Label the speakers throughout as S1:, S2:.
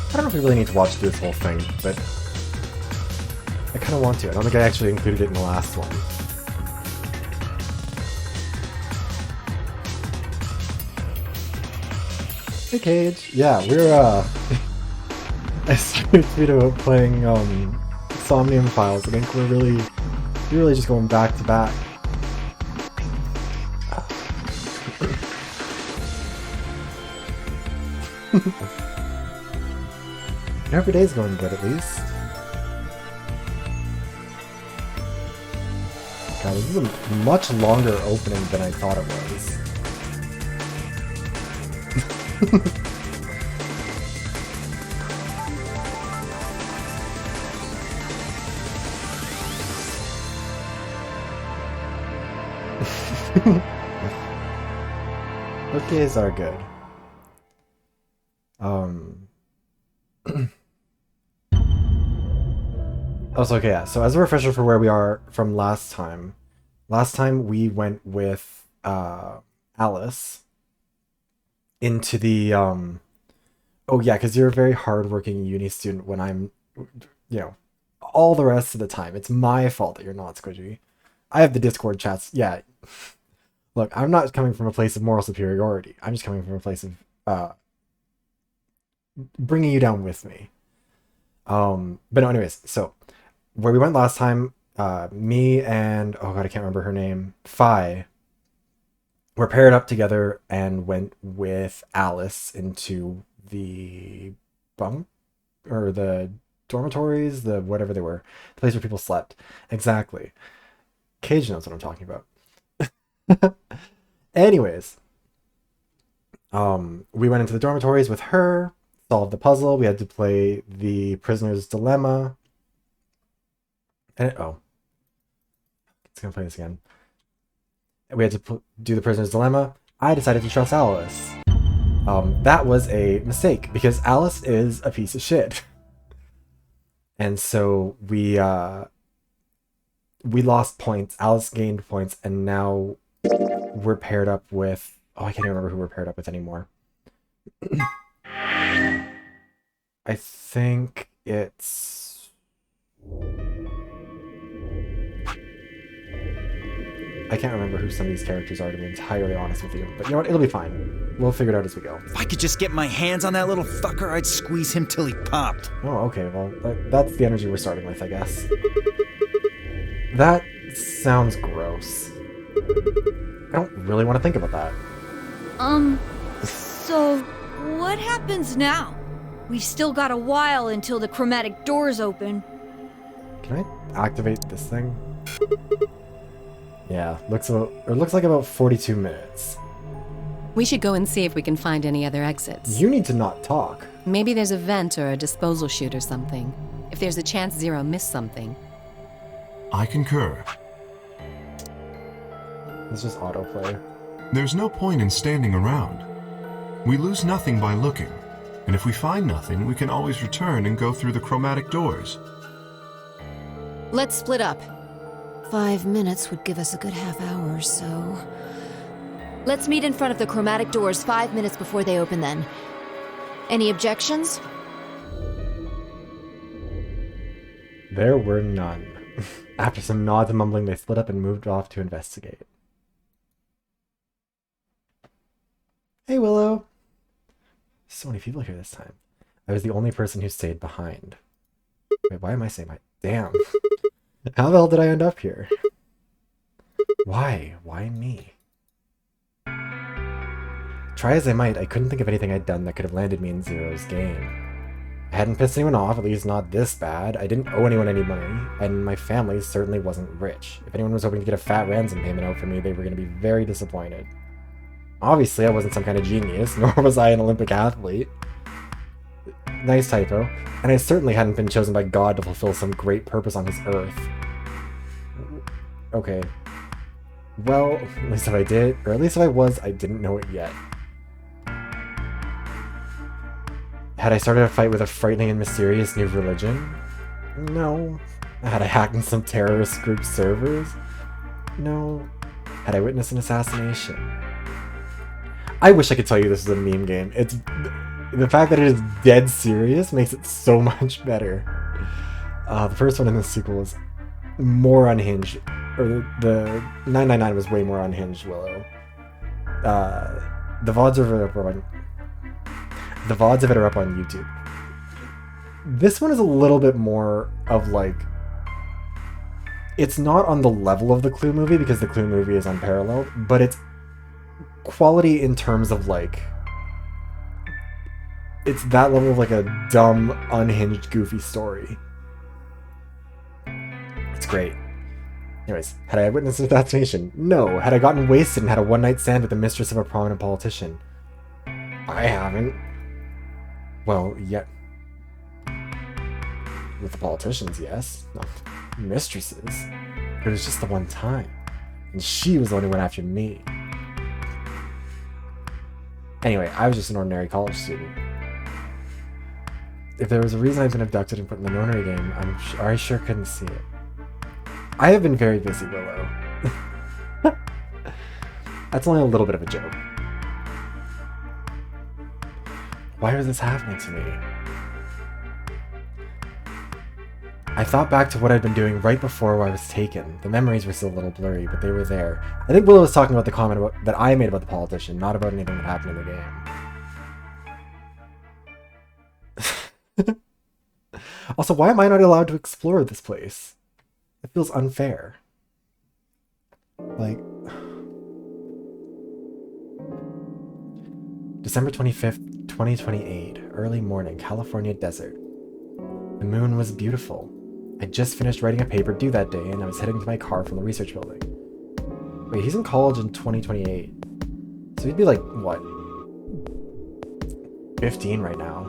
S1: I don't know if we really need to watch through this whole thing, but I kind of want to. I don't think I actually included it in the last one. Hey Cage! Yeah, we're I tweeted about playing Somnium Files. I think we're really just going back to back. Every day's going good, at least. God, this is a much longer opening than I thought it was. Okays are good. Oh, so okay, yeah. So as a refresher for where we are from last time we went with Alice into the oh yeah, because you're a very hardworking uni student when I'm, you know, all the rest of the time. It's my fault that you're not, Squidgy. I have the Discord chats. Yeah. Look, I'm not coming from a place of moral superiority. I'm just coming from a place of bringing you down with me. But no, anyways, so where we went last time, me and, oh god, I can't remember her name, Phi, were paired up together and went with Alice into the bunk, or the dormitories, the whatever they were, the place where people slept. Exactly. Cage knows what I'm talking about. Anyways, we went into the dormitories with her, solved the puzzle. We had to play the prisoner's dilemma. And it's gonna play this again. We had to do the prisoner's dilemma. I decided to trust Alice. That was a mistake because Alice is a piece of shit. And so we lost points. Alice gained points, and now we're paired up with, oh, I can't even remember who we're paired up with anymore. I think it's, I can't remember who some of these characters are, to be entirely honest with you. But you know what? It'll be fine. We'll figure it out as we go.
S2: If I could just get my hands on that little fucker, I'd squeeze him till he popped.
S1: Oh, okay. Well, that's the energy we're starting with, I guess. That sounds gross. I don't really want to think about that.
S3: So what happens now? We've still got a while until the chromatic doors open.
S1: Can I activate this thing? Yeah, looks like about 42 minutes.
S4: We should go and see if we can find any other exits.
S1: You need to not talk.
S4: Maybe there's a vent or a disposal chute or something. If there's a chance Zero missed something.
S5: I concur.
S1: It's just autoplay.
S5: There's no point in standing around. We lose nothing by looking, and if we find nothing, we can always return and go through the chromatic doors.
S6: Let's split up. 5 minutes would give us a good half hour or so. Let's meet in front of the chromatic doors 5 minutes before they open then. Any objections?
S1: There were none. After some nods and mumbling, they split up and moved off to investigate. Hey, Willow. So many people here this time. I was the only person who stayed behind. Wait, why am I saying my... Damn. How the hell did I end up here? Why? Why me? Try as I might, I couldn't think of anything I'd done that could have landed me in Zero's game. I hadn't pissed anyone off, at least not this bad. I didn't owe anyone any money, and my family certainly wasn't rich. If anyone was hoping to get a fat ransom payment out for me, they were going to be very disappointed. Obviously, I wasn't some kind of genius, nor was I an Olympic athlete. Nice typo. And I certainly hadn't been chosen by God to fulfill some great purpose on his earth. Okay. Well, at least if I did, or at least if I was, I didn't know it yet. Had I started a fight with a frightening and mysterious new religion? No. Had I hacked in some terrorist group servers? No. Had I witnessed an assassination? I wish I could tell you this is a meme game. It's the fact that it is dead serious makes it so much better. The first one in the sequel is more unhinged, or the 999 was way more unhinged. Willow. The VoDs of it are on YouTube. This one is a little bit more of like, it's not on the level of the Clue movie because the Clue movie is unparalleled, but it's quality in terms of like, it's that level of like a dumb, unhinged, goofy story. It's great. Anyways, had I witnessed an assassination? No. Had I gotten wasted and had a one-night stand with the mistress of a prominent politician? I haven't. Well, yet. With the politicians, yes. Not mistresses. But it was just the one time. And she was the one who went after me. Anyway, I was just an ordinary college student. If there was a reason I'd been abducted and put in the nonary game, I sure couldn't see it. I have been very busy, Willow. That's only a little bit of a joke. Why was this happening to me? I thought back to what I'd been doing right before I was taken. The memories were still a little blurry, but they were there. I think Willow was talking about the comment that I made about the politician, not about anything that happened in the game. Also, why am I not allowed to explore this place? It feels unfair. Like... December 25th, 2028. Early morning, California desert. The moon was beautiful. I just finished writing a paper due that day, and I was heading to my car from the research building. Wait, he's in college in 2028. So he'd be like, what? 15 right now.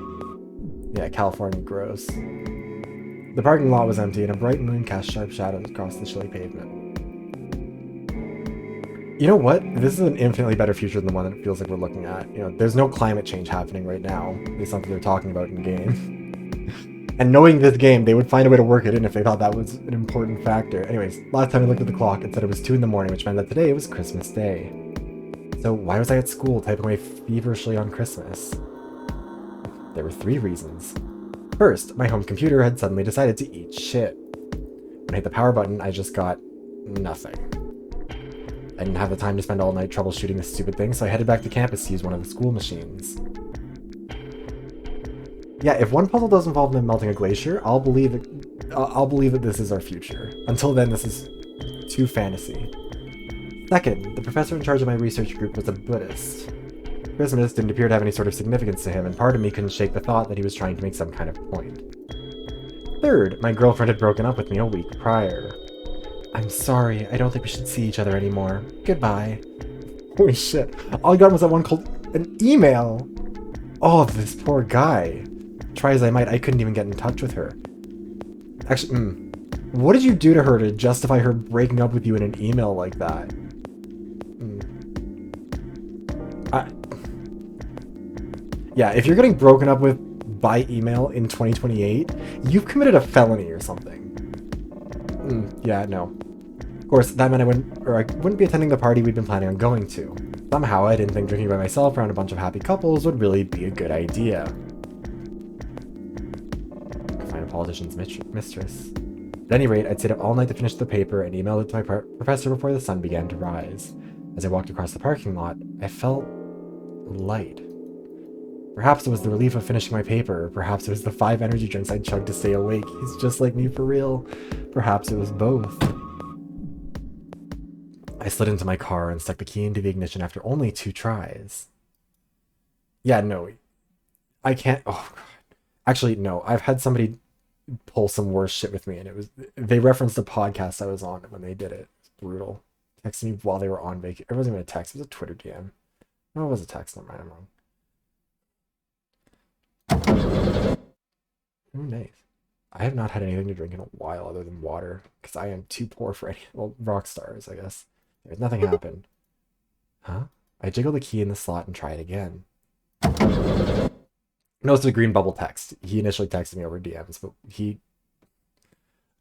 S1: Yeah, California, gross. The parking lot was empty, and a bright moon cast sharp shadows across the chilly pavement. You know what? This is an infinitely better future than the one that it feels like we're looking at. You know, there's no climate change happening right now. It's something they're talking about in game. And knowing this game, they would find a way to work it in if they thought that was an important factor. Anyways, last time I looked at the clock, it said it was 2 in the morning, which meant that today was Christmas Day. So why was I at school typing away feverishly on Christmas? There were 3 reasons. First, my home computer had suddenly decided to eat shit. When I hit the power button, I just got nothing. I didn't have the time to spend all night troubleshooting this stupid thing, so I headed back to campus to use one of the school machines. Yeah, if one puzzle does involve them melting a glacier, I'll believe that this is our future. Until then, this is too fantasy. Second, the professor in charge of my research group was a Buddhist. Christmas didn't appear to have any sort of significance to him, and part of me couldn't shake the thought that he was trying to make some kind of point. Third, my girlfriend had broken up with me a week prior. I'm sorry, I don't think we should see each other anymore. Goodbye. Holy shit. All I got was that one called an email. Oh, this poor guy. Try as I might, I couldn't even get in touch with her. Actually, what did you do to her to justify her breaking up with you in an email like that? Yeah, if you're getting broken up with by email in 2028, you've committed a felony or something. Yeah, no. Of course, that meant I wouldn't be attending the party we'd been planning on going to. Somehow, I didn't think drinking by myself around a bunch of happy couples would really be a good idea. Find a politician's mistress. At any rate, I'd stayed up all night to finish the paper and emailed it to my professor before the sun began to rise. As I walked across the parking lot, I felt light. Perhaps it was the relief of finishing my paper, or perhaps it was the 5 energy drinks I'd chugged to stay awake. He's just like me for real. Perhaps it was both. I slid into my car and stuck the key into the ignition after only 2 tries. Yeah, no. I can't... Oh, God. Actually, no. I've had somebody pull some worse shit with me, and it was... They referenced the podcast I was on when they did it. It's brutal. Texted me while they were on vacation. It wasn't even a text. It was a Twitter DM. No, it was a text. Never mind, I'm wrong. Oh, nice. I have not had anything to drink in a while other than water, because I am too poor for any... Well, rock stars, I guess. There's nothing happened. Huh? I jiggle the key in the slot and try it again. Notice the green bubble text. He initially texted me over DMs, but he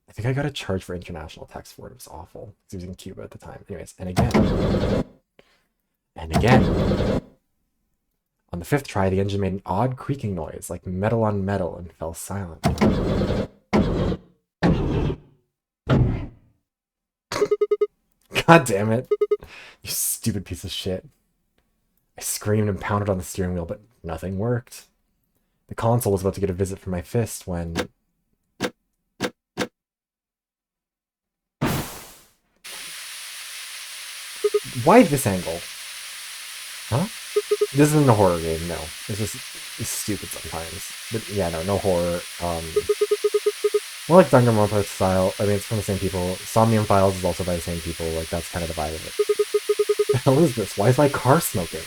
S1: I think I got a charge for international text for it. It was awful. He was in Cuba at the time. Anyways, and again. And again. On the 5th try, the engine made an odd creaking noise, like metal on metal, and fell silent. God damn it. You stupid piece of shit. I screamed and pounded on the steering wheel, but nothing worked. The console was about to get a visit from my fist when... Why this angle? Huh? This isn't a horror game, no. It's stupid sometimes. But yeah, no horror. More like Danganronpa style. I mean, it's from the same people. Somnium Files is also by the same people. Like, that's kind of the vibe of it. What the hell is this? Why is my car smoking?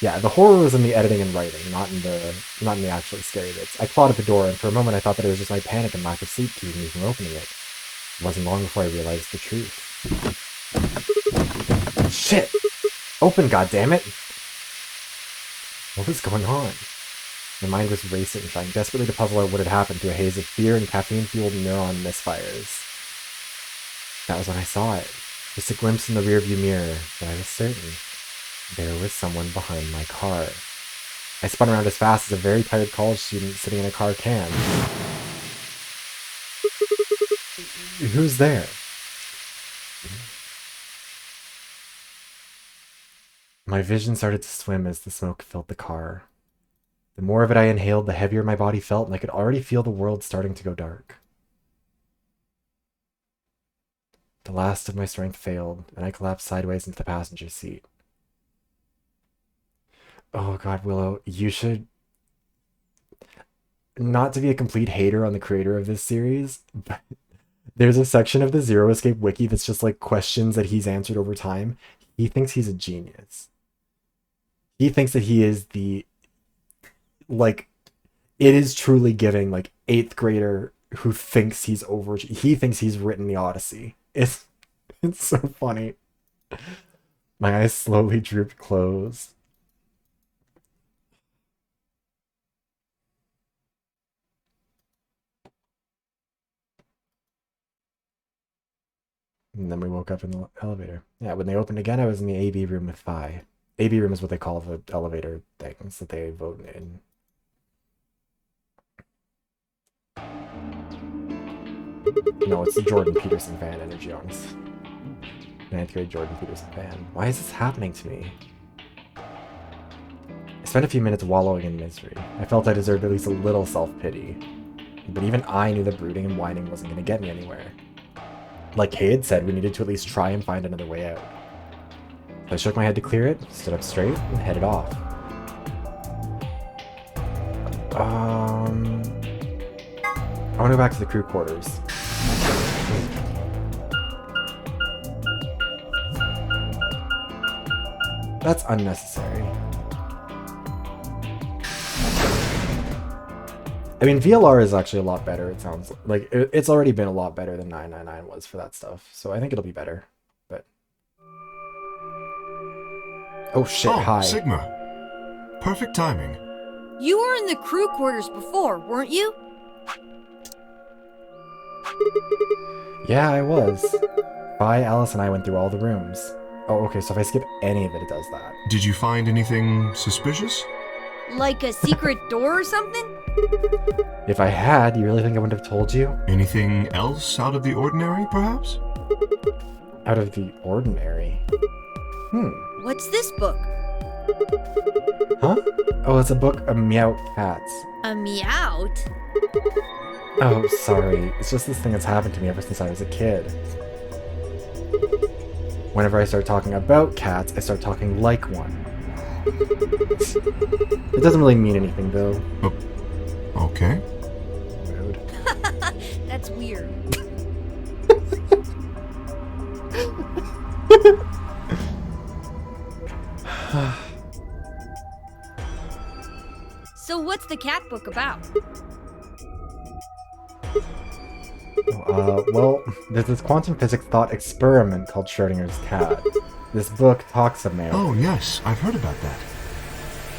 S1: Yeah, the horror was in the editing and writing, not in the actually scary bits. I clawed at the door, and for a moment I thought that it was just my panic and lack of sleep keeping me from opening it. It wasn't long before I realized the truth. Shit! Open, goddammit! What was going on? My mind was racing, trying desperately to puzzle out what had happened through a haze of fear and caffeine-fueled neuron misfires. That was when I saw it. Just a glimpse in the rearview mirror, but I was certain. There was someone behind my car. I spun around as fast as a very tired college student sitting in a car can. Who's there? My vision started to swim as the smoke filled the car. The more of it I inhaled, the heavier my body felt, and I could already feel the world starting to go dark. The last of my strength failed, and I collapsed sideways into the passenger seat. Oh god, Willow, you should... Not to be a complete hater on the creator of this series, but there's a section of the Zero Escape wiki that's just like questions that he's answered over time. He thinks he's a genius. He thinks that he is the... Like, it is truly giving, like, 8th grader who thinks he's over... He thinks he's written the Odyssey. It's so funny. My eyes slowly drooped closed. And then we woke up in the elevator. Yeah, when they opened again, I was in the AB room with Phi. AB room is what they call the elevator things that they vote in. No, it's the Jordan Peterson fan energy on us. 9th grade Jordan Peterson fan. Why is this happening to me? I spent a few minutes wallowing in misery. I felt I deserved at least a little self-pity. But even I knew that brooding and whining wasn't going to get me anywhere. Like Kay had said, we needed to at least try and find another way out. So I shook my head to clear it, stood up straight, and headed off. I want to go back to the crew quarters. That's unnecessary. I mean, VLR is actually a lot better, it sounds like. It's already been a lot better than 999 was for that stuff, so I think it'll be better, but... Oh shit, hi.
S5: Sigma. Perfect timing.
S3: You were in the crew quarters before, weren't you?
S1: Yeah, I was. Phi, Alice, and I went through all the rooms. Oh, okay, so if I skip any of it, it does that.
S5: Did you find anything suspicious?
S3: Like a secret door or something?
S1: If I had, you really think I wouldn't have told you?
S5: Anything else out of the ordinary, perhaps?
S1: Out of the ordinary?
S3: What's this book?
S1: Huh? Oh, it's a book of meowt cats.
S3: A meowt?
S1: Oh, sorry. It's just this thing that's happened to me ever since I was a kid. Whenever I start talking about cats, I start talking like one. It doesn't really mean anything, though.
S5: Oh, okay.
S1: Rude.
S3: That's weird. So what's the cat book about?
S1: Well, there's this quantum physics thought experiment called Schrodinger's cat. This book talks about...
S5: Oh, yes, I've heard about that.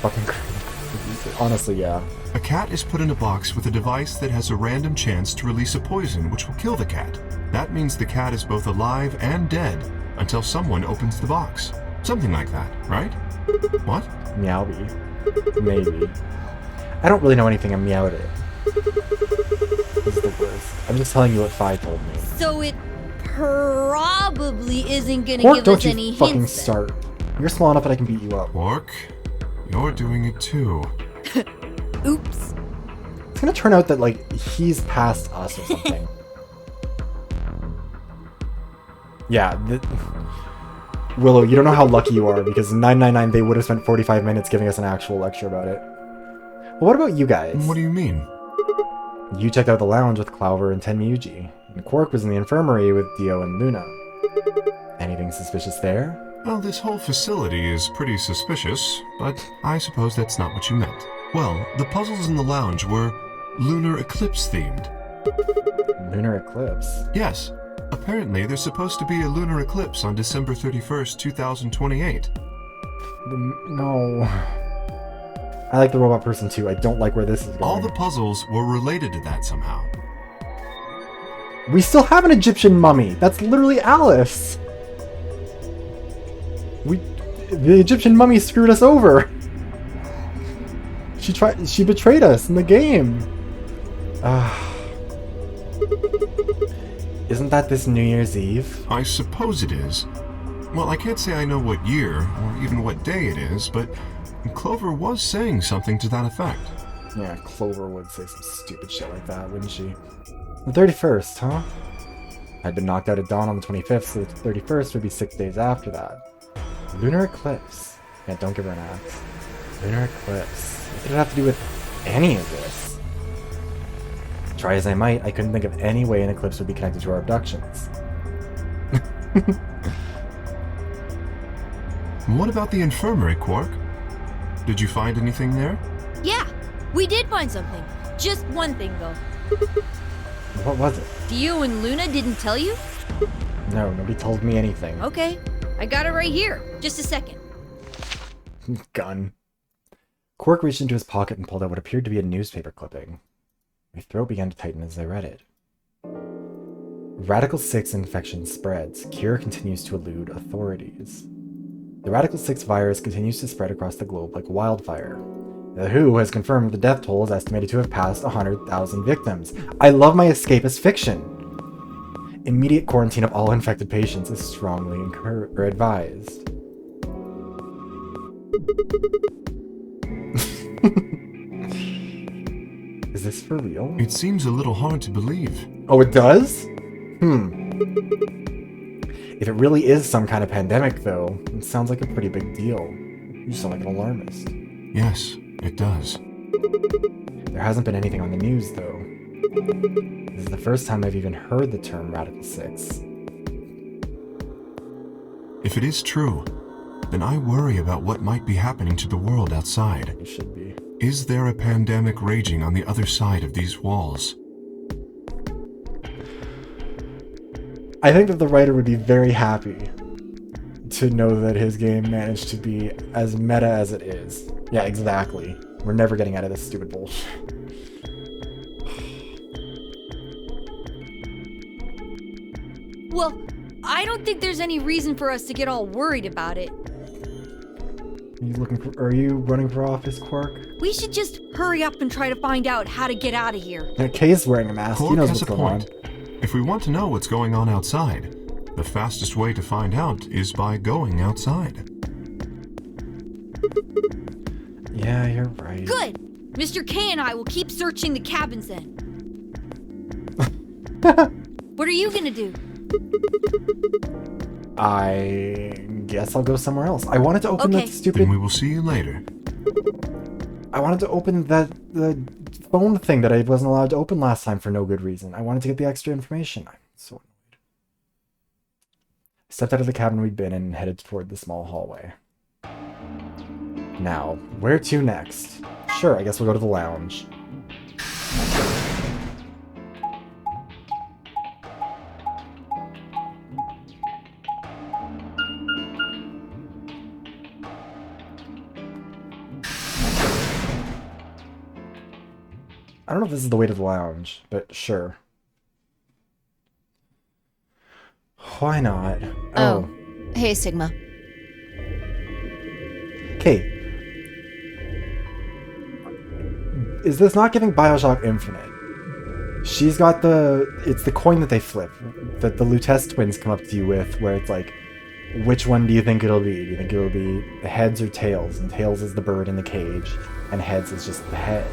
S1: Fucking crazy. Honestly, yeah.
S5: A cat is put in a box with a device that has a random chance to release a poison which will kill the cat. That means the cat is both alive and dead until someone opens the box. Something like that, right? What?
S1: Meowby. Maybe. I don't really know anything on Meowdy. This is the worst. I'm just telling you what Fi told me.
S3: So it probably isn't gonna
S1: Quark,
S3: give
S1: don't
S3: us
S1: you
S3: any
S1: fucking
S3: hints.
S1: start. You're small enough that I can beat you up.
S5: Quark, you're doing it too.
S3: Oops.
S1: It's gonna turn out that, like, he's past us or something. Yeah, Willow, you don't know how lucky you are, because 999, they would have spent 45 minutes giving us an actual lecture about it. Well, what about you guys?
S5: What do you mean?
S1: You checked out the lounge with Clover and Tenmyuji, and Quark was in the infirmary with Dio and Luna. Anything suspicious there?
S5: Well, this whole facility is pretty suspicious, but I suppose that's not what you meant. Well, the puzzles in the lounge were lunar eclipse themed.
S1: Lunar eclipse?
S5: Yes. Apparently, there's supposed to be a lunar eclipse on December 31st, 2028.
S1: No. I like the robot person too. I don't like where this is going.
S5: All the puzzles were related to that somehow.
S1: We still have an Egyptian mummy. That's literally Alice. The Egyptian mummy screwed us over. She betrayed us in the game. Isn't that this New Year's Eve?
S5: I suppose it is. Well, I can't say I know what year, or even what day it is, but Clover was saying something to that effect.
S1: Yeah, Clover would say some stupid shit like that, wouldn't she? The 31st, huh? I'd been knocked out at dawn on the 25th, so the 31st would be 6 days after that. Lunar eclipse. Yeah, don't give her an axe. Lunar eclipse. What did it have to do with any of this? Try as I might, I couldn't think of any way an eclipse would be connected to our abductions.
S5: What about the infirmary, Quark? Did you find anything there?
S3: Yeah, we did find something. Just one thing, though.
S1: What was it?
S3: Dio and Luna didn't tell you?
S1: No, nobody told me anything.
S3: Okay, I got it right here. Just a second.
S1: Gun. Quark reached into his pocket and pulled out what appeared to be a newspaper clipping. My throat began to tighten as I read it. Radical 6 infection spreads. Cure continues to elude authorities. The Radical 6 virus continues to spread across the globe like wildfire. The WHO has confirmed the death toll is estimated to have passed 100,000 victims. I love my escapist fiction! Immediate quarantine of all infected patients is strongly advised. Is this for real?
S5: It seems a little hard to believe.
S1: Oh, it does? If it really is some kind of pandemic, though, it sounds like a pretty big deal. You sound like an alarmist.
S5: Yes, it does.
S1: There hasn't been anything on the news, though. This is the first time I've even heard the term Radical 6.
S5: If it is true, then I worry about what might be happening to the world outside.
S1: It should be.
S5: Is there a pandemic raging on the other side of these walls?
S1: I think that the writer would be very happy to know that his game managed to be as meta as it is. Yeah, exactly. We're never getting out of this stupid bullshit.
S3: Well, I don't think there's any reason for us to get all worried about it.
S1: Are you running for office, Quark?
S3: We should just hurry up and try to find out how to get out of here.
S1: Yeah, Kay's wearing a mask.
S5: Quark
S1: He knows
S5: has
S1: what's
S5: a
S1: going
S5: point. If we want to know what's going on outside, the fastest way to find out is by going outside.
S1: on. Yeah, you're right.
S3: Good! Mr. K and I will keep searching the cabins then. What are you gonna do?
S1: I guess I'll go somewhere else. I wanted to open
S3: Okay.
S1: that stupid...
S5: Then we will see you later.
S1: I wanted to open the phone thing that I wasn't allowed to open last time for no good reason. I wanted to get the extra information. I'm so annoyed. I stepped out of the cabin we'd been in and headed toward the small hallway. Now, where to next? Sure, I guess we'll go to the lounge. I don't know if this is the way to the lounge, but sure. Why not?
S6: Oh. Hey, Sigma.
S1: Okay. Is this not giving Bioshock Infinite? She's got it's the coin that they flip, that the Lutece twins come up to you with, where it's like, which one do you think it'll be? Do you think it'll be the heads or tails? And tails is the bird in the cage, and heads is just the head,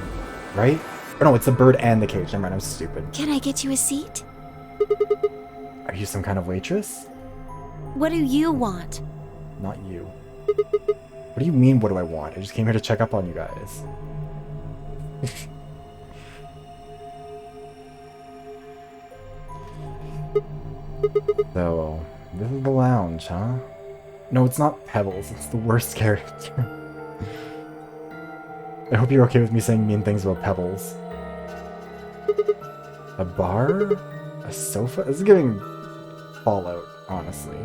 S1: right? Or no, it's the bird and the cage. Never mind, I'm stupid.
S7: Can I get you a seat?
S1: Are you some kind of waitress?
S7: What do you want?
S1: Not you. What do you mean, what do I want? I just came here to check up on you guys. So, this is the lounge, huh? No, it's not Pebbles. It's the worst character. I hope you're okay with me saying mean things about Pebbles. A bar? A sofa? This is giving Fallout, honestly.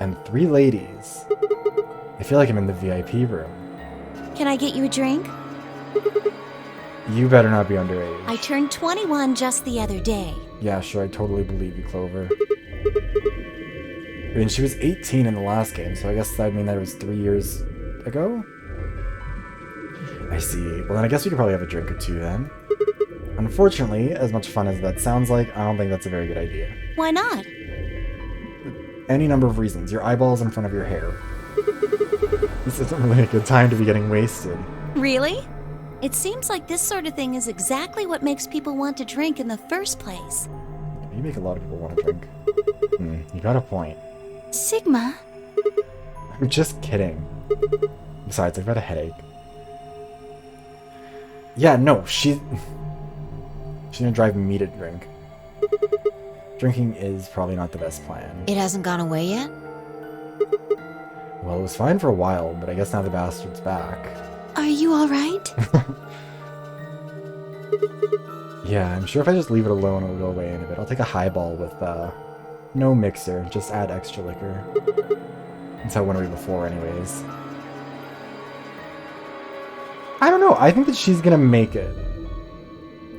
S1: And 3 ladies. I feel like I'm in the VIP room.
S7: Can I get you a drink?
S1: You better not be underage.
S7: I turned 21 just the other day.
S1: Yeah, sure, I totally believe you, Clover. I mean, she was 18 in the last game, so I guess that'd mean that it was 3 years ago? I see. Well, then I guess we could probably have a drink or two then. Unfortunately, as much fun as that sounds like, I don't think that's a very good idea.
S7: Why not?
S1: Any number of reasons. Your eyeball's in front of your hair. This isn't really a good time to be getting wasted.
S7: Really? It seems like this sort of thing is exactly what makes people want to drink in the first place.
S1: You make a lot of people want to drink. You got a point.
S7: Sigma?
S1: I'm just kidding. Besides, I've got a headache. Yeah, no, she's gonna drive me to drink. Drinking is probably not the best plan.
S6: It hasn't gone away yet?
S1: Well, it was fine for a while, but I guess now the bastard's back.
S7: Are you alright?
S1: Yeah, I'm sure if I just leave it alone, it'll go away in a bit. I'll take a highball with, no mixer, just add extra liquor. That's how I went away before, anyways. I don't know, I think that she's gonna make it.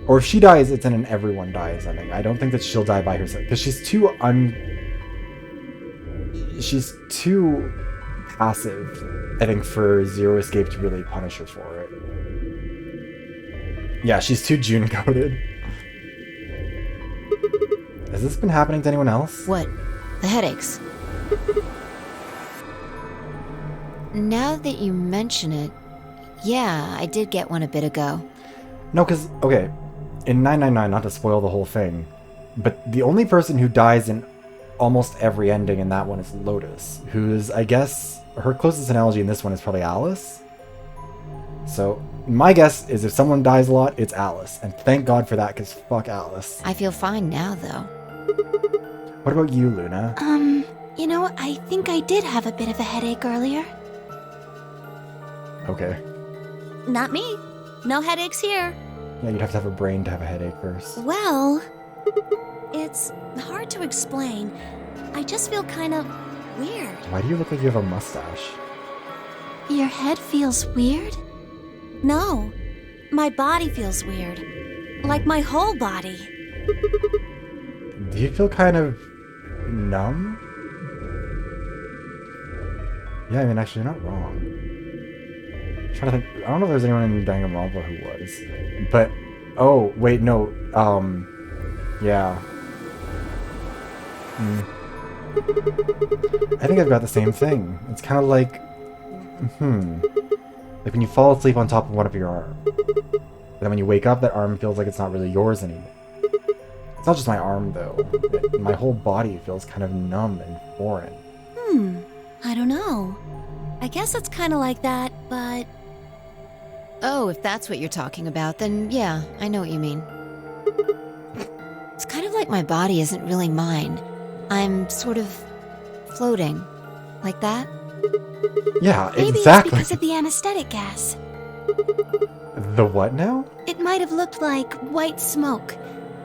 S1: Or if she dies, it's in an everyone dies ending. I don't think that she'll die by herself, because she's too she's too passive, I think, for Zero Escape to really punish her for it. Yeah, she's too June-coded. Has this been happening to anyone else?
S6: What? The headaches? Now that you mention it, yeah, I did get one a bit ago.
S1: No, because, okay, in 999, not to spoil the whole thing, but the only person who dies in almost every ending in that one is Lotus, who's, I guess, her closest analogy in this one is probably Alice. So, my guess is if someone dies a lot, it's Alice. And thank God for that, because fuck Alice.
S6: I feel fine now, though.
S1: What about you, Luna?
S7: You know, I think I did have a bit of a headache earlier.
S1: Okay.
S7: Not me. No headaches here.
S1: Yeah, you'd have to have a brain to have a headache first.
S7: Well, it's hard to explain. I just feel kind of weird.
S1: Why do you look like you have a mustache?
S7: Your head feels weird? No. My body feels weird. Like my whole body.
S1: Do you feel kind of numb? Yeah, I mean, actually, you're not wrong. I'm trying to think. I don't know if there's anyone in Danganronpa who was. But, oh, wait, no. Yeah. I think I've got the same thing. It's kind of like, like when you fall asleep on top of one of your arms. But then when you wake up, that arm feels like it's not really yours anymore. It's not just my arm, though. My whole body feels kind of numb and foreign.
S7: I don't know. I guess it's kind of like that, but...
S6: Oh, if that's what you're talking about, then yeah, I know what you mean. It's kind of like my body isn't really mine. I'm sort of floating. Like that?
S1: Yeah,
S7: Maybe
S1: exactly.
S7: it's because of the anesthetic gas.
S1: The what now?
S7: It might have looked like white smoke.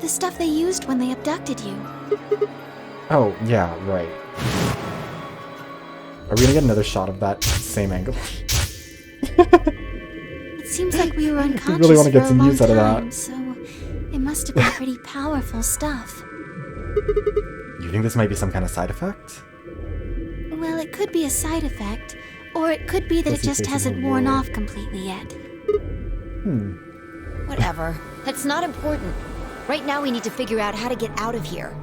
S7: The stuff they used when they abducted you.
S1: Oh, yeah, right. Are we gonna get another shot of that same angle?
S7: It Seems like we were unconscious
S1: really want to
S7: for
S1: get
S7: a
S1: some
S7: long
S1: use out of
S7: time,
S1: that.
S7: so it must have been pretty powerful stuff.
S1: You think this might be some kind of side effect?
S7: Well, it could be a side effect, or it could be that it
S1: Pussy
S7: just
S1: face
S7: hasn't
S1: in the
S7: worn
S1: wall.
S7: off completely yet.
S6: Whatever. That's not important. Right now we need to figure out how to get out of here.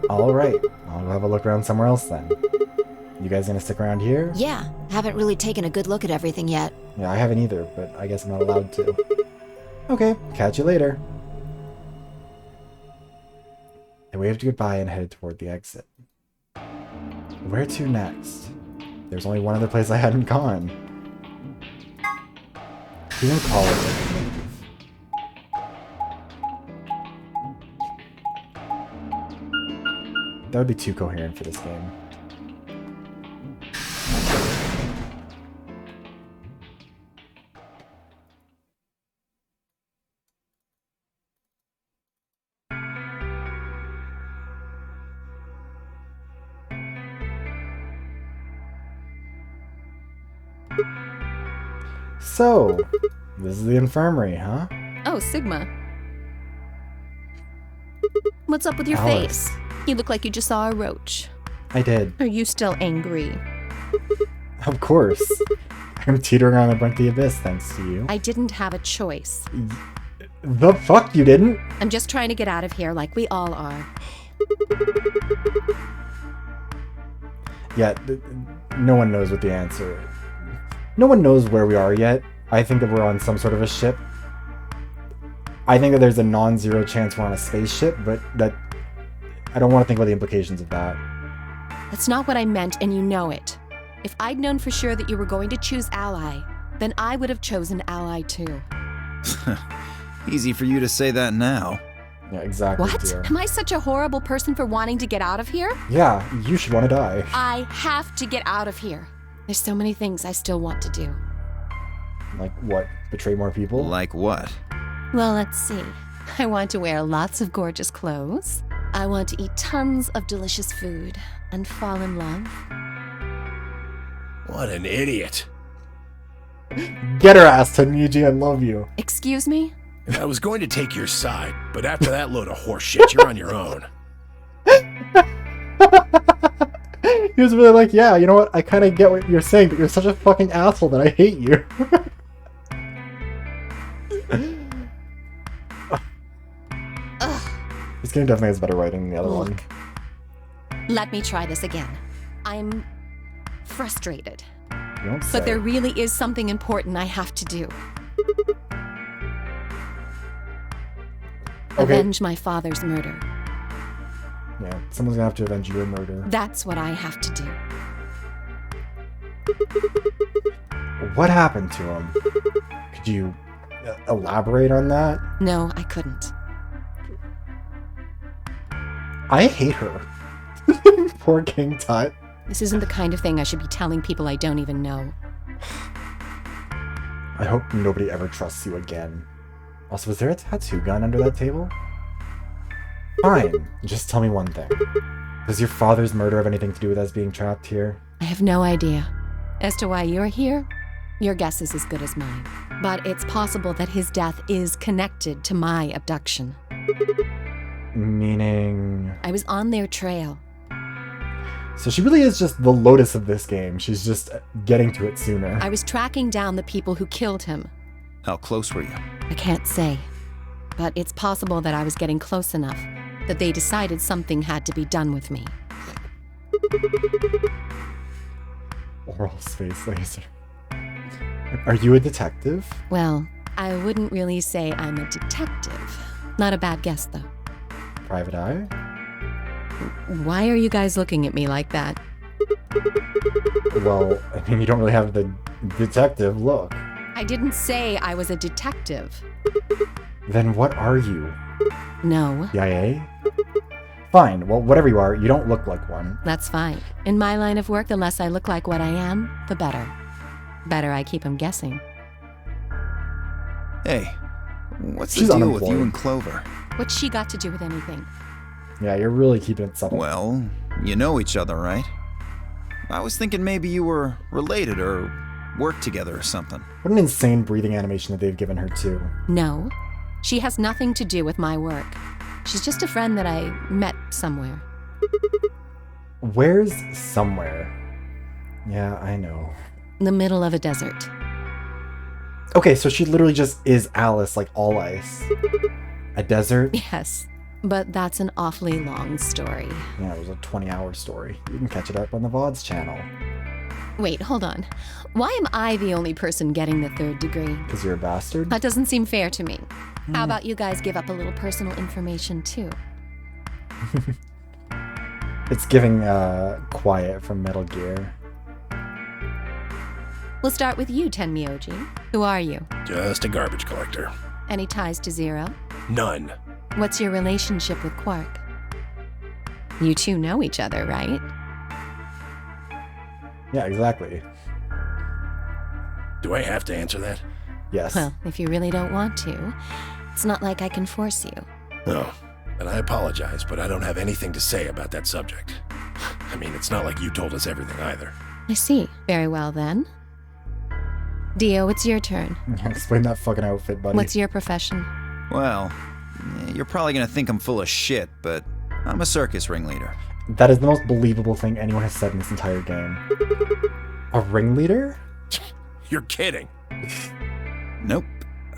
S1: Alright, I'll have a look around somewhere else then. You guys gonna stick around here?
S6: Yeah, haven't really taken a good look at everything yet.
S1: Yeah, I haven't either, but I guess I'm not allowed to. Okay, catch you later. They waved goodbye and headed toward the exit. Where to next? There's only one other place I hadn't gone. Even college, I can leave. That would be too coherent for this game. So, this is the infirmary, huh?
S4: Oh, Sigma. What's up with your
S1: Alice.
S4: face? You look like you just saw a roach.
S1: I did.
S4: Are you still angry?
S1: Of course. I'm teetering on the brink of the abyss thanks to you.
S4: I didn't have a choice.
S1: The fuck you didn't?
S4: I'm just trying to get out of here like we all are.
S1: Yeah, no one knows what the answer is. No one knows where we are yet. I think that we're on some sort of a ship. I think that there's a non-zero chance we're on a spaceship, but that I don't want to think about the implications of that.
S4: That's not what I meant, and you know it. If I'd known for sure that you were going to choose Ally, then I would have chosen Ally too.
S2: Easy for you to say that now.
S1: Yeah, exactly.
S4: What?
S1: Dear.
S4: Am I such a horrible person for wanting to get out of here?
S1: Yeah, you should want to die.
S4: I have to get out of here. There's so many things I still want to do.
S1: Like what? Betray more people?
S2: Like what?
S4: Well, let's see. I want to wear lots of gorgeous clothes. I want to eat tons of delicious food and fall in love.
S8: What an idiot.
S1: Get her ass, Tanuji, I love you.
S4: Excuse me?
S8: I was going to take your side, but after that load of horse shit, you're on your own.
S1: He was really like, yeah, you know what? I kind of get what you're saying, but you're such a fucking asshole that I hate you. This game definitely has better writing than the other one.
S4: Look. Let me try this again. I'm frustrated.
S1: You don't say.
S4: But there really is something important I have to do.
S1: Okay.
S4: Avenge my father's murder.
S1: Yeah, someone's gonna have to avenge your murder.
S4: That's what I have to do.
S1: What happened to him? Could you elaborate on that?
S4: No, I couldn't.
S1: I hate her. Poor King Tut.
S4: This isn't the kind of thing I should be telling people I don't even know.
S1: I hope nobody ever trusts you again. Also, was there a tattoo gun under that table? Fine, just tell me one thing. Does your father's murder have anything to do with us being trapped here?
S4: I have no idea. As to why you're here, your guess is as good as mine. But it's possible that his death is connected to my abduction.
S1: Meaning...
S4: I was on their trail.
S1: So she really is just the Lotus of this game. She's just getting to it sooner.
S4: I was tracking down the people who killed him.
S2: How close were you?
S4: I can't say. But it's possible that I was getting close enough that they decided something had to be done with me.
S1: Oral space laser. Are you a detective?
S4: Well, I wouldn't really say I'm a detective. Not a bad guess, though.
S1: Private eye?
S4: Why are you guys looking at me like that?
S1: Well, I mean, you don't really have the detective look.
S4: I didn't say I was a detective.
S1: Then what are you?
S4: No,
S1: CIA? Fine, well, whatever you are, you don't look like one.
S4: that's fine. In my line of work, the less I look like what I am, the better. Better I keep them guessing.
S2: Hey, what's
S1: She's
S2: the deal with you
S1: unemployed.
S2: and Clover?
S4: What's she got to do with anything?
S1: Yeah, you're really keeping it subtle.
S2: Well, you know each other, right? I was thinking maybe you were related or work together or something.
S1: What an insane breathing animation that they've given her, too.
S4: No, she has nothing to do with my work. She's just a friend that I met somewhere.
S1: Where's somewhere? Yeah, I know.
S4: The middle of a desert.
S1: Okay, so she literally just is Alice, like all ice. A desert?
S4: Yes, but that's an awfully long story.
S1: Yeah, it was a 20-hour story. You can catch it up on the VoD's channel.
S4: Wait, hold on. Why am I the only person getting the 3rd degree?
S1: Because you're a bastard?
S4: That doesn't seem fair to me. How about you guys give up a little personal information, too?
S1: It's giving Quiet from Metal Gear.
S4: We'll start with you, Tenmyoji. Who are you?
S8: Just a garbage collector.
S4: Any ties to Zero?
S8: None.
S4: What's your relationship with Quark? You two know each other, right?
S1: Yeah, exactly.
S8: Do I have to answer that?
S1: Yes.
S4: Well, if you really don't want to, it's not like I can force you.
S8: No. And I apologize, but I don't have anything to say about that subject. I mean, it's not like you told us everything either.
S4: I see. Very well, then. Dio, it's your turn.
S1: Explain that fucking outfit, buddy.
S4: What's your profession?
S2: Well, you're probably gonna think I'm full of shit, but I'm a circus ringleader.
S1: That is the most believable thing anyone has said in this entire game. A ringleader?
S8: You're kidding.
S2: Nope.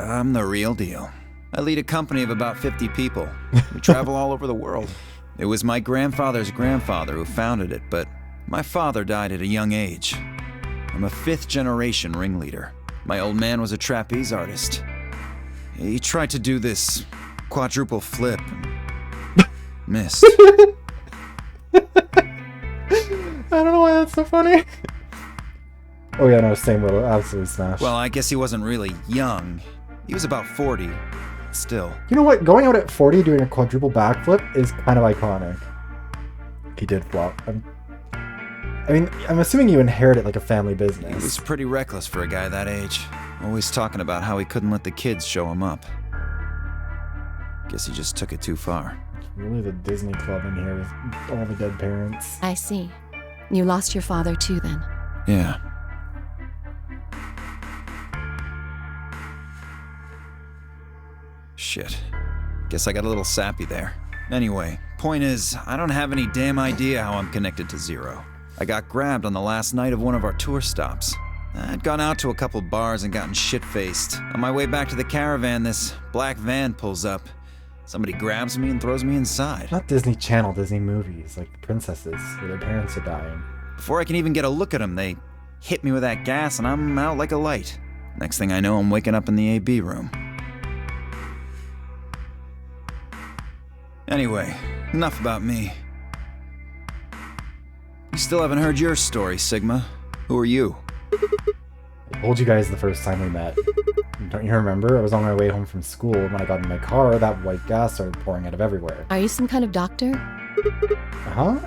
S2: I'm the real deal. I lead a company of about 50 people. We travel all over the world. It was my grandfather's grandfather who founded it, but my father died at a young age. I'm a 5th-generation ringleader. My old man was a trapeze artist. He tried to do this quadruple flip and missed.
S1: I don't know why that's so funny. Oh yeah, no, same little, absolutely smash.
S2: Well, I guess he wasn't really young. He was about 40. Still.
S1: You know what? Going out at 40 doing a quadruple backflip is kind of iconic. He did flop. I mean, I'm assuming you inherited like a family business.
S2: He was pretty reckless for a guy that age. Always talking about how he couldn't let the kids show him up. Guess he just took it too far.
S1: Really the Disney club in here with all the dead parents.
S4: I see. You lost your father too, then.
S2: Yeah. Shit. Guess I got a little sappy there. Anyway, point is, I don't have any damn idea how I'm connected to Zero. I got grabbed on the last night of one of our tour stops. I'd gone out to a couple bars and gotten shit-faced. On my way back to the caravan, this black van pulls up. Somebody grabs me and throws me inside.
S1: Not Disney Channel, Disney movies, like the princesses, where their parents are dying.
S2: Before I can even get a look at them, they hit me with that gas and I'm out like a light. Next thing I know, I'm waking up in the AB room. Anyway, enough about me. You still haven't heard your story, Sigma. Who are you?
S1: I told you guys the first time we met. Don't you remember? I was on my way home from school. When I got in my car, that white gas started pouring out of everywhere.
S4: Are you some kind of doctor?
S1: Huh?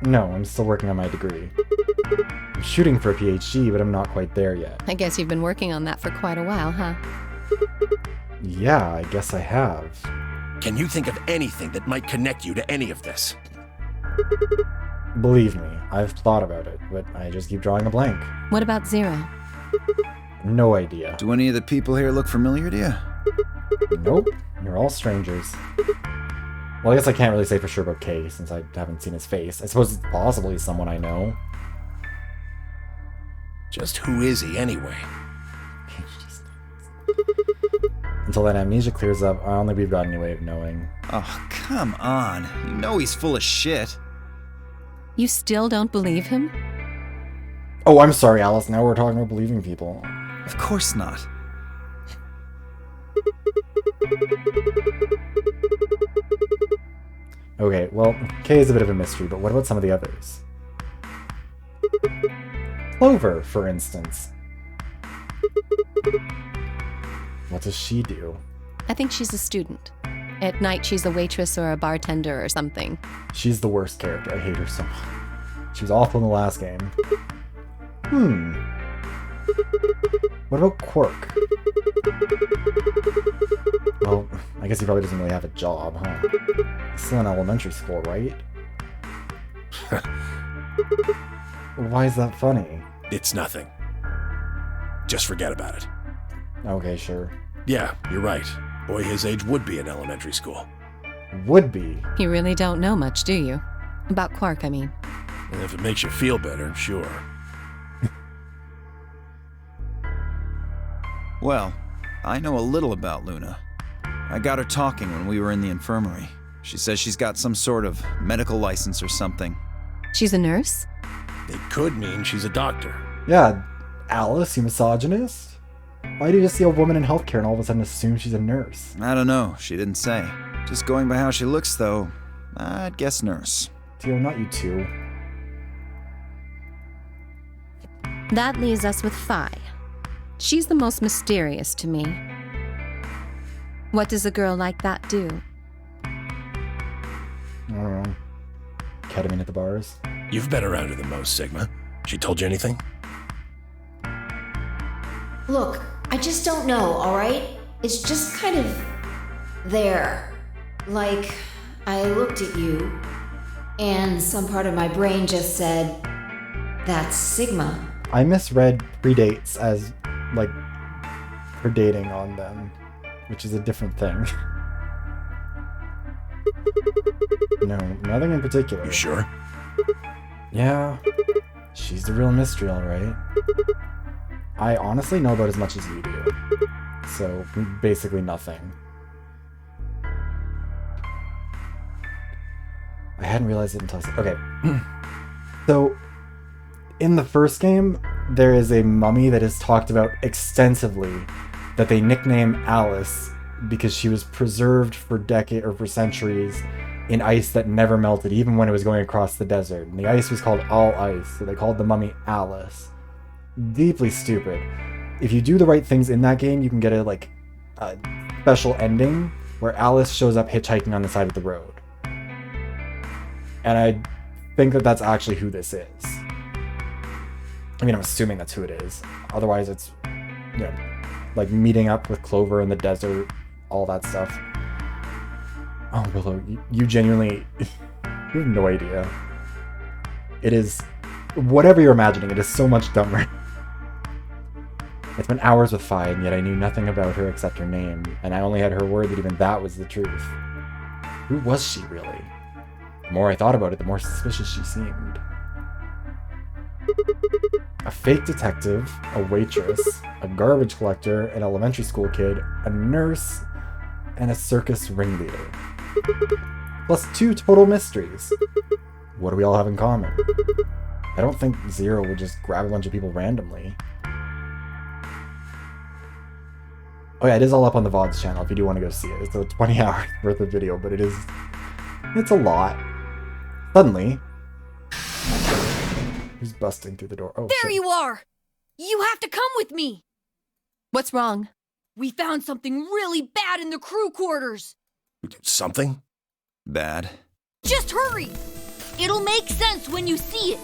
S1: No, I'm still working on my degree. I'm shooting for a PhD, but I'm not quite there yet.
S4: I guess you've been working on that for quite a while, huh?
S1: Yeah, I guess I have.
S8: Can you think of anything that might connect you to any of this?
S1: Believe me, I've thought about it, but I just keep drawing a blank.
S4: What about Zero?
S1: No idea.
S2: Do any of the people here look familiar to you?
S1: Nope, you're all strangers. Well, I guess I can't really say for sure about Kay, since I haven't seen his face. I suppose it's possibly someone I know.
S8: Just who is he anyway?
S1: Until that amnesia clears up, I don't think we've got any way of knowing.
S2: Oh, come on. You know he's full of shit.
S4: You still don't believe him?
S1: Oh, I'm sorry, Alice. Now we're talking about believing people.
S2: Of course not.
S1: Okay, well, Kay is a bit of a mystery, but what about some of the others? Clover, for instance. What does she do?
S4: I think she's a student. At night, she's a waitress or a bartender or something.
S1: She's the worst character. I hate her so much. She was awful in the last game. What about Quark? Well, I guess he probably doesn't really have a job, huh? He's still in elementary school, right? Why is that funny?
S8: It's nothing. Just forget about it.
S1: Okay, sure.
S8: Yeah, you're right. Boy his age would be in elementary school.
S1: Would be.
S4: You really don't know much, do you? About Quark, I mean.
S8: And if it makes you feel better, sure.
S2: Well, I know a little about Luna. I got her talking when we were in the infirmary. She says she's got some sort of medical license or something.
S4: She's a nurse?
S8: It could mean she's a doctor.
S1: Yeah, Alice, you misogynist? Why do you just see a woman in healthcare and all of a sudden assume she's a nurse?
S2: I don't know, she didn't say. Just going by how she looks, though, I'd guess nurse.
S1: Theo, not you too.
S4: That leaves us with Phi. She's the most mysterious to me. What does a girl like that do?
S1: I don't know. Ketamine at the bars?
S8: You've been around her the most, Sigma. She told you anything?
S6: Look, I just don't know, alright? It's just kind of there. Like, I looked at you, and some part of my brain just said, that's Sigma.
S1: I misread predates as, like, predating on them, which is a different thing. No, nothing in particular.
S8: You sure?
S1: Yeah, she's the real mystery, alright. I honestly know about as much as you do. So, basically nothing. I hadn't realized it until I said... Okay. So, in the first game, there is a mummy that is talked about extensively that they nickname Alice because she was preserved for decades or for centuries in ice that never melted, even when it was going across the desert. And the ice was called all ice, so they called the mummy Alice. Deeply stupid. If you do the right things in that game, you can get a special ending where Alice shows up hitchhiking on the side of the road. And I think that that's actually who this is. I mean, I'm assuming that's who it is. Otherwise, it's, you know, like meeting up with Clover in the desert, all that stuff. Oh, Willow, you genuinely, you have no idea. It is, whatever you're imagining, it is so much dumber. It's been hours with Phi, and yet I knew nothing about her except her name, and I only had her word that even that was the truth. Who was she, really? The more I thought about it, the more suspicious she seemed. A fake detective, a waitress, a garbage collector, an elementary school kid, a nurse, and a circus ringleader. Plus 2 total mysteries. What do we all have in common? I don't think Zero would just grab a bunch of people randomly. Oh yeah, it is all up on the VoD's channel if you do want to go see it. So it's 20 hours worth of video, but it's a lot. Suddenly, who's busting through the door? Oh,
S3: There
S1: shit.
S3: you are! You have to come with me!
S4: What's wrong?
S3: We found something really bad in the crew quarters!
S8: Something?
S2: Bad.
S3: Just hurry! It'll make sense when you see it!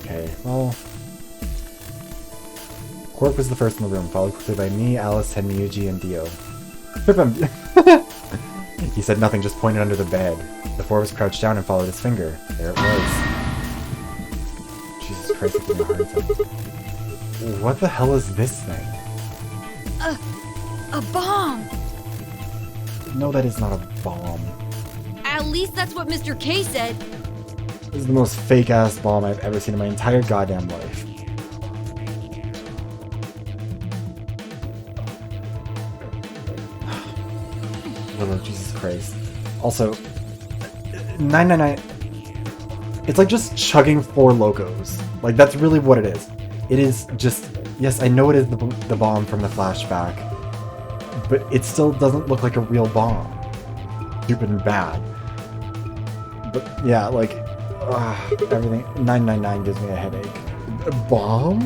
S1: Okay, well... Quark was the first in the room, followed quickly by me, Alice, Henry, Yuji, and Dio. Trip him! He said nothing, just pointed under the bed. The 4 of us crouched down and followed his finger. There it was. Jesus Christ, it's giving me a hard time. What the hell is this thing?
S3: A bomb!
S1: No, that is not a bomb.
S3: At least that's what Mr. K said.
S1: This is the most fake-ass bomb I've ever seen in my entire goddamn life. Oh, Jesus Christ. Also, 999... It's like just chugging 4 locos. Like, that's really what it is. It is just... Yes, I know it is the bomb from the flashback, but it still doesn't look like a real bomb. Stupid and bad. But, yeah, like... everything... 999 gives me a headache. A bomb?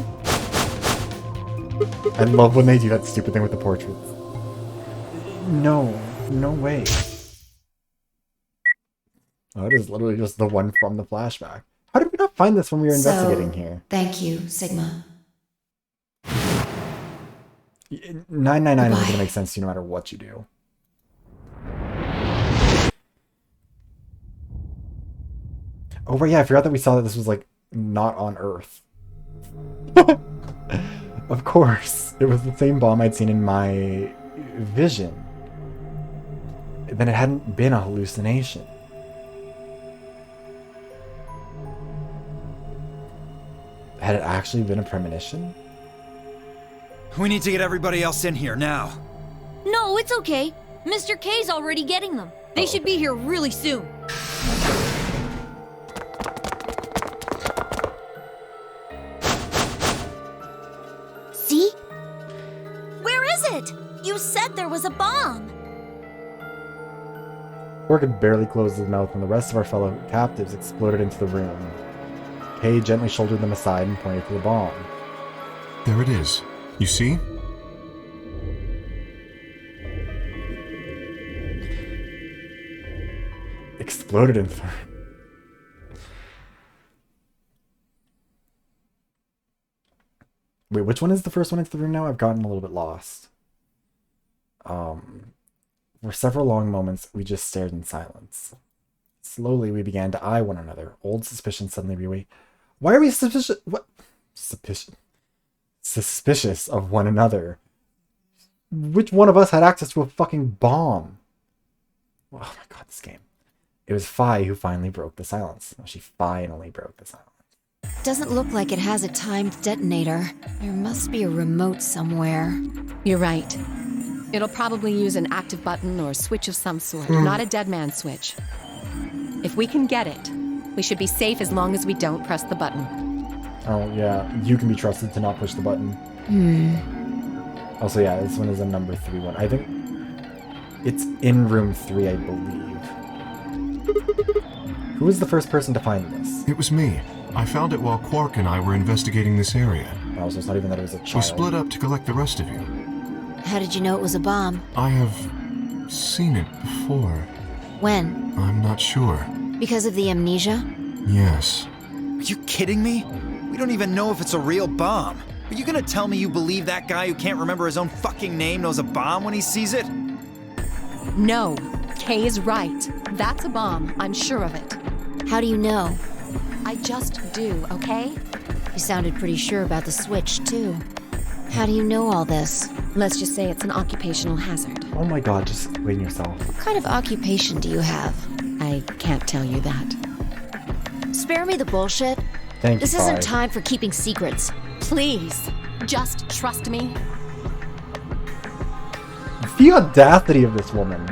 S1: I love when they do that stupid thing with the portraits. No. No way. Oh, it is literally just the one from the flashback. How did we not find this when we were investigating here?
S6: Thank you, Sigma.
S1: 999 isn't gonna make sense to you no matter what you do. Oh, right, yeah, I forgot that we saw that this was, like, not on Earth. Of course, it was the same bomb I'd seen in my vision. Then it hadn't been a hallucination. Had it actually been a premonition?
S2: We need to get everybody else in here now.
S3: No, it's okay. Mr. K's already getting them. They should be here really soon.
S7: See? Where is it? You said there was a bomb.
S1: Quark had barely closed his mouth when the rest of our fellow captives exploded into the room. Kay gently shouldered them aside and pointed to the bomb.
S5: There it is. You see?
S1: Exploded into the room. Wait, which one is the first one into the room now? I've gotten a little bit lost. For several long moments, we just stared in silence. Slowly, we began to eye one another. Old suspicion suddenly reawaked. Why are we suspicious? What? Suspicious of one another. Which one of us had access to a fucking bomb? Oh my god, this game. It was Fi who finally broke the silence. She finally broke the silence.
S6: Doesn't look like it has a timed detonator. There must be a remote somewhere.
S4: You're right. It'll probably use an active button or switch of some sort, not a dead man switch. If we can get it, we should be safe as long as we don't press the button.
S1: Oh, yeah. You can be trusted to not push the button. Also, yeah, this one is a number 3 one. I think it's in room 3, I believe. Who was the first person to find this?
S5: It was me. I found it while Quark and I were investigating this area.
S1: Oh, so it's not even that it was a
S5: We
S1: child.
S5: split up to collect the rest of you.
S6: How did you know it was a bomb?
S5: I have seen it before.
S6: When?
S5: I'm not sure.
S6: Because of the amnesia?
S5: Yes.
S2: Are you kidding me? We don't even know if it's a real bomb. Are you gonna tell me you believe that guy who can't remember his own fucking name knows a bomb when he sees it?
S4: No, Kay is right. That's a bomb, I'm sure of it.
S6: How do you know?
S4: I just do, okay?
S6: You sounded pretty sure about the switch, too. How do you know all this?
S4: Let's just say it's an occupational hazard.
S1: Oh my god, just explain yourself.
S6: What kind of occupation do you have?
S4: I can't tell you that.
S6: Spare me the bullshit.
S1: Thank
S6: This
S1: you,
S6: isn't
S1: Fi.
S6: time for keeping secrets.
S4: Please, just trust me.
S1: The audacity of this woman.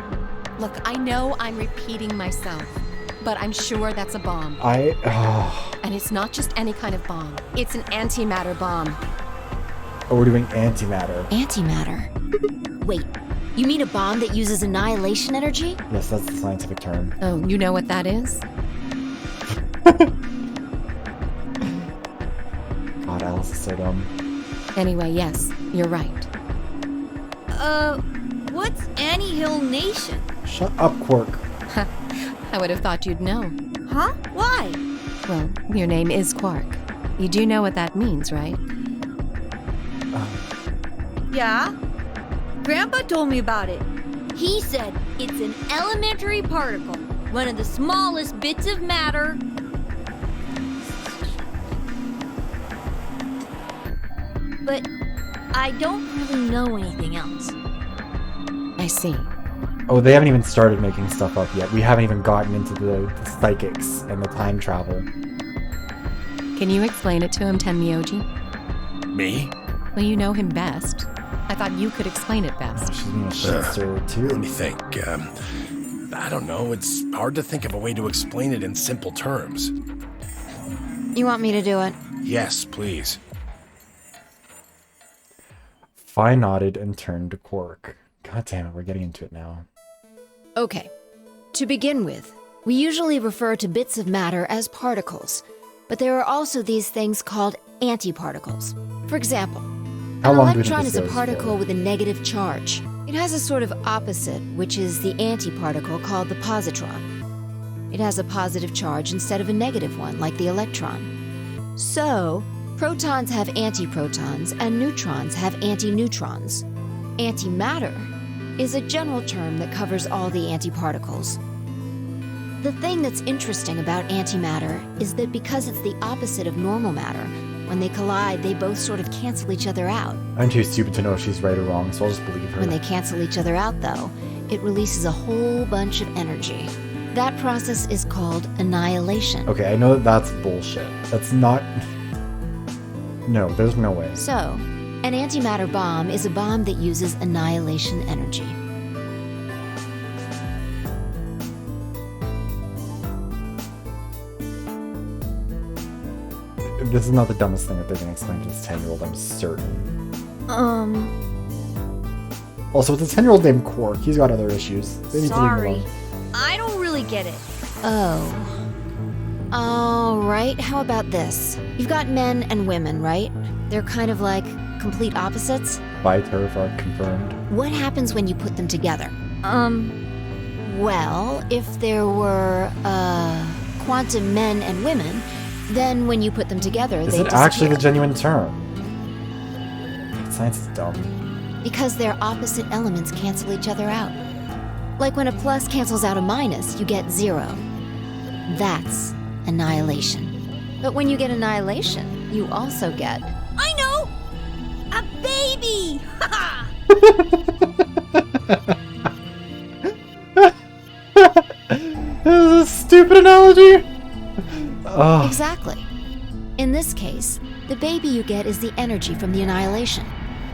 S4: Look, I know I'm repeating myself, but I'm sure that's a bomb. And it's not just any kind of bomb. It's an antimatter bomb.
S1: Oh, we're doing antimatter.
S6: Antimatter? Wait, you mean a bomb that uses annihilation energy?
S1: Yes, that's the scientific term.
S4: Oh, you know what that is?
S1: God, Alice is so dumb.
S4: Anyway, yes, you're right.
S3: What's Annie-Hill Nation?
S1: Shut up, Quark.
S4: I would have thought you'd know.
S3: Huh? Why?
S4: Well, your name is Quark. You do know what that means, right?
S3: Yeah? Grandpa told me about it. He said it's an elementary particle, one of the smallest bits of matter. But I don't really know anything else.
S4: I see.
S1: Oh, they haven't even started making stuff up yet. We haven't even gotten into the psychics and the time travel.
S4: Can you explain it to him, Tenmyoji?
S8: Me?
S4: Well, you know him best. I thought you could explain it
S1: Oh,
S4: best.
S1: she's being a shitster, too.
S8: Let me think. I don't know. It's hard to think of a way to explain it in simple terms.
S6: You want me to do it?
S8: Yes, please.
S1: Fi nodded and turned to Quark. God damn it, we're getting into it now.
S6: Okay. To begin with, we usually refer to bits of matter as particles, but there are also these things called antiparticles. For example,
S1: How
S6: an
S1: long do we think
S6: electron
S1: this
S6: is a
S1: goes
S6: particle
S1: for?
S6: with a negative charge. It has a sort of opposite, which is the antiparticle called the positron. It has a positive charge instead of a negative one, like the electron. So, protons have antiprotons and neutrons have antineutrons. Antimatter is a general term that covers all the antiparticles. The thing that's interesting about antimatter is that because it's the opposite of normal matter, When they collide, they both sort of cancel each other out.
S1: I'm too stupid to know if she's right or wrong, so I'll just believe her.
S6: When they cancel each other out, though, it releases a whole bunch of energy. That process is called annihilation.
S1: Okay, I know that that's bullshit. That's not... No, there's no way.
S6: So, an antimatter bomb is a bomb that uses annihilation energy.
S1: This is not the dumbest thing that they're going to explain to this 10-year-old, I'm certain. Also, it's a 10-year-old named Quark. He's got other issues. They need to leave him
S3: Sorry.
S1: alone.
S3: I don't really get it.
S6: Oh. Alright, how about this? You've got men and women, right? They're kind of like complete opposites.
S1: By turf are confirmed.
S6: What happens when you put them together? Well, if there were, quantum men and women, then when you put them together,
S1: Is
S6: they
S1: it actually the
S6: disappear.
S1: genuine term? Science is dumb.
S6: Because their opposite elements cancel each other out. Like when a plus cancels out a minus, you get 0. That's annihilation. But when you get annihilation, you also get...
S3: I know! A baby! Haha!
S1: This is a stupid analogy! Ugh.
S6: Exactly. In this case, the baby you get is the energy from the annihilation.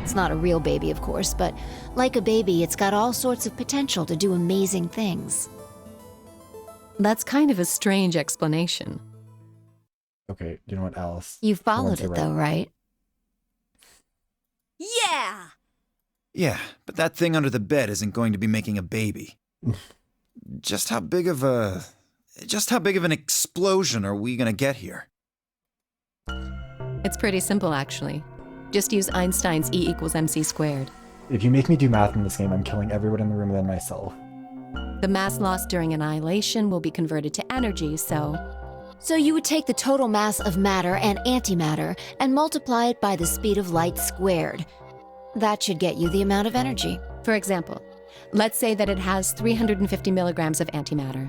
S6: It's not a real baby, of course, but like a baby, it's got all sorts of potential to do amazing things.
S4: That's kind of a strange explanation.
S1: Okay, you know what, Alice?
S6: You
S1: I
S6: followed
S1: want to
S6: it, though, right?
S3: Yeah!
S2: Yeah, but that thing under the bed isn't going to be making a baby. Just how big of an explosion are we gonna get here?
S4: It's pretty simple, actually. Just use Einstein's E equals mc squared.
S1: If you make me do math in this game, I'm killing everyone in the room and then myself.
S4: The mass lost during annihilation will be converted to energy, so...
S6: So you would take the total mass of matter and antimatter and multiply it by the speed of light squared. That should get you the amount of energy.
S4: For example, let's say that it has 350 milligrams of antimatter.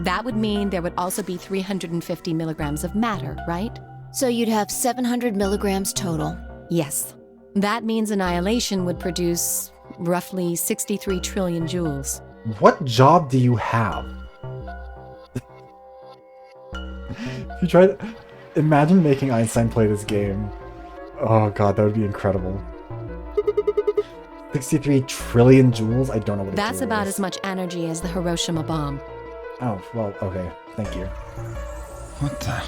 S4: That would mean there would also be 350 milligrams of matter, right?
S6: So you'd have 700 milligrams total.
S4: Yes. That means annihilation would produce roughly 63 trillion joules.
S1: What job do you have? If you try to... Imagine making Einstein play this game. Oh god, that would be incredible. 63 trillion joules? I don't know what a
S4: That's
S1: joule
S4: about
S1: is.
S4: as much energy as the Hiroshima bomb.
S1: Oh, well, okay. Thank you.
S2: What the?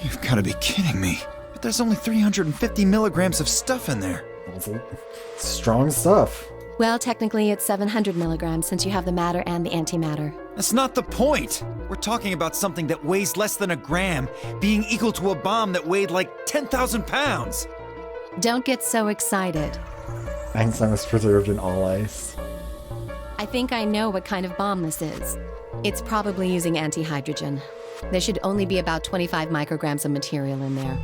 S2: You've got to be kidding me. But there's only 350 milligrams of stuff in there.
S1: That's strong stuff.
S4: Well, technically it's 700 milligrams since you have the matter and the antimatter.
S2: That's not the point. We're talking about something that weighs less than a gram, being equal to a bomb that weighed like 10,000 pounds.
S4: Don't get so excited.
S1: Einstein was preserved in all ice.
S4: I think I know what kind of bomb this is. It's probably using antihydrogen. There should only be about 25 micrograms of material in there.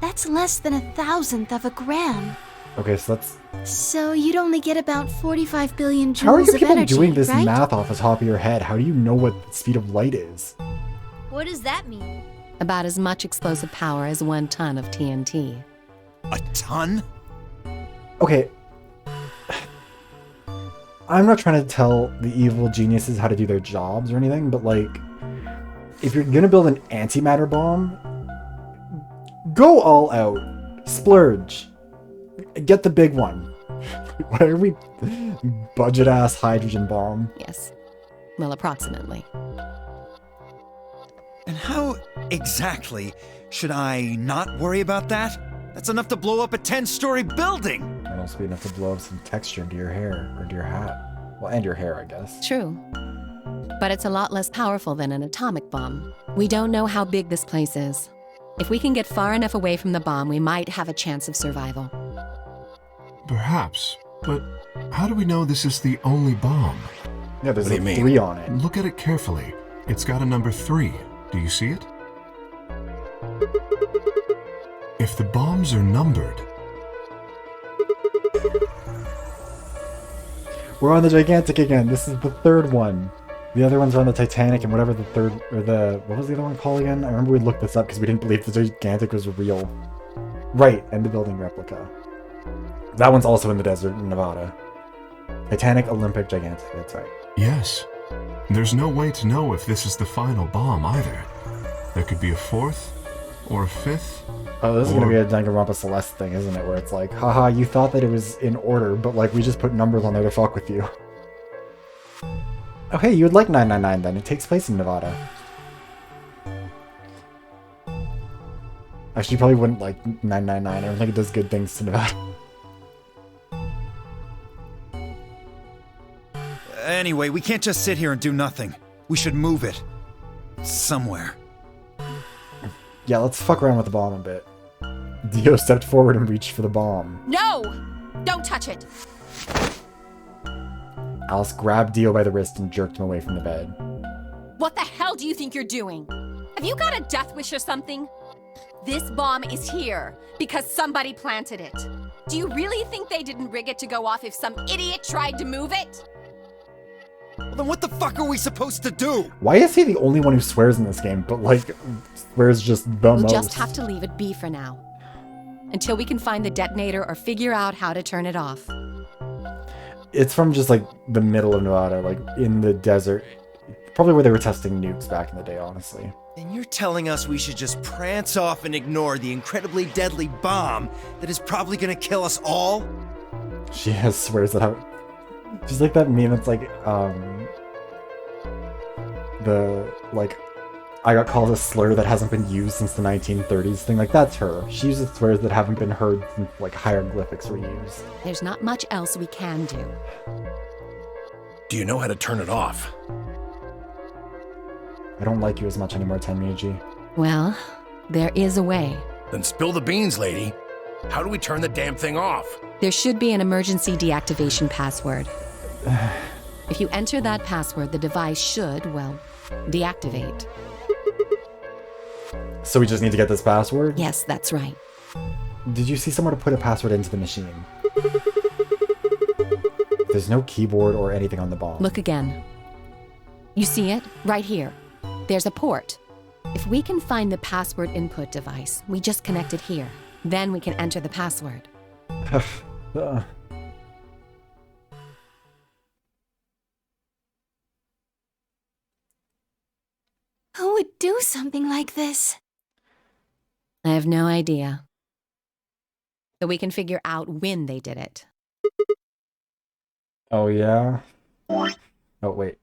S7: That's less than 1,000th of a gram.
S1: Okay, so that's...
S7: So you'd only get about 45 billion joules
S1: How are you
S7: of
S1: people
S7: energy,
S1: doing this
S7: right?
S1: math off the top of your head? How do you know what the speed of light is?
S3: What does that mean?
S4: About as much explosive power as 1 ton of TNT.
S2: A ton?
S1: Okay. I'm not trying to tell the evil geniuses how to do their jobs or anything, but like, if you're gonna build an antimatter bomb, go all out. Splurge. Get the big one. Why are we budget-ass hydrogen bomb?
S4: Yes. Well, approximately.
S2: And how exactly should I not worry about that? That's enough to blow up a 10-story building!
S1: Might also be enough to blow up some texture into your hair, or into your hat. Well, and your hair, I guess.
S4: True. But it's a lot less powerful than an atomic bomb. We don't know how big this place is. If we can get far enough away from the bomb, we might have a chance of survival.
S5: Perhaps. But how do we know this is the only bomb?
S1: Yeah, there's
S8: What do
S1: a
S8: you mean?
S1: 3 on it.
S5: Look at it carefully. It's got a number 3. Do you see it? If the bombs are numbered,
S1: We're on the gigantic again. This is the 3rd one. The other ones are on the Titanic and whatever the third, or the, what was the other one called again? I remember we looked this up because we didn't believe the gigantic was real. Right, and the building replica. That one's also in the desert in Nevada. Titanic, Olympic, gigantic, that's right.
S5: Yes. There's no way to know if this is the final bomb either. There could be a fourth, or a fifth.
S1: Oh, this is gonna be a Danganronpa Celeste thing, isn't it? Where it's like, haha, you thought that it was in order, but like, we just put numbers on there to fuck with you. Oh hey, you would like 999 then. It takes place in Nevada. Actually, you probably wouldn't like 999. I don't think it does good things to Nevada.
S2: Anyway, we can't just sit here and do nothing. We should move it. Somewhere.
S1: Yeah, let's fuck around with the bomb a bit. Dio stepped forward and reached for the bomb.
S4: No! Don't touch it!
S1: Alice grabbed Dio by the wrist and jerked him away from the bed.
S4: What the hell do you think you're doing? Have you got a death wish or something? This bomb is here because somebody planted it. Do you really think they didn't rig it to go off if some idiot tried to move it?
S2: Well, then what the fuck are we supposed to do?
S1: Why is he the only one who swears in this game, but like, swears just the most?
S4: We'll just have to leave it be for now. Until we can find the detonator or figure out how to turn it off.
S1: It's from just like the middle of Nevada, like in the desert. Probably where they were testing nukes back in the day, honestly.
S2: And you're telling us we should just prance off and ignore the incredibly deadly bomb that is probably gonna kill us all?
S1: She has swears that how. She's like that meme that's like, the, like, I got called a slur that hasn't been used since the 1930s thing. Like, that's her. She uses swears that haven't been heard since, like, hieroglyphics were used.
S4: There's not much else we can do.
S8: Do you know how to turn it off?
S1: I don't like you as much anymore, Tenmiji.
S4: Well, there is a way.
S8: Then spill the beans, lady. How do we turn the damn thing off?
S4: There should be an emergency deactivation password. If you enter that password, the device should, well, deactivate.
S1: So we just need to get this password?
S4: Yes, that's right.
S1: Did you see somewhere to put a password into the machine? There's no keyboard or anything on the bomb.
S4: Look again. You see it? Right here. There's a port. If we can find the password input device, we just connect it here. Then we can enter the password.
S7: Who would do something like this?
S4: I have no idea. But we can figure out when they did it.
S1: Oh, yeah? Oh, wait.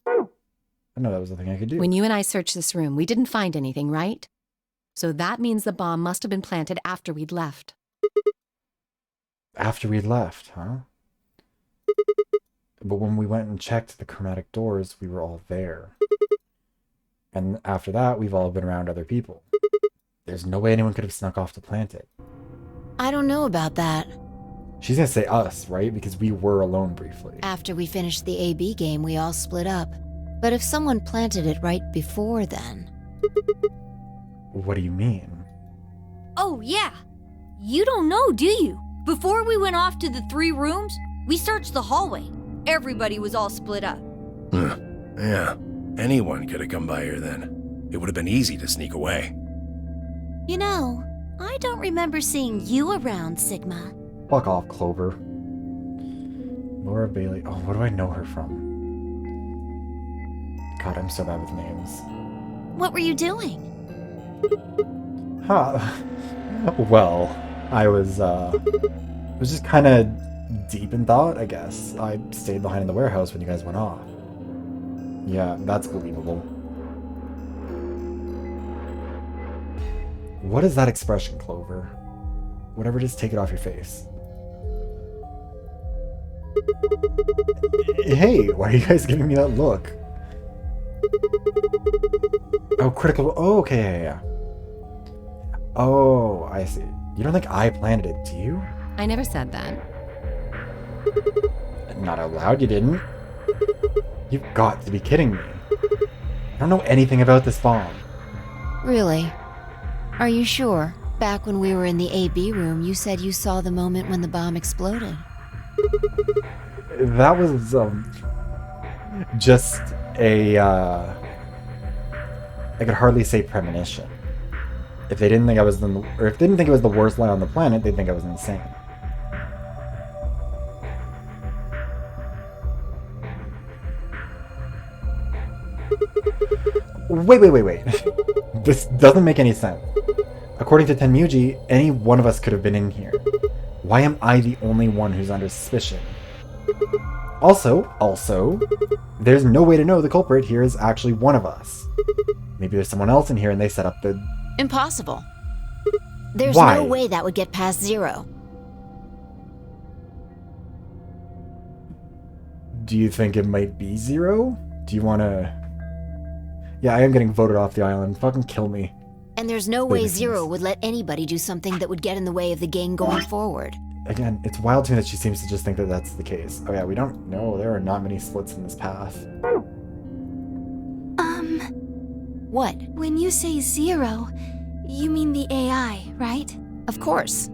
S1: I know that was the thing I could do.
S4: When you and I searched this room, we didn't find anything, right? So that means the bomb must have been planted after we'd left.
S1: After we'd left, huh? But when we went and checked the chromatic doors, we were all there. And after that, we've all been around other people. There's no way anyone could have snuck off to plant it.
S6: I don't know about that.
S1: She's gonna say us, right? Because we were alone briefly.
S6: After we finished the AB game, we all split up. But if someone planted it right before then...
S1: What do you mean?
S3: Oh, yeah. You don't know, do you? Before we went off to the 3 rooms, we searched the hallway. Everybody was all split up.
S8: Yeah. Anyone could have come by here then. It would have been easy to sneak away.
S7: You know, I don't remember seeing you around, Sigma.
S1: Fuck off, Clover. Laura Bailey. Oh, what do I know her from? God, I'm so bad with names.
S7: What were you doing?
S1: Huh. Well, I was just kind of deep in thought, I guess. I stayed behind in the warehouse when you guys went off. Yeah, that's believable. What is that expression, Clover? Whatever it is, take it off your face. Hey, why are you guys giving me that look? Oh, critical. Oh, okay, yeah. Oh, I see. You don't think I planted it, do you?
S4: I never said that.
S1: Not out loud, you didn't. You've got to be kidding me. I don't know anything about this bomb.
S6: Really? Are you sure? Back when we were in the AB room, you said you saw the moment when the bomb exploded.
S1: That was, just a, I could hardly say premonition. If they didn't think I was or if they didn't think it was the worst lie on the planet, they'd think I was insane. Wait. This doesn't make any sense. According to Tenmuji, any one of us could have been in here. Why am I the only one who's under suspicion? Also, there's no way to know the culprit here is actually one of us. Maybe there's someone else in here and they set up the...
S6: Impossible. There's
S1: Why?
S6: no way that would get past Zero.
S1: Do you think it might be Zero? Do you want to... Yeah, I am getting voted off the island. Fucking kill me.
S6: And there's no way Zero would let anybody do something that would get in the way of the gang going forward.
S1: Again, it's wild to me that she seems to just think that that's the case. Oh yeah, we don't know. There are not many splits in this path.
S6: What?
S7: When you say Zero, you mean the AI, right?
S6: Of course.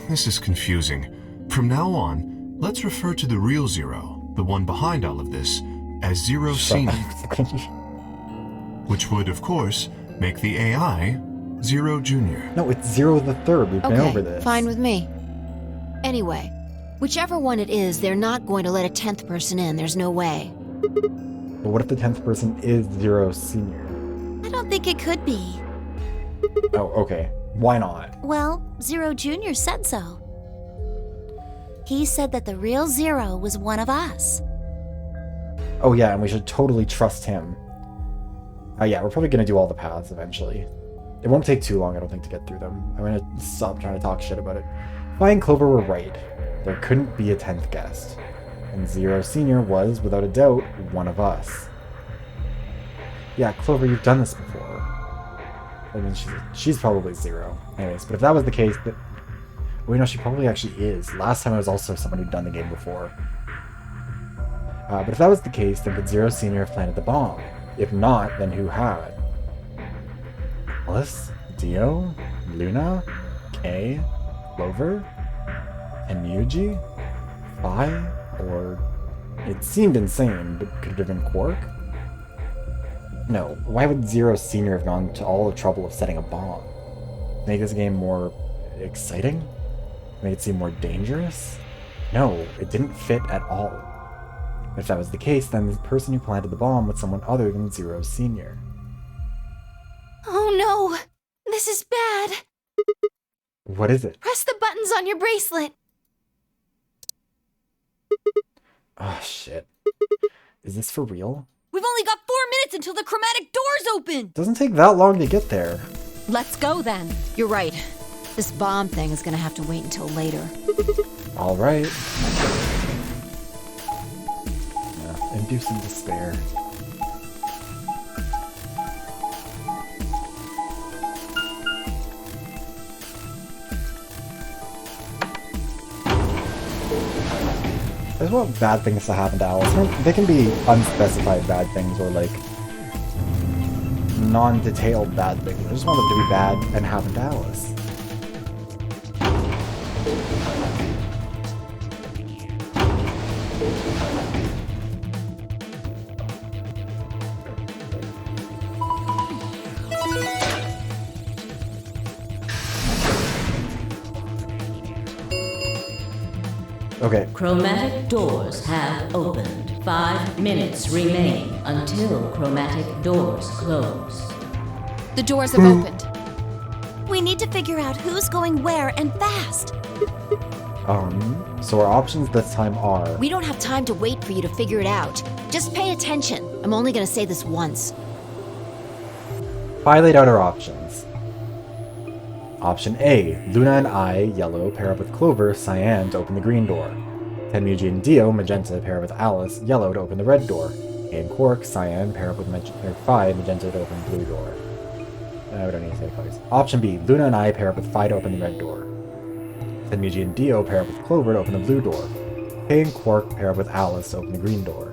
S5: This is confusing. From now on, let's refer to the real Zero, the one behind all of this, as Zero Senior. Which would, of course, make the AI Zero Junior.
S1: No, it's Zero the Third. We've been over this.
S6: Fine with me. Anyway, whichever one it is, they're not going to let a 10th person in. There's no way.
S1: But what if the 10th person is Zero Senior?
S7: I don't think it could be.
S1: Oh, okay. Why not?
S7: Well, Zero Jr. said so. He said that the real Zero was one of us.
S1: Oh yeah, and we should totally trust him. Yeah, we're probably gonna do all the paths eventually. It won't take too long, I don't think, to get through them. I'm gonna stop trying to talk shit about it. Vi and Clover were right. There couldn't be a 10th guest. And Zero Senior was, without a doubt, one of us. Yeah, Clover, you've done this before. I mean, she's probably Zero. Anyways, but if that was the case, that... Well, she probably actually is. Last time it was also someone who'd done the game before. But if that was the case, then could Zero Senior have planted the bomb? If not, then who had? Alice? Dio? Luna? Kay? Clover? And Yuji? Vi? Or... It seemed insane, but could it have been Quark? No, why would Zero Senior have gone to all the trouble of setting a bomb? Make this game more exciting? Make it seem more dangerous? No, it didn't fit at all. If that was the case, then the person who planted the bomb was someone other than Zero Senior.
S7: Oh no! This is bad!
S1: What is it?
S7: Press the buttons on your bracelet!
S1: Oh shit. Is this for real?
S3: We've only got 4 minutes until the chromatic doors open!
S1: Doesn't take that long to get there.
S4: Let's go then.
S6: You're right. This bomb thing is gonna have to wait until later.
S1: Alright. Yeah, inducing despair. I just want bad things to happen to Alice. They can be unspecified bad things or like non-detailed bad things. I just want them to be bad and happen to Alice. Okay.
S9: Chromatic doors have opened. 5 minutes remain until chromatic doors close.
S4: The doors have opened.
S7: We need to figure out who's going where and fast.
S1: So our options this time are...
S6: We don't have time to wait for you to figure it out. Just pay attention. I'm only gonna say this once.
S1: Vi laid out our options. Option A, Luna and I, yellow, pair up with Clover, cyan, to open the green door. Tenmuji and Dio, magenta, pair up with Alice, yellow, to open the red door. Kay and Quark, cyan, pair up with Phi, magenta, to open the blue door. We don't need to say colors. Option B, Luna and I, pair up with Phi to open the red door. Tenmuji and Dio, pair up with Clover to open the blue door. Kay and Quark, pair up with Alice to open the green door.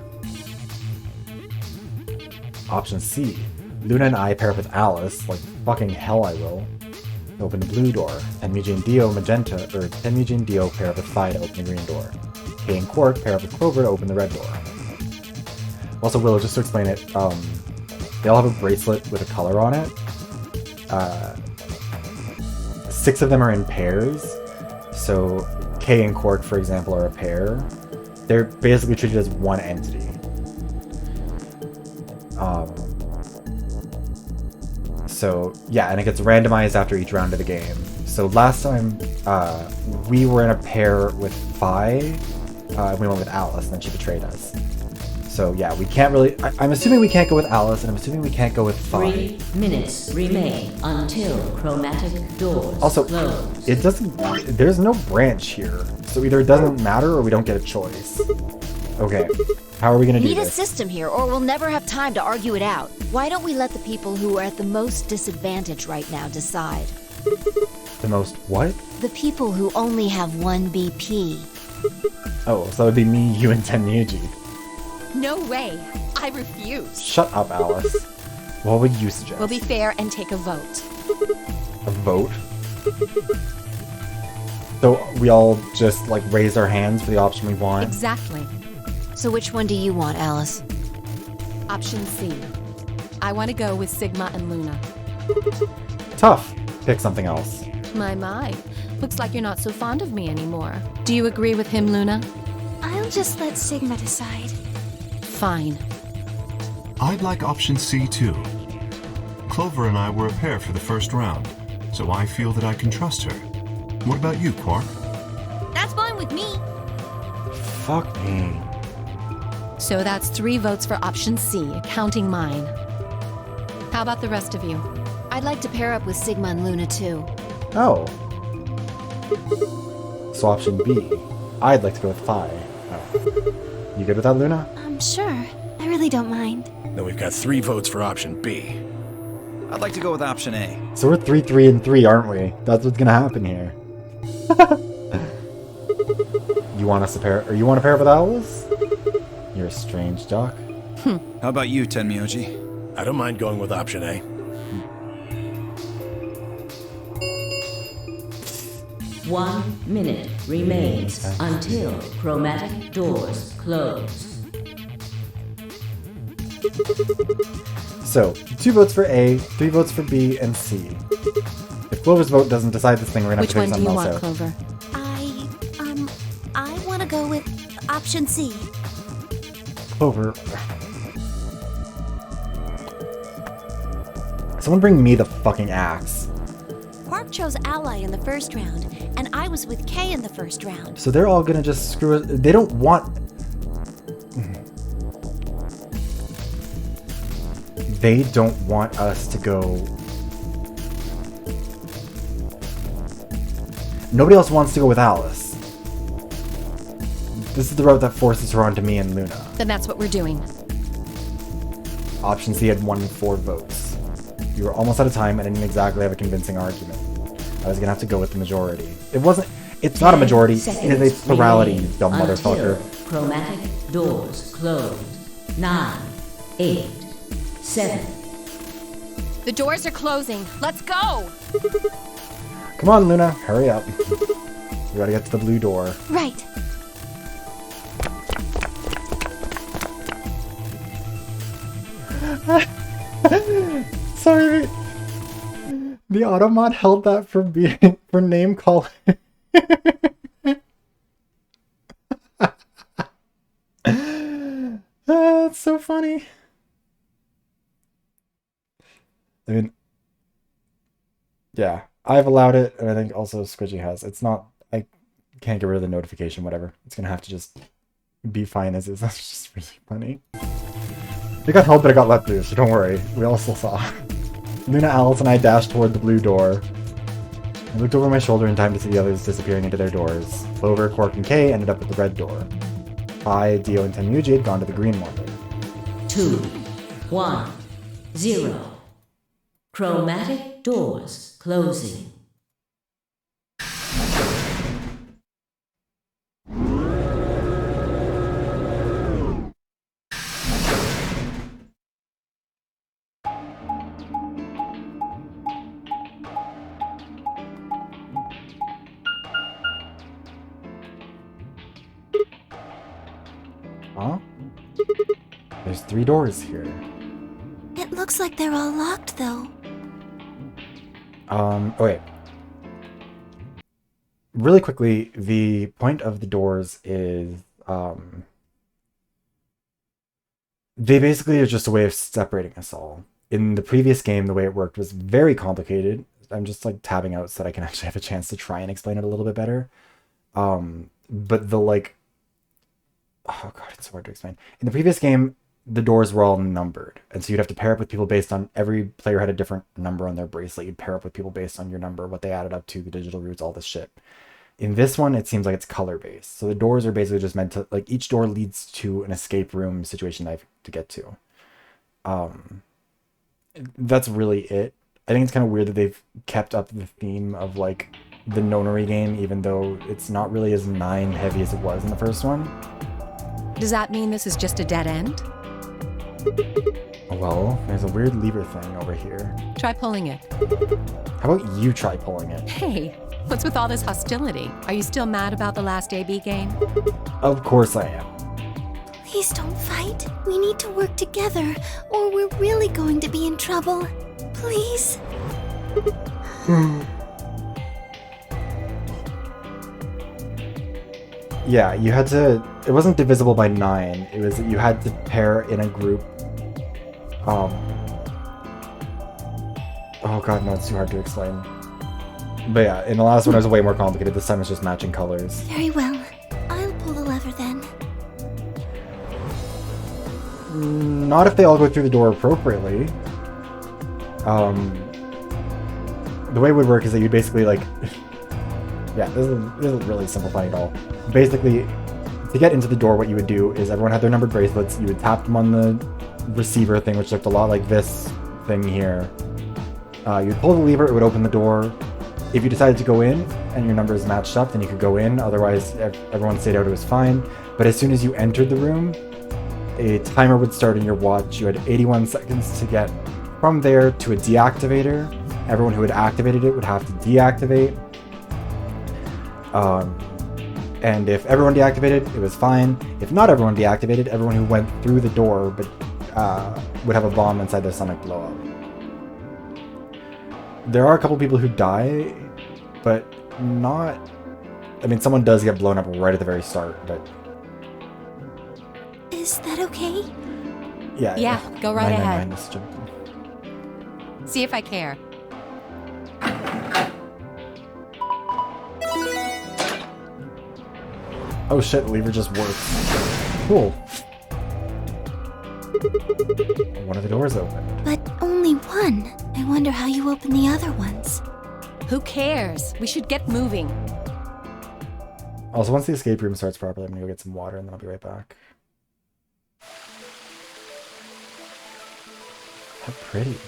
S1: Option C, Luna and I, pair up with Alice, like fucking hell I will, to open the blue door. Tenmuji and Dio, magenta, or Tenmuji and Dio, pair up with Phi to open the green door. Kay and Quark, pair up with Clover to open the red door. Also, Willow, just to explain it, they all have a bracelet with a color on it. 6 of them are in pairs. So Kay and Quark, for example, are a pair. They're basically treated as one entity. So yeah, and it gets randomized after each round of the game. So last time we were in a pair with Phi, and we went with Alice, and then she betrayed us. So yeah, we can't really. I'm assuming we can't go with Alice, and I'm assuming we can't go with Phi.
S9: 3 minutes remain until chromatic doors
S1: Also,
S9: close.
S1: it doesn't. There's no branch here, so either it doesn't matter or we don't get a choice. Okay, how are we gonna do
S6: Need a
S1: this?
S6: system here, or we'll never have time to argue it out. Why don't we let the people who are at the most disadvantage right now decide?
S1: The most what?
S6: The people who only have 1 BP.
S1: Oh, so that would be me, you, and Tenmyuji.
S4: No way. I refuse.
S1: Shut up, Alice. What would you suggest?
S4: We'll be fair and take a vote.
S1: A vote? So we all just like raise our hands for the option we want?
S4: Exactly.
S6: So which one do you want, Alice?
S4: Option C. I want to go with Sigma and Luna.
S1: Tough. Pick something else.
S4: My. Looks like you're not so fond of me anymore. Do you agree with him, Luna?
S7: I'll just let Sigma decide.
S4: Fine.
S5: I'd like option C too. Clover and I were a pair for the first round, so I feel that I can trust her. What about you, Quark?
S3: That's fine with me.
S1: Fuck me.
S4: So that's 3 votes for option C, counting mine. How about the rest of you?
S6: I'd like to pair up with Sigma and Luna too.
S1: Oh. So option B. I'd like to go with Phi. Oh. You good with that, Luna?
S7: Sure. I really don't mind.
S8: Then we've got 3 votes for option B.
S2: I'd like to go with option A.
S1: So we're 3, 3, and 3, aren't we? That's what's gonna happen here. You want us to pair? Or you want to pair up with Alice? You're a strange duck.
S2: How about you, Tenmyuji?
S8: I don't mind going with option A.
S9: One minute remains until chromatic doors close.
S1: So, 2 votes for A, 3 votes for B, and C. If Clover's vote doesn't decide this thing, we're gonna have
S4: Which
S1: to pick
S4: one do you
S1: something else
S4: want,
S1: out.
S4: Clover?
S7: I want to go with option C.
S1: Clover. Someone bring me the fucking axe.
S7: Quark chose Ally in the first round, and I was with Kay in the first round.
S1: So they're all gonna just screw it. They don't want. They don't want us to go. Nobody else wants to go with Alice. This is the route that forces her onto me and Luna.
S4: Then that's what we're doing.
S1: Option C had 1 in 4 votes. You were almost out of time and didn't exactly have a convincing argument. I was gonna have to go with the majority. It wasn't. It's not a majority. It is a plurality, you dumb motherfucker.
S9: Chromatic doors close. 9, 8, 7.
S4: The doors are closing. Let's go!
S1: Come on, Luna, hurry up. We gotta get to the blue door.
S7: Right.
S1: Sorry. The Automod held that for being for name calling. That's so funny. I mean, yeah, I've allowed it, and I think also Squidgy has. It's not. I can't get rid of the notification. Whatever. It's gonna have to just be fine as is. That's just really funny. It got held, but it got let through, so don't worry. We all still saw. Luna, Alice, and I dashed toward the blue door. I looked over my shoulder in time to see the others disappearing into their doors. Clover, Quark, and Kay ended up at the red door. Phi, Dio, and Tenmyuji had gone to the green one.
S9: 2, 1, 0. Chromatic doors closing.
S1: Huh? There's 3 doors here.
S7: It looks like they're all locked, though.
S1: Oh wait. Really quickly, the point of the doors is, they basically are just a way of separating us all. In the previous game, the way it worked was very complicated. I'm just like tabbing out so that I can actually have a chance to try and explain it a little bit better. But the like, oh god, it's so hard to explain. In the previous game, the doors were all numbered, and so you'd have to pair up with people based on every player had a different number on their bracelet. You'd pair up with people based on your number, what they added up to, the digital roots, all this shit. In this one, it seems like it's color based. So the doors are basically just meant to, like, each door leads to an escape room situation I have to get to. That's really it. I think it's kind of weird that they've kept up the theme of like the nonary game, even though it's not really as 9 heavy as it was in the first one.
S4: Does that mean this is just a dead end?
S1: Well, there's a weird lever thing over here.
S4: Try pulling it.
S1: How about you try pulling it?
S4: Hey, what's with all this hostility? Are you still mad about the last AB game?
S1: Of course I am.
S7: Please don't fight. We need to work together, or we're really going to be in trouble. Please.
S1: Yeah, you had to... It wasn't divisible by 9. It was that you had to pair in a group. Oh god, no, it's too hard to explain. But yeah, in the last one it was way more complicated. This time it's just matching colors.
S7: Very well. I'll pull the lever then.
S1: Not if they all go through the door appropriately. The way it would work is that you basically like... yeah, this isn't really simplifying at all. Basically, to get into the door, what you would do is everyone had their numbered bracelets. You would tap them on the receiver thing, which looked a lot like this thing here. You'd pull the lever, it would open the door. If you decided to go in and your numbers matched up, then you could go in. Otherwise, everyone stayed out, it was fine. But as soon as you entered the room, a timer would start in your watch. You had 81 seconds to get from there to a deactivator. Everyone who had activated it would have to deactivate. And if everyone deactivated, it was fine. If not everyone deactivated, everyone who went through the door but would have a bomb inside their stomach blow up. There are a couple people who die, but not... I mean, someone does get blown up right at the very start, but...
S7: Is that okay?
S4: Yeah, go right
S1: 999
S4: ahead.
S1: is just-
S4: See if I care.
S1: Oh shit, the lever just worked. Cool. One of the doors open.
S7: But only one. I wonder how you open the other ones.
S4: Who cares? We should get moving.
S1: Also, once the escape room starts properly, I'm gonna go get some water and then I'll be right back. How pretty.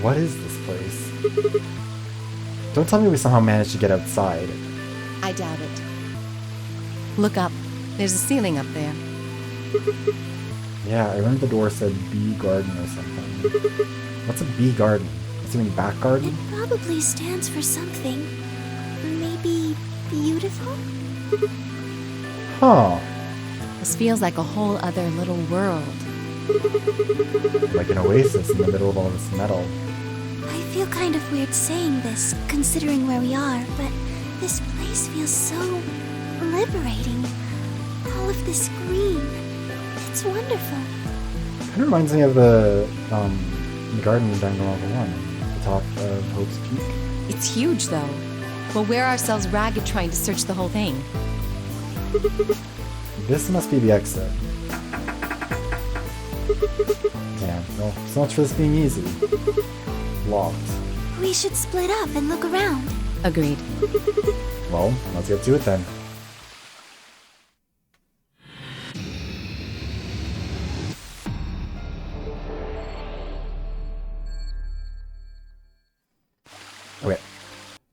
S1: What is this place? Don't tell me we somehow managed to get outside.
S4: I doubt it. Look up. There's a ceiling up there.
S1: Yeah, I remember the door said bee garden or something. What's a bee garden? Assuming back garden?
S7: It probably stands for something. Maybe beautiful?
S1: Huh.
S4: This feels like a whole other little world.
S1: Like an oasis in the middle of all this metal.
S7: I feel kind of weird saying this, considering where we are, but this place feels so liberating. All of this green. It's wonderful.
S1: Kind of reminds me of the garden in Dungeon Level 1, at the top of Hope's Peak.
S4: It's huge, though. We'll wear ourselves ragged trying to search the whole thing.
S1: This must be the exit. Yeah, well, so much for this being easy. Locked.
S7: We should split up and look around.
S4: Agreed.
S1: Well, let's get to it then. Okay.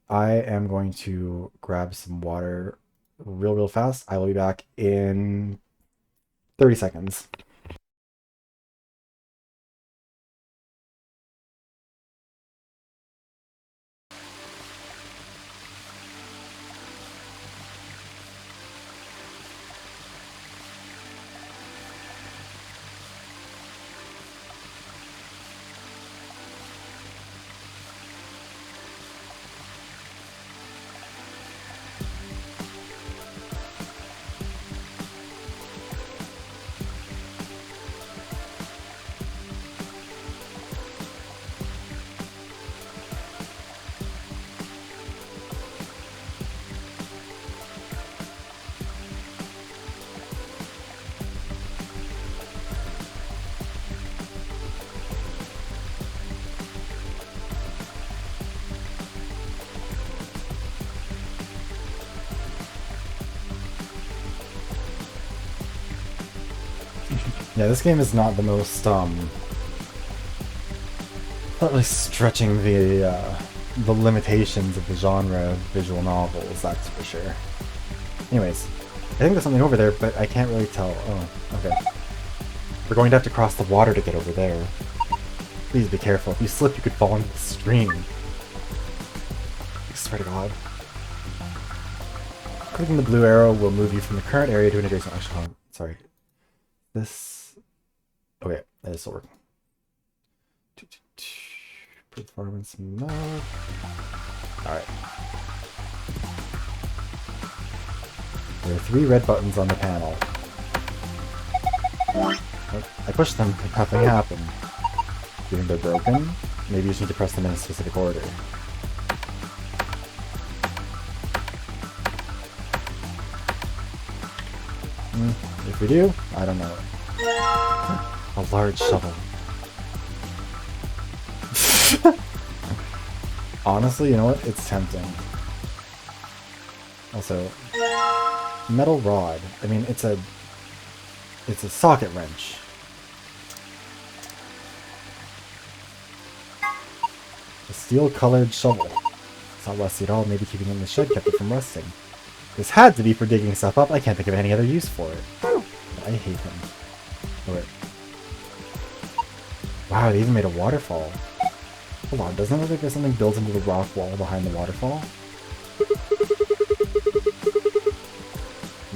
S1: I am going to grab some water real fast. I will be back in 30 seconds. Yeah, this game is not the most, not really stretching the limitations of the genre of visual novels, that's for sure. Anyways, I think there's something over there, but I can't really tell. Oh, okay. We're going to have to cross the water to get over there. Please be careful. If you slip, you could fall into the stream. I swear to God. Clicking the blue arrow will move you from the current area to an adjacent. Actually, hold on. Sorry. This. Okay, that is still working. Performance mode. Alright. There are 3 red buttons on the panel. Oh, I pushed them, but nothing happened. Do you think they're broken? Maybe you just need to press them in a specific order. If we do, I don't know. A large shovel. Honestly, you know what? It's tempting. Also, metal rod. I mean, it's a socket wrench. A steel-colored shovel. It's not rusty at all. Maybe keeping it in the shed kept it from rusting. This had to be for digging stuff up. I can't think of any other use for it. I hate him. Oh, wait. Wow, they even made a waterfall. Hold on, doesn't it look like there's something built into the rock wall behind the waterfall?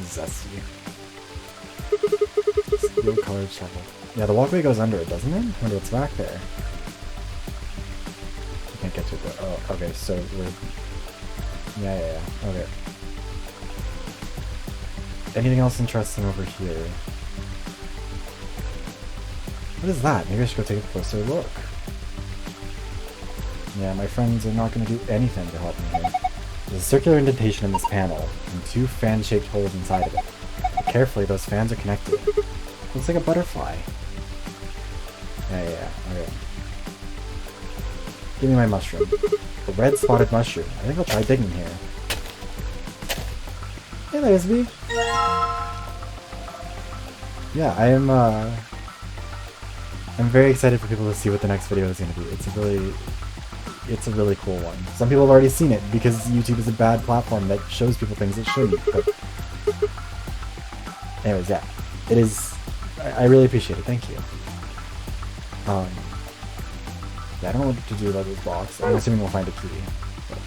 S1: Zesty. Steel-colored shovel. Yeah, the walkway goes under it, doesn't it? I wonder what's back there. I can't get to it though. Oh, okay, so we're... Yeah. Okay. Anything else interesting over here? What is that? Maybe I should go take a closer look. Yeah, my friends are not going to do anything to help me here. There's a circular indentation in this panel, and 2 fan-shaped holes inside of it. But carefully, those fans are connected. Looks like a butterfly. Yeah, okay. Give me my mushroom. A red spotted mushroom. I think I'll try digging here. Hey, there's me. Yeah, I'm very excited for people to see what the next video is going to be. It's a really cool one. Some people have already seen it because YouTube is a bad platform that shows people things it shouldn't. But anyways, yeah, it is. I really appreciate it. Thank you. Yeah, I don't know what to do about this box. I'm assuming we'll find a key. But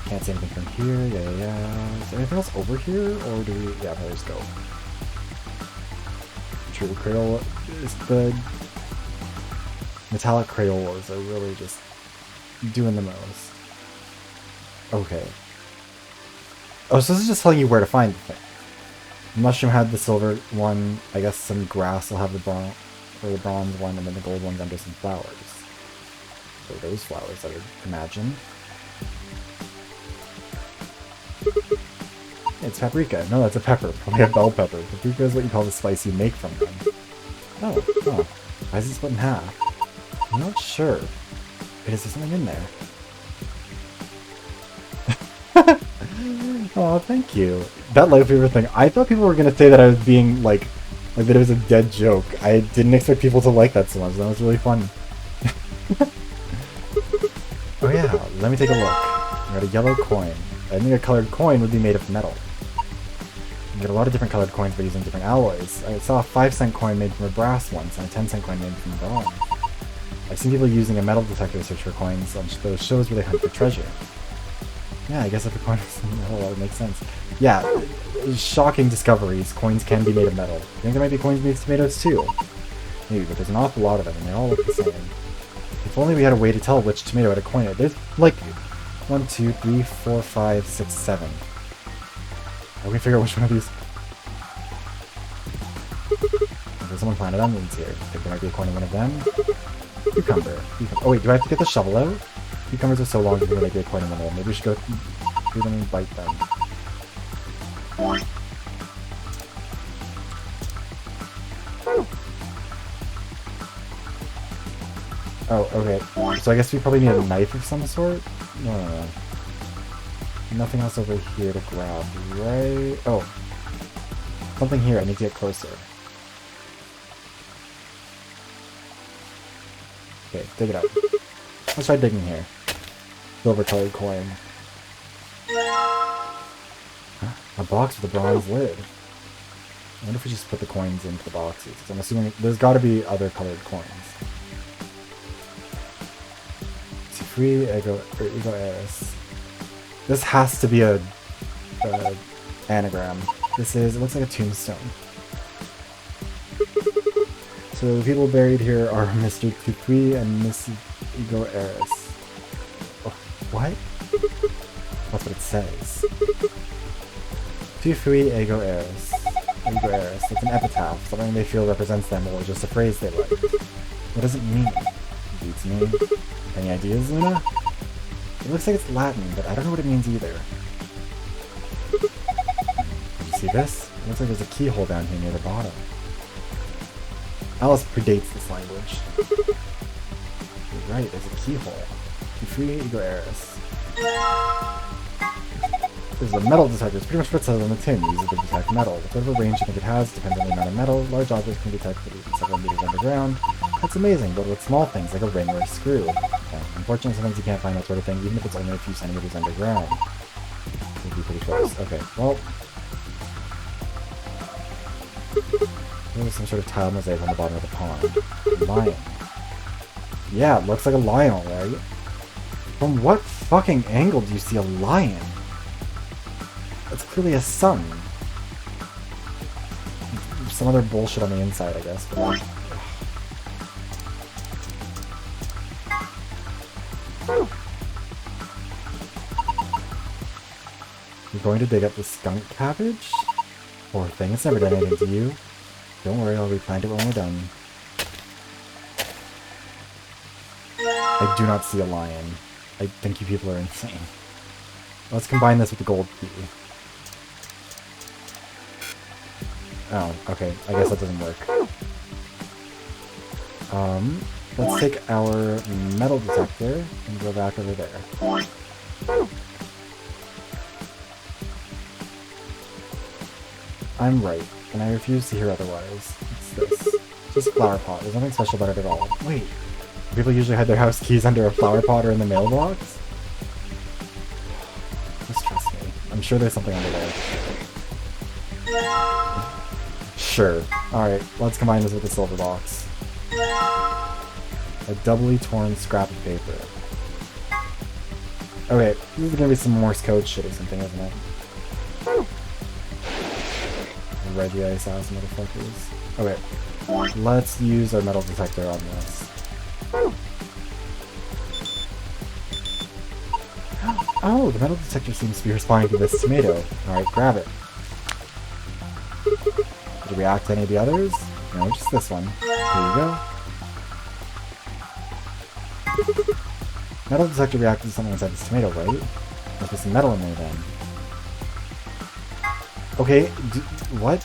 S1: can't see anything from here. Yeah. Is there anything else over here, or do we? Yeah, no, let's go. True, Crayola is the metallic Crayolas are really just doing the most. Okay. Oh, so this is just telling you where to find the thing. The mushroom had the silver one. I guess some grass will have the bronze one, and then the gold one's under some flowers. So those flowers, I would imagine. It's paprika. No, that's a pepper. Probably a bell pepper. Paprika is what you call the spice you make from them. Oh. Why is it split in half? I'm not sure. Wait, is there something in there? Oh, thank you. That light fever thing. I thought people were gonna say that I was being like that it was a dead joke. I didn't expect people to like that so much. That was really fun. Oh yeah, let me take a look. I got a yellow coin. I think a colored coin would be made of metal. You get a lot of different colored coins by using different alloys. I saw a 5-cent coin made from a brass once, and a 10-cent coin made from bronze. I've seen people using a metal detector to search for coins on those shows where they hunt for treasure. Yeah, I guess if a coin is metal, that would make sense. Yeah, shocking discoveries. Coins can be made of metal. I think there might be coins made of tomatoes too. Maybe, but there's an awful lot of them, and they all look the same. If only we had a way to tell which tomato had a coin in it. There's like 1, 2, 3, 4, 5, 6, 7. How can we figure out which one of these? Okay, someone planted onions here. I think there might be a coin in one of them. Cucumber. Oh wait, do I have to get the shovel out? Cucumbers are so long, there might be a coin in one of them. Maybe we should go through them and bite them. Oh, okay. So I guess we probably need a knife of some sort? No. Nothing else over here to grab, right? Oh. Something here, I need to get closer. Okay, dig it up. Let's try digging here. Silver colored coin. A box with a bronze lid. I wonder if we just put the coins into the boxes. I'm assuming there's got to be other colored coins. See, free ego heiress. This has to be a anagram. This is, it looks like a tombstone. So the people buried here are Mr. Dupuy and Miss Ego Heiress. Oh, what? That's what it says. Dupuy Ego Heiress. Ego Heiress. It's an epitaph, something they feel represents them, or just a phrase they like. What does it mean? Beats me. Any ideas, Luna? It looks like it's Latin, but I don't know what it means either. Did you see this? It looks like there's a keyhole down here near the bottom. Alice predates this language. You're right, there's a keyhole. Free Ego Heiress. There's a metal detector. It's pretty much what it says on the tin. It uses to detect metal. With whatever range you think it has, depends on the amount of metal. Large objects can detect for even several meters underground. That's amazing, but with small things like a ring or a screw. Unfortunately, sometimes you can't find that sort of thing, even if it's only a few centimeters underground. It would be pretty close. Okay, well. There's some sort of tile mosaic on the bottom of the pond. Lion. Yeah, it looks like a lion, right? From what fucking angle do you see a lion? That's clearly a sun. Some other bullshit on the inside, I guess. But you're going to dig up the skunk cabbage? Poor thing, it's never done anything to you. Don't worry, I'll replant it when we're done. I do not see a lion. I think you people are insane. Let's combine this with the gold key. Oh, okay. I guess that doesn't work. Let's take our metal detector and go back over there. I'm right, and I refuse to hear otherwise. It's this. It's just a flower pot. There's nothing special about it at all. Wait. People usually hide their house keys under a flower pot or in the mailbox? Just trust me. I'm sure there's something under there. Sure. Alright, let's combine this with the silver box. A doubly torn scrap of paper. Okay, this is gonna be some Morse code shit or something, isn't it? Reggie Ice ass motherfuckers. Okay, let's use our metal detector on this. Oh, the metal detector seems to be responding to this tomato. Alright, grab it. Did it react to any of the others? No, just this one. Here you go. Metal detector reacted to something inside this tomato, right? There's some metal in there then. Okay, what?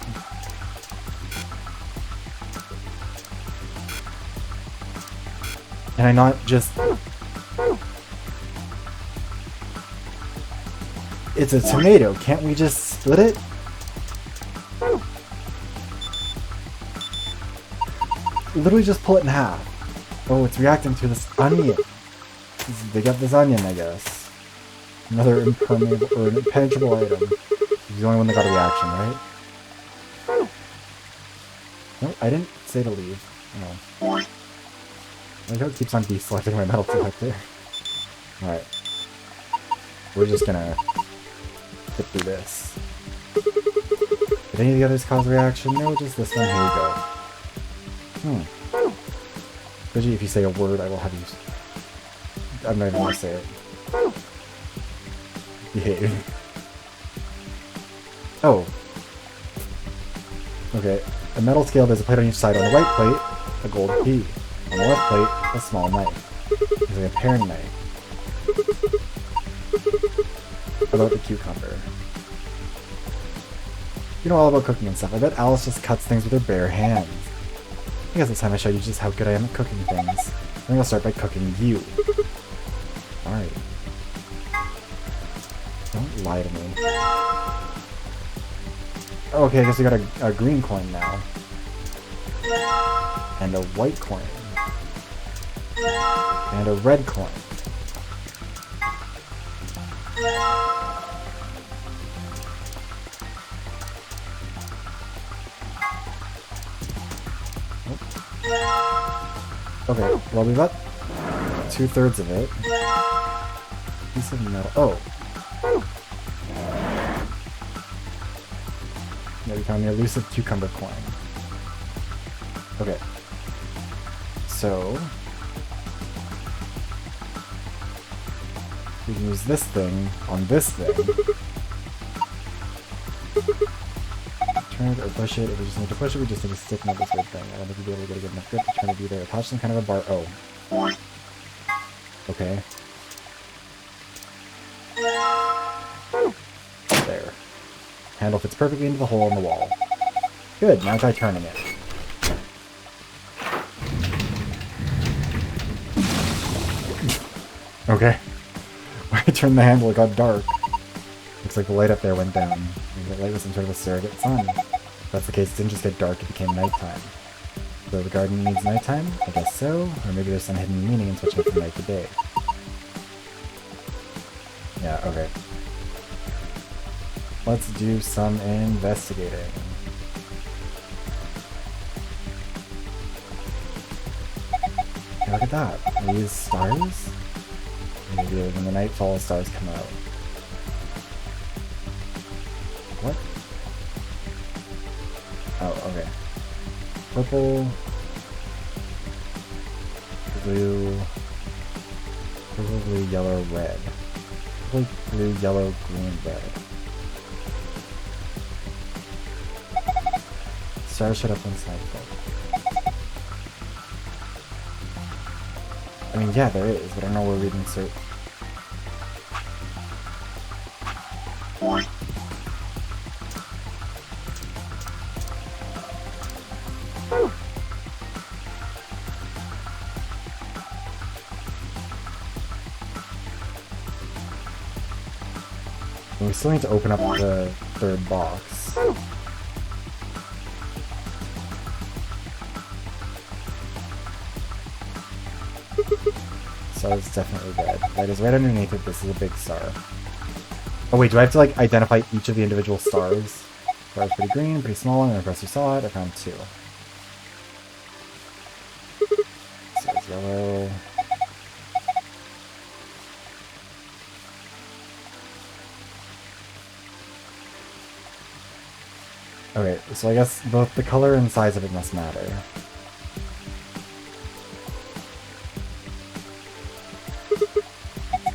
S1: Can I not just... It's a tomato, can't we just split it? Literally just pull it in half. Oh, it's reacting to this onion. They got this onion, I guess. Another impermeable or an impenetrable item. He's the only one that got a reaction, right? No, I didn't say to leave. No. I like how it keeps on deselecting my metal detector. Alright. We're just gonna get through this. Did any of the others cause a reaction? No, just this one. Here we go. Especially if you say a word, I will have you... I'm not even gonna say it. Behave. Oh. Okay. A metal scale, there's a plate on each side. On the right plate, a gold key. On the left plate, a small knife. It's like a paring knife. About the cucumber. You know all about cooking and stuff. I bet Alice just cuts things with her bare hands. I guess it's time I show you just how good I am at cooking things. I think I'll start by cooking you. Alright. Don't lie to me. Okay, I guess we got a green coin now. And a white coin. And a red coin. Okay, well we got 2/3 of it. Piece of metal. Oh! Yeah, we found the elusive cucumber coin. Okay. So... we can use this thing on this thing. Turn it or push it. If we just need to push it, we just need to stick on this weird thing. I don't think we'll be able to get a good enough grip to turn it either. Attach some kind of a bar. Oh. Okay. There. Handle fits perfectly into the hole in the wall. Good, now try turning it. Okay. When I turned the handle, it got dark. Looks like the light up there went down. Maybe that light was some sort of a surrogate sun. If that's the case, it didn't just get dark, it became nighttime. So the garden needs nighttime? I guess so. Or maybe there's some hidden meaning in switching from night to day. Yeah, okay. Let's do some investigating. Hey, look at that. Are these stars? Maybe when the night falls, stars come out. What? Oh, okay. Purple, blue, purple, blue, yellow, red. Purple, blue, yellow, green, red. Stars shut up when side fall. I mean, yeah, there is, but I don't know where we'd insert. And we still need to open up the third box. Star is definitely red. Red is right underneath it. This is a big star. Oh wait, do I have to like identify each of the individual stars? Star's pretty green, pretty small, and the rest you saw it. I found 2. Star's yellow. Okay, so I guess both the color and size of it must matter.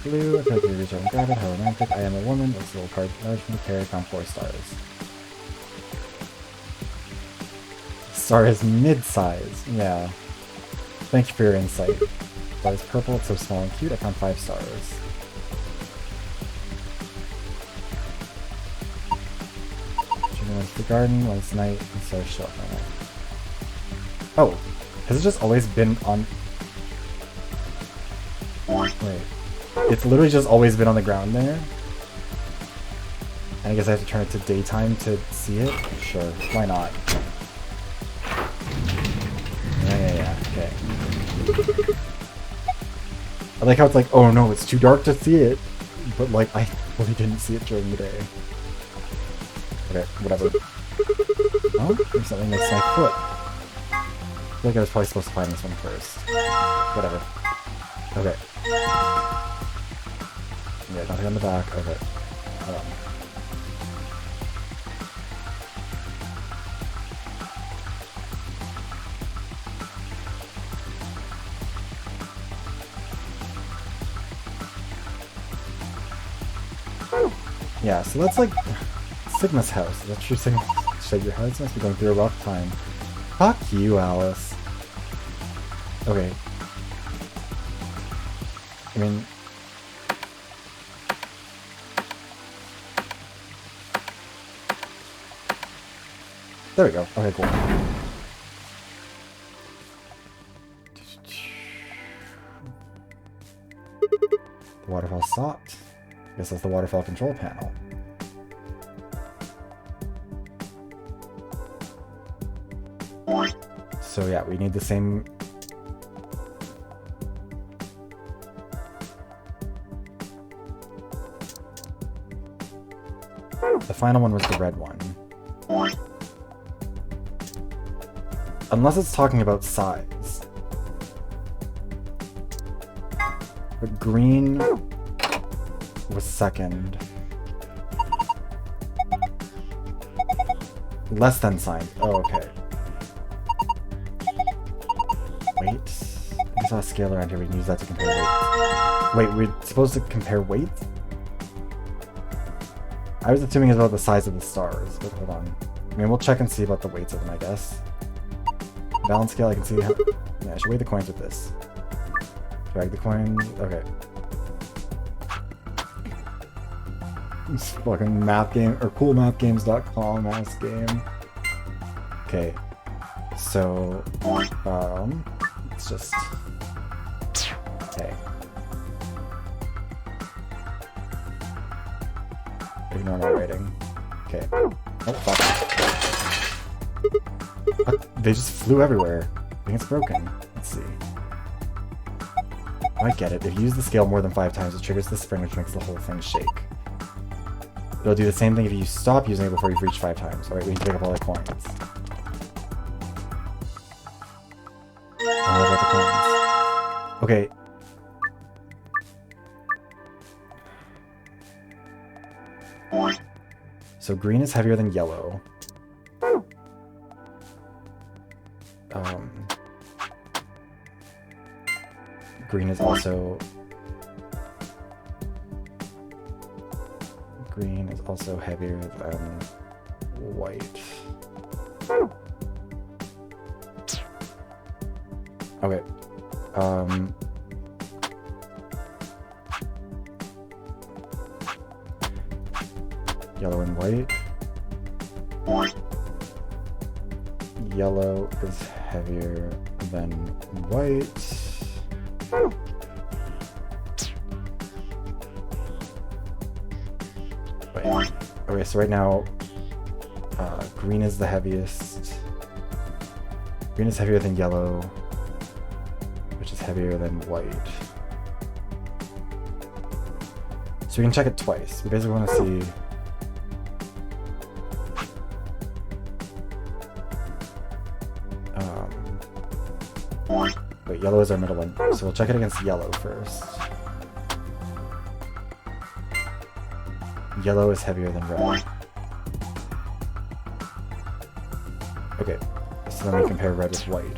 S1: Blue, I feel like we reach out and grab it, how romantic. I am a woman, this little card large from the carry, found 4 stars. Star is mid-size, yeah. Thank you for your insight. Star is purple, it's so small and cute, I found 5 stars. Once the garden, once night, and stars show up. Oh, has it just always been on... Wait. It's literally just always been on the ground there? And I guess I have to turn it to daytime to see it? Sure, why not? Yeah, okay. I like how it's like, oh no, it's too dark to see it. But like, I really didn't see it during the day. Okay, whatever. Oh, there's something next to my foot. I feel like I was probably supposed to find this one first. Whatever. Okay. Yeah, nothing on the back. Okay. Hold on. Yeah, so that's like Sigma's house. Is that true, Sigma? Shake your hearts must be going through a rough time. Fuck you, Alice. Okay. I mean... There we go. Okay, cool. The waterfall stopped. I guess that's the waterfall control panel. So yeah, we need the same The final one was the red one. Unless it's talking about size. But green was second. Less than sign. Oh, okay. Wait. I saw a scale around here. We can use that to compare weight. Wait, we're supposed to compare weight? I was assuming it's about the size of the stars, but hold on. I mean, we'll check and see about the weights of them, I guess. Balance scale, I can see how... Yeah, I should weigh the coins with this. Drag the coins... Okay. This fucking math game, or coolmathgames.com ass game. Okay. So, let's just... Okay. Ignore my rating. Okay. Oh, fuck. They just flew everywhere. I think it's broken. Let's see. Oh, I get it. If you use the scale more than 5 times, it triggers the spring, which makes the whole thing shake. It'll do the same thing if you stop using it before you've reached 5 times. Alright, we need to pick up all the coins. How about the coins? Okay. So green is heavier than yellow. Green is also... Green is also heavier than white. Okay. Yellow and white. Yellow is heavier than white. Wait. Okay, so right now, green is the heaviest. Green is heavier than yellow, which is heavier than white. So we can check it twice. We basically want to see... Wait, yellow is our middle one, so we'll check it against yellow first. Yellow is heavier than red. Okay, so then we compare red with white.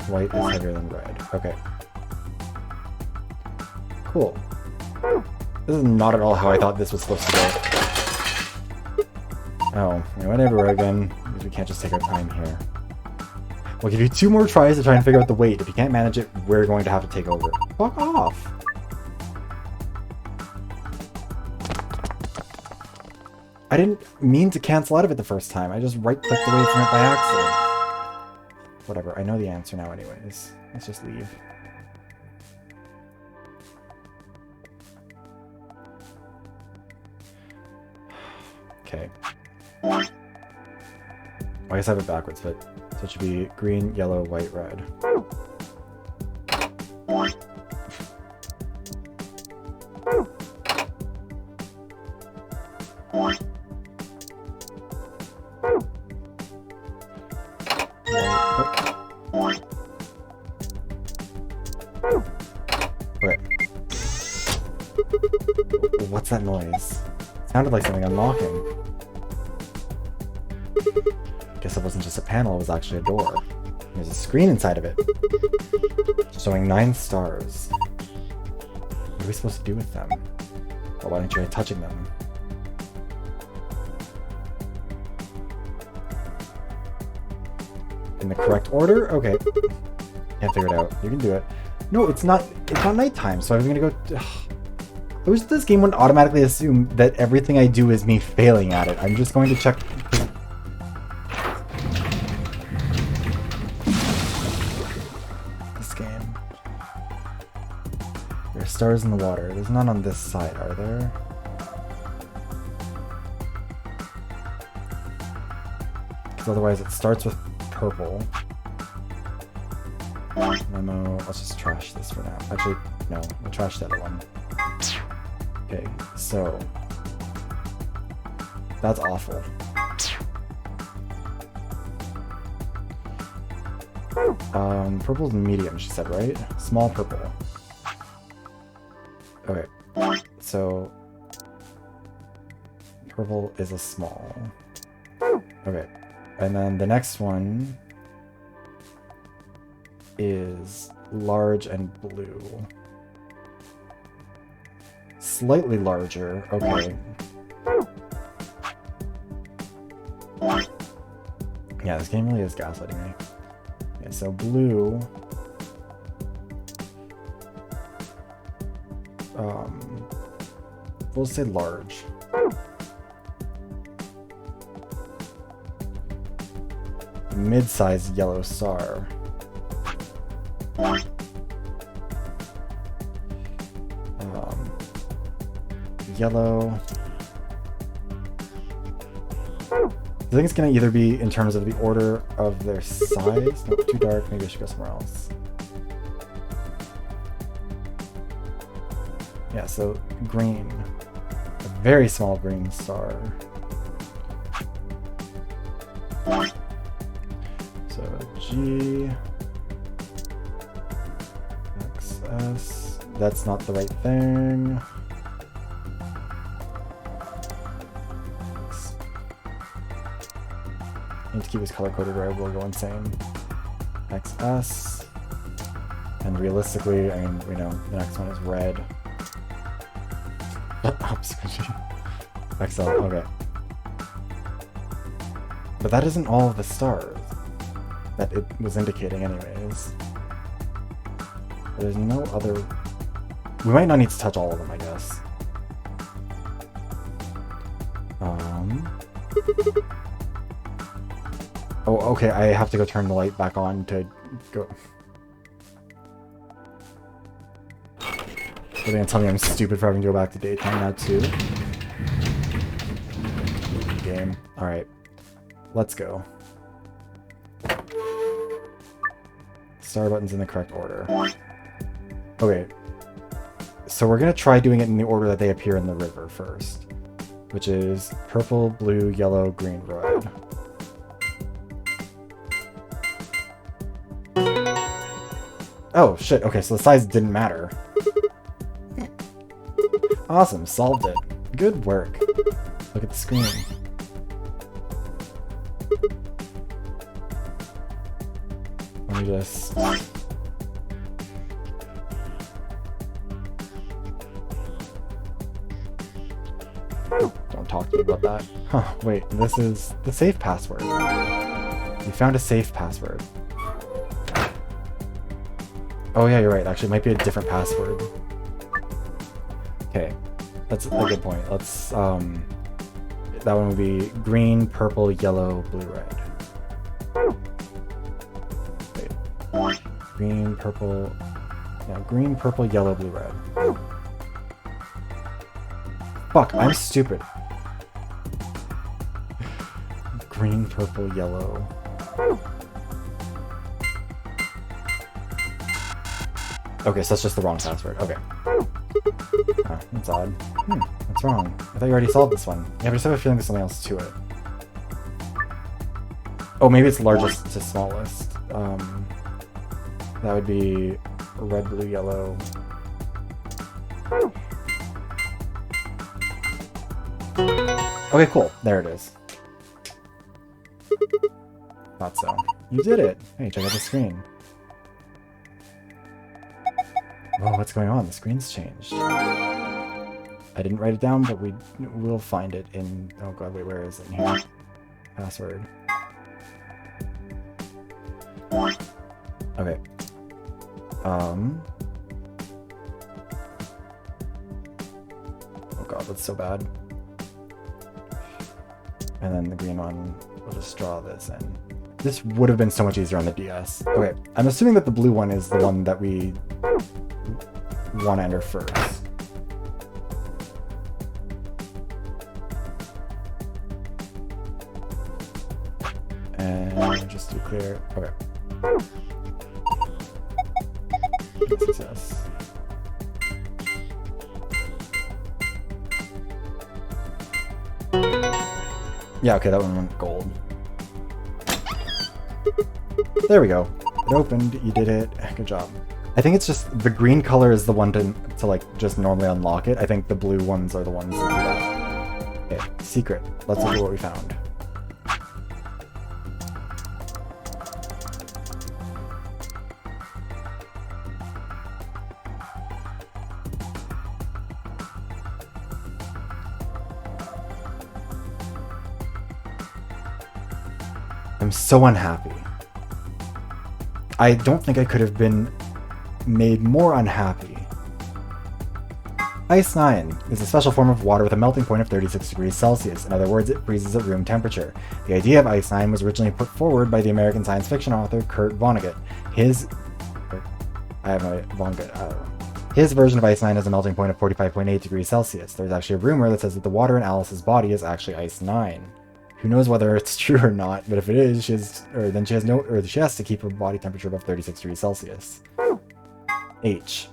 S1: White is heavier than red. Okay. Cool. This is not at all how I thought this was supposed to go. Oh, we went everywhere again, because we can't just take our time here. We'll give you 2 more tries to try and figure out the weight. If you can't manage it, we're going to have to take over. Fuck off! I didn't mean to cancel out of it the first time. I just right-clicked away from it by accident. Whatever, I know the answer now anyways. Let's just leave. Okay. Well, I guess I have it backwards, but... So it should be green, yellow, white, red. Okay. What's that noise? It sounded like something unlocking. Guess it wasn't just a panel, it was actually a door. There's a screen inside of it. Showing 9 stars. What are we supposed to do with them? Well, why don't you try touching them? In the correct order? Okay. Can't figure it out. You can do it. No, it's not nighttime, so I'm gonna go... I wish this game wouldn't automatically assume that everything I do is me failing at it. I'm just going to check... Stars in the water. There's none on this side, are there? Because otherwise it starts with purple. Memo. Let's just trash this for now. Actually, no. We'll trash the other one. Okay, so That's awful. Purple's medium, she said, right? Small purple. Okay. So purple is a small. Okay. And then the next one is large and blue. Slightly larger. Okay. Yeah, this game really is gaslighting me. Okay, so blue. We'll say large. Mid-sized yellow star. Yellow. I think it's going to either be in terms of the order of their size. Not too dark. Maybe I should go somewhere else. Yeah, so green. A very small green star. So G. XS. That's not the right thing. I need to keep this color-coded or I will go insane. XS. And realistically, I mean, we know the next one is red. XL, okay. But that isn't all of the stars that it was indicating anyways. There's no other... We might not need to touch all of them, I guess. Oh, okay, I have to go turn the light back on to go... They're gonna tell me I'm stupid for having to go back to daytime now too. Game. Alright. Let's go. Star buttons in the correct order. Okay. So we're gonna try doing it in the order that they appear in the river first. Which is purple, blue, yellow, green, red. Oh, shit. Okay, so the size didn't matter. Awesome, solved it. Good work. Look at the screen. Let me just... Don't talk to me about that. Huh, wait, this is the safe password. You found a safe password. Oh yeah, you're right. Actually, it might be a different password. Okay, that's a good point. Let's, that one would be green, purple, yellow, blue, red. Wait. Green, purple, yeah, green, purple, yellow, blue, red. Fuck, I'm stupid. Green, purple, yellow. Okay, so that's just the wrong password. Okay. Oh, that's odd. What's wrong? I thought you already solved this one. Yeah, but I just have a feeling there's something else to it. Oh, maybe it's largest to smallest. That would be red, blue, yellow. Okay, cool. There it is. Thought so. You did it! Hey, check out the screen. Oh, what's going on? The screen's changed. I didn't write it down, but we will find it in... Oh god, wait, where is it in here? Password. Okay. Oh god, that's so bad. And then the green one, we'll just draw this in. This would have been so much easier on the DS. Okay, I'm assuming that the blue one is the one that we want to enter first. And just to be clear, okay. Success. Yeah, okay, that one went gold. There we go. It opened. You did it. Good job. I think it's just the green color is the one to like just normally unlock it. I think the blue ones are the ones that do that. Okay, secret. Let's look at what we found. I'm so unhappy. I don't think I could have been made more unhappy. Ice 9 is a special form of water with a melting point of 36 degrees Celsius. In other words, it freezes at room temperature. The idea of Ice 9 was originally put forward by the American science fiction author Kurt Vonnegut. His version of Ice 9 has a melting point of 45.8 degrees Celsius. There's actually a rumor that says that the water in Alice's body is actually Ice 9. Who knows whether it's true or not, but if it is, she has to keep her body temperature above 36 degrees Celsius. H.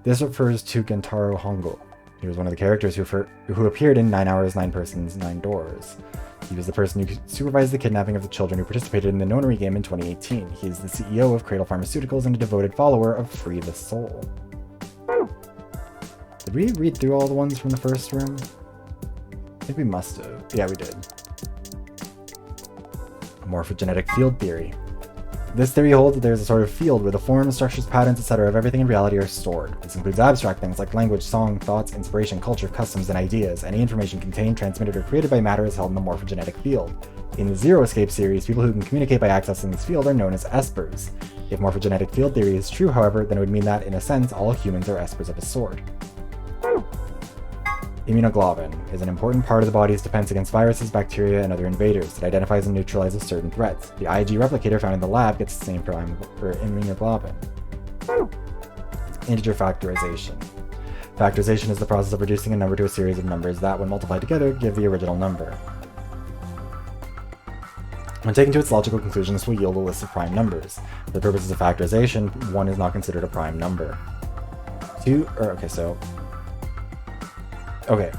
S1: This refers to Gentaro Hongo. He was one of the characters who appeared in 9 Hours, 9 Persons, 9 Doors. He was the person who supervised the kidnapping of the children who participated in the Nonary game in 2018. He is the CEO of Cradle Pharmaceuticals and a devoted follower of Free the Soul. Did we read through all the ones from the first room? I think we must have. Yeah, we did. Morphogenetic field theory. This theory holds that there is a sort of field where the forms, structures, patterns, etc. of everything in reality are stored. This includes abstract things like language, song, thoughts, inspiration, culture, customs, and ideas. Any information contained, transmitted, or created by matter is held in the morphogenetic field. In the Zero Escape series, people who can communicate by accessing this field are known as espers. If morphogenetic field theory is true, however, then it would mean that, in a sense, all humans are espers of a sort. Immunoglobulin is an important part of the body's defense against viruses, bacteria, and other invaders. It identifies and neutralizes certain threats. The IG replicator found in the lab gets the same for immunoglobulin. Integer factorization. Factorization is the process of reducing a number to a series of numbers that, when multiplied together, give the original number. When taken to its logical conclusion, this will yield a list of prime numbers. For the purposes of factorization, 1 is not considered a prime number. Okay.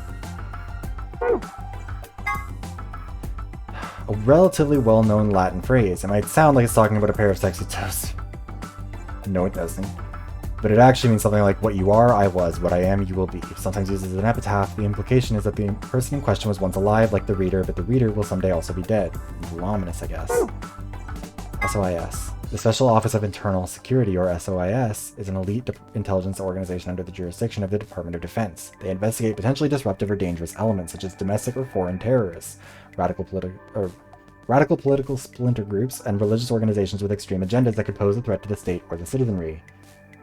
S1: A relatively well-known Latin phrase. It might sound like it's talking about a pair of sexy toes. No, it doesn't. But it actually means something like, what you are, I was. What I am, you will be. Sometimes used as an epitaph, the implication is that the person in question was once alive, like the reader, but the reader will someday also be dead. A little ominous, I guess. SOIS. The Special Office of Internal Security, or SOIS, is an elite intelligence organization under the jurisdiction of the Department of Defense. They investigate potentially disruptive or dangerous elements, such as domestic or foreign terrorists, radical political splinter groups, and religious organizations with extreme agendas that could pose a threat to the state or the citizenry.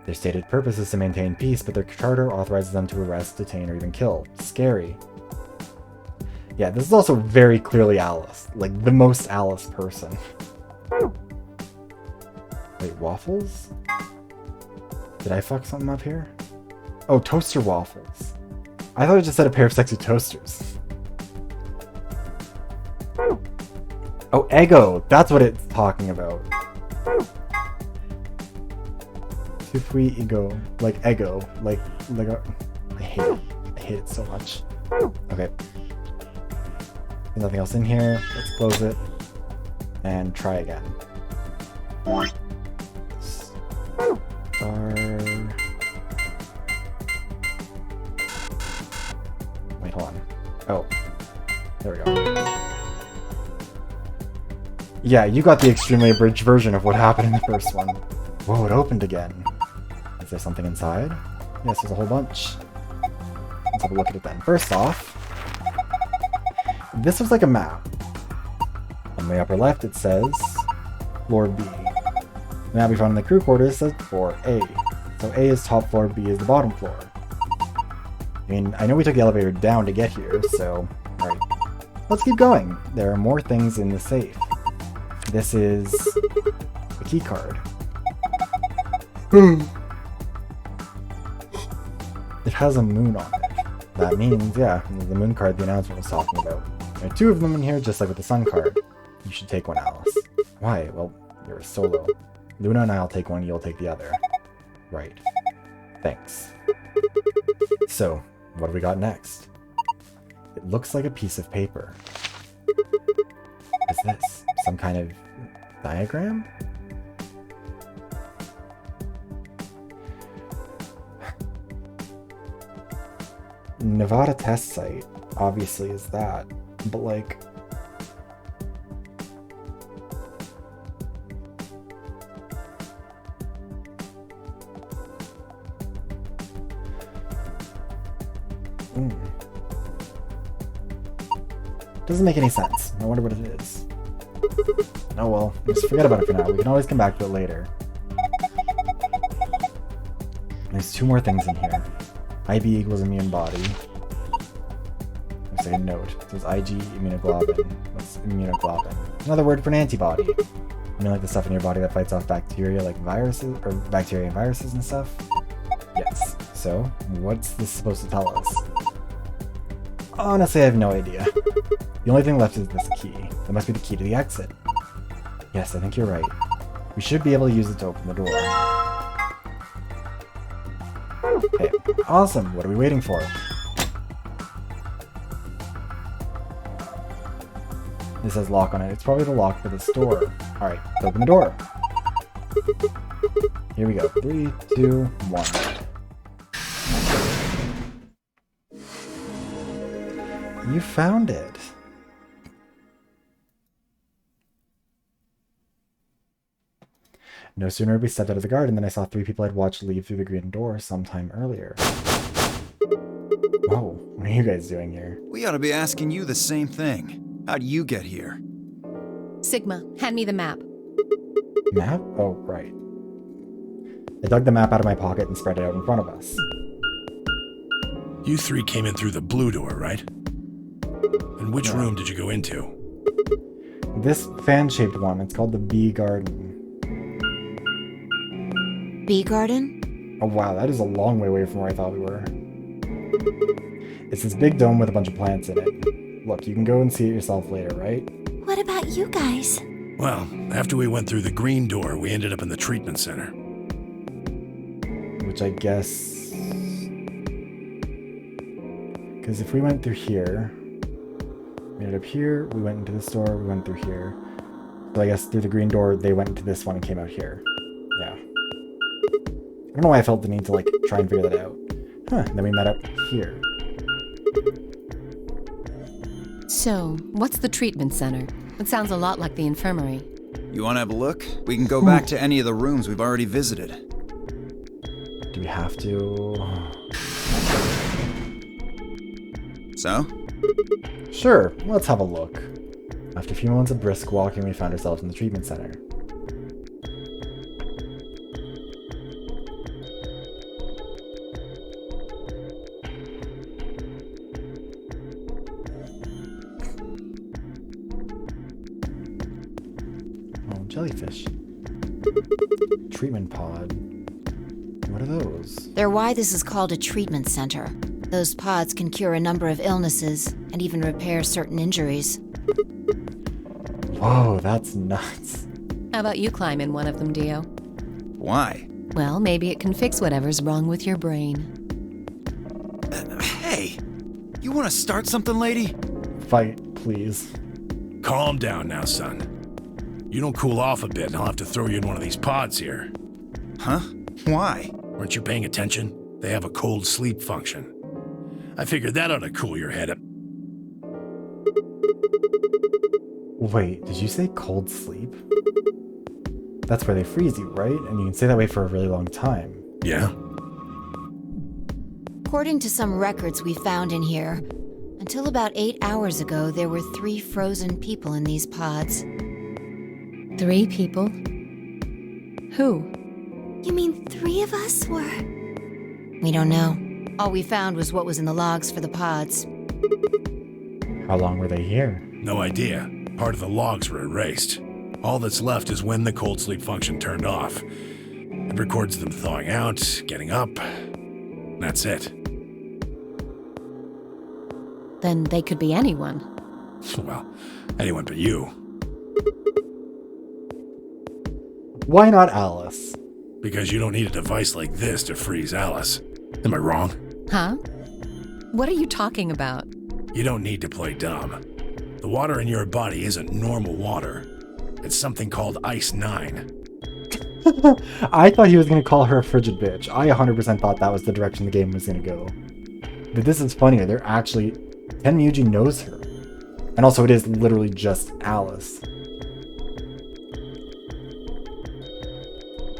S1: Their stated purpose is to maintain peace, but their charter authorizes them to arrest, detain, or even kill. Scary. Yeah, this is also very clearly Alice. Like, the most Alice person. Wait, waffles? Did I fuck something up here? Oh, toaster waffles. I thought it just said a pair of sexy toasters. Oh, Eggo! That's what it's talking about. Tupui ego. Like Eggo. Like Lego. I hate it. I hate it so much. Okay. There's nothing else in here. Let's close it. And try again. Wait, hold on. Oh. There we go. Yeah, you got the extremely abridged version of what happened in the first one. Whoa, it opened again. Is there something inside? Yes, there's a whole bunch. Let's have a look at it then. First off, this was like a map. On the upper left it says floor B. The map we found in the crew quarters says floor A. So A is top floor, B is the bottom floor. I mean, I know we took the elevator down to get here, so... Alright. Let's keep going. There are more things in the safe. This is... a key card. It has a moon on it. That means, yeah, the moon card the announcement was talking about. There are 2 of them in here, just like with the sun card. You should take one, Alice. Why? Well, you're a solo. Luna and I'll take one, you'll take the other. Right. Thanks. So, what do we got next? It looks like a piece of paper. What is this? Some kind of diagram? Nevada test site obviously is that, but like, doesn't make any sense. I wonder what it is. Oh well, just forget about it for now. We can always come back to it later. There's 2 more things in here. IB equals immune body. There's a note. It says IG immunoglobulin. What's immunoglobulin? Another word for an antibody. You know, like the stuff in your body that fights off bacteria, like viruses, or bacteria and viruses and stuff? Yes. So, what's this supposed to tell us? Honestly, I have no idea. The only thing left is this key. That must be the key to the exit. Yes, I think you're right. We should be able to use it to open the door. Okay, awesome. What are we waiting for? This has lock on it. It's probably the lock for this door. Alright, let's open the door. Here we go. 3, 2, 1. You found it. No sooner had we stepped out of the garden than I saw 3 people I'd watched leave through the green door sometime earlier. Whoa, what are you guys doing here?
S2: We ought to be asking you the same thing. How'd you get here?
S4: Sigma, hand me the map.
S1: Map? Oh, right. I dug the map out of my pocket and spread it out in front of us.
S8: You 3 came in through the blue door, right? And which room did you go into?
S1: This fan-shaped one, it's called the Bee Garden.
S6: Bee garden?
S1: Oh wow, that is a long way away from where I thought we were. It's this big dome with a bunch of plants in it. Look, you can go and see it yourself later, right?
S7: What about you guys?
S8: Well, after we went through the green door, we ended up in the treatment center.
S1: Which I guess... Because if we went through here... We ended up here, we went into this door, we went through here. So I guess through the green door, they went into this one and came out here. Yeah. I don't know why I felt the need to, like, try and figure that out. Huh, then we met up here.
S4: So, what's the treatment center? It sounds a lot like the infirmary.
S2: You want to have a look? We can go back to any of the rooms we've already visited.
S1: Do we have to?
S2: So?
S1: Sure, let's have a look. After a few moments of brisk walking, we found ourselves in the treatment center. Oh, jellyfish. Treatment pod. What are those?
S6: They're why this is called a treatment center. Those pods can cure a number of illnesses and even repair certain injuries.
S1: Whoa, that's nuts.
S4: How about you climb in one of them, Dio?
S2: Why?
S4: Well, maybe it can fix whatever's wrong with your brain.
S2: Hey! You want to start something, lady?
S1: Fight, please.
S8: Calm down now, son. You don't cool off a bit and I'll have to throw you in one of these pods here.
S2: Huh? Why?
S8: Weren't you paying attention? They have a cold sleep function. I figured that ought to cool your head up.
S1: Wait, did you say cold sleep? That's where they freeze you, right? And you can stay that way for a really long time.
S8: Yeah?
S6: According to some records we found in here, until about 8 hours ago, there were 3 frozen people in these pods.
S4: 3 people? Who?
S7: You mean 3 of us were...
S6: We don't know. All we found was what was in the logs for the pods.
S1: How long were they here?
S8: No idea. Part of the logs were erased. All that's left is when the cold sleep function turned off. It records them thawing out, getting up. That's it.
S4: Then they could be anyone.
S8: Well, anyone but you.
S1: Why not Alice?
S8: Because you don't need a device like this to freeze Alice. Am I wrong?
S4: Huh? What are you talking about?
S8: You don't need to play dumb. The water in your body isn't normal water. It's something called Ice 9.
S1: I thought he was going to call her a frigid bitch. I 100% thought that was the direction the game was going to go. But this is funnier. They're actually... Tenmyuji knows her. And also, it is literally just Alice.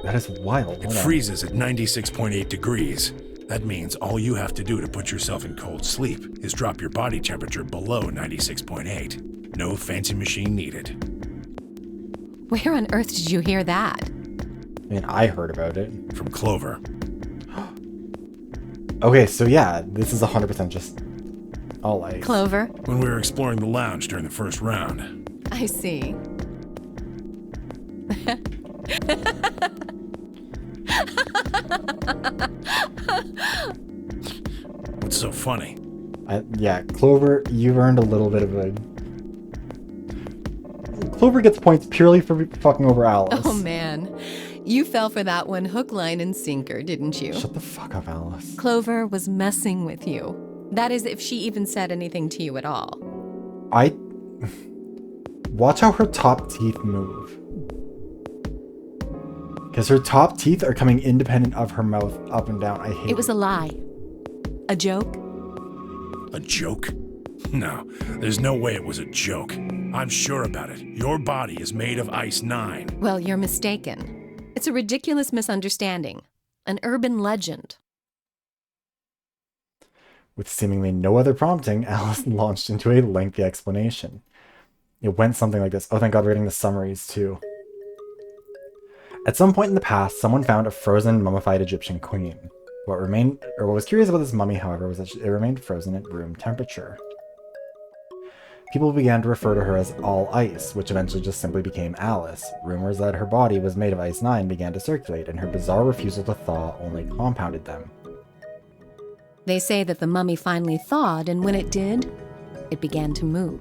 S1: That is wild.
S8: It freezes at 96.8 degrees. That means all you have to do to put yourself in cold sleep is drop your body temperature below 96.8. No fancy machine needed.
S4: Where on earth did you hear that?
S1: I mean, I heard about it.
S8: From Clover.
S1: Okay, so yeah, this is 100% just all ice.
S4: Clover?
S8: When we were exploring the lounge during the first round.
S4: I see.
S8: What's so funny?
S1: Yeah, Clover, you've earned a little bit of a... Clover gets points purely for fucking over Alice.
S4: Oh man. You fell for that one hook, line, and sinker, didn't you?
S1: Shut the fuck up, Alice.
S4: Clover was messing with you. That is, if she even said anything to you at all.
S1: Watch how her top teeth move. Because her top teeth are coming independent of her mouth up and down. I hate
S4: it. Was a lie. A joke?
S8: A joke? No, there's no way it was a joke. I'm sure about it. Your body is made of Ice 9.
S4: Well, you're mistaken. It's a ridiculous misunderstanding. An urban legend.
S1: With seemingly no other prompting, Alice launched into a lengthy explanation. It went something like this. Oh, thank God we're getting the summaries too. At some point in the past, someone found a frozen, mummified Egyptian queen. What was curious about this mummy, however, was that it remained frozen at room temperature. People began to refer to her as All Ice, which eventually just simply became Alice. Rumors that her body was made of Ice 9 began to circulate, and her bizarre refusal to thaw only compounded them.
S4: They say that the mummy finally thawed, and when it did, it began to move.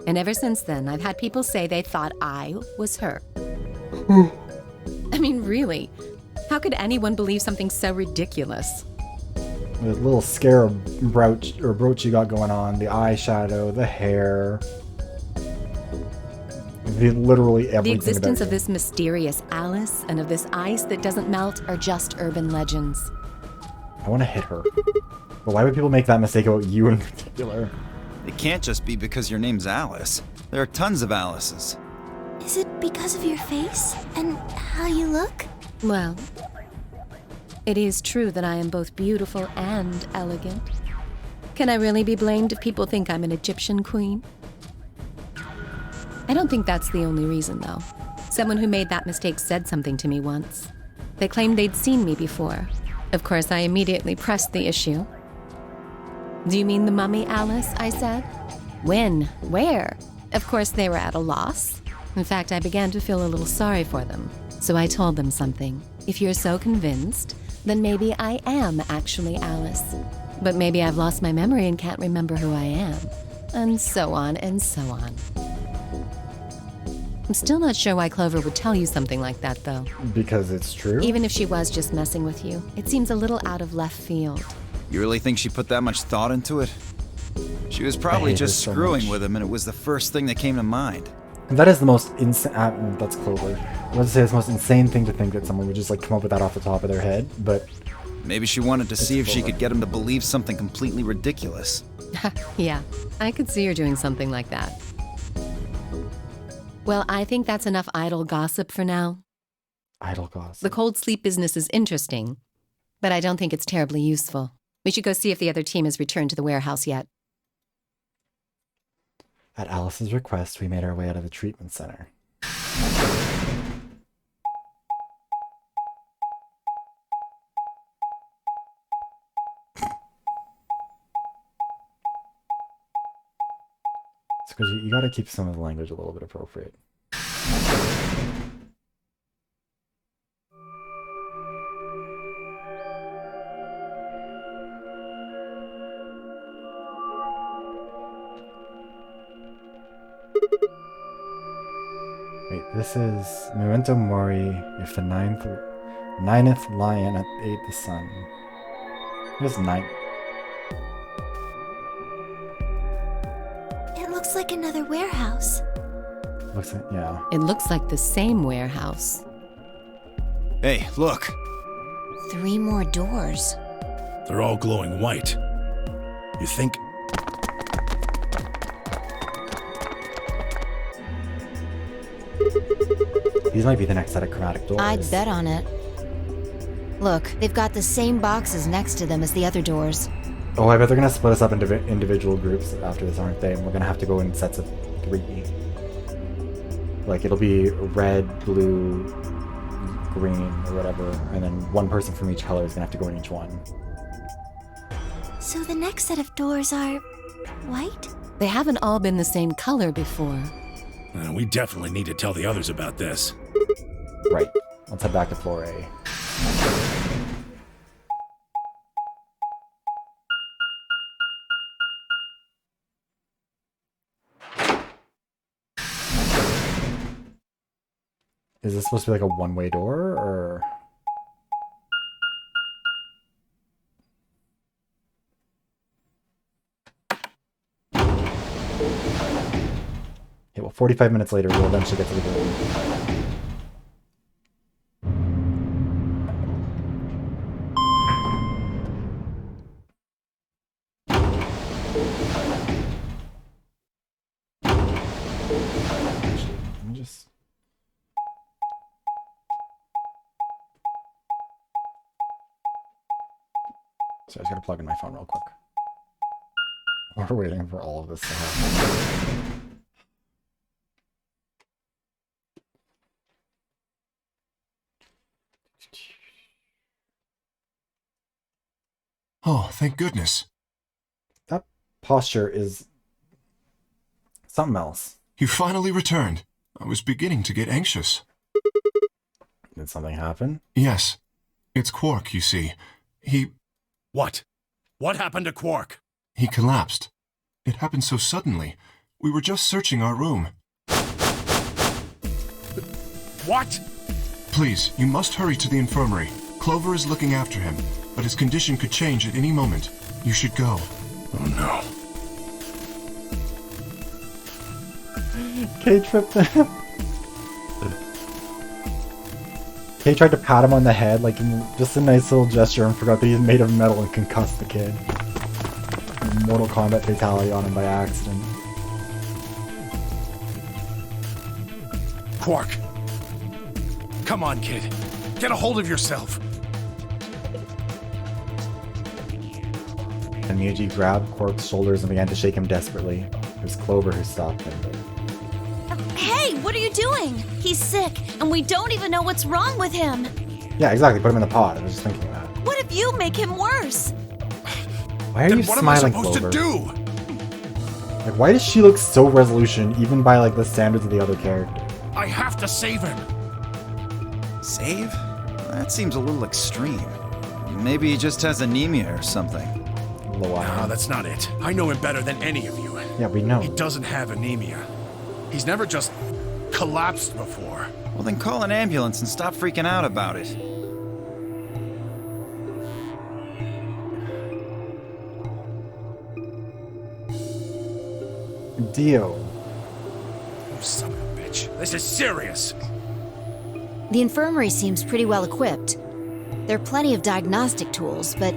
S4: And ever since then, I've had people say they thought I was her. I mean, really, how could anyone believe something so ridiculous?
S1: The little scarab brooch you got going on, the eyeshadow, the hair, literally everything.
S4: The existence
S1: about
S4: of this mysterious Alice and of this ice that doesn't melt are just urban legends.
S1: I want to hit her. But why would people make that mistake about you in particular?
S2: It can't just be because your name's Alice. There are tons of Alices.
S7: Is it because of your face and how you look?
S4: Well, it is true that I am both beautiful and elegant. Can I really be blamed if people think I'm an Egyptian queen? I don't think that's the only reason, though. Someone who made that mistake said something to me once. They claimed they'd seen me before. Of course, I immediately pressed the issue. Do you mean the mummy, Alice? I said. When? Where? Of course, they were at a loss. In fact, I began to feel a little sorry for them. So I told them something. If you're so convinced, then maybe I am actually Alice. But maybe I've lost my memory and can't remember who I am. And so on and so on. I'm still not sure why Clover would tell you something like that, though.
S1: Because it's true?
S4: Even if she was just messing with you, it seems a little out of left field.
S2: You really think she put that much thought into it? She was probably just
S1: so
S2: screwing
S1: much.
S2: with him, and it was the first thing that came to mind.
S1: And that is the most insane... that's Clover. I was to say it's the most insane thing to think that someone would just like come up with that off the top of their head, but...
S2: Maybe she wanted to see if she
S1: Clover.
S2: could get him to believe something completely ridiculous.
S4: Yeah, I could see her doing something like that. Well, I think that's enough idle gossip for now.
S1: Idle gossip.
S4: The cold sleep business is interesting, but I don't think it's terribly useful. We should go see if the other team has returned to the warehouse yet.
S1: At Alice's request, we made our way out of the treatment center. It's because you gotta keep some of the language a little bit appropriate. Wait, this is Memento Mori if the ninth lion ate the sun. It was ninth.
S7: It looks Looks like another warehouse.
S1: Looks like, yeah.
S4: It looks like the same warehouse.
S2: Hey, look.
S6: 3 more doors.
S8: They're all glowing white. You think...
S1: These might be the next set of chromatic doors.
S6: I'd bet on it. Look, they've got the same boxes next to them as the other doors.
S1: Oh, I bet they're gonna split us up into individual groups after this, aren't they? And we're gonna have to go in sets of 3. Like, it'll be red, blue, green, or whatever, and then one person from each color is gonna have to go in each one.
S7: So the next set of doors are white?
S4: They haven't all been the same color before.
S8: We definitely need to tell the others about this.
S1: Right. Let's head back to floor A. Is this supposed to be like a one-way door, or...? Okay, well, 45 minutes later, we'll eventually get to the door. Actually, let me just... So I just gotta plug in my phone real quick. We're waiting for all of this to happen.
S5: Oh, thank goodness.
S1: That posture is something else.
S5: You finally returned. I was beginning to get anxious.
S1: Did something happen?
S5: Yes. It's Quark, you see.
S8: What? What happened to Quark?
S5: He collapsed. It happened so suddenly. We were just searching our room.
S8: What?
S5: Please, you must hurry to the infirmary. Clover is looking after him, but his condition could change at any moment. You should go.
S8: Oh no.
S1: Kay tripped him. Kay tried to pat him on the head, like just a nice little gesture, and forgot that he's made of metal and concussed the kid. Mortal Kombat fatality on him by accident.
S8: Quark. Come on, kid. Get a hold of yourself.
S1: And Miyagi grabbed Quark's shoulders and began to shake him desperately. It was Clover who stopped him.
S3: Hey, what are you doing? He's sick, and we don't even know what's wrong with him.
S1: Yeah, exactly. Put him in the pod. I was just thinking that.
S3: What if you make him worse?
S1: Why are
S8: Then
S1: you
S8: what am I
S1: smiling,
S8: supposed
S1: Clover?
S8: to do?
S1: Like, why does she look so resolution, even by like the standards of the other characters?
S8: I have to save him.
S2: Save? That seems a little extreme. Maybe he just has anemia or something.
S8: No, that's not it. I know him better than any of you.
S1: Yeah, we know.
S8: He doesn't have anemia. He's never just collapsed before.
S2: Well, then call an ambulance and stop freaking out about it.
S1: Dio.
S8: You son of a bitch. This is serious.
S6: The infirmary seems pretty well equipped. There are plenty of diagnostic tools, but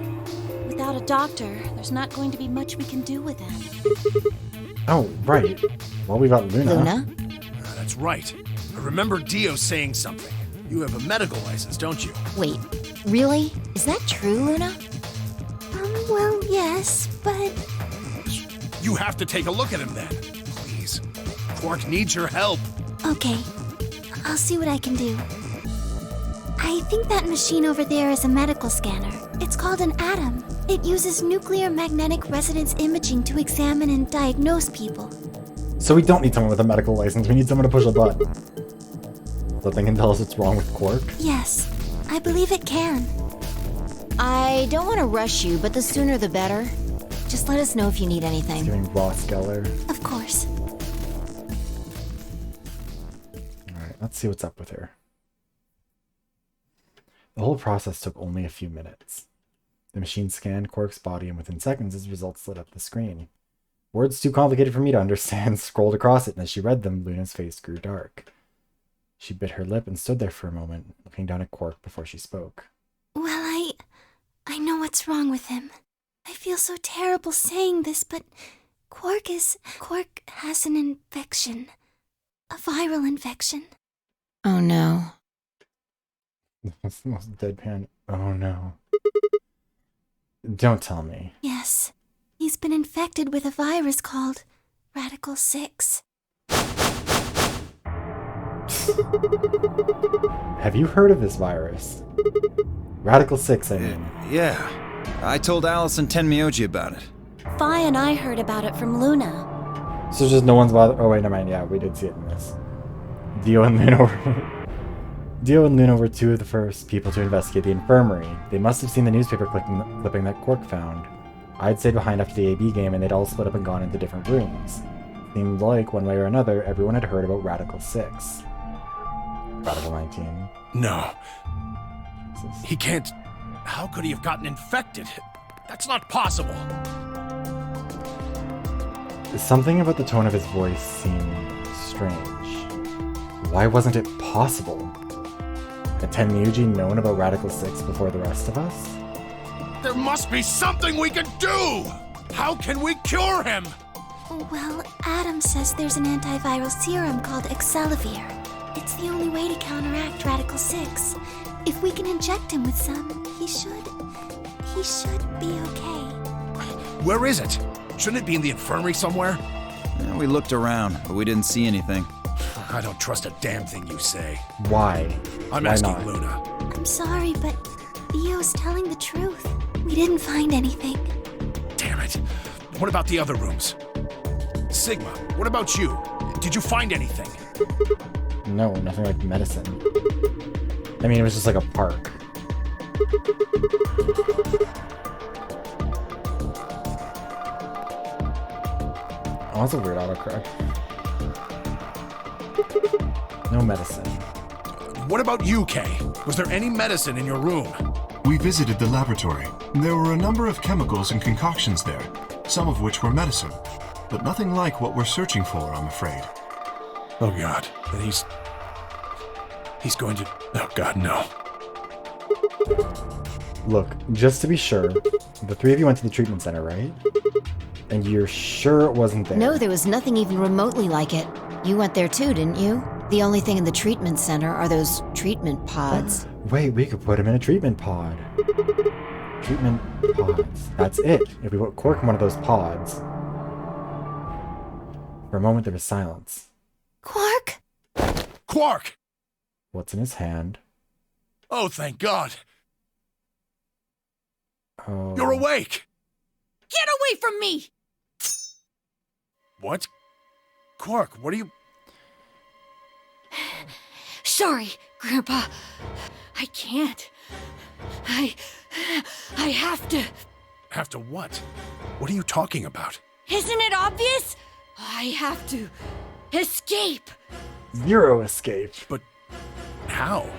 S7: Without a doctor, there's not going to be much we can do with him.
S1: Oh, right. Well, we got Luna.
S6: Luna?
S8: That's right. I remember Dio saying something. You have a medical license, don't you?
S6: Wait, really? Is that true, Luna?
S7: Well, yes, but
S8: You have to take a look at him then. Please. Quark needs your help.
S7: okay. I'll see what I can do. I think that machine over there is a medical scanner. It's called an ATOM. It uses nuclear magnetic resonance imaging to examine and diagnose people.
S1: So we don't need someone with a medical license. We need someone to push a button. So they can tell us what's wrong with Quark.
S7: Yes, I believe it can.
S6: I don't want to rush you, but the sooner the better. Just let us know if you need
S1: He's
S6: anything.
S1: giving Ross Geller.
S7: Of course.
S1: Alright, let's see what's up with her. The whole process took only a few minutes. The machine scanned Quark's body, and within seconds, his results lit up the screen. Words too complicated for me to understand scrolled across it, and as she read them, Luna's face grew dark. She bit her lip and stood there for a moment, looking down at Quark before she spoke.
S7: Well, I know what's wrong with him. I feel so terrible saying this, but Quark has an infection. A viral infection.
S6: Oh no.
S1: That's the most deadpan. Oh no. Don't tell me.
S7: Yes. He's been infected with a virus called Radical 6.
S1: Have you heard of this virus? Radical 6, I mean.
S2: Yeah. I told Alice and Tenmyoji about it.
S7: Fi and I heard about it from Luna.
S1: So just no one's bothered. Oh wait, never mind. Yeah, we did see it in this. Dio and Luna were two of the first people to investigate the infirmary. They must have seen the newspaper clipping that Quark found. I'd stayed behind after the AB game and they'd all split up and gone into different rooms. Seemed like, one way or another, everyone had heard about Radical 6. Radical 19.
S8: No.
S1: Jesus.
S8: He can't. How could he have gotten infected? That's not possible.
S1: Something about the tone of his voice seemed strange. Why wasn't it possible? Had Tenmyoji known about Radical 6 before the rest of us?
S8: There must be something we can do! How can we cure him?
S7: Well, Adam says there's an antiviral serum called Excelivir. It's the only way to counteract Radical 6. If we can inject him with some, he should be okay.
S8: Where is it? Shouldn't it be in the infirmary somewhere?
S2: Yeah, we looked around, but we didn't see anything.
S8: I don't trust a damn thing you say.
S1: Why?
S8: I'm
S1: Why
S8: asking
S1: not?
S8: Luna.
S7: I'm sorry, but Theo's telling the truth. We didn't find anything.
S8: Damn it. What about the other rooms? Sigma, what about you? Did you find anything?
S1: No, nothing like medicine. I mean, it was just like a park. Oh, that's a weird autocorrect. No medicine.
S8: What about you, Kay? Was there any medicine in your room?
S5: We visited the laboratory. There were a number of chemicals and concoctions there, some of which were medicine, but nothing like what we're searching for, I'm afraid.
S8: Oh God, then he's going to... Oh God, no.
S1: Look, just to be sure, the three of you went to the treatment center, right? And you're sure it wasn't there?
S6: No, there was nothing even remotely like it. You went there too, didn't you? The only thing in the treatment center are those treatment pods.
S1: Wait, we could put him in a treatment pod. Treatment pods. That's it. If we put Quark in one of those pods. For a moment, there was silence.
S7: Quark?
S8: Quark!
S1: What's in his hand?
S8: Oh, thank God.
S1: Oh.
S8: You're awake!
S4: Get away from me!
S8: What? Quark, what are you...
S4: Sorry, Grandpa. I can't. I have to.
S8: Have to what? What are you talking about?
S4: Isn't it obvious? I have to escape.
S1: Zero escape.
S8: But how?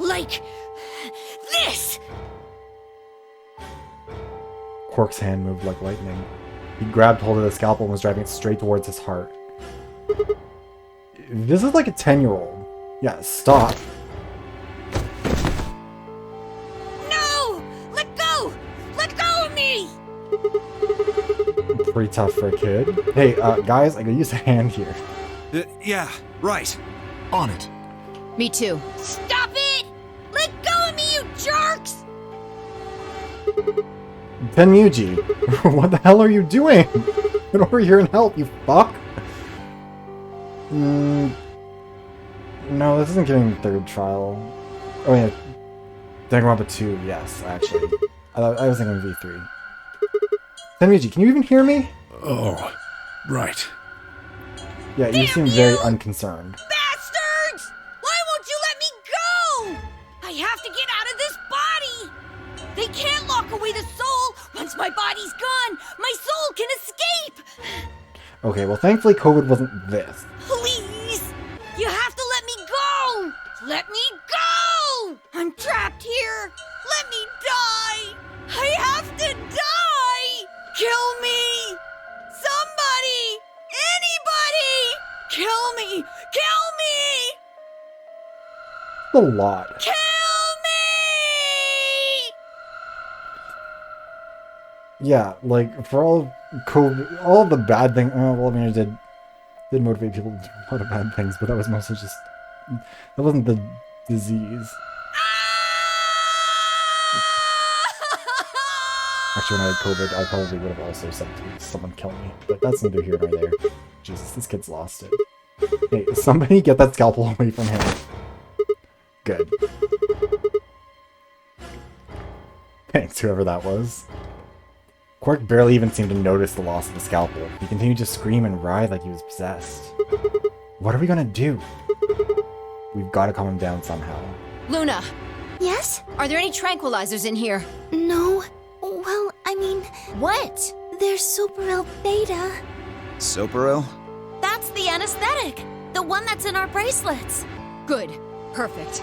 S4: Like this.
S1: Quark's hand moved like lightning. He grabbed hold of the scalpel and was driving it straight towards his heart. This is like a 10-year-old. Yeah, stop.
S4: No! Let go! Let go of me!
S1: Pretty tough for a kid. Hey, guys, I could use a hand here.
S2: Yeah, right.
S5: On it.
S6: Me too.
S4: Stop it! Let go of me, you jerks!
S1: Tenmyoji, what the hell are you doing? Get over here and help, you fuck. No, this isn't giving third trial. Oh yeah, Danganronpa 2, yes, actually. I was thinking V3. Tenmyoji, can you even hear me?
S8: Oh, right.
S1: Yeah, you seem very unconcerned.
S4: Bastards! Why won't you let me go? I have to get out of this body! They can't lock away the soul! Once my body's gone, my soul can escape!
S1: Okay, well thankfully COVID wasn't this.
S4: Please! You have to let me go! Let me go! I'm trapped here! Let me die! I have to die! Kill me!
S1: a lot.
S3: Kill me!
S1: Yeah, like, for all COVID, all of the bad things, well, I mean, it did motivate people to do a lot of bad things, but that was mostly just, that wasn't the disease. Actually, when I had COVID, I probably would have also said to someone kill me, but that's neither here nor there. Jesus, this kid's lost it. Hey, somebody get that scalpel away from him. Good. Thanks, whoever that was. Quark barely even seemed to notice the loss of the scalpel. He continued to scream and writhe like he was possessed. What are we gonna do? We've got to calm him down somehow.
S6: Luna,
S7: Yes?
S6: are there any tranquilizers in here?
S7: No. Well, I mean,
S6: What?
S7: there's Superil Beta.
S2: Soparil?
S3: That's the anesthetic. The one that's in our bracelets.
S6: Good. Perfect.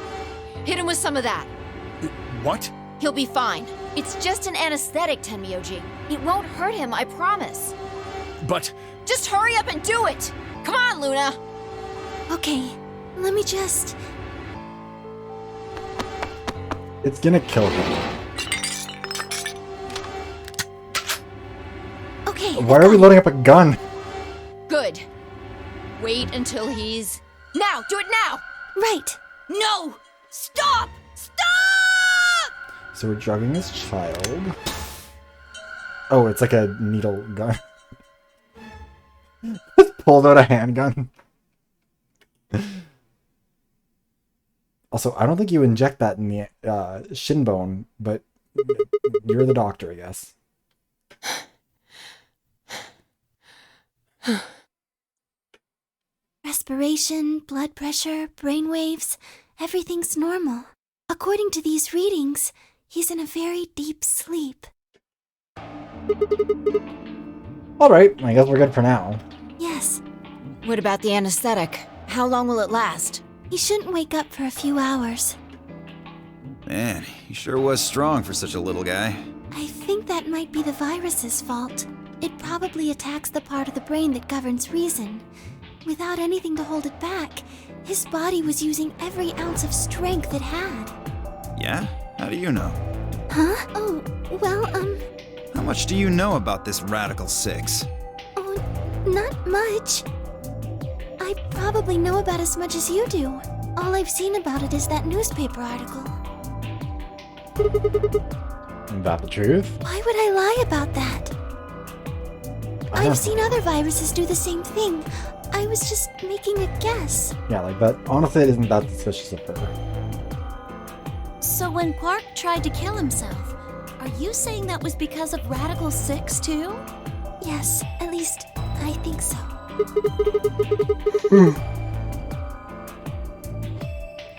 S6: Hit him with some of that.
S8: What?
S6: He'll be fine. It's just an anesthetic, Tenmyoji. It won't hurt him, I promise.
S8: But
S6: Just hurry up and do it! Come on, Luna!
S7: Okay, let me just...
S1: It's gonna kill him.
S7: Okay.
S1: Why are we loading up a gun?
S6: Good. Wait until he's... Now! Do it now!
S7: Right.
S3: No! Stop! Stop!
S1: So we're drugging this child. Oh, it's like a needle gun. Just pulled out a handgun. Also, I don't think you inject that in the shin bone, but you're the doctor, I guess.
S7: Respiration, blood pressure, brain waves, everything's normal. According to these readings, he's in a very deep sleep.
S1: Alright, I guess we're good for now.
S7: Yes,
S6: What about the anesthetic? How long will it last?
S7: he shouldn't wake up for a few hours.
S2: Man, he sure was strong for such a little guy.
S7: I think that might be the virus's fault. It probably attacks the part of the brain that governs reason. Without anything to hold it back, his body was using every ounce of strength it had.
S2: Yeah? How do you know?
S7: Huh? Oh, well,
S2: How much do you know about this Radical 6?
S7: oh, not much. I probably know about as much as you do. All I've seen about it is that newspaper article.
S1: Is that the truth?
S7: Why would I lie about that?
S1: I don't-
S7: I've seen other viruses do the same thing. I was just making a guess.
S1: Yeah, like that. Honestly, it isn't that suspicious of her.
S3: So when Quark tried to kill himself, are you saying that was because of Radical 6 too?
S7: Yes, at least I think so.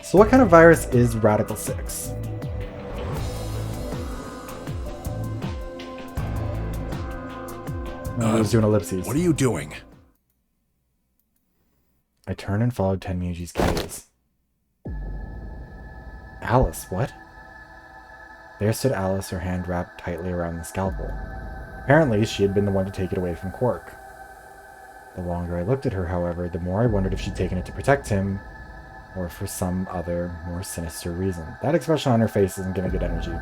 S1: So what kind of virus is Radical 6? I was doing ellipses.
S8: what are you doing?
S1: I turned and followed Tenmyoji's gaze. Alice, what? There stood Alice, her hand wrapped tightly around the scalpel. Apparently, she had been the one to take it away from Quark. The longer I looked at her, however, the more I wondered if she'd taken it to protect him, or for some other, more sinister reason. That expression on her face isn't giving good energy.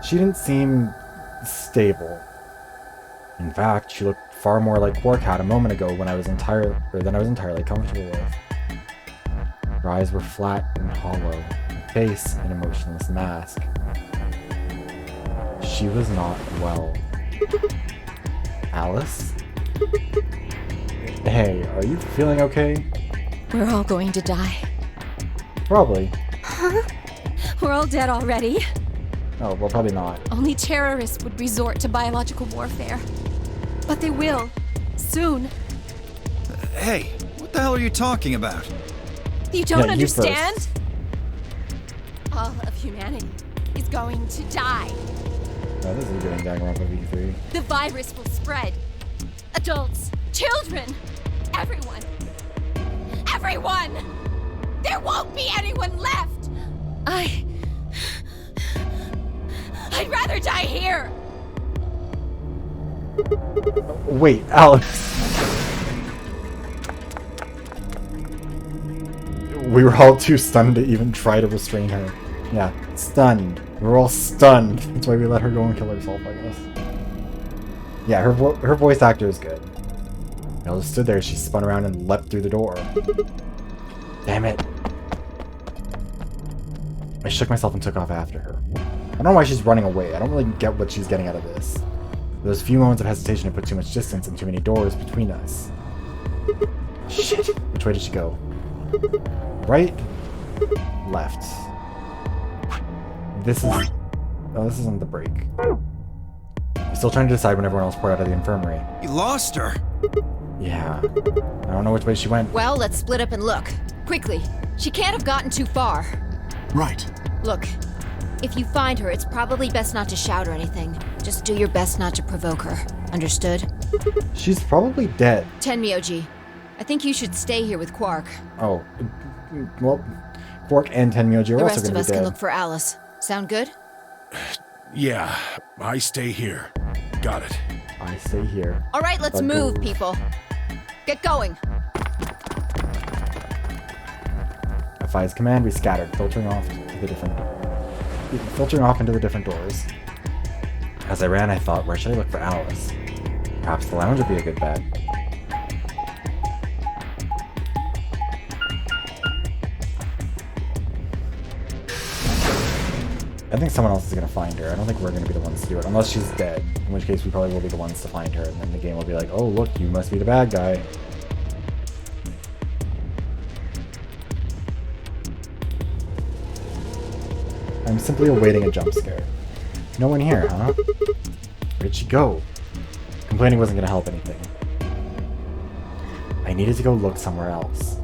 S1: She didn't seem stable. In fact, she looked far more like Quark had a moment ago than I was entirely comfortable with. Her eyes were flat and hollow, her face an emotionless mask. She was not well. Alice? Hey, are you feeling okay?
S4: We're all going to die.
S1: Probably.
S4: We're all dead already.
S1: Oh, well, probably not.
S4: Only terrorists would resort to biological warfare. But they will. Soon.
S2: Hey, what the hell are you talking about?
S4: You don't
S1: Yeah, you
S4: understand?
S1: first.
S4: All of humanity is going to die.
S1: That is a good Danganronpa V3.
S4: The virus will spread. Adults, children, everyone. Everyone! There won't be anyone left! I'd rather die here!
S1: Wait, Alex. We were all too stunned to even try to restrain her. Yeah, stunned. We were all stunned. That's why we let her go and kill herself, I guess. Yeah, her voice actor is good. Ella stood there, she spun around and leapt through the door. Damn it. I shook myself and took off after her. I don't know why she's running away. I don't really get what she's getting out of this. Those few moments of hesitation had put too much distance and too many doors between us. Shit. Which way did she go? Right? Left. This is... Oh, this isn't the break. I'm still trying to decide when everyone else poured out of the infirmary.
S2: You lost her.
S1: Yeah. I don't know which way she went.
S6: Well, let's split up and look. Quickly. She can't have gotten too far.
S5: Right.
S6: Look, if you find her, it's probably best not to shout or anything. Just do your best not to provoke her. Understood?
S1: She's probably dead.
S6: Tenmyoji, I think you should stay here with Quark.
S1: Oh. Well, Quark and Tenmyoji are
S6: The
S1: also
S6: rest
S1: going
S6: of
S1: to
S6: us
S1: be dead.
S6: can look for Alice. Sound good?
S8: Yeah, I stay here. Got it.
S1: I stay here.
S6: All right, let's
S1: Bug
S6: move,
S1: goes.
S6: people. Get going.
S1: At Fi's command, we scattered, filtering off into the different doors. As I ran, I thought, where should I look for Alice? Perhaps the lounge would be a good bet. I think someone else is going to find her. I don't think we're going to be the ones to do it, unless she's dead. In which case, we probably will be the ones to find her, and then the game will be like, oh, look, you must be the bad guy. I'm simply awaiting a jump scare. No one here, huh? Where'd she go? Complaining wasn't going to help anything. I needed to go look somewhere else.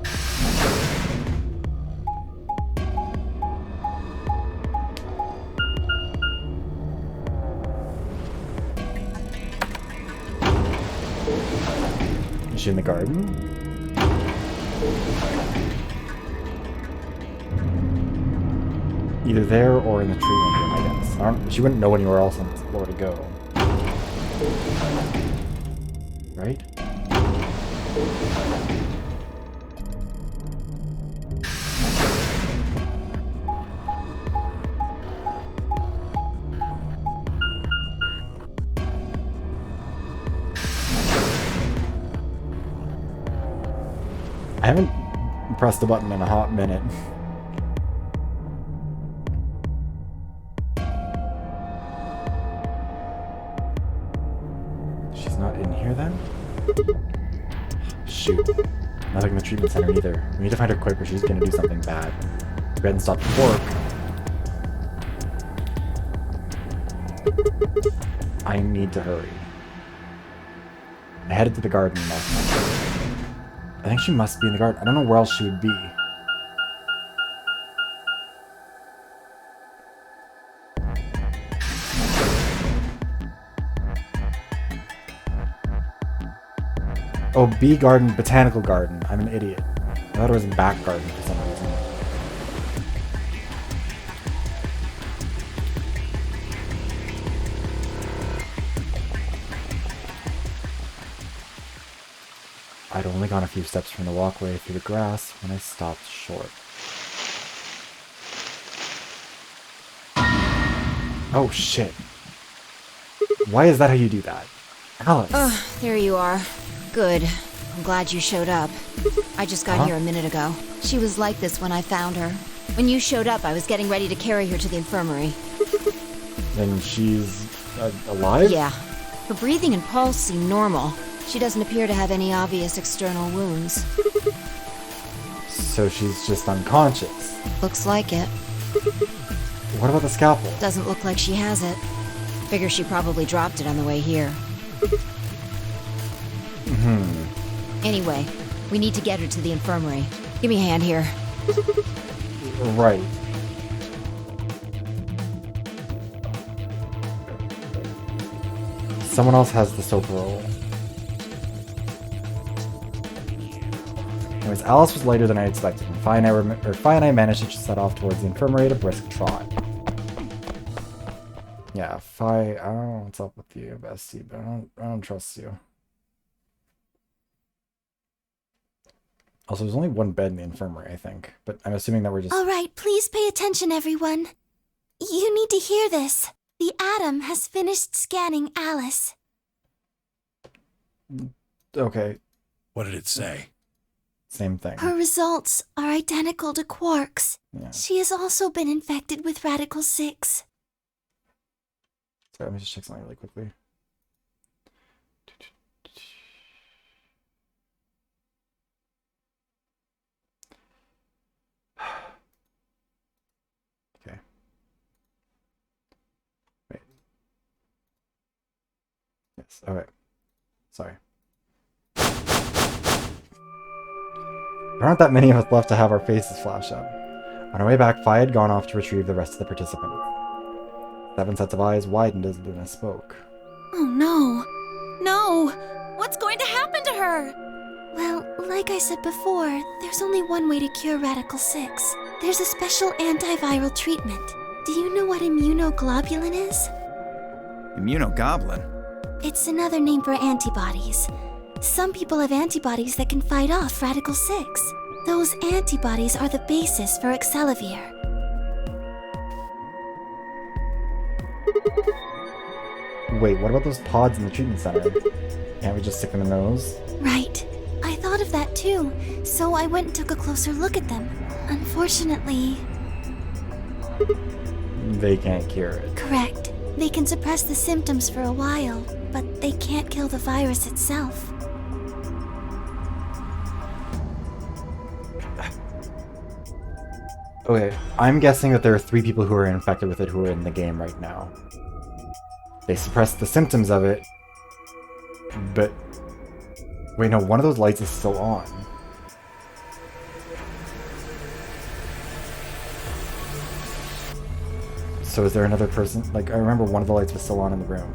S1: Is she in the garden? Either there or in the treatment room, I guess. She wouldn't know anywhere else on this floor to go. Right? I haven't pressed the button in a hot minute. She's not in here then? Shoot. Nothing in the treatment center either. We need to find her quick or she's gonna do something bad. We hadn't stopped work. I need to hurry. I headed to the garden last night. I think she must be in the garden. I don't know where else she would be. Oh, bee garden, botanical garden. I'm an idiot. I thought it was in back garden for some reason. I'd only gone a few steps from the walkway through the grass when I stopped short. Oh shit. Why is that how you do that? Alice!
S6: There you are. Good. I'm glad you showed up. I just got here a minute ago. She was like this when I found her. When you showed up, I was getting ready to carry her to the infirmary.
S1: Then she's alive?
S6: Yeah. Her breathing and pulse seem normal. She doesn't appear to have any obvious external wounds.
S1: So she's just unconscious.
S6: Looks like it.
S1: What about the scalpel?
S6: Doesn't look like she has it. Figure she probably dropped it on the way here. Anyway, we need to get her to the infirmary. Give me a hand here.
S1: Right. Someone else has the soap roll. Anyways, Alice was later than I expected, and Fi and I managed to set off towards the infirmary at a brisk trot. Yeah, Fi, I don't know what's up with you, bestie, but I don't trust you. Also, there's only one bed in the infirmary, I think. But I'm assuming that we're just...
S7: All right, please pay attention, everyone. You need to hear this. The Atom has finished scanning Alice.
S1: Okay,
S8: What did it say?
S1: same thing.
S7: Her results are identical to Quark's.
S1: Yeah.
S7: She has also been infected with Radical 6.
S1: Sorry, let me just check something really quickly. Okay. Wait. Yes, okay. Sorry. There aren't that many of us left to have our faces flash up. On our way back, Phi had gone off to retrieve the rest of the participants. 7 sets of eyes widened as Luna spoke.
S7: Oh no.
S4: No! What's going to happen to her?
S7: Well, like I said before, there's only one way to cure Radical 6. There's a special antiviral treatment. Do you know what immunoglobulin is?
S2: Immunogoblin?
S7: It's another name for antibodies. Some people have antibodies that can fight off Radical 6. Those antibodies are the basis for Excelavir.
S1: Wait, what about those pods in the treatment center? Can't we just stick them in those?
S7: Right. I thought of that too, so I went and took a closer look at them. Unfortunately...
S1: They can't cure it.
S7: Correct. They can suppress the symptoms for a while, but they can't kill the virus itself.
S1: Okay, I'm guessing that there are 3 people who are infected with it who are in the game right now. They suppressed the symptoms of it, but... Wait, no, one of those lights is still on. So is there another person? Like, I remember one of the lights was still on in the room.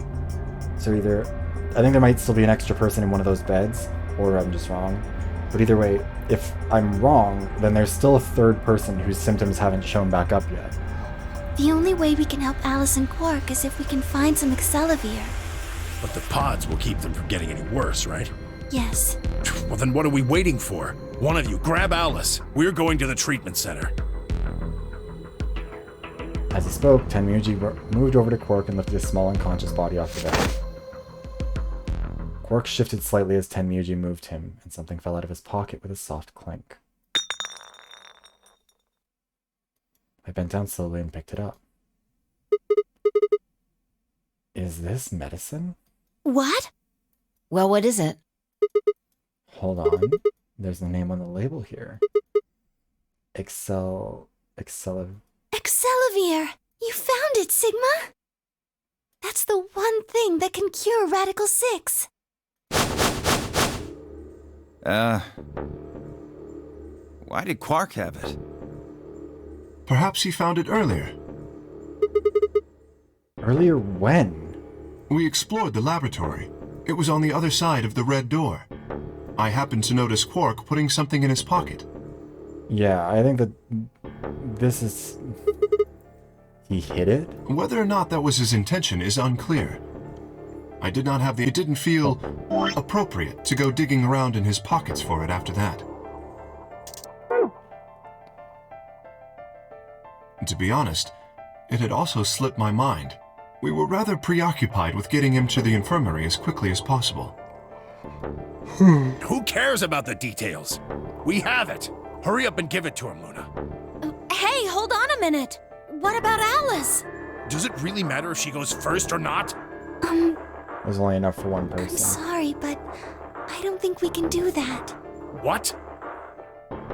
S1: So either... I think there might still be an extra person in one of those beds, or I'm just wrong. But either way, if I'm wrong, then there's still a 3rd person whose symptoms haven't shown back up yet.
S7: The only way we can help Alice and Quark is if we can find some Excelavir.
S8: But the pods will keep them from getting any worse, right?
S7: Yes.
S8: Well, then what are we waiting for? One of you, grab Alice. We're going to the treatment center.
S1: As he spoke, Tenmuji moved over to Quark and lifted his small unconscious body off the bed. Quark shifted slightly as Tenmuji moved him, and something fell out of his pocket with a soft clink. I bent down slowly and picked it up. Is this medicine?
S7: What?
S6: Well, what is it?
S1: Hold on. There's the name on the label here. Excelavir.
S7: Excelavir! You found it, Sigma! That's the one thing that can cure Radical 6.
S2: Why did Quark have it?
S5: Perhaps he found it earlier.
S1: Earlier when?
S5: We explored the laboratory. It was on the other side of the red door. I happened to notice Quark putting something in his pocket.
S1: Yeah, I think that this is... He hid it?
S5: Whether or not that was his intention is unclear. I did not have the... It didn't feel appropriate to go digging around in his pockets for it after that. To be honest, it had also slipped my mind. We were rather preoccupied with getting him to the infirmary as quickly as possible.
S8: Who cares about the details? We have it. Hurry up and give it to him, Luna.
S4: Hey, hold on a minute. What about Alice?
S8: Does it really matter if she goes first or not?
S1: There's only enough for one
S7: I'm
S1: person.
S7: sorry, but I don't think we can do that.
S8: What?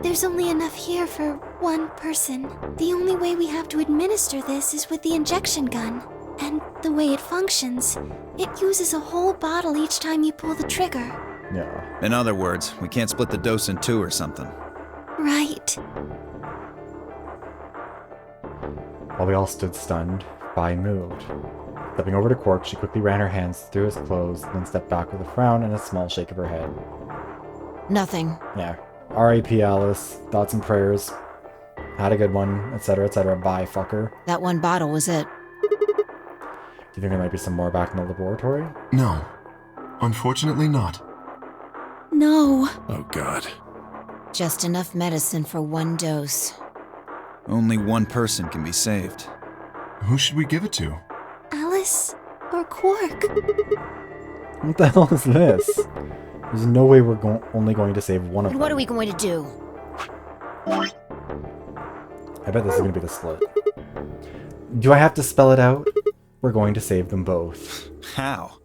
S7: There's only enough here for one person. The only way we have to administer this is with the injection gun. And the way it functions, it uses a whole bottle each time you pull the trigger.
S1: Yeah.
S2: In other words, we can't split the dose in 2 or something.
S7: Right.
S1: While we all stood stunned, Phi moved. Stepping over to Quark, she quickly ran her hands through his clothes, then stepped back with a frown and a small shake of her head.
S6: Nothing.
S1: Yeah. R.I.P. Alice. Thoughts and prayers. Had a good one, etc., etc. Bye, fucker.
S6: That one bottle was it.
S1: Do you think there might be some more back in the laboratory?
S5: No. Unfortunately not.
S7: No.
S8: Oh, God.
S6: Just enough medicine for one dose.
S2: Only one person can be saved.
S5: Who should we give it to?
S7: Alice or Quark?
S1: What the hell is this? There's no way we're only going to save one of
S6: And
S1: them.
S6: what are we going to do?
S1: I bet this is going to be the split. Do I have to spell it out? We're going to save them both.
S2: How?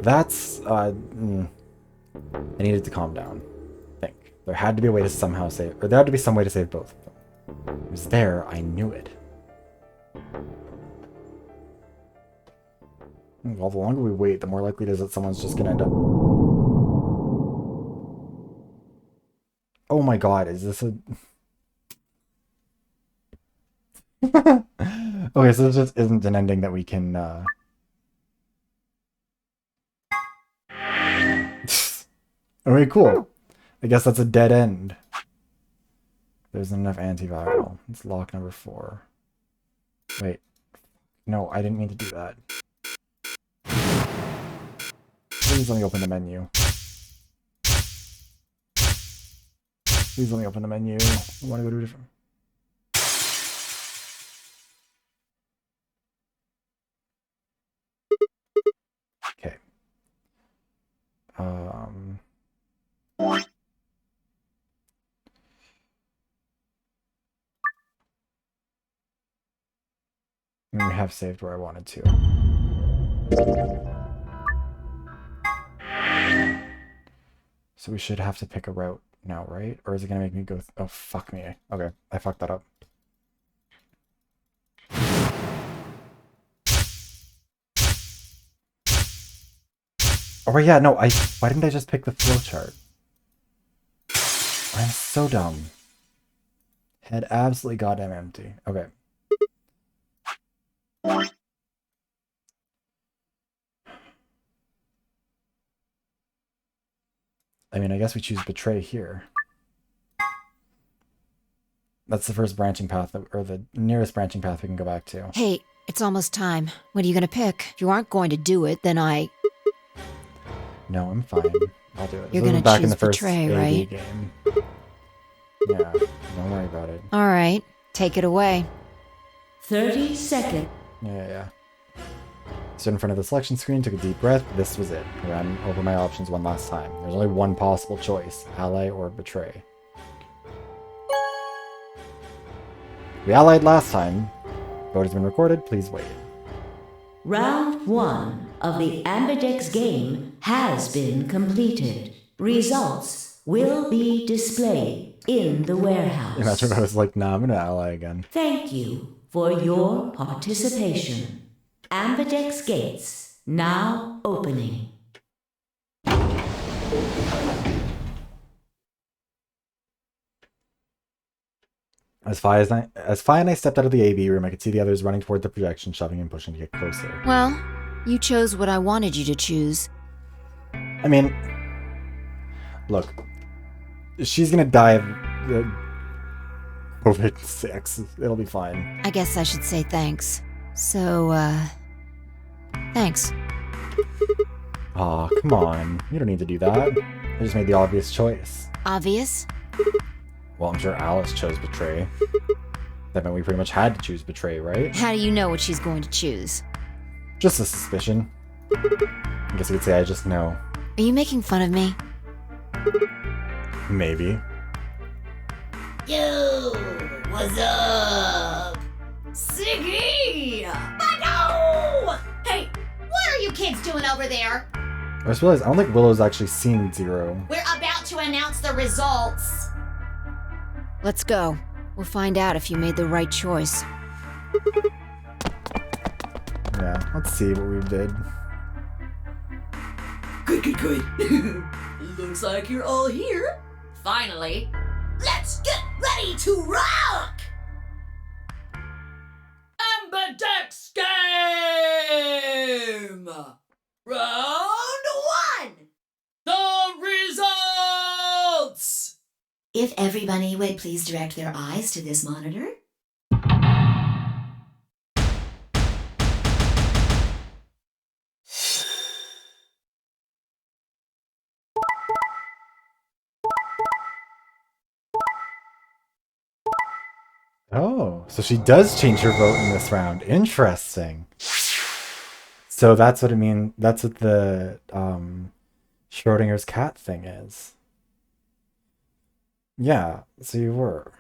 S1: That's, I needed to calm down. Think. There had to be a way to somehow save, or there had to be some way to save both of them. It was there, I knew it. Well, the longer we wait, the more likely it is that someone's just gonna end up... Oh my god, is this a... Okay, so this just isn't an ending that we can, Okay, cool. I guess that's a dead end. There's enough antiviral. It's lock number 4. Wait. No, I didn't mean to do that. Please let me open the menu. Please let me open the menu. I want to go to a different... Okay. I have saved where I wanted to. So we should have to pick a route now, right? Or is it gonna make me go... oh, fuck me. Okay, I fucked that up. Oh, yeah, no, why didn't I just pick the flowchart? I'm so dumb. Head absolutely goddamn empty. Okay. I mean, I guess we choose Betray here. That's the first branching path, or the nearest branching path we can go back to.
S6: Hey, it's almost time. What are you gonna pick? If you aren't going to do it, then
S1: No, I'm fine. I'll do it.
S6: You're
S1: This
S6: gonna
S1: was back in
S6: choose
S1: the first
S6: Betray,
S1: AD
S6: right?
S1: game. Yeah, don't worry about it.
S6: Alright, take it away.
S9: 30 seconds.
S1: Yeah. Stood in front of the selection screen, took a deep breath. This was it. Ran over my options one last time. There's only one possible choice: ally or betray. We allied last time. Vote has been recorded. Please wait.
S9: Round 1 of the Ambidex game has been completed. Results will be displayed in the warehouse.
S1: Imagine if I was like, nah, I'm gonna ally again.
S9: Thank you for your participation. Ambidex gates now opening.
S1: As Fi and I stepped out of the AV room, I could see the others running toward the projection, shoving and pushing to get closer.
S6: Well, you chose what I wanted you to choose.
S1: I mean, look, she's gonna die of COVID-6. It'll be fine.
S6: I guess I should say thanks. So, thanks.
S1: Aw, come on. You don't need to do that. I just made the obvious choice.
S6: Obvious?
S1: Well, I'm sure Alice chose Betray. That meant we pretty much had to choose Betray, right?
S6: How do you know what she's going to choose?
S1: Just a suspicion. I guess you could say I just know.
S6: Are you making fun of me?
S1: Maybe.
S10: Yo, what's up? Siggy! I know! Hey, what are you kids doing over there?
S1: I just realized I don't think Willow's actually seen Zero.
S10: We're about to announce the results.
S6: Let's go. We'll find out if you made the right choice.
S1: Yeah, let's see what we did.
S10: Good. Looks like you're all here. Finally. Let's get ready to rock! Ambidex game! Round 1! The results! If everybody would please direct their eyes to this monitor.
S1: Oh, so she does change her vote in this round. Interesting. So that's what it means. That's what the Schrodinger's cat thing is. Yeah, so you were.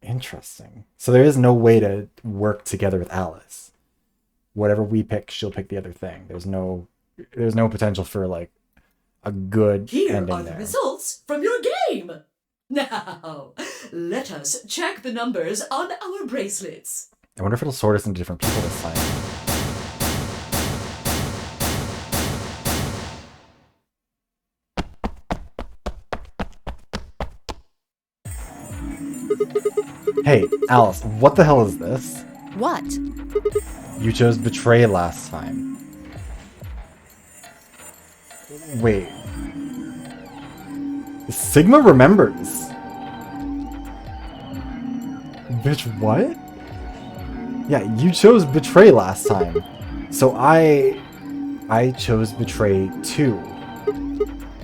S1: Interesting. So there is no way to work together with Alice. Whatever we pick, she'll pick the other thing. There's no potential for like a good
S11: Here
S1: ending
S11: are the
S1: there.
S11: results from your game. Now, let us check the numbers on our bracelets.
S1: I wonder if it'll sort us into different people this time. Hey, Alice, what the hell is this?
S4: What?
S1: You chose betray last time. Wait. Sigma remembers. Bitch, what? Yeah, you chose betray last time. So I chose betray too.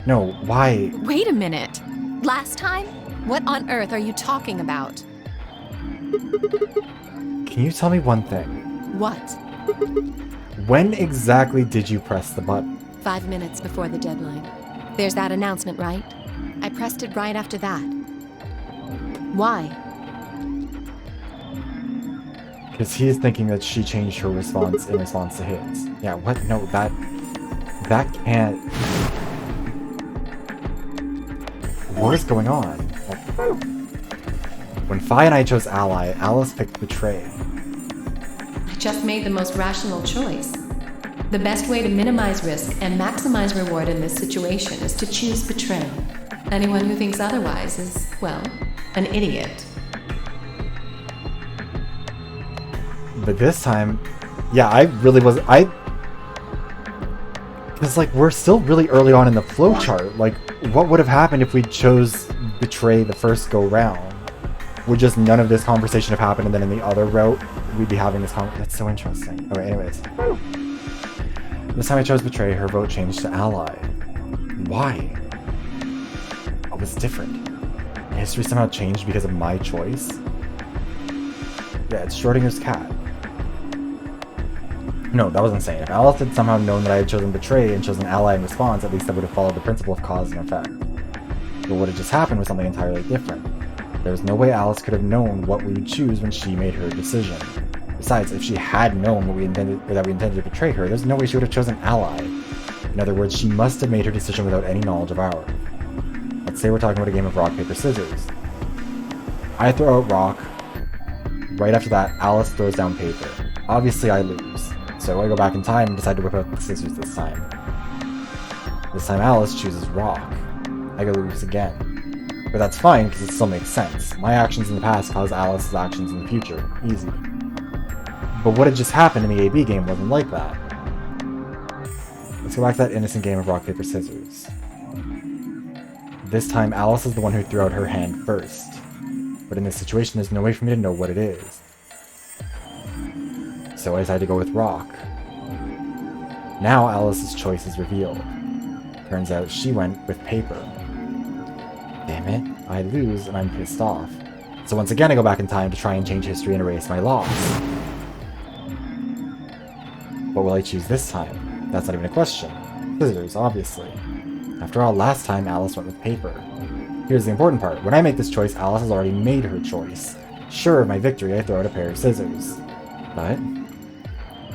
S1: No, why?
S4: Wait a minute. Last time? What on earth are you talking about?
S1: Can you tell me one thing?
S4: What?
S1: When exactly did you press the button?
S4: 5 minutes before the deadline. There's that announcement, right? I pressed it right after that. Why?
S1: Because he's thinking that she changed her response in response to his. Yeah, what? No, that can't... What is going on? When Fi and I chose ally, Alice picked betray.
S12: I just made the most rational choice. The best way to minimize risk and maximize reward in this situation is to choose betray. Anyone who thinks otherwise is, well, an idiot.
S1: But this time, yeah, I really was... Because, like, we're still really early on in the flowchart. Like, what would have happened if we chose betray the first go-round? Would just none of this conversation have happened, and then in the other route, we'd be having this conversation? That's so interesting. Okay, anyways. This time I chose betray, her vote changed to ally. Why? What was different? History somehow changed because of my choice? Yeah, it's Schrodinger's cat. No, that was insane. If Alice had somehow known that I had chosen betray and chosen ally in response, at least I would have followed the principle of cause and effect. But what had just happened was something entirely different. There was no way Alice could have known what we would choose when she made her decision. Besides, if she had known what we intended, or that we intended to betray her, there's no way she would have chosen ally. In other words, she must have made her decision without any knowledge of ours. Let's say we're talking about a game of rock, paper, scissors. I throw out rock. Right after that, Alice throws down paper. Obviously, I lose. So I go back in time and decide to whip out the scissors this time. This time Alice chooses rock. I go lose again. But that's fine, because it still makes sense. My actions in the past cause Alice's actions in the future. Easy. But what had just happened in the AB game wasn't like that. Let's go back to that innocent game of rock, paper, scissors. This time Alice is the one who threw out her hand first. But in this situation, there's no way for me to know what it is. So I decided to go with rock. Now Alice's choice is revealed. Turns out she went with paper. Damn it, I lose and I'm pissed off. So once again I go back in time to try and change history and erase my loss. What will I choose this time? That's not even a question. Scissors, obviously. After all, last time Alice went with paper. Here's the important part. When I make this choice, Alice has already made her choice. Sure of my victory, I throw out a pair of scissors. But...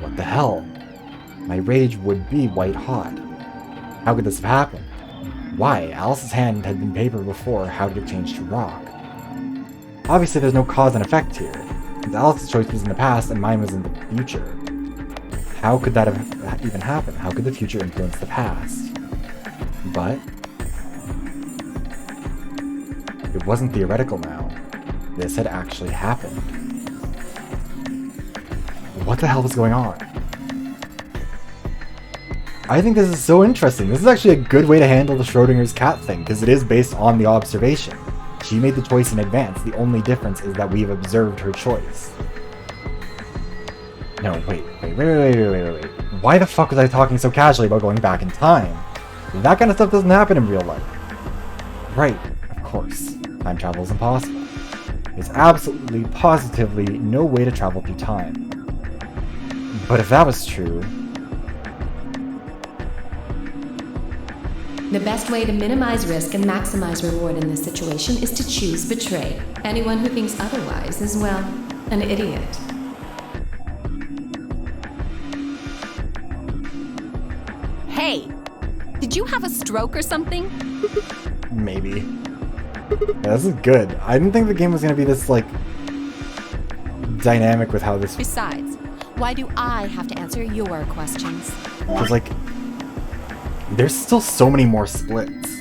S1: what the hell? My rage would be white hot. How could this have happened? Why? Alice's hand had been paper before, how did it change to rock? Obviously there's no cause and effect here, since Alice's choice was in the past and mine was in the future. How could that have even happened? How could the future influence the past? But... it wasn't theoretical now. This had actually happened. What the hell was going on? I think this is so interesting. This is actually a good way to handle the Schrodinger's cat thing, because it is based on the observation. She made the choice in advance. The only difference is that we've observed her choice. No, wait. Why the fuck was I talking so casually about going back in time? That kind of stuff doesn't happen in real life. Right, of course. Time travel is impossible. There's absolutely, positively no way to travel through time. But if that was true...
S12: The best way to minimize risk and maximize reward in this situation is to choose betray. Anyone who thinks otherwise is, well, an idiot.
S4: Hey, did you have a stroke or something?
S1: Maybe. Yeah, this is good. I didn't think the game was going to be this, like, dynamic with how this...
S4: Besides, why do I have to answer your questions?
S1: Because, like, there's still so many more splits.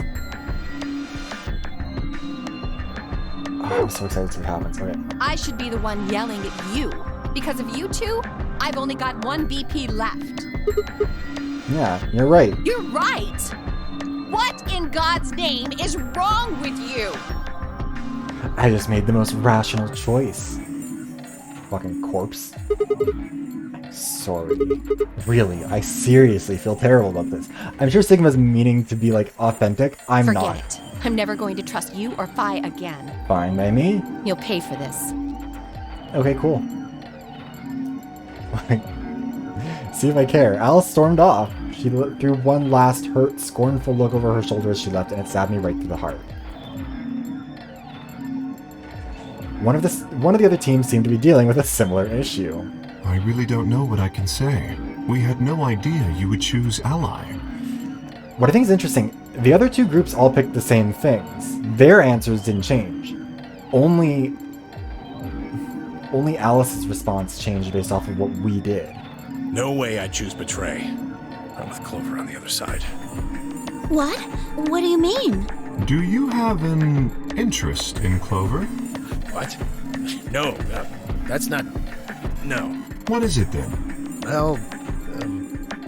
S1: Oh, I'm so excited to see what happens. Okay.
S4: I should be the one yelling at you. Because of you two, I've only got one BP left.
S1: Yeah, you're right.
S4: You're right! What in God's name is wrong with you?
S1: I just made the most rational choice. Fucking corpse. Sorry. Really, I seriously feel terrible about this. I'm sure Sigma's meaning to be, like, authentic. I'm not.
S4: Forget it. I'm never going to trust you or Phi again.
S1: Fine by me.
S4: You'll pay for this.
S1: Okay, cool. See if I care. Alice stormed off. She threw one last hurt, scornful look over her shoulder as she left, and it stabbed me right through the heart. One of the other teams seemed to be dealing with a similar issue.
S5: I really don't know what I can say. We had no idea you would choose ally.
S1: What I think is interesting, the other two groups all picked the same things. Their answers didn't change. Only Alice's response changed based off of what we did.
S8: No way I'd choose betray. I'm with Clover on the other side.
S7: What? What do you mean?
S5: Do you have an interest in Clover?
S8: What? No, that's not... No.
S5: What is it then?
S8: Well,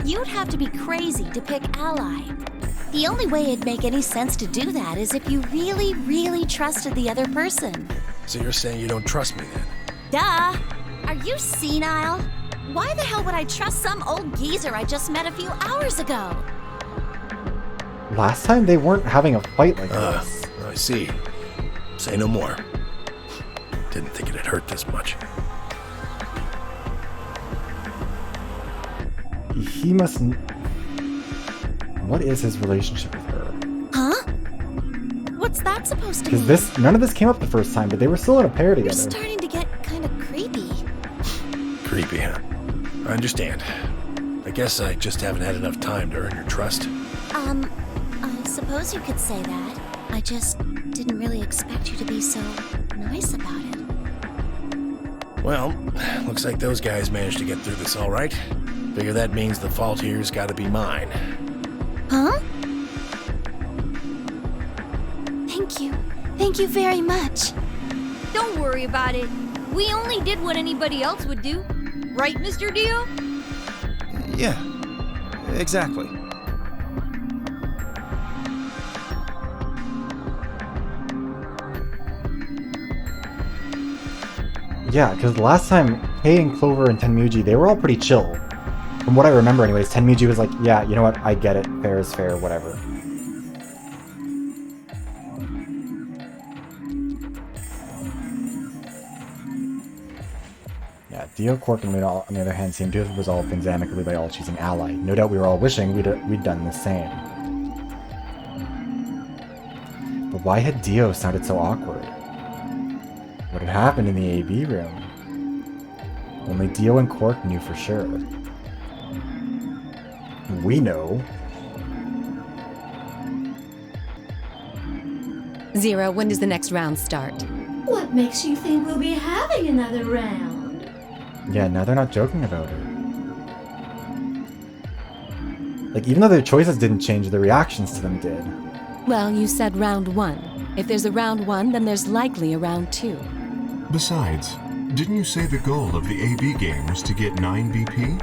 S7: You'd have to be crazy to pick ally. The only way it'd make any sense to do that is if you really, really trusted the other person.
S8: So you're saying you don't trust me then?
S7: Duh! Are you senile? Why the hell would I trust some old geezer I just met a few hours ago?
S1: Last time they weren't having a fight like this.
S8: I see. Say no more. Didn't think it'd hurt this much.
S1: He must... What is his relationship with her?
S7: Huh? What's that supposed to mean?
S1: Because none of this came up the first time, but they were still in a pair
S7: You're
S1: together.
S7: starting to get kind of creepy.
S8: Creepy, huh? I understand. I guess I just haven't had enough time to earn your trust.
S7: I suppose you could say that. I just didn't really expect you to be so nice about it.
S8: Well, looks like those guys managed to get through this all right. Figure that means the fault here's gotta be mine.
S7: Huh? Thank you. Thank you very much.
S3: Don't worry about it. We only did what anybody else would do. Right, Mr. Dio?
S2: Yeah, exactly.
S1: Yeah, because the last time, Kei and Clover and Tenmuji, they were all pretty chill. From what I remember anyways, Tenmuji was like, yeah, you know what, I get it, fair is fair, whatever. Yeah, Dio, Quark, and Luna, on the other hand, seem to have resolved things amicably by all choosing ally. No doubt we were all wishing we'd done the same. But why had Dio sounded so awkward? What had happened in the AB room? Only Dio and Quark knew for sure. We know.
S4: Zero, when does the next round start?
S10: What makes you think we'll be having another round?
S1: Yeah, now they're not joking about it. Like, even though their choices didn't change, their reactions to them did.
S4: Well, you said round one. If there's a round one, then there's likely a round two.
S5: Besides, didn't you say the goal of the AB game was to get 9 BP?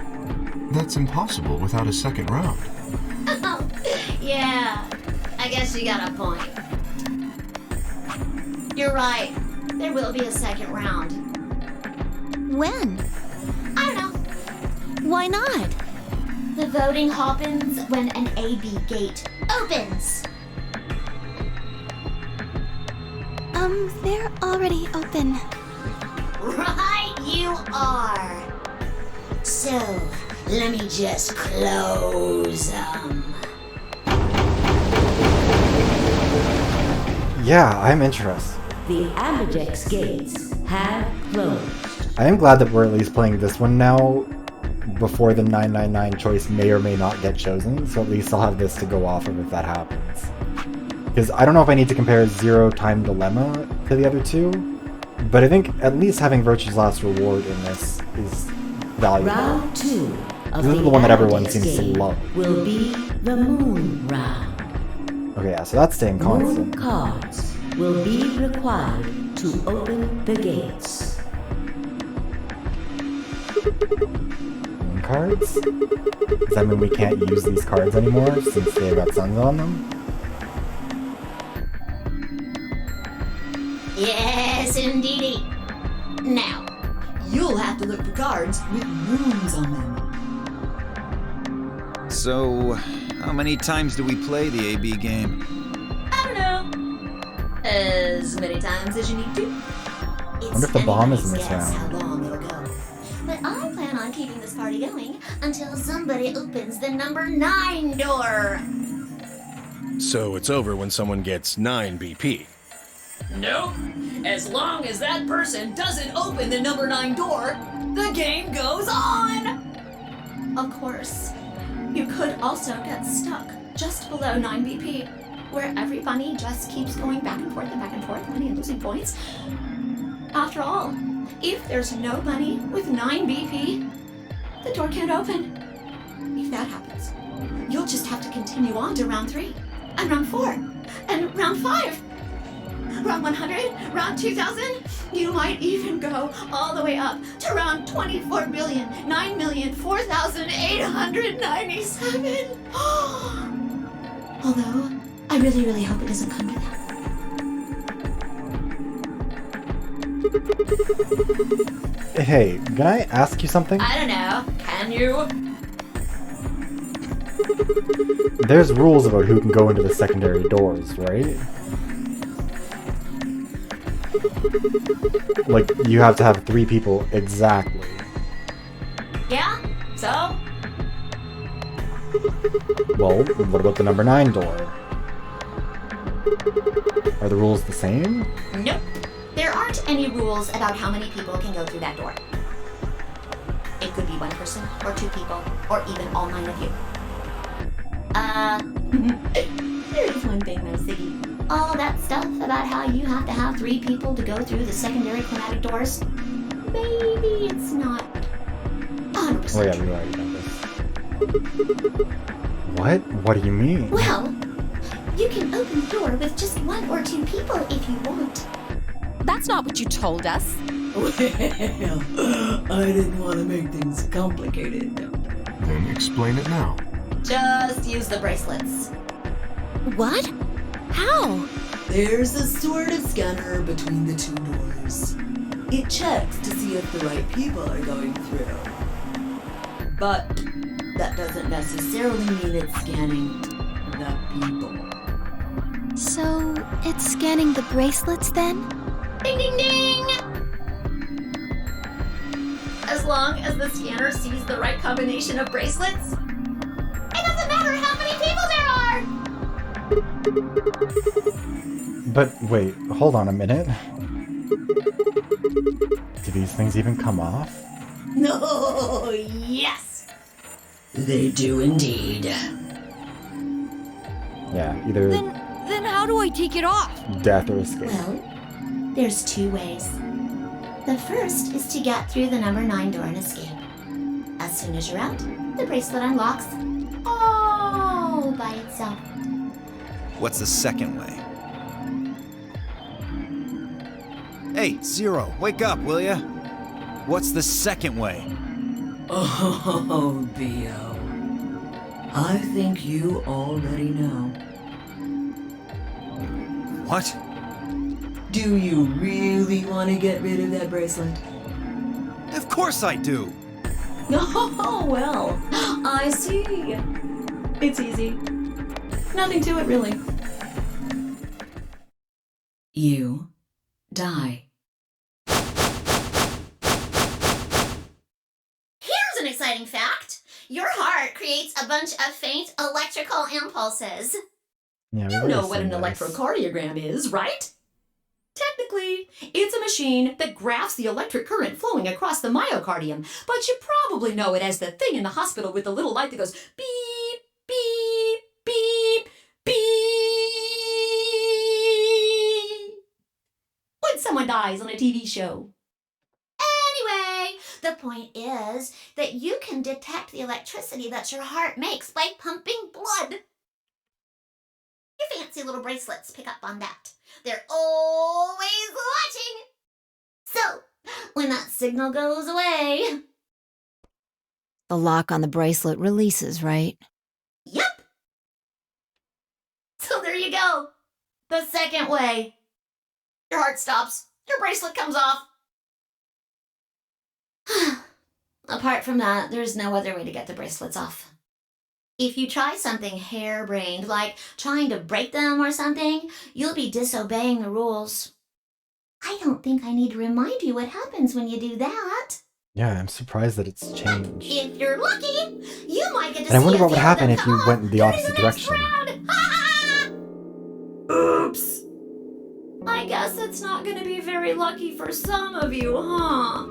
S5: That's impossible without a second round.
S10: Oh, yeah. I guess you got a point. You're right. There will be a second round.
S7: When?
S10: I don't know.
S7: Why not?
S10: The voting happens when an AB gate opens.
S7: They're already open.
S10: Right you are. So, let me just close them.
S1: Yeah, I'm interested.
S9: The Ambidex gates have closed.
S1: I am glad that we're at least playing this one now before the 999 choice may or may not get chosen, so at least I'll have this to go off of if that happens. Because I don't know if I need to compare Zero Time Dilemma to the other two, but I think at least having Virtue's Last Reward in this is valuable.
S9: Round 2 of
S1: This is
S9: the
S1: the one that everyone
S9: Ambidex
S1: seems to
S9: game
S1: love.
S9: will be the Moon Round.
S1: Okay, yeah, so that's staying
S9: Moon
S1: constant.
S9: cards will be required to open the gates.
S1: Moon cards? Does that mean we can't use these cards anymore since they've got suns on them?
S10: Yes, indeedy. Now,
S11: You'll have to look for cards with moons on them.
S2: So, how many times do we play the AB game?
S11: I don't know. As many times as you need to.
S10: it's
S1: Wonder if the bomb is in
S10: anybody's
S1: this
S10: guess how
S1: round.
S10: long it'll go. But I plan on keeping this party going until somebody opens the number 9 door.
S8: So it's over when someone gets 9 BP.
S11: Nope. As long as that person doesn't open the number 9 door, the game goes on! Of course, you could also get stuck just below 9 BP, where every bunny just keeps going back and forth, winning and losing points. After all, if there's no bunny with 9 BP, the door can't open. If that happens, you'll just have to continue on to round 3, and round 4, and round 5. Round 100, round 2000, you might even go all the way up to round 24,009,004,897. Although, I really hope it doesn't come to that.
S1: Hey, can I ask you something?
S11: I don't know, can you?
S1: There's rules about who can go into the secondary doors, right? Like, you have to have 3 people exactly.
S11: Yeah? So?
S1: Well, what about the number 9 door? Are the rules the same?
S10: Nope. There aren't any rules about how many people can go through that door. It could be 1 person, or 2 people, or even all 9 of you. There is one thing though, Siggy. All that stuff about how you have to have 3 people to go through the secondary chromatic doors, maybe it's not 100%
S1: Oh yeah,
S10: true.
S1: we've already done this. What? What do you mean?
S10: Well, you can open the door with just 1 or 2 people if you want.
S4: That's not what you told us.
S11: Well, I didn't want to make things complicated.
S5: Then explain it now.
S11: Just use the bracelets.
S6: What? How?
S11: There's a sort of scanner between the 2 doors. It checks to see if the right people are going through. But that doesn't necessarily mean it's scanning the people.
S7: So, it's scanning the bracelets then?
S10: Ding ding ding! As long as the scanner sees the right combination of bracelets, it doesn't matter how many people there are!
S1: But wait, hold on a minute. Do these things even come off?
S11: No, yes! They do indeed.
S1: Yeah, either
S3: Then how do I take it off?
S1: death or escape.
S10: Well, there's 2 ways. The first is to get through the number 9 door and escape. As soon as you're out, the bracelet unlocks all by itself.
S2: What's the second way? Hey, Zero, wake up, will ya? What's the second way?
S11: Oh, Bio. I think you already know.
S2: What?
S11: Do you really want to get rid of that bracelet?
S2: Of course I do!
S11: Oh, well, I see. It's easy. Nothing to it, really. You die.
S10: Here's an exciting fact. Your heart creates a bunch of faint electrical impulses.
S1: Yeah,
S11: You know what an electrocardiogram is, right? Technically, it's a machine that graphs the electric current flowing across the myocardium, but you probably know it as the thing in the hospital with the little light that goes beep, beep, beep, beep. When someone dies on a TV show.
S10: Anyway, the point is that you can detect the electricity that your heart makes by pumping blood. Your fancy little bracelets pick up on that. They're always watching. So, when that signal goes away...
S6: The lock on the bracelet releases, right?
S10: Yep. So there you go. The second way. Your heart stops. Your bracelet comes off. Apart from that, there's no other way to get the bracelets off. If you try something harebrained, like trying to break them or something, you'll be disobeying the rules. I don't think I need to remind you what happens when you do that.
S1: Yeah, I'm surprised that it's changed.
S10: If you're lucky, you might get to
S1: And I
S10: see
S1: wonder
S10: a
S1: what would
S10: few of
S1: happen
S10: them
S1: if you
S10: come
S1: went in the
S10: during
S1: opposite
S10: the next
S1: direction.
S10: round. Oops. I guess it's not going to be very lucky for some of you, huh?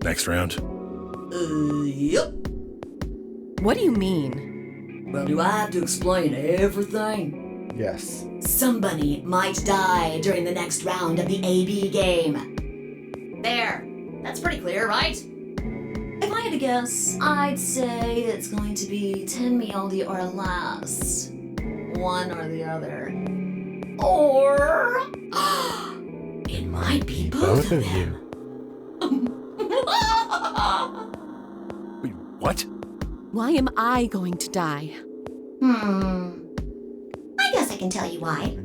S8: Next round.
S11: Yep.
S4: What do you mean?
S11: Well, do I have to explain everything?
S1: Yes.
S11: Somebody might die during the next round of the AB game. There. That's pretty clear, right? If I had to guess, I'd say it's going to be 10 Mealdi or less. One or the other. Or... it might be both of
S1: you.
S8: Wait, what?
S4: Why am I going to die?
S10: I guess I can tell you why.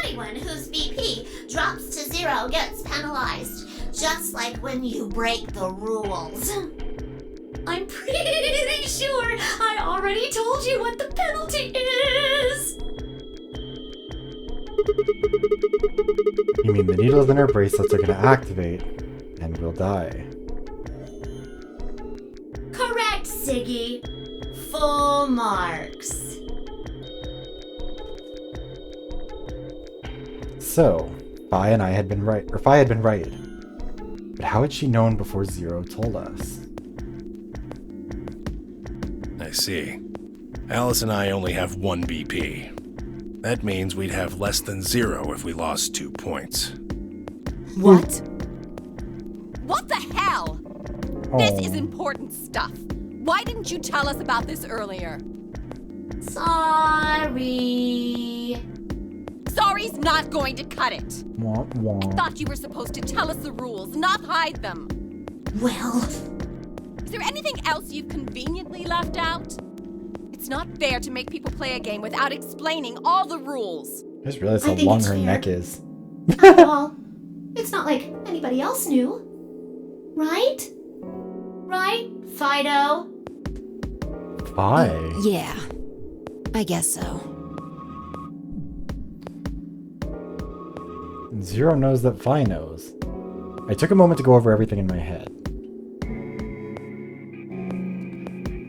S10: Anyone whose VP drops to 0 gets penalized, just like when you break the rules.
S11: I'm pretty sure I already told you what the penalty is.
S1: You mean the needles in our bracelets are going to activate, and we'll die.
S10: Correct, Siggy. Full marks.
S1: So, Fi and I had been right, or Fi had been right. But how had she known before Zero told us?
S8: I see. Alice and I only have 1 BP. That means we'd have less than 0 if we lost 2 points.
S4: What? What the hell? This
S1: Oh.
S4: is important stuff. Why didn't you tell us about this earlier?
S10: Sorry.
S4: Sorry's not going to cut it.
S1: Womp womp.
S4: I thought you were supposed to tell us the rules, not hide them.
S10: Well,
S4: Is there anything else you've conveniently left out? It's not fair to make people play a game without explaining all the rules.
S1: I just realized
S10: I
S1: how
S10: think
S1: long
S10: it's
S1: her
S10: fair.
S1: neck is.
S10: after all, it's not like anybody else knew. Right? Right, Fido?
S1: Fi.
S6: Yeah, I guess so.
S1: Zero knows that Fi knows. I took a moment to go over everything in my head.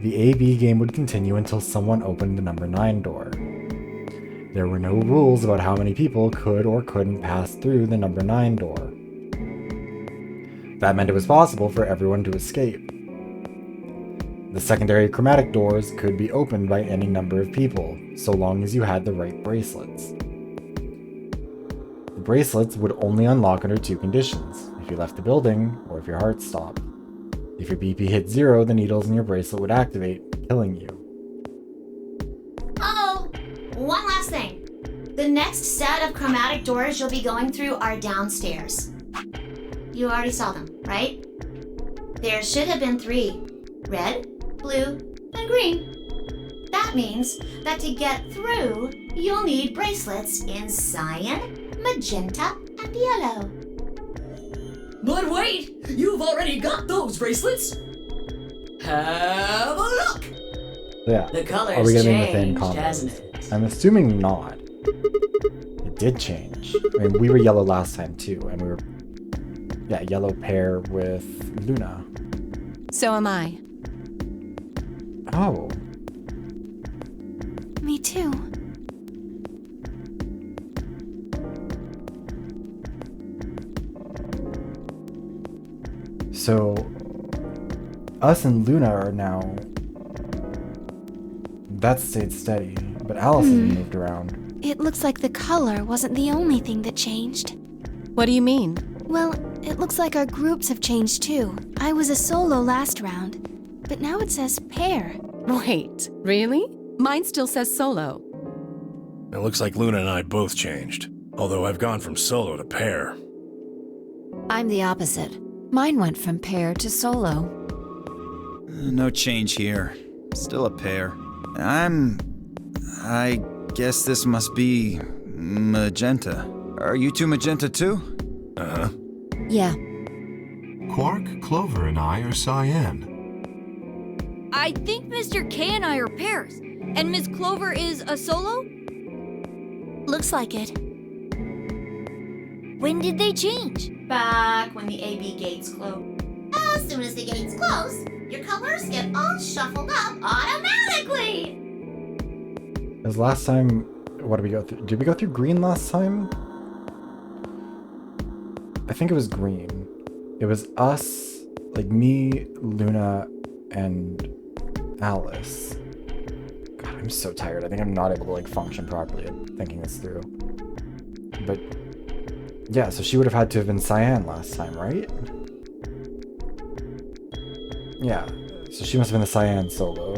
S1: The AB game would continue until someone opened the number 9 door. There were no rules about how many people could or couldn't pass through the number 9 door. That meant it was possible for everyone to escape. The secondary chromatic doors could be opened by any number of people, so long as you had the right bracelets. The bracelets would only unlock under 2 conditions: if you left the building, or if your heart stopped. If your BP hit 0, the needles in your bracelet would activate, killing you.
S10: Oh, one last thing. The next set of chromatic doors you'll be going through are downstairs. You already saw them, right? There should have been 3. Red, blue, and green. That means that to get through, you'll need bracelets in cyan, magenta, and yellow.
S11: But wait, you've already got those bracelets. Have a look.
S1: Yeah.
S11: The color's
S1: Are we gonna be in the same
S11: changed, hasn't
S1: combos?
S11: it?
S1: I'm assuming not. It did change. I mean, we were yellow last time too, and we were, yeah, yellow pair with Luna.
S12: So am I.
S1: Oh.
S7: Me too.
S1: So, us and Luna are now. That stayed steady, but Alice has moved around.
S7: It looks like the color wasn't the only thing that changed.
S12: What do you mean?
S7: Well, it looks like our groups have changed too. I was a solo last round, but now it says pair.
S12: Wait, really? Mine still says solo.
S8: It looks like Luna and I both changed. Although I've gone from solo to pair.
S6: I'm the opposite. Mine went from pair to solo.
S2: No change here. Still a pair. I guess this must be magenta. Are you two magenta too?
S8: Uh-huh.
S6: Yeah.
S5: Quark, Clover, and I are cyan.
S3: I think Mr. K and I are pairs. And Miss Clover is a solo?
S7: Looks like it.
S3: When did they change?
S10: Back when the AB gates close. As soon as the gates close, your colors get all shuffled up automatically.
S1: Because last time, what did we go through? Did we go through green last time? I think it was green. It was us, like me, Luna, and Alice. God, I'm so tired. I think I'm not able to like function properly thinking this through. But yeah, so she would have had to have been cyan last time, right? Yeah, so she must have been the cyan solo.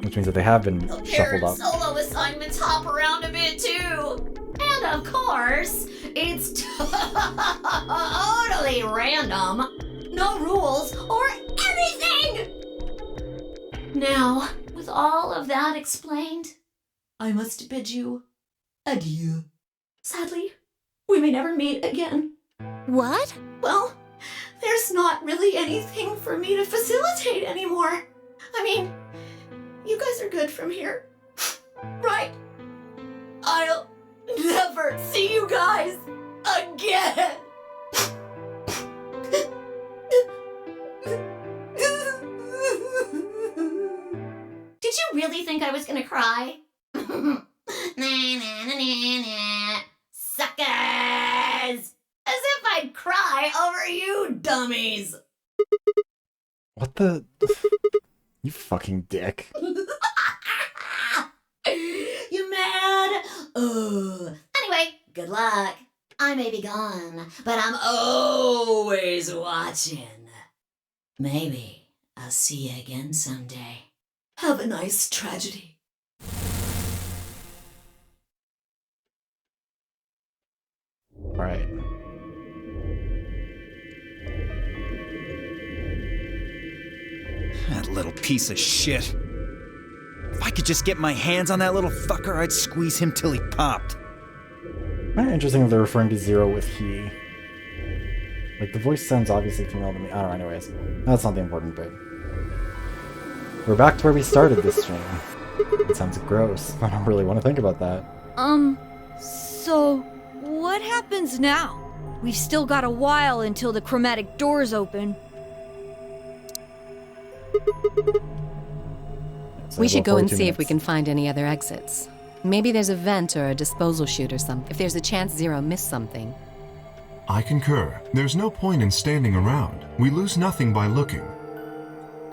S1: Which means that they have been
S10: The
S1: shuffled
S10: parent
S1: up.
S10: solo assignments hop around a bit too. And of course, it's totally random. No rules or anything! Now, with all of that explained, I must bid you adieu. Sadly, we may never meet again.
S7: What?
S10: Well, there's not really anything for me to facilitate anymore. I mean, you guys are good from here, right? I'll never see you guys again. Did you really think I was gonna cry? Nah, nah, nah, nah, nah. Suckers! As if I'd cry over you dummies!
S1: What the? You fucking dick.
S10: You mad? Anyway, good luck. I may be gone, but I'm always watching. Maybe I'll see you again someday. Have a nice tragedy.
S1: Right.
S2: That little piece of shit. If I could just get my hands on that little fucker, I'd squeeze him till he popped.
S1: Kind of interesting that they're referring to Zero with he. Like, the voice sounds obviously female to me. I don't know, anyways. That's not the important bit. We're back to where we started this stream. It sounds gross. I don't really want to think about that.
S3: So what happens now? We've still got a while until the chromatic doors open.
S1: So
S12: We should go and
S1: 42
S12: see if we
S1: minutes.
S12: can find any other exits. Maybe there's a vent or a disposal chute or something. If there's a chance Zero missed something.
S5: I concur. There's no point in standing around. We lose nothing by looking.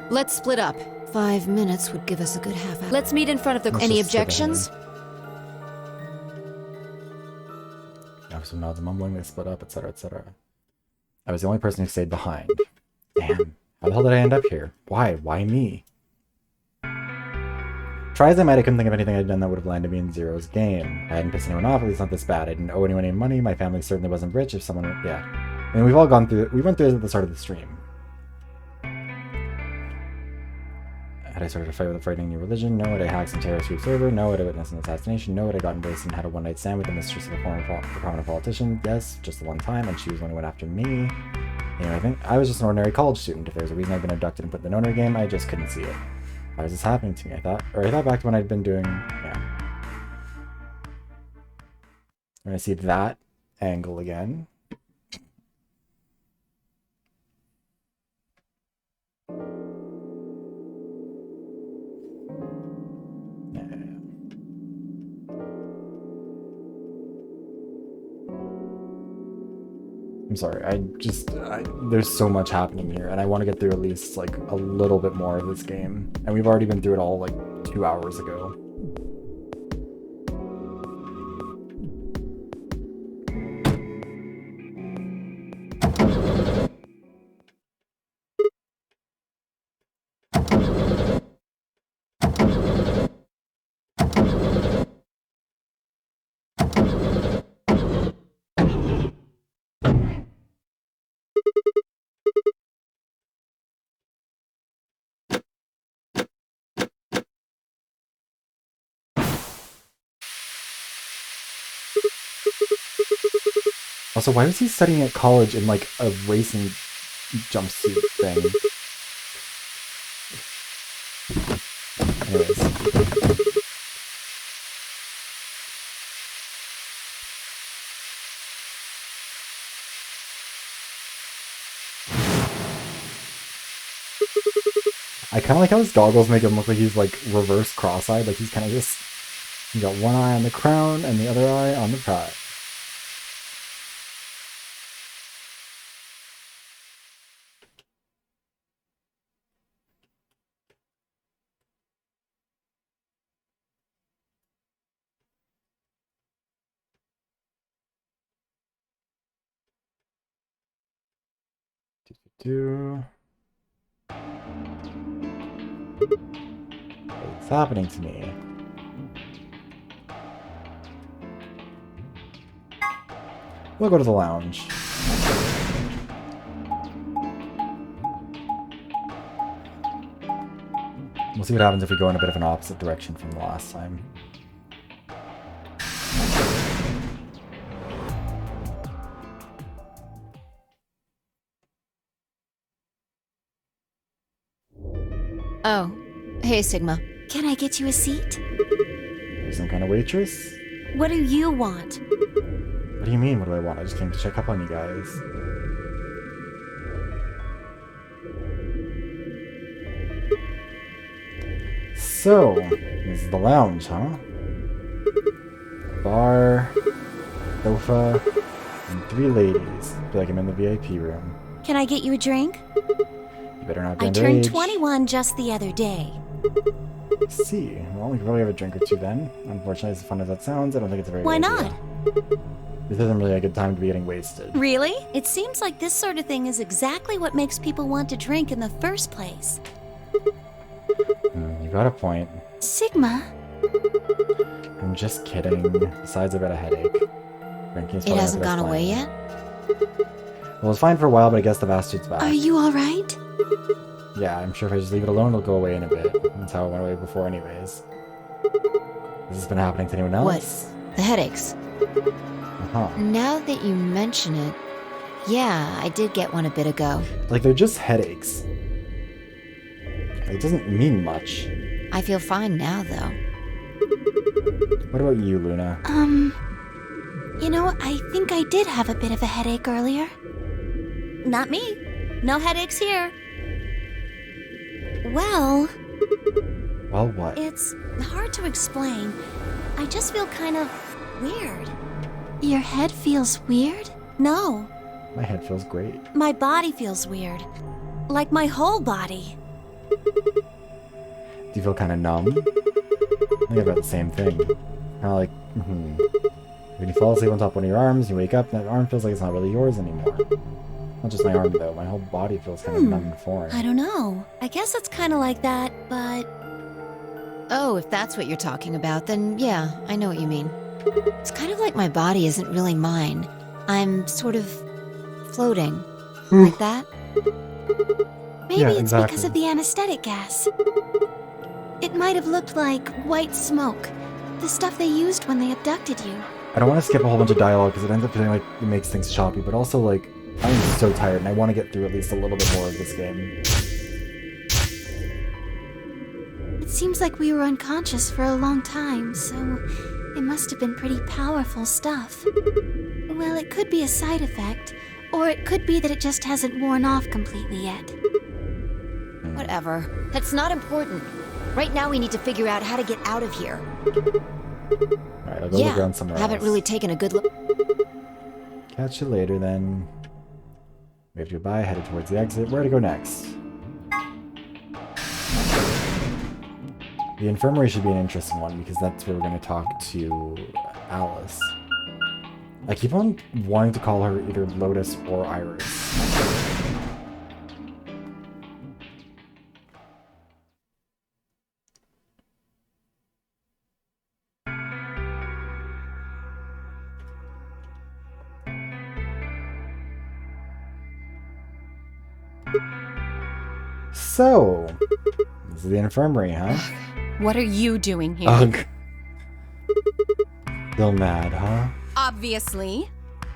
S6: Let's split up. 5 minutes would give us a good half hour. Let's meet in front of the...
S1: Let's
S6: Any
S1: just skip
S6: objections?
S1: Yeah, so now the mumbling, they split up, etc., etc. I was the only person who stayed behind. Damn. How the hell did I end up here? Why? Why me? Try as I might, I couldn't think of anything I'd done that would have landed me in Zero's game. I hadn't pissed anyone off, at least not this bad. I didn't owe anyone any money, my family certainly wasn't rich if someone... Yeah. I mean, we've all gone through... We went through it at the start of the stream. Had I started a fight with a frightening new religion? No. Had I hacked some terrorist group server? No. Had I witnessed an assassination? No. Had I gotten embraced and had a one-night stand with the mistress of a prominent politician? Yes, just the one time, and she was the one who went after me. Anyway, I think I was just an ordinary college student. If there was a reason I'd been abducted and put in the Nonary game, I just couldn't see it. Why is this happening to me? I thought back to when I'd been doing, yeah. I'm gonna see that angle again. I'm sorry, there's so much happening here, and I want to get through at least, like, a little bit more of this game. And we've already been through it all, like, 2 hours ago. Also, why was he studying at college in, like, a racing jumpsuit thing? Anyways. I kind of like how his goggles make him look like he's, like, reverse cross-eyed. Like, he's kind of just... He's got one eye on the crown and the other eye on the prize. What's happening to me? We'll go to the lounge. We'll see what happens if we go in a bit of an opposite direction from the last time.
S6: Oh, hey, Sigma.
S7: Can I get you a seat?
S1: Are you some kind of waitress?
S7: What do you want?
S1: What do you mean, what do I want? I just came to check up on you guys. So, this is the lounge, huh? Bar, sofa, and 3 ladies. I feel like I'm in the VIP room.
S7: Can I get you a drink?
S1: You better not be
S7: I turned
S1: underage.
S7: 21 just the other day.
S1: See, well, we can probably have a drink or two then. Unfortunately, as fun as that sounds, I don't think it's a very
S7: Why
S1: good
S7: not?
S1: idea. This isn't really a good time to be getting wasted.
S7: Really? It seems like this sort of thing is exactly what makes people want to drink in the first place.
S1: You got a point.
S7: Sigma?
S1: I'm just kidding. Besides, I've got a headache. Drinking is
S6: It
S1: probably
S6: hasn't
S1: not the
S6: gone
S1: best
S6: away
S1: plan.
S6: yet?
S1: Well, it was fine for a while, but I guess the bastard's back.
S7: Are you alright?
S1: Yeah, I'm sure if I just leave it alone, it'll go away in a bit. That's how it went away before anyways. Has this been happening to anyone else?
S6: What? The headaches?
S1: Uh-huh.
S6: Now that you mention it, yeah, I did get one a bit ago.
S1: Like, they're just headaches. It doesn't mean much.
S6: I feel fine now, though.
S1: What about you, Luna?
S7: You know, I think I did have a bit of a headache earlier. Not me. No headaches here. Well...
S1: Well, what?
S7: It's hard to explain. I just feel kind of weird. Your head feels weird? No.
S1: My head feels great.
S7: My body feels weird. Like my whole body.
S1: Do you feel kind of numb? I think about the same thing. Kind of like, when you fall asleep on top of one of your arms, you wake up, and that arm feels like it's not really yours anymore. Not just my arm, though. My whole body feels kind of numb and foreign.
S7: I don't know. I guess it's kind of like that, but...
S6: Oh, if that's what you're talking about, then yeah, I know what you mean. It's kind of like my body isn't really mine. I'm sort of floating. Like that?
S7: Maybe
S1: Yeah,
S7: it's
S1: exactly.
S7: because of the anesthetic gas. It might have looked like white smoke. The stuff they used when they abducted you.
S1: I don't want to skip a whole bunch of dialogue because it ends up feeling like it makes things choppy, but also, like, I'm so tired and I want to get through at least a little bit more of this game.
S7: It seems like we were unconscious for a long time, so it must have been pretty powerful stuff. Well, it could be a side effect, or it could be that it just hasn't worn off completely yet.
S6: Whatever. That's not important. Right now we need to figure out how to get out of here.
S1: Alright, I'll go look around somewhere
S6: haven't
S1: else.
S6: really taken a good look.
S1: Catch you later then. Waved goodbye, headed towards the exit. Where to go next? The infirmary should be an interesting one because that's where we're going to talk to Alice. I keep on wanting to call her either Lotus or Iris. So, this is the infirmary, huh?
S4: What are you doing here?
S1: Ugh. Still mad, huh?
S4: Obviously.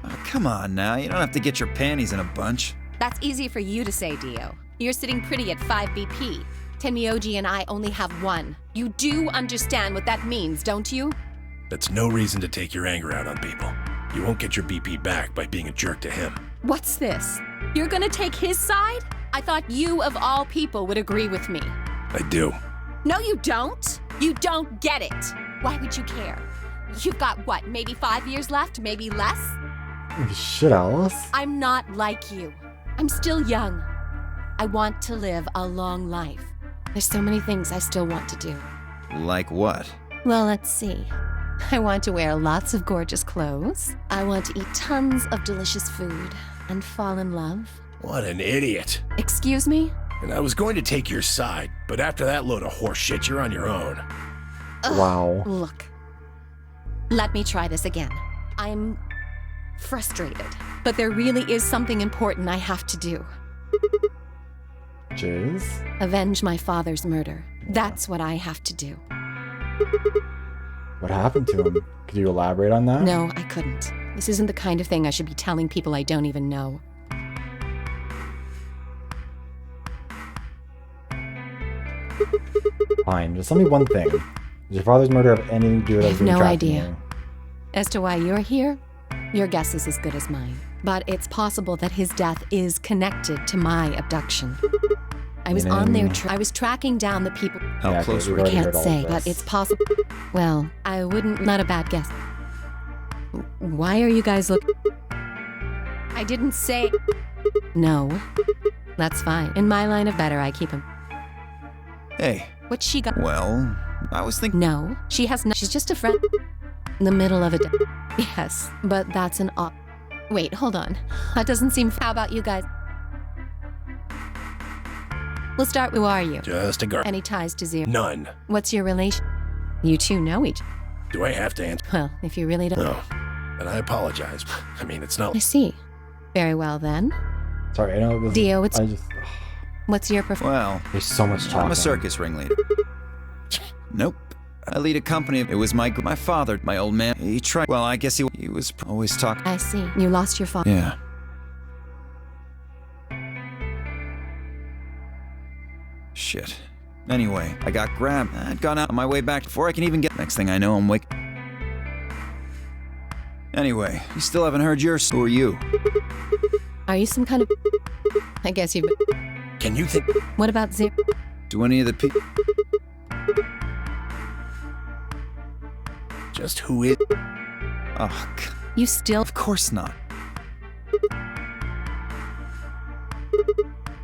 S2: Oh, come on now, you don't have to get your panties in a bunch.
S4: That's easy for you to say, Dio. You're sitting pretty at 5 BP. Tenmyoji and I only have 1. You do understand what that means, don't you?
S8: That's no reason to take your anger out on people. You won't get your BP back by being a jerk to him.
S4: What's this? You're gonna take his side? I thought you, of all people, would agree with me.
S8: I do.
S4: No, you don't. You don't get it. Why would you care? You've got what, maybe 5 years left, maybe less?
S1: Shit, Alice.
S4: I'm not like you. I'm still young. I want to live a long life. There's so many things I still want to do.
S2: Like what?
S4: Well, let's see. I want to wear lots of gorgeous clothes. I want to eat tons of delicious food and fall in love.
S8: What an idiot.
S4: Excuse me?
S8: And I was going to take your side, but after that load of horse shit, you're on your own.
S1: Wow.
S4: Look. Let me try this again. I'm frustrated, but there really is something important I have to do.
S1: Jizz?
S4: Avenge my father's murder. That's what I have to do.
S1: What happened to him? Could you elaborate on that?
S4: No, I couldn't. This isn't the kind of thing I should be telling people I don't even know.
S1: Fine, just tell me one thing. Does your father's murder have anything to do with
S4: I
S1: us
S4: have
S1: being
S4: no
S1: trapped
S4: idea.
S1: in
S4: As to why you're here, your guess is as good as mine. But it's possible that his death is connected to my abduction. I was on their I was tracking down the people.
S2: How
S1: Yeah,
S2: close
S1: okay,
S2: were
S1: we've
S2: you?
S1: already
S4: Can't
S1: heard all
S4: say,
S1: of
S4: but
S1: this.
S4: it's possible. Well, I wouldn't. Not a bad guess. Why are you guys looking? I didn't say. No. That's fine. In my line of better, I keep him.
S2: Hey,
S4: What's she got?
S2: well, I was thinking.
S4: No, she has no. She's just a friend. In the middle of a day. Yes, but that's an odd. Wait, hold on. That doesn't seem. How about you guys? We'll start. Who are you?
S8: Just a guard.
S4: Any ties to Zero?
S8: None.
S4: What's your relation? You two know each.
S8: Do I have to answer?
S4: Well, if you really don't.
S8: No. And I apologize. I mean, it's not.
S4: I see. Very well then.
S1: Sorry, I know this
S4: Dio,
S1: I just...
S4: What's your preference?
S2: Well,
S1: There's so much talking.
S2: I'm a circus ringleader. Nope. I lead a company. It was my father, my old man. He tried. Well, I guess he was always talking.
S4: I see. You lost your father.
S2: Yeah. Shit. Anyway, I got grabbed. I'd gone out on my way back before I can even get. Next thing I know, I'm wake. Anyway, you still haven't heard yours. Who are you?
S4: Are you some kind of? I guess you.
S8: Can you think?
S4: What about Zero?
S2: Do any of the people?
S8: Just who is?
S2: Oh,
S4: You still?
S2: of course not.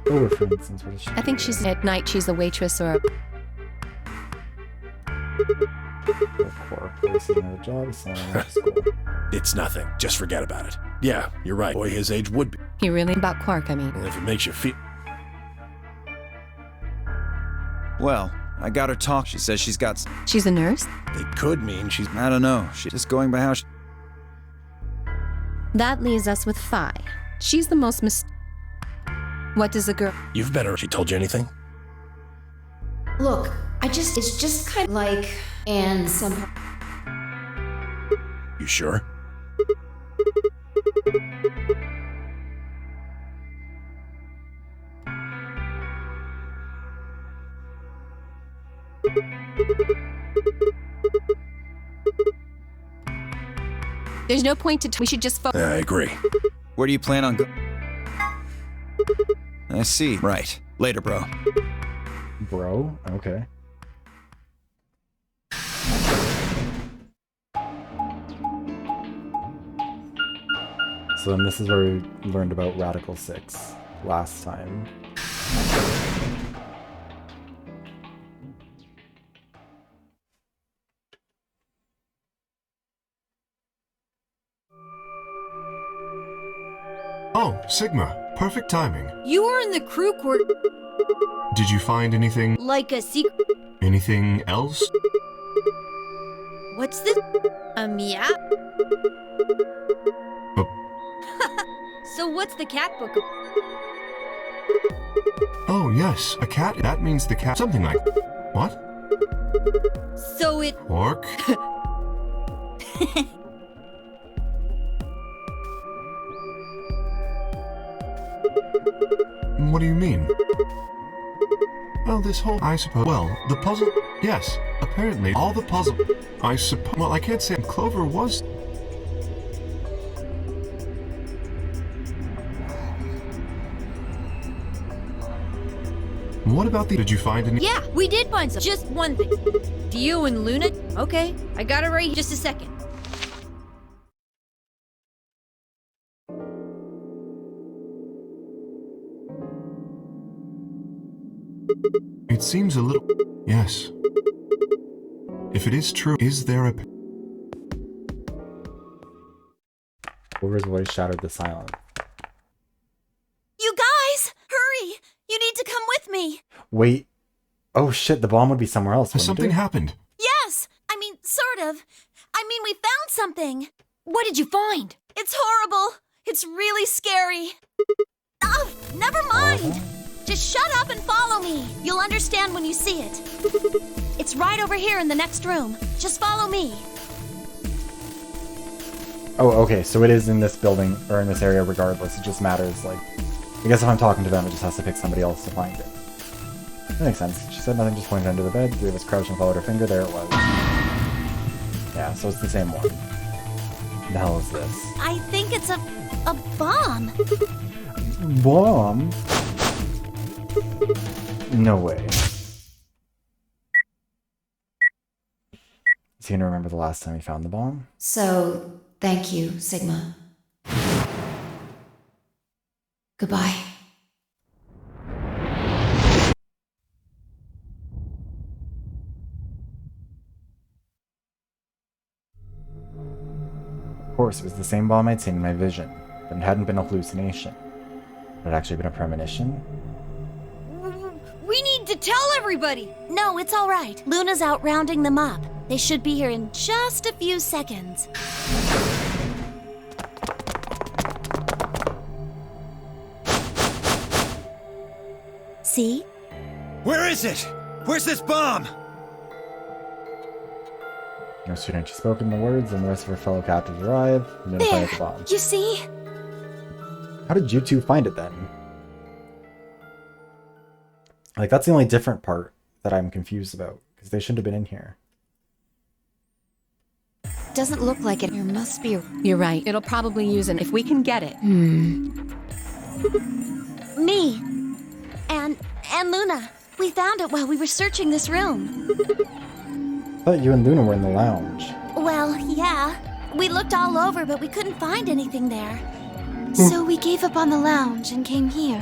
S1: Oh, for instance, what is she?
S4: I think she's at night. She's a waitress or.
S1: Core. This is another job. It's not enough school.
S8: It's nothing. Just forget about it. Yeah, you're right. Boy his age would be.
S4: You really about Quark? I mean.
S8: And if it makes you feel.
S2: Well, I got her talk. She says she's got.
S4: She's a nurse.
S8: It could mean she's.
S2: I don't know. She's just going by how she.
S4: That leaves us with Phi. She's the most What does the girl?
S8: You've better. She told you anything?
S6: Look, it's just kind of like, and somehow.
S8: You sure?
S4: There's no point to. We should just focus.
S8: I agree.
S2: Where do you plan on I see. Right. Later, bro.
S1: Bro? Okay. So then this is where we learned about Radical 6 last time.
S5: Oh, Sigma. Perfect timing.
S3: You were in the crew quarter
S5: Did you find anything?
S3: like a secret.
S5: Anything else?
S3: What's this? A meow? So what's the cat book?
S5: Oh, yes. A cat. That means the cat. Something like. What?
S3: So it.
S5: Pork? What do you mean? Well, this whole. I suppose. Well, the puzzle. Yes. Apparently, all the puzzle. I suppose. Well, I can't say Clover was. What about the. Did you find any.
S3: Yeah, we did find some. Just one thing. Do you and Luna? Okay, I got it right here. Just a second.
S5: It seems a little. Yes. If it is true, is there a.
S1: Clover's voice shattered the silence.
S7: You guys, hurry! You need to come with me.
S1: Wait. Oh shit, the bomb would be somewhere else.
S5: Has
S1: wouldn't
S5: something
S1: it?
S5: happened?
S7: Yes, I mean, sort of. I mean, we found something.
S3: What did you find?
S7: It's horrible. It's really scary. Oh, never mind. Just shut up and follow me. You'll understand when you see it. It's right over here in the next room. Just follow me.
S1: Oh, okay, so it is in this building, or in this area regardless. It just matters, like... I guess if I'm talking to them, it just has to pick somebody else to find it. That makes sense. She said nothing, just pointed under the bed. Three of us crouched and followed her finger. There it was. Yeah, so it's the same one. The hell is this?
S7: I think it's a bomb.
S1: Bomb? No way. Is he gonna remember the last time he found the bomb?
S6: So, thank you, Sigma. Goodbye.
S1: Of course, it was the same bomb I'd seen in my vision, but it hadn't been a hallucination. It had actually been a premonition.
S3: We need to tell everybody!
S7: No, it's all right. Luna's out rounding them up. They should be here in just a few seconds. See?
S2: Where is it? Where's this bomb?
S1: No sooner had she spoken the words than the rest of her fellow captives arrived and then planted the bomb.
S7: You see?
S1: How did you two find it then? Like, that's the only different part that I'm confused about, because they shouldn't have been in here.
S6: Doesn't look like it. There must be a...
S4: You're right. It'll probably use it if we can get it.
S7: Me. And Luna. We found it while we were searching this room.
S1: I thought you and Luna were in the lounge.
S7: Well, yeah. We looked all over, but we couldn't find anything there. So we gave up on the lounge and came here.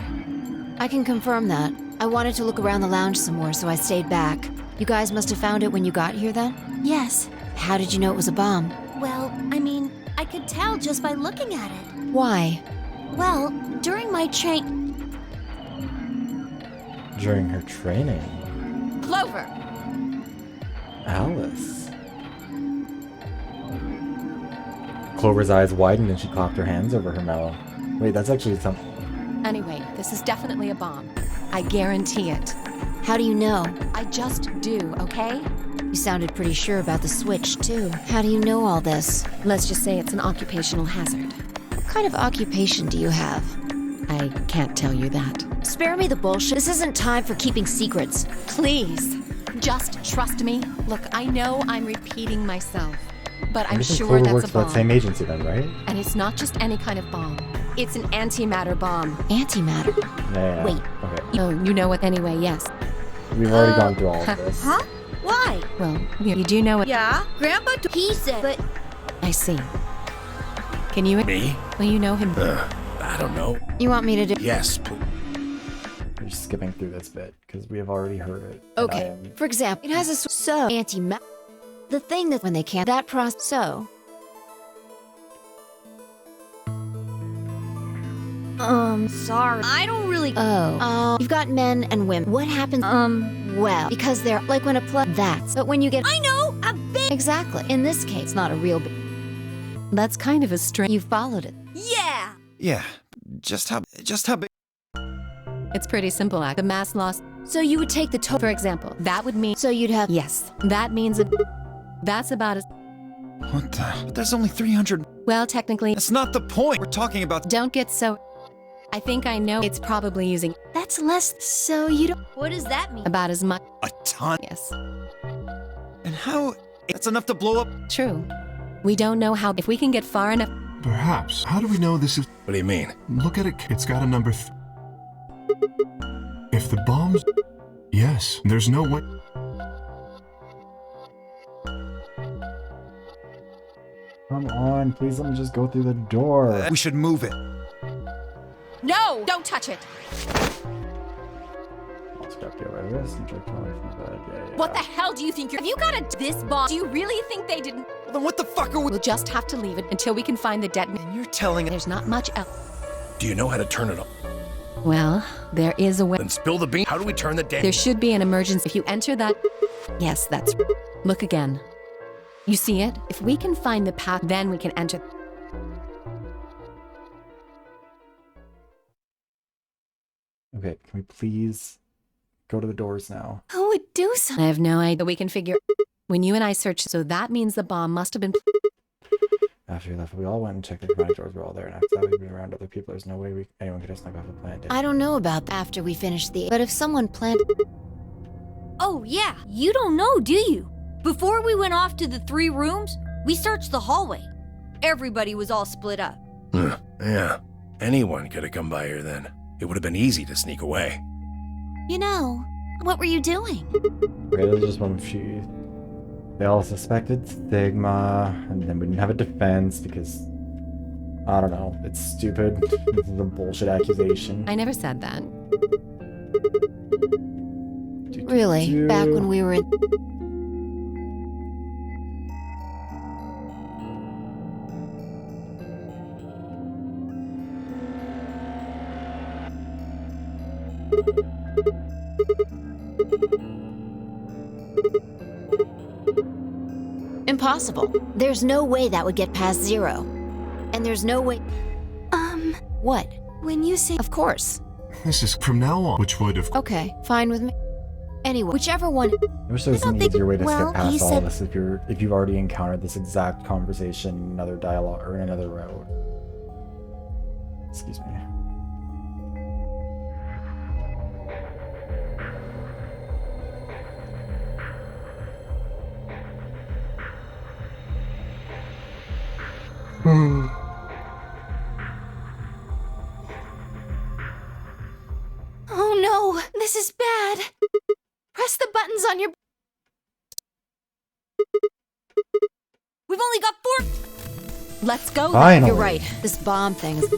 S6: I can confirm that. I wanted to look around the lounge some more, so I stayed back. You guys must have found it when you got here then?
S7: Yes.
S6: How did you know it was a bomb?
S7: Well, I mean, I could tell just by looking at it.
S6: Why?
S7: Well, during my train...
S1: During her training.
S4: Clover!
S1: Alice. Clover's eyes widened and she clapped her hands over her mouth. Wait, that's actually something.
S4: Anyway, this is definitely a bomb. I guarantee it.
S6: How do you know?
S4: I just do, okay?
S6: You sounded pretty sure about the switch, too. How do you know all this?
S4: Let's just say it's an occupational hazard.
S6: What kind of occupation do you have?
S4: I can't tell you that.
S6: Spare me the bullshit. This isn't time for keeping secrets.
S4: Please. Just trust me. Look, I know I'm repeating myself, but I'm
S1: Everything
S4: sure
S1: clearly
S4: that's
S1: works
S4: a
S1: for that
S4: bomb.
S1: same agency then, right?
S4: And it's not just any kind of bomb. It's an antimatter bomb.
S6: Antimatter?
S1: Yeah.
S6: Wait.
S1: Okay.
S4: Oh, you know what anyway, yes.
S1: We've already gone through all of this.
S3: Huh? Why?
S4: Well, you do know it.
S3: Yeah, Grandpa. He said, but
S4: I see. Can you?
S8: Me?
S4: Well, you know him.
S8: I don't know.
S6: You want me to do?
S8: Yes, please.
S1: We're just skipping through this bit because we have already heard it. and I
S6: Okay.
S1: am-
S6: For example, it has a so anti. The thing that when they can't that process so.
S3: sorry. I don't really.
S6: You've got men and women. What happens? Well, because they're like when a that's. But when you get.
S3: I know a big.
S6: Exactly. In this case, not a real.
S4: That's kind of a string.
S6: You followed it.
S3: Yeah.
S2: Yeah, just how big?
S4: It's pretty simple. The mass loss.
S6: So you would take the
S4: For example, that would mean.
S6: So you'd have.
S4: Yes, that means that's about as.
S2: What the? But there's only 300.
S4: Well, technically.
S2: That's not the point. We're talking about.
S4: Don't get so. I think I know. It's probably using
S6: That's less. So you don't.
S3: What does that mean?
S4: about as much.
S2: A ton.
S4: Yes,
S2: And how? That's enough to blow up.
S4: true. We don't know how. If we can get far enough.
S5: Perhaps. How do we know this is...
S8: What do you mean?
S5: Look at it. It's got a number... If the bombs... Yes, there's no way...
S1: Come on, please let me just go through the door.
S2: We should move it.
S4: No, don't touch it.
S1: I'll start to get rid of this and check from the bed. Yeah.
S4: What the hell do you think you're? Have you got this bomb? Do you really think they didn't?
S2: Well, then what the fuck are we?
S4: We'll just have to leave it until we can find the detonator.
S2: And you're telling.
S4: There's not much else.
S8: Do you know how to turn it on?
S4: Well, there is a way.
S8: Then spill the bean. How do we turn the damn...
S4: There should be an emergency. If you enter that. Yes, that's. Look again. You see it? If we can find the path, then we can enter.
S1: Okay, can we please go to the doors now?
S6: Who would do something?
S4: I have no idea. We can figure. When you and I searched, so that means the bomb must have been.
S1: After you left, we all went and checked the front doors were all there, and after that, we've been around other people. There's no way anyone could have snuck off the planet.
S6: I don't know about after we finish the. But if someone planned.
S3: Oh, yeah. You don't know, do you? Before we went off to the 3 rooms, we searched the hallway. Everybody was all split up.
S8: Yeah. Anyone could have come by here then. It would have been easy to sneak away.
S6: You know, what were you doing?
S1: Okay, this is just one few. They all suspected Stigma, and then we didn't have a defense because, I don't know, it's stupid. This is a bullshit accusation.
S4: I never said that.
S6: Really? Back when we were in. Impossible. There's no way that would get past 0. And there's no way. What?
S7: When you say.
S6: Of course.
S5: This is from now on, which would have...
S6: Okay, fine with me. Anyway, whichever one.
S1: I wish there was
S7: I don't
S1: an
S7: think-
S1: easier way to
S7: well,
S1: skip past
S7: he
S1: all
S7: said-
S1: this if you've already encountered this exact conversation in another dialogue or in another route. Excuse me.
S7: Oh no, this is bad. Press the buttons on your.
S3: We've only got 4.
S4: Let's go.
S1: Finally.
S6: You're right. This bomb thing is.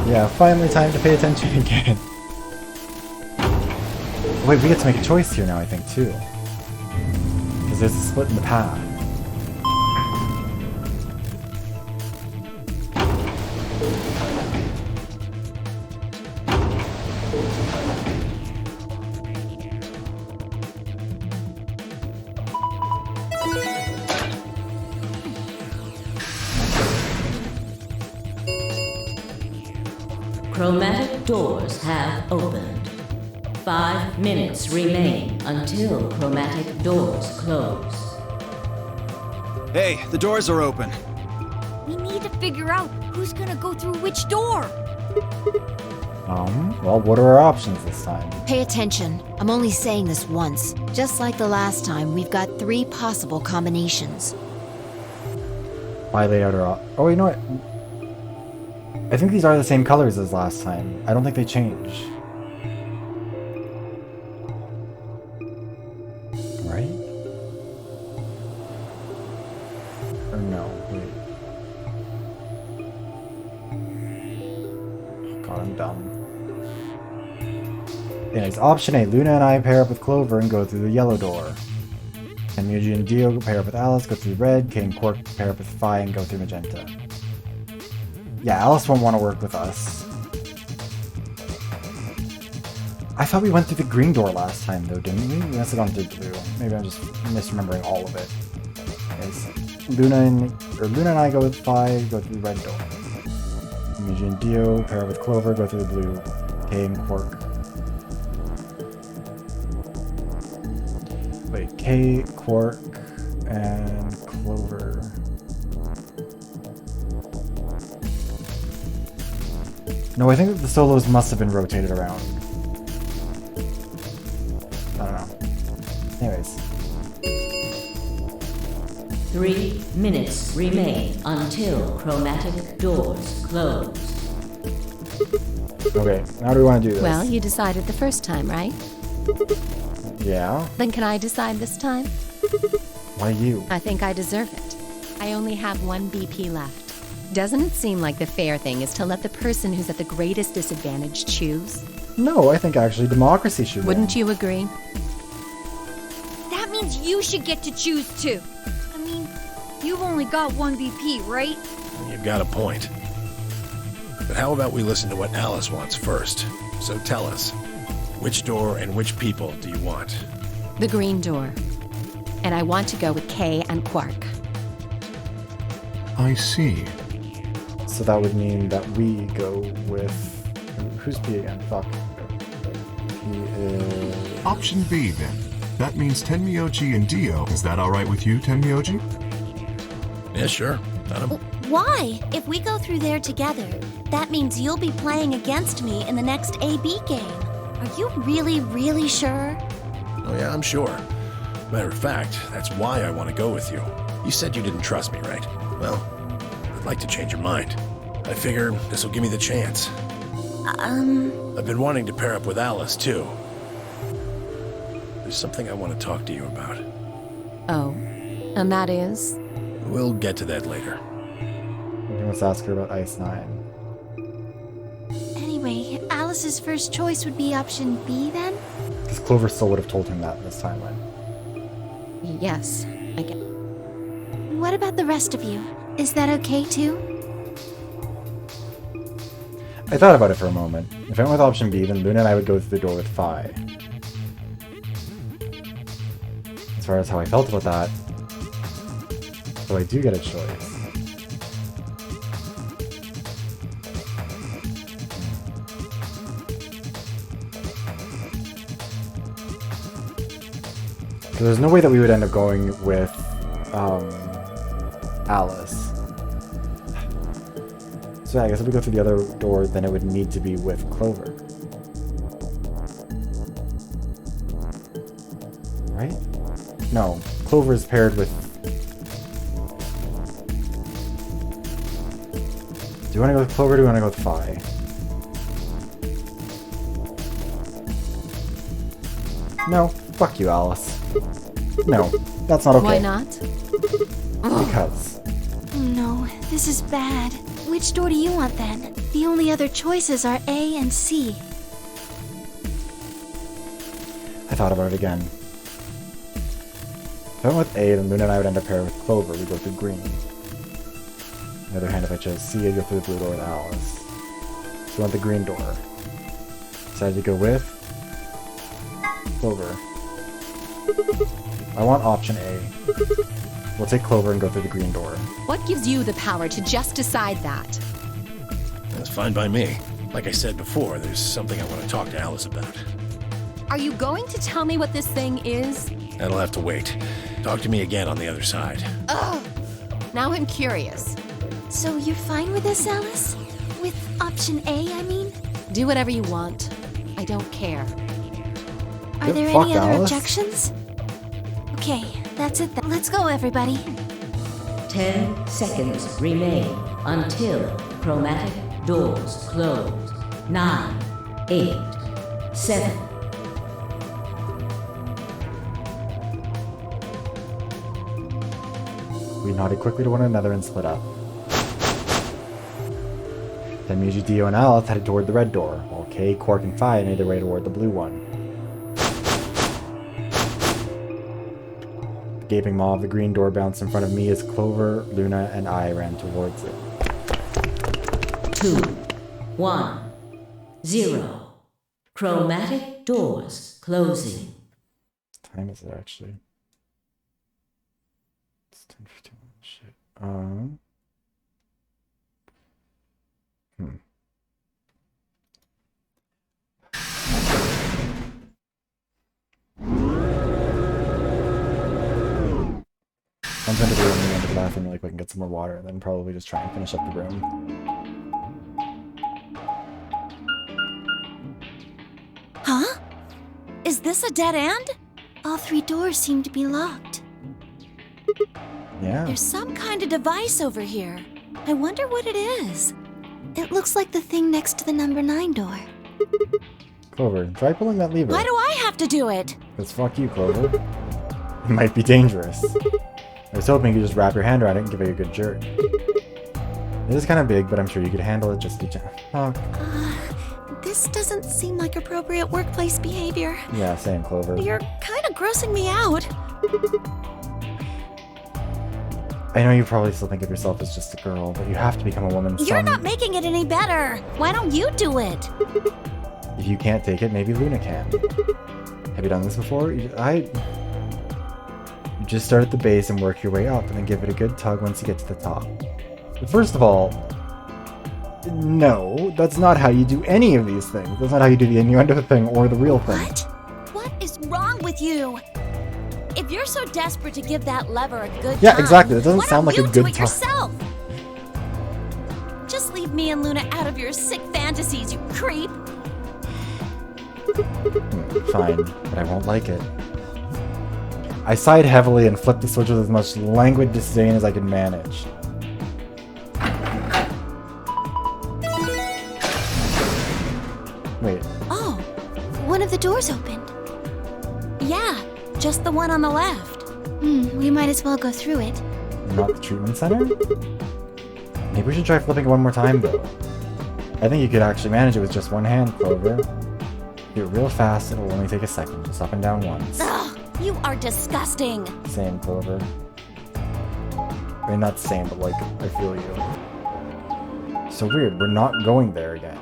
S1: Yeah, finally time to pay attention again. Wait, we get to make a choice here now, I think, too. Because there's a split in the path.
S9: Chromatic doors have opened. 5 minutes remain until chromatic doors close.
S2: Hey, the doors are open.
S3: We need to figure out who's gonna go through which door.
S1: Well, what are our options this time?
S6: Pay attention. I'm only saying this once. Just like the last time, we've got 3 possible combinations.
S1: By layout or... Oh, you know what? I think these are the same colors as last time. I don't think they change. Right? Or no, wait. God, I'm dumb. Anyways, option A. Luna and I pair up with Clover and go through the yellow door. And Yuji and Dio pair up with Alice, go through red. Kay and Quark pair up with Phi and go through magenta. Yeah, Alice won't want to work with us. I thought we went through the green door last time though, didn't we? We must have gone through blue. Maybe I'm just misremembering all of it. Anyways, Luna and I go with Phi, go through the red door. Yuji and Dio pair up with Clover, go through the blue. Kay and Quark. Wait, Kay, Quark, and Clover. No, I think that the solos must have been rotated around. I don't know. Anyways.
S9: 3 minutes remain until chromatic doors close.
S1: Okay, how do we want to do this?
S12: Well, you decided the first time, right?
S1: Yeah?
S12: Then can I decide this time?
S1: Why you?
S12: I think I deserve it. I only have 1 BP left. Doesn't it seem like the fair thing is to let the person who's at the greatest disadvantage choose?
S1: No, I think actually democracy should win.
S12: Wouldn't you agree?
S3: That means you should get to choose too. I mean, you've only got 1 BP, right?
S8: You've got a point. But how about we listen to what Alice wants first? So tell us, which door and which people do you want?
S12: The green door. And I want to go with Kay and Quark.
S5: I see.
S1: So that would mean that we go with... Who's P again? Fuck. He is...
S5: Option B, then. That means Tenmyoji and Dio. Is that alright with you, Tenmyoji?
S8: Yeah, sure.
S7: Why? If we go through there together, that means you'll be playing against me in the next AB game. Are you really, really sure?
S8: Oh yeah, I'm sure. Matter of fact, that's why I want to go with you. You said you didn't trust me, right? Well, I'd like to change your mind. I figure this will give me the chance. I've been wanting to pair up with Alice, too. There's something I want to talk to you about.
S12: Oh, and that is?
S8: We'll get to that later.
S1: Let's ask her about Ice 9.
S7: Anyway, Alice's first choice would be option B then?
S1: Because Clover still would have told him that this timeline.
S12: Yes, I get.
S7: What about the rest of you? Is that okay too?
S1: I thought about it for a moment. If I went with option B, then Luna and I would go through the door with Phi. As far as how I felt about that, so I do get a choice. There's no way that we would end up going with Alice. So yeah, I guess if we go through the other door, then it would need to be with Clover. Right? No, Clover is paired with... Do you want to go with Clover or do you want to go with Phi? No, fuck you, Alice. No, that's not okay.
S12: Why not?
S1: Because.
S7: Oh no, this is bad. Which door do you want then? The only other choices are A and C.
S1: I thought about it again. If I went with A, then Luna and I would end up paired with Clover. We go through green. On the other hand, if I chose C, I'd go through the blue door with Alice. So we want the green door. Decided to go with Clover. I want option A. We'll take Clover and go through the green door.
S4: What gives you the power to just decide that?
S8: That's fine by me. Like I said before, there's something I want to talk to Alice about.
S4: Are you going to tell me what this thing is?
S8: That'll have to wait. Talk to me again on the other side.
S4: Ugh! Now I'm curious.
S7: So you're fine with this, Alice? With option A, I mean?
S12: Do whatever you want. I don't care.
S7: Are there
S1: fuck,
S7: any other
S1: Alice.
S7: objections? Okay, that's it then. Let's go, everybody.
S9: 10 seconds remain until chromatic doors close. 9, 8, 7.
S1: We nodded quickly to one another and split up. Then Miji, Dio, and Alice headed toward the red door, while Kay, Quark, and Phi made their way toward the blue one. The gaping maw of the green door bounced in front of me as Clover, Luna, and I ran towards it.
S9: 2, 1, 0. Chromatic doors closing.
S1: What time is it actually? It's 10:51. Shit. I'm going to go into the bathroom really quick and get some more water, and then probably just try and finish up the room.
S7: Huh? Is this a dead end? All 3 doors seem to be locked.
S1: Yeah.
S7: There's some kind of device over here. I wonder what it is. It looks like the thing next to the number 9 door.
S1: Clover, try pulling that lever.
S7: Why do I have to do it?
S1: Because fuck you, Clover. It might be dangerous. I was hoping you could just wrap your hand around it and give it a good jerk. It is kind of big, but I'm sure you could handle it just to fuck.
S7: This doesn't seem like appropriate workplace behavior.
S1: Yeah, same, Clover.
S7: You're kind of grossing me out.
S1: I know you probably still think of yourself as just a girl, but you have to become a woman
S7: You're not making it any better. Why don't you do it?
S1: If you can't take it, maybe Luna can. Have you done this before? You just start at the base and work your way up, and then give it a good tug once you get to the top. But first of all, no, that's not how you do any of these things. That's not how you do the innuendo thing or the real thing.
S7: What? What is wrong with you? If you're so desperate to give that lever a good
S1: Yeah,
S7: tug,
S1: exactly. That doesn't
S7: why
S1: sound
S7: don't
S1: like a
S7: you
S1: good
S7: do it
S1: tug.
S7: yourself? Just leave me and Luna out of your sick fantasies, you creep.
S1: Fine, but I won't like it. I sighed heavily and flipped the switch with as much languid disdain as I could manage. Wait,
S7: Oh, one of the doors opened. Yeah, just the one on the left. We might as well go through it.
S1: not the treatment center? Maybe we should try flipping it one more time, though. I think you could actually manage it with just one hand, Clover. Do it real fast, it'll only take a second, just up and down once.
S7: Ugh, you are disgusting.
S1: Same, Clover. I mean, not same, but like, I feel you. So weird, we're not going there again.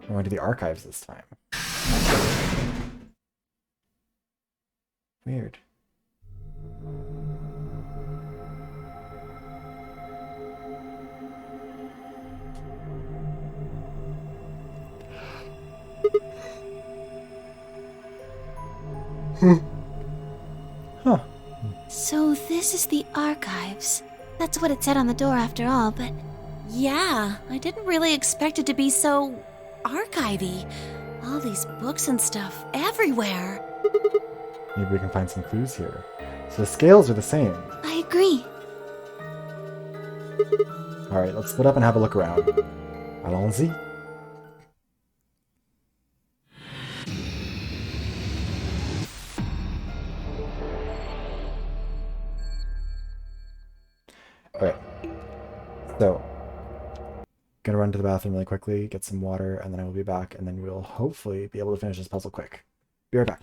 S1: We're going to the archives this time. Weird. Huh.
S7: So this is the archives. That's what it said on the door after all, but... Yeah, I didn't really expect it to be so... archivy. All these books and stuff everywhere.
S1: Maybe we can find some clues here. So the scales are the same.
S7: I agree.
S1: Alright, let's split up and have a look around. Allons-y. Okay. So, gonna run to the bathroom really quickly, get some water, and then I will be back, and then we'll hopefully be able to finish this puzzle quick. Be right back.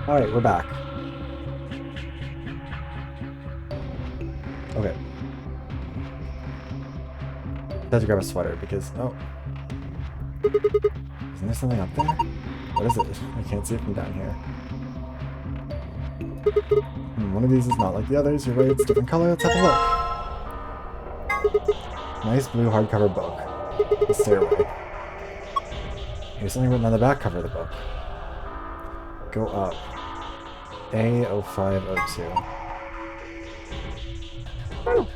S1: Alright, we're back. Okay. I had to grab a sweater because... Oh. Isn't there something up there? What is it? I can't see it from down here. One of these is not like the others. You're right, it's a different color. Let's have a look. Nice blue hardcover book. The Stairway. Here's something written on the back cover of the book. Go up. A0502. What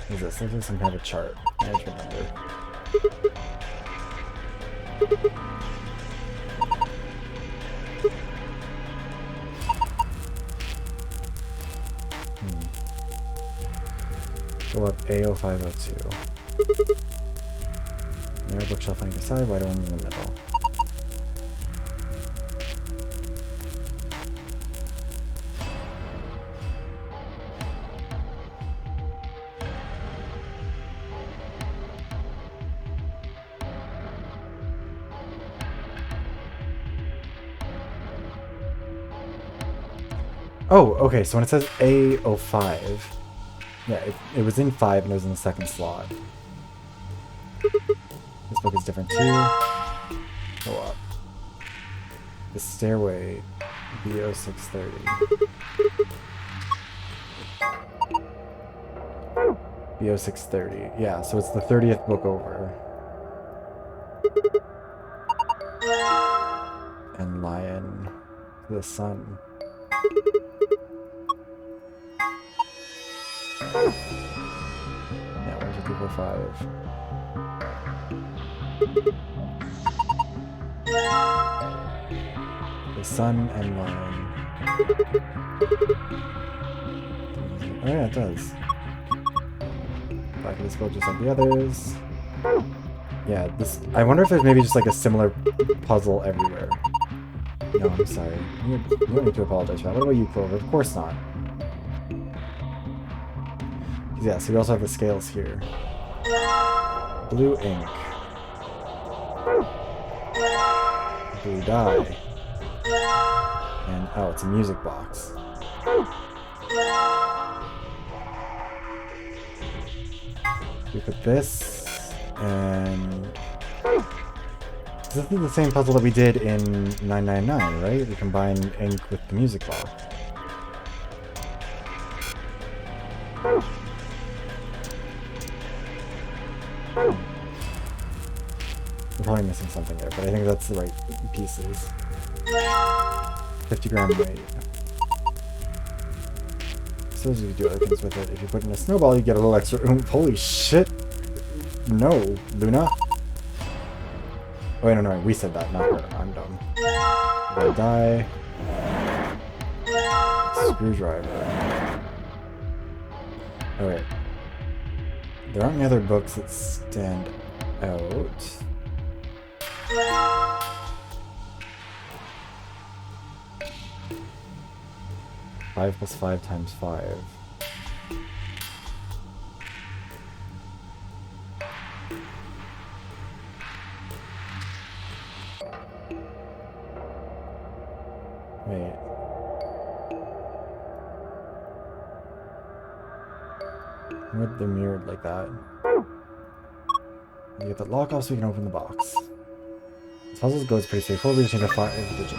S1: is this? Looks like some kind of a chart. Management number. Go up A0502. Narrow bookshelf on either side, wider one in the middle. Oh, okay, so when it says A05, yeah, it was in 5 and it was in the second slot. This book is different too. Go up. The Stairway, B0630. B0630. Yeah, so it's the 30th book over. And Lion, the Sun. Yeah, 1, 2, 3, 4, 5. The Sun and Lion. Oh yeah, it does. Back of this book just like the others. Yeah, this. I wonder if there's maybe just like a similar puzzle everywhere. No, I'm sorry. You don't need to apologize for that. What about you, Clover? Of course not. Yeah, so we also have the scales here. Blue ink. Blue dye. And, oh, it's a music box. We put this, and... This is the same puzzle that we did in 999, right? We combined ink with the music box. I'm probably missing something there, but I think that's the right pieces. 50-gram weight. So you can do other things with it. If you put in a snowball, you get a little extra oomph. Holy shit! No, Luna. Oh, wait, no, we said that, not her. I'm dumb. Red dye. Screwdriver. Alright. There aren't any other books that stand out. 5 plus 5 times 5. Wait. Why'd they mirrored like that? You get the lock off so we can open the box. This puzzle goes pretty straightforward. We just need to find the digits.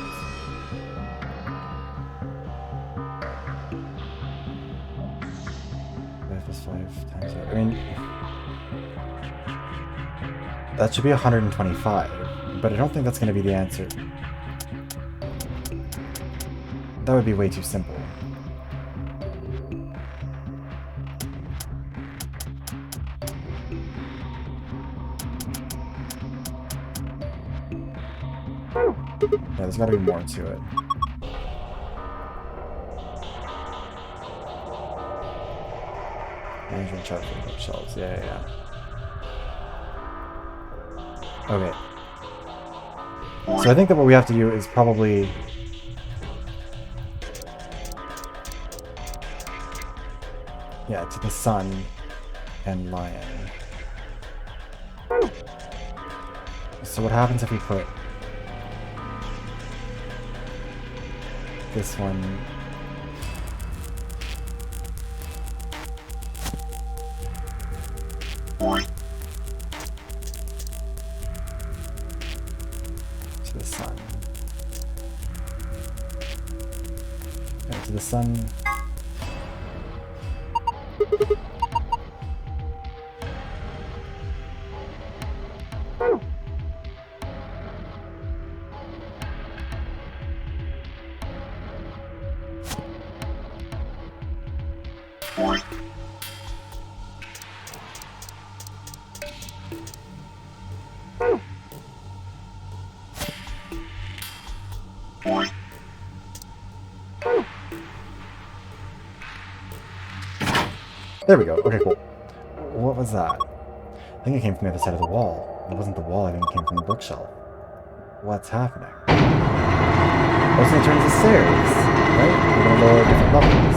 S1: 5 plus 5 times 8. I mean, that should be 125, but I don't think that's going to be the answer. That would be way too simple. Yeah, there's gotta be more to it. Management chart for the bookshelves. Yeah. Okay. So I think that what we have to do is probably... Yeah, to the sun and lion. So what happens if we put this one to the sun? Yeah, to the sun. There we go. Okay, cool. What was that? I think it came from the other side of the wall. It wasn't the wall, I think it came from the bookshelf. What's happening? Oh, so it turns to stairs, right? We're gonna lower different levels.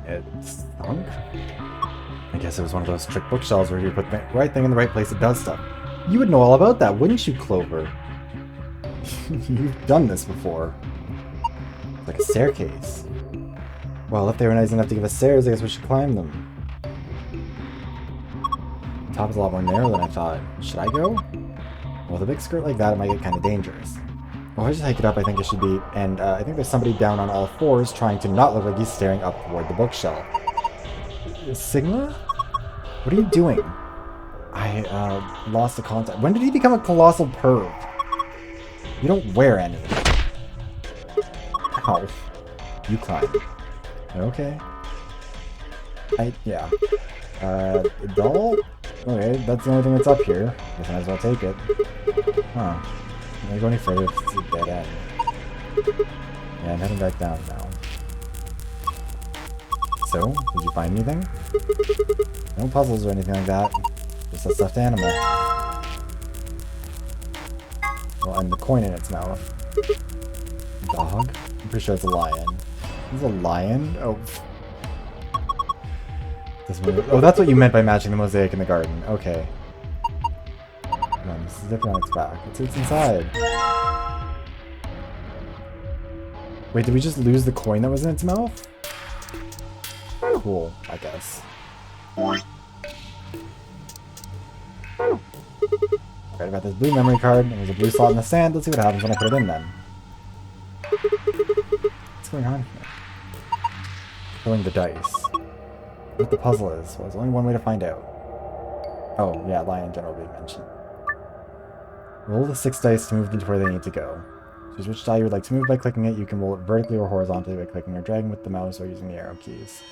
S1: It stunk? I guess it was one of those trick bookshelves where you put the right thing in the right place, it does stuff. You would know all about that, wouldn't you, Clover? You've done this before. Like a staircase. Well, if they were nice enough to give us stairs, I guess we should climb them. The top is a lot more narrow than I thought. Should I go? Well, with a big skirt like that, it might get kind of dangerous. Well, if I just hike it up, I think it should be... And I think there's somebody down on all fours trying to not look like he's staring up toward the bookshelf. Sigma? What are you doing? I lost the contact. When did he become a colossal perv? You don't wear any. Ow. You climb. Okay. Yeah. Doll? Okay, that's the only thing that's up here. Guess I might as well take it. Huh. Can I go any further? It's a dead end. Yeah, I'm heading back down now. So, did you find anything? No puzzles or anything like that. Just a stuffed animal. Well, and the coin in its mouth. Dog? I'm pretty sure it's a lion. Is it a lion? Oh. Oh, that's what you meant by matching the mosaic in the garden. Okay. No, this is different on its back. It's inside. Wait, did we just lose the coin that was in its mouth? Cool, I guess. Right about this blue memory card, and there's a blue slot in the sand. Let's see what happens when I put it in then. What's going on here? Rolling the dice. What the puzzle is? Well, there's only one way to find out. Oh, yeah, lion general being mentioned. Roll the 6 dice to move them to where they need to go. Choose which die you would like to move by clicking it. You can roll it vertically or horizontally by clicking or dragging with the mouse or using the arrow keys.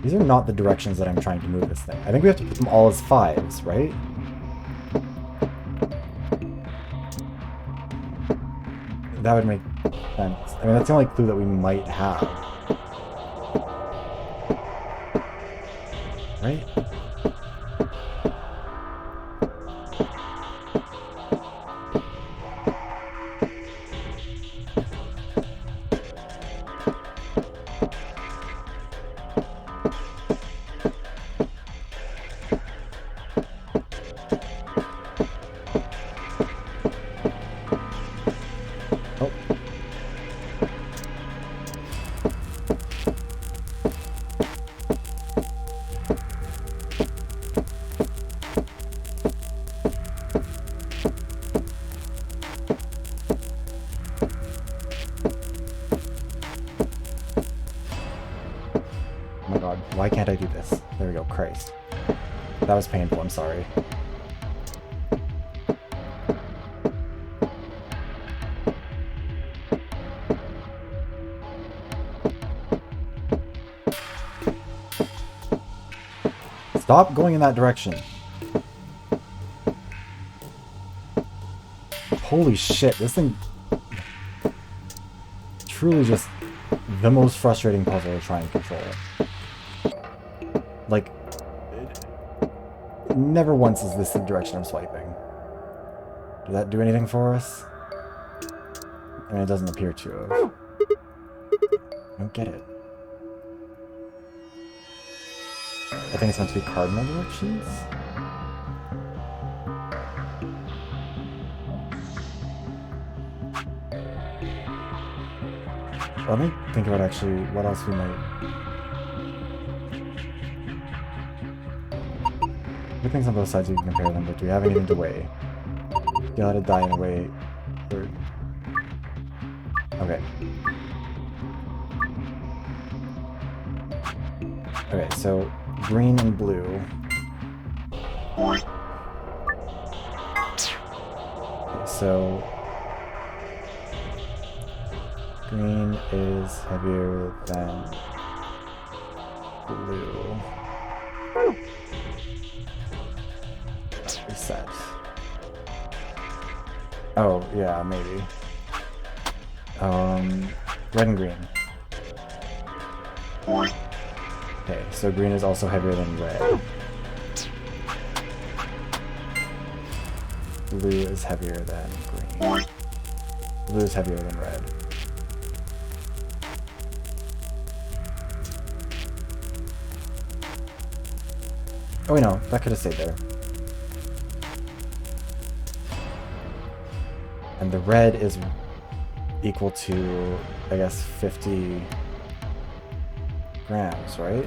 S1: These are not the directions that I'm trying to move this thing. I think we have to put them all as 5s, right? That would make sense. I mean, that's the only clue that we might have. Right? Why can't I do this? There we go, Christ. That was painful, I'm sorry. Stop going in that direction. Holy shit, this thing... Truly just the most frustrating puzzle to try and control. Like, never once is this the direction I'm swiping. Did that do anything for us? I mean, it doesn't appear to have. I don't get it. I think it's meant to be cardinal directions? Let me think about actually what else we might... Good things on both sides you can compare them, but do we have anything to weigh? You'll have to die in a way... Or... Okay. Okay, so green and blue. Okay, so green is heavier than blue. Reset. Oh, yeah, maybe. Red and green. Okay, so green is also heavier than red. Blue is heavier than green. Blue is heavier than red. Oh wait, no, that could have stayed there. And the red is equal to, I guess, 50 grams, right?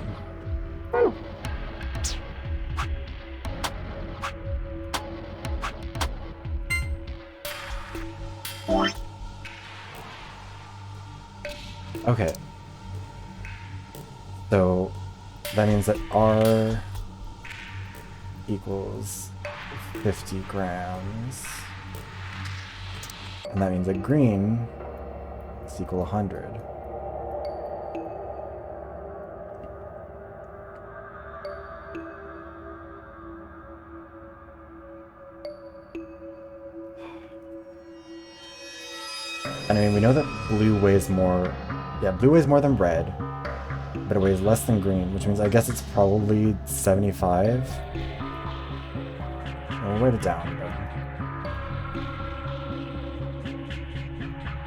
S1: Okay. So that means that R equals 50 grams. And that means that green is equal to 100. And I mean, we know that blue weighs more... Yeah, blue weighs more than red, but it weighs less than green, which means I guess it's probably 75. We'll write it down, but...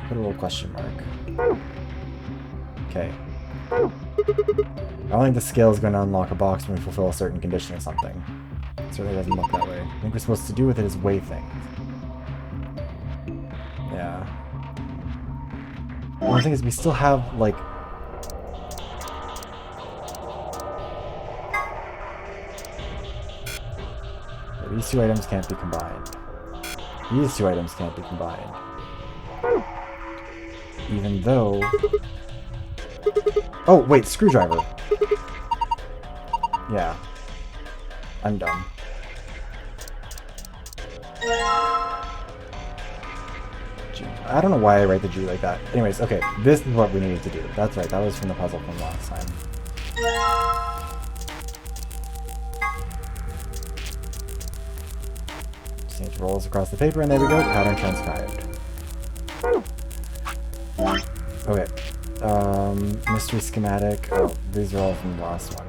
S1: Put a little question mark. Okay. I don't think the scale is going to unlock a box when we fulfill a certain condition or something. It certainly doesn't look that way. I think we're supposed to do with it is weigh things. Yeah. The only thing is we still have, like... These two items can't be combined. These two items can't be combined. Even though... Oh, wait, screwdriver. Yeah. I'm dumb. G. I don't know why I write the G like that. Anyways, okay, this is what we needed to do. That's right, that was from the puzzle from last time. Just need to roll across the paper, and there we go, pattern transcribed. Okay. Mystery schematic. Oh, these are all from the last one.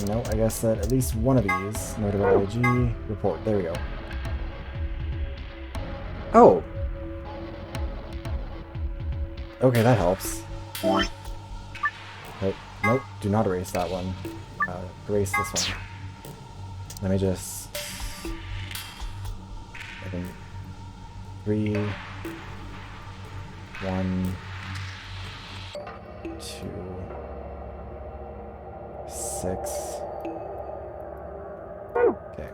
S1: No, I guess that at least one of these. Note about IG. Report. There we go. Oh! Okay, that helps. But, nope, do not erase that one. Erase this one. Let me just... I can... 3... 1... 2... 6... Okay.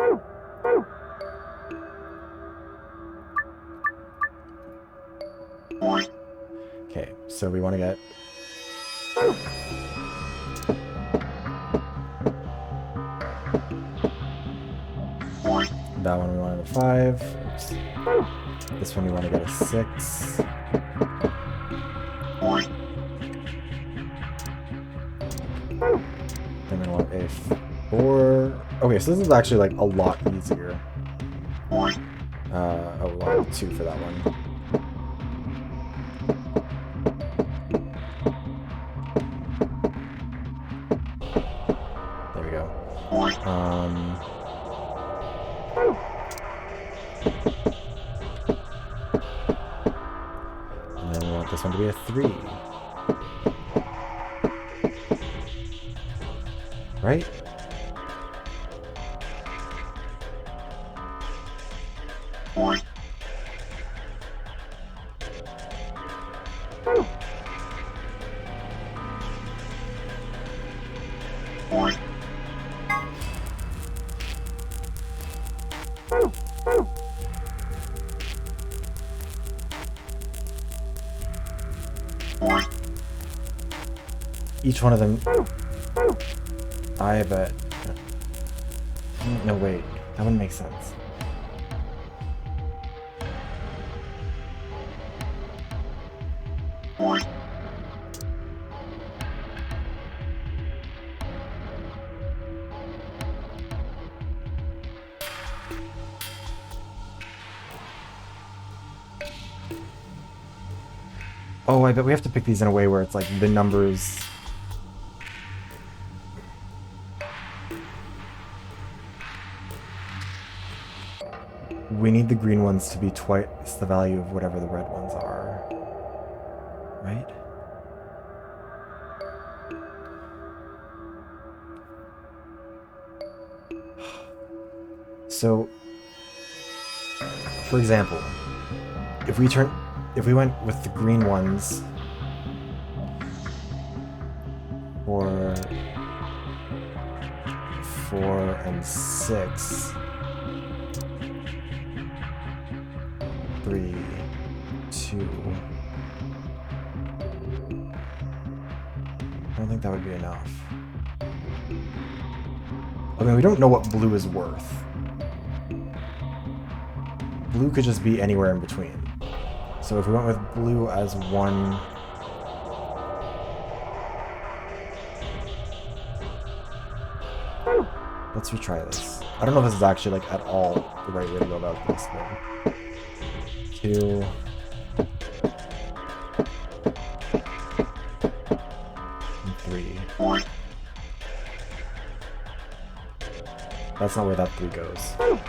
S1: Okay, so we want to get... That one we wanted a 5. Oops. This one we want to get a 6. 4. Okay, so this is actually like a lot easier. Oh, we want 2 for that one. There we go. And then we want this one to be a 3. Right? Each one of them... I bet... No, wait. That wouldn't make sense. Oh, I bet we have to pick these in a way where it's like the numbers... We need the green ones to be twice the value of whatever the red ones are. Right? So, for example, if we went with the green ones for 4 and 6, 3, 2. I don't think that would be enough. I mean, we don't know what blue is worth. Blue could just be anywhere in between. So if we went with blue as 1... Let's retry this. I don't know if this is actually, like, at all the right way to go about this, but... 2... and 3. That's not where that 3 goes. Okay.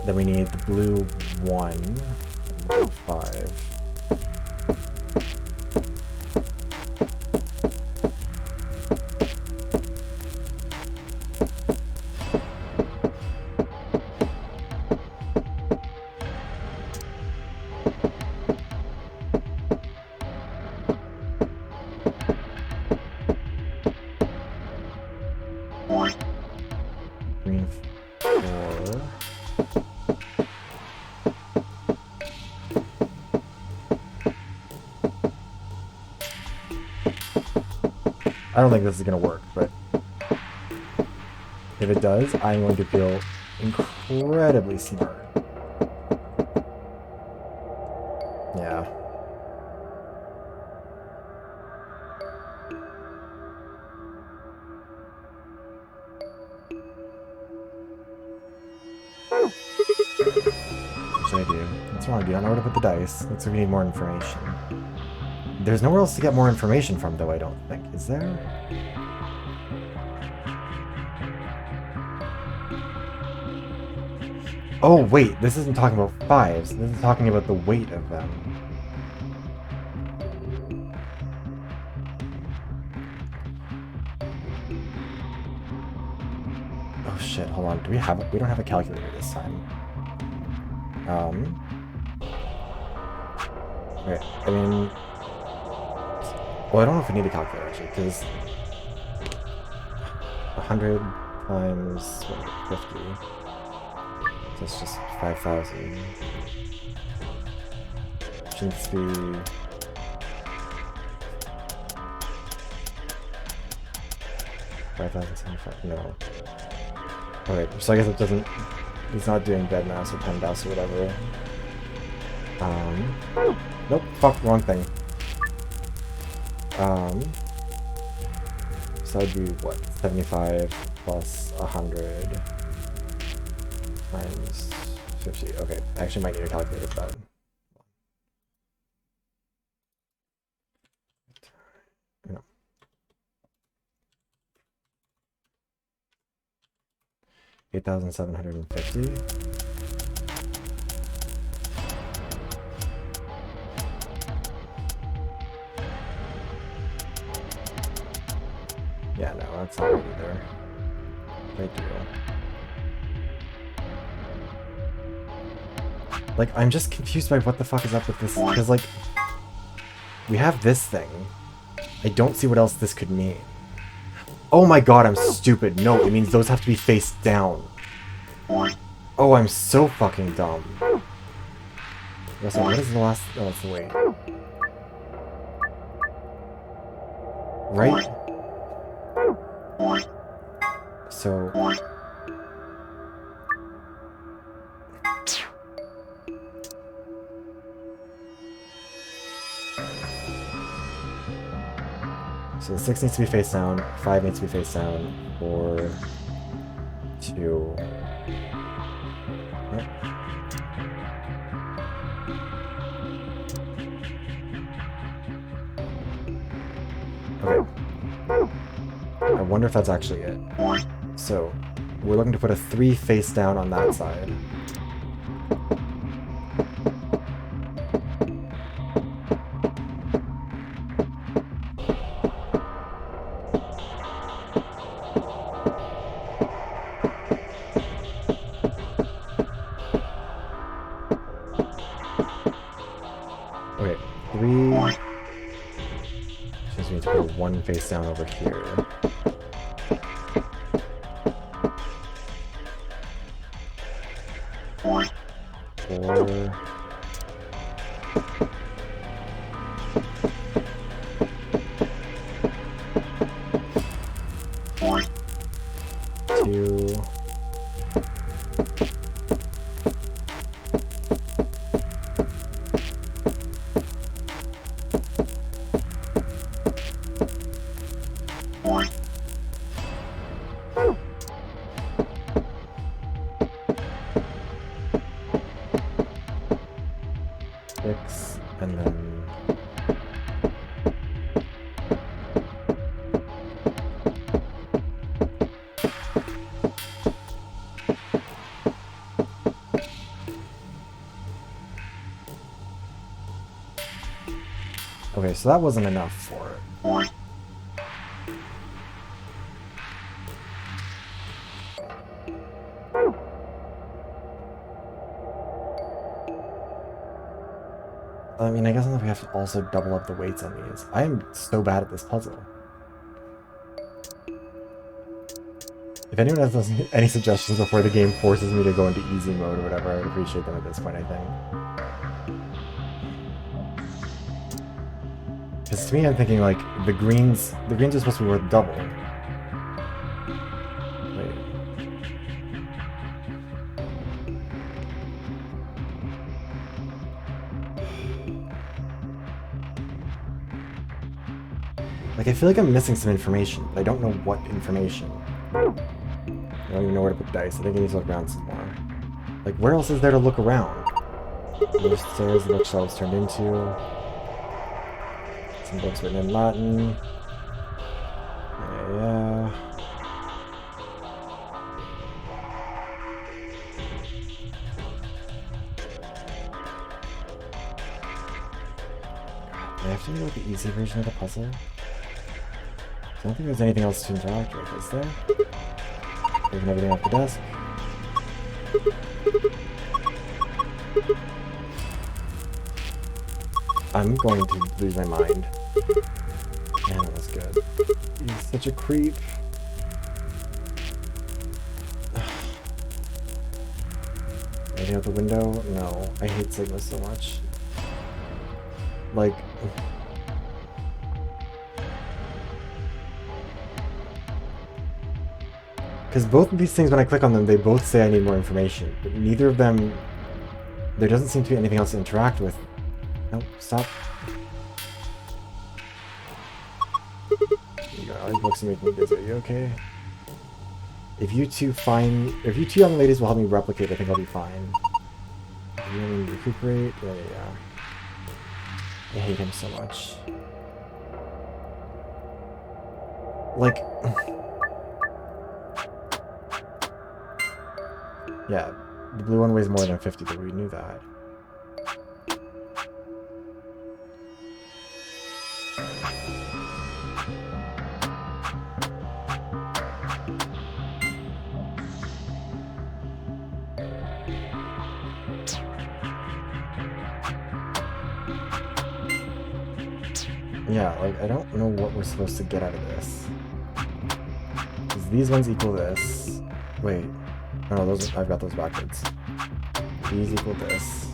S1: Then we need the blue 1, and blue 5. Green 4. I don't think this is going to work, but if it does, I'm going to feel incredibly smart. Yeah. What should I do? What's wrong, dude? I don't know where to put the dice. Looks like we need more information. There's nowhere else to get more information from, though, I don't think. Is there? Oh, wait. This isn't talking about 5s. This is talking about the weight of them. Oh, shit. Hold on. Do we have... We don't have a calculator this time. Okay. I mean... Well, I don't know if we need a calculator, actually, because 100 times, what, 50, so it's just 5,000. Which needs to be... $5,075, no. Okay, so I guess it doesn't... He's not doing bed mass or pen mass or whatever. Nope, fuck, wrong thing. So that'd be what? 75 plus 100 times 50. Okay, I actually might need a calculator for that. No. 8,750. Yeah, no, that's not right either. They do. Like, I'm just confused by what the fuck is up with this, because, like, we have this thing. I don't see what else this could mean. Oh my god, I'm stupid. No, it means those have to be face down. Oh, I'm so fucking dumb. So what is the last... Oh, it's the weight. Right? So... So the 6 needs to be face down, 5 needs to be face down, 4, 2... Nope. Okay. I wonder if that's actually it. So, we're looking to put a 3 face down on that side. Okay, 3... Just need to put 1 face down over here. Four. 2. And then... Okay, so that wasn't enough for it. I mean, I guess we have to also double up the weights on these. I am so bad at this puzzle. If anyone has any suggestions before the game forces me to go into easy mode or whatever, I would appreciate them at this point, I think. Because to me, I'm thinking, like, the greens are supposed to be worth double. Wait. Like, I feel like I'm missing some information, but I don't know what information. I don't even know where to put dice. I think I need to look around some more. Like, where else is there to look around? There's stairs the bookshelves turned into. Some books written in Latin. Yeah. I have to do like the easy version of the puzzle. I don't think there's anything else to interact with, is there? Taking everything off the desk. I'm going to lose my mind. Man, that was good. He's such a creep. Anything out the window? No. I hate Sigma so much. Like... Because both of these things, when I click on them, they both say I need more information, but neither of them there doesn't seem to be anything else to interact with. Nope, stop. You got all these books and making me busy. Are you okay? If you two young ladies will help me replicate, I think I'll be fine. You want me to recuperate? Yeah. I hate him so much. Like... yeah, the blue one weighs more than 50, but we knew that. Yeah, like, I don't know what we're supposed to get out of this. Because these ones equal this. Wait. No, those, I've got those backwards. These equal this.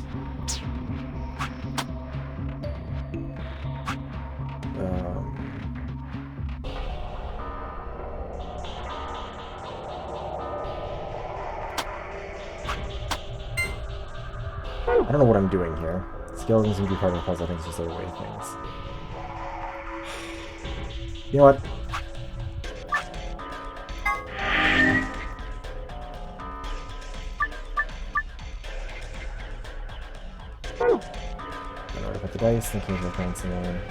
S1: I don't know what I'm doing here. Scale doesn't seem to be part of the puzzle. I think it's just other way of things. You know what? I don't know where to put the dice, thinking of the points in there.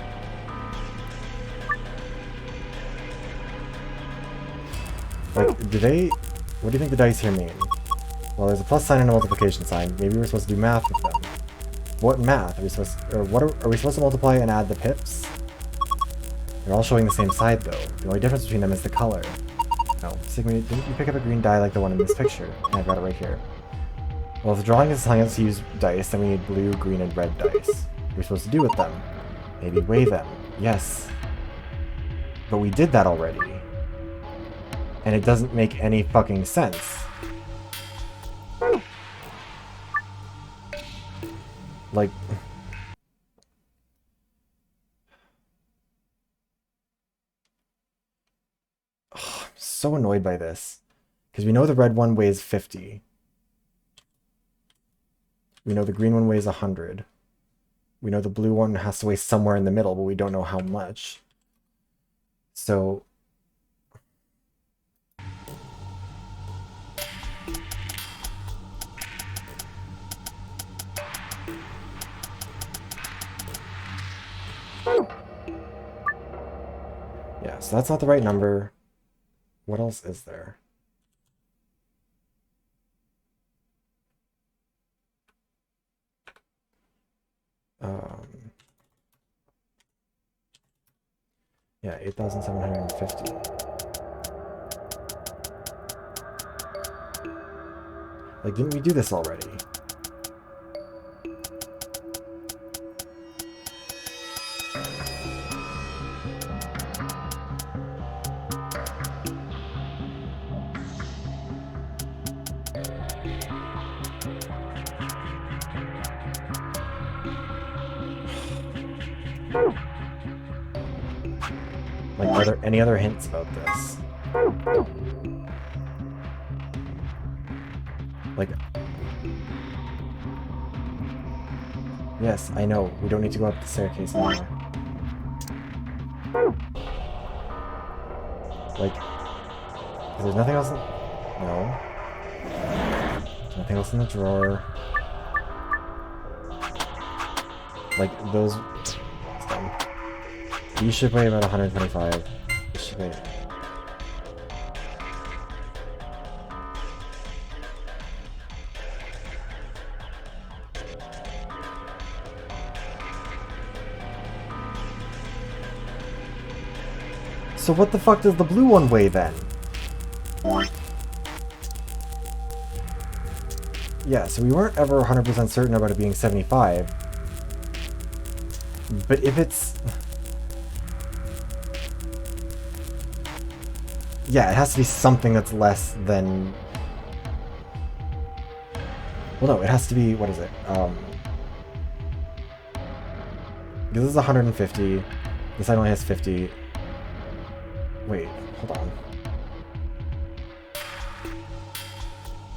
S1: Like, what do you think the dice here mean? Well, there's a plus sign and a multiplication sign. Maybe we're supposed to do math with them. What math? Are we supposed to multiply and add the pips? They're all showing the same side, though. The only difference between them is the color. No, Sigma, didn't you pick up a green die like the one in this picture? Yeah, I've got it right here. Well, if the drawing is telling us to use dice, then we need blue, green, and red dice. What are we supposed to do with them? Maybe weigh them. Yes. But we did that already. And it doesn't make any fucking sense. Like... oh, I'm so annoyed by this. Because we know the red one weighs 50. We know the green one weighs 100. We know the blue one has to weigh somewhere in the middle, but we don't know how much. So... yeah, so that's not the right number. What else is there? Yeah, 8,750. Like, didn't we do this already? Like, are there any other hints about this? Like... yes, I know. We don't need to go up the staircase anymore. Like... is there nothing else in... no. There's nothing else in the drawer. Like, those... it's dumb. These should weigh about 125. This should weigh... so what the fuck does the blue one weigh then? Yeah, so we weren't ever 100% certain about it being 75. But if it's... yeah, it has to be something that's less than... well, no, it has to be... what is it? Because this is 150. This side only has 50. Wait, hold on.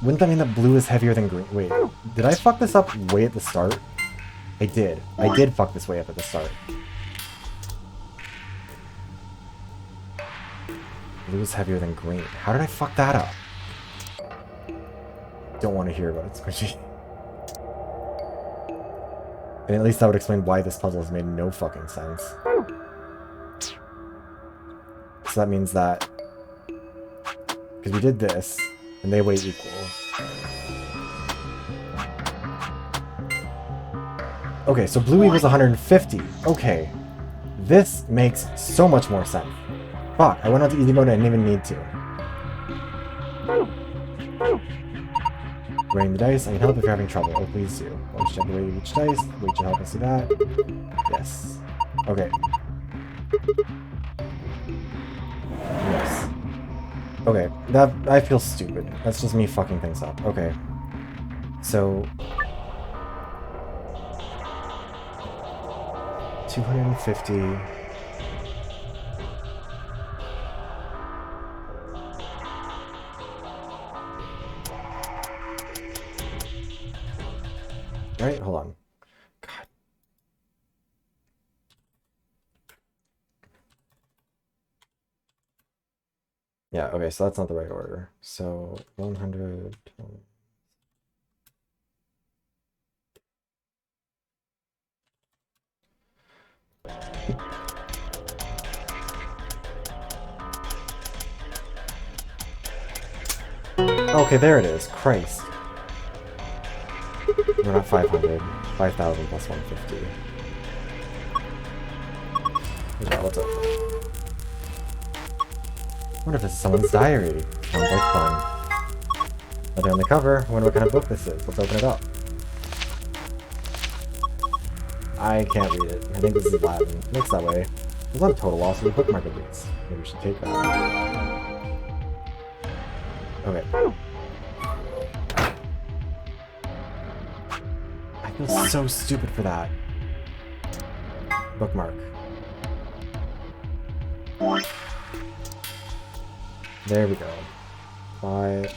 S1: wouldn't that mean that blue is heavier than green? Wait, did I fuck this up way at the start? I did. I did fuck this way up at the start. Blue is heavier than green. How did I fuck that up? Don't want to hear about it, Squishy. And at least that would explain why this puzzle has made no fucking sense. So that means that... because we did this, and they weigh equal. Okay, so blue equals 150. Okay. This makes so much more sense. Fuck, I went on to easy mode and I didn't even need to. Weighing the dice, I can help if you're having trouble. Oh, please do. Let's check the weight of each dice. Weight should help us do that. Yes. Okay. Yes. Okay, that I feel stupid. That's just me fucking things up. Okay. So 250. Right? Hold on. God. Yeah, okay, so that's not the right order. So 100. Okay, there it is. Christ. We're not 500. 5,000 plus 150. Yeah, what's up? What if this is someone's diary? Sounds like fun. Nothing on the cover. I wonder what kind of book this is. Let's open it up. I can't read it. I think this is Latin. It looks that way. There's not a total loss of the bookmark at least. Maybe we should take that. Okay. I feel so stupid for that. Bookmark. There we go. 5,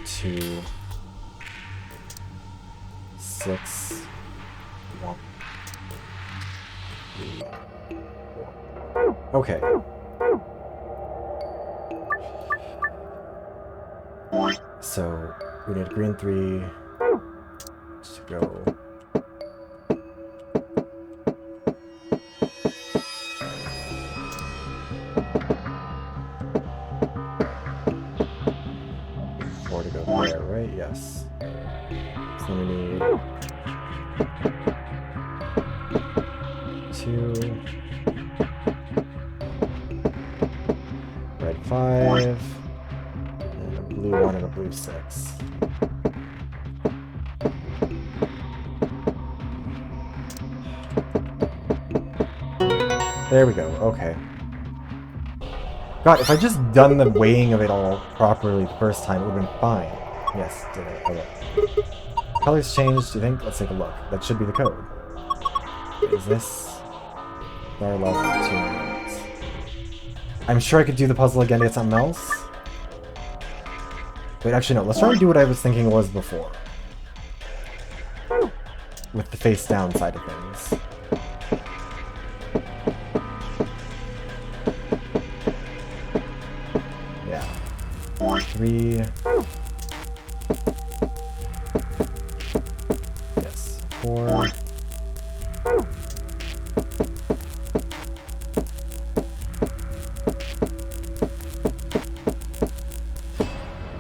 S1: 2, 6, 1, 3, 4. Okay. So we need green 3 to go. There, right? Yes. So we need 2, red 5, and a blue 1 and a blue 6. There we go. Okay. God, if I just done the weighing of it all properly the first time, it would have been fine. Yes, did it. Okay. Colors changed, do you think? Let's take a look. That should be the code. Is this... Our left 2 minutes. I'm sure I could do the puzzle again to get something else. Wait, actually no. Let's try and do what I was thinking was before. With the face down side of things. Yeah. 3... Yes. 4...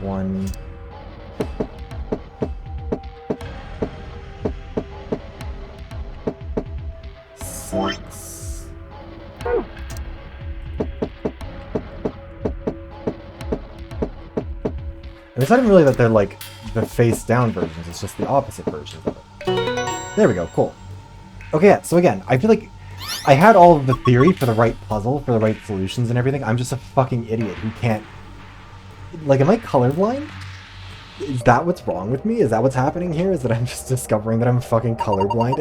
S1: 1... 6... And it's not even really that they're like the face down versions, it's just the opposite versions of it. There we go, cool. Okay, yeah, so again, I feel like I had all of the theory for the right puzzle, for the right solutions and everything. I'm just a fucking idiot who can't... Like, am I colorblind? Is that what's wrong with me? Is that what's happening here? Is that I'm just discovering that I'm fucking colorblind?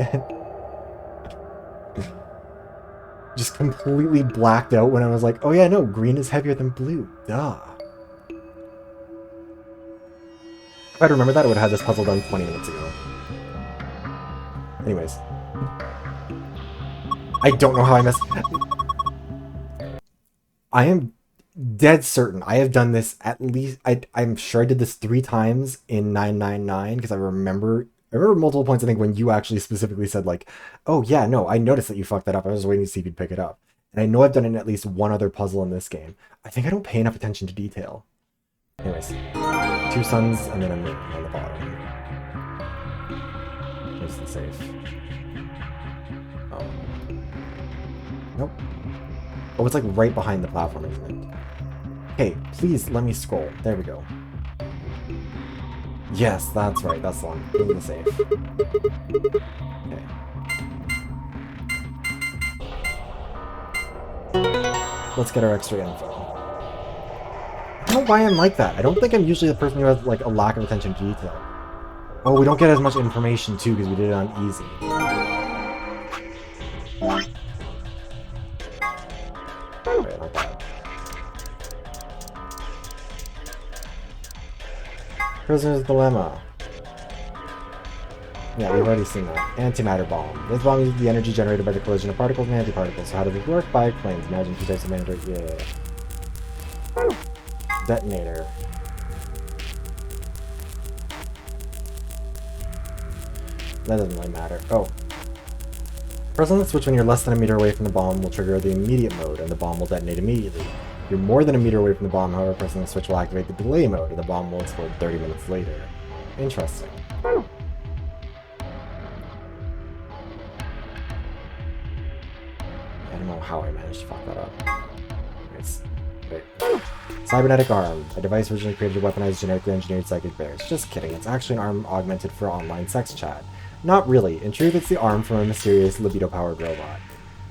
S1: just completely blacked out when I was like, oh yeah, no, green is heavier than blue. Duh. If I'd remembered that, I would have had this puzzle done 20 minutes ago. Anyways. I don't know how I messed... I am dead certain I have done this at least... I'm sure I did this 3 times in 999, because I remember multiple points, I think, when you actually specifically said, like, oh yeah, no, I noticed that you fucked that up. I was waiting to see if you'd pick it up. And I know I've done it in at least one other puzzle in this game. I think I don't pay enough attention to detail. Anyways, 2 suns and then a moon on the bottom. Where's the safe? Oh. Nope. Oh, it's like right behind the platform, isn't it? Hey, please let me scroll. There we go. Yes, that's right. That's the one. In the safe. Okay. Let's get our extra info. I don't know why I'm like that. I don't think I'm usually the person who has like a lack of attention to detail. Oh, we don't get as much information too because we did it on easy. Alright, not bad. Prisoner's Dilemma. Yeah, we've already seen that. Antimatter bomb. This bomb uses the energy generated by the collision of particles and antiparticles. So how does it work? By planes. Imagine 2 types of matter. Yeah. Detonator. That doesn't really matter. Oh. Pressing the switch when you're less than a meter away from the bomb will trigger the immediate mode, and the bomb will detonate immediately. If you're more than a meter away from the bomb, however, pressing the switch will activate the delay mode, and the bomb will explode 30 minutes later. Interesting. I don't know how I managed to fuck that up. Wait. Cybernetic arm. A device originally created to weaponize genetically engineered psychic bears. Just kidding, it's actually an arm augmented for online sex chat. Not really. In truth, it's the arm from a mysterious libido-powered robot.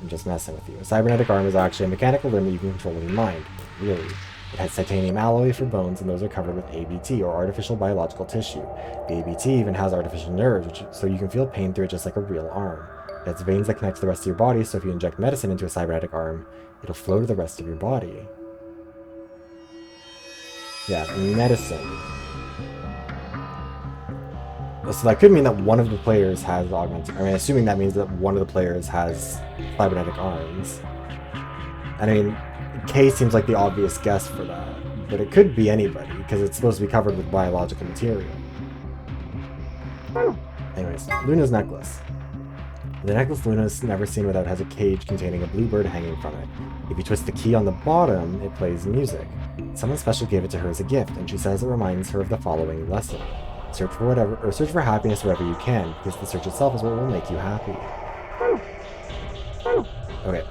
S1: I'm just messing with you. A cybernetic arm is actually a mechanical limb that you can control with your mind. Really. It has titanium alloy for bones, and those are covered with ABT, or artificial biological tissue. The ABT even has artificial nerves, so you can feel pain through it just like a real arm. It has veins that connect to the rest of your body, so if you inject medicine into a cybernetic arm, it'll flow to the rest of your body. Yeah, medicine. So that could mean that one of the players has augmented... I mean, assuming that means that one of the players has cybernetic arms. And I mean, K seems like the obvious guess for that. But it could be anybody, because it's supposed to be covered with biological material. Anyways, Luna's necklace. The necklace Luna's never seen without has a cage containing a bluebird hanging from it. If you twist the key on the bottom, it plays music. Someone special gave it to her as a gift, and she says it reminds her of the following lesson. Search for happiness wherever you can, because the search itself is what will make you happy. Okay.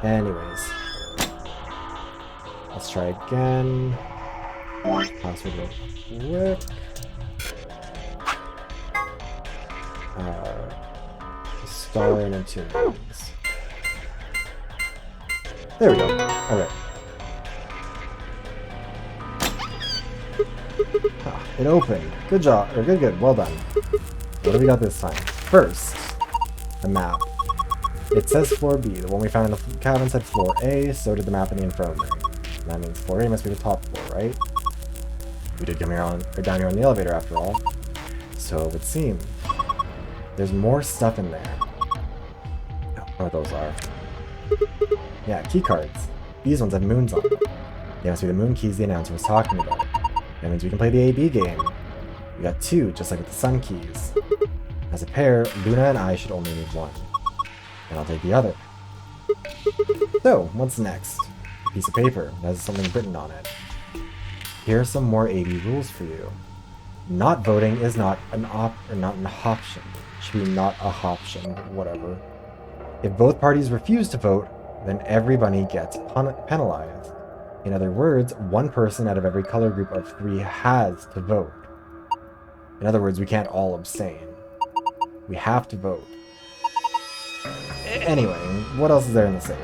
S1: Anyways. Let's try again. Password real quick. Star and then 2 names. There we go. Okay. It opened. Good job. Or good. Well done. What do we got this time? First, a map. It says floor B. The one we found in the cabin said floor A, so did the map in the infirmary. That means floor A must be the top floor, right? We did come here down here on the elevator after all. So it would seem. There's more stuff in there. I don't know what those are. Yeah, key cards. These ones have moons on them. They must be the moon keys the announcer was talking about. That means we can play the AB game. We got 2, just like with the sun keys. As a pair, Luna and I should only need 1. And I'll take the other. So, what's next? A piece of paper that has something written on it. Here are some more AB rules for you. Not voting is not an option. It should be not a option, whatever. If both parties refuse to vote, then everybody gets penalized. In other words, 1 person out of every color group of 3 has to vote. In other words, we can't all abstain. We have to vote. Anyway, what else is there in the safe?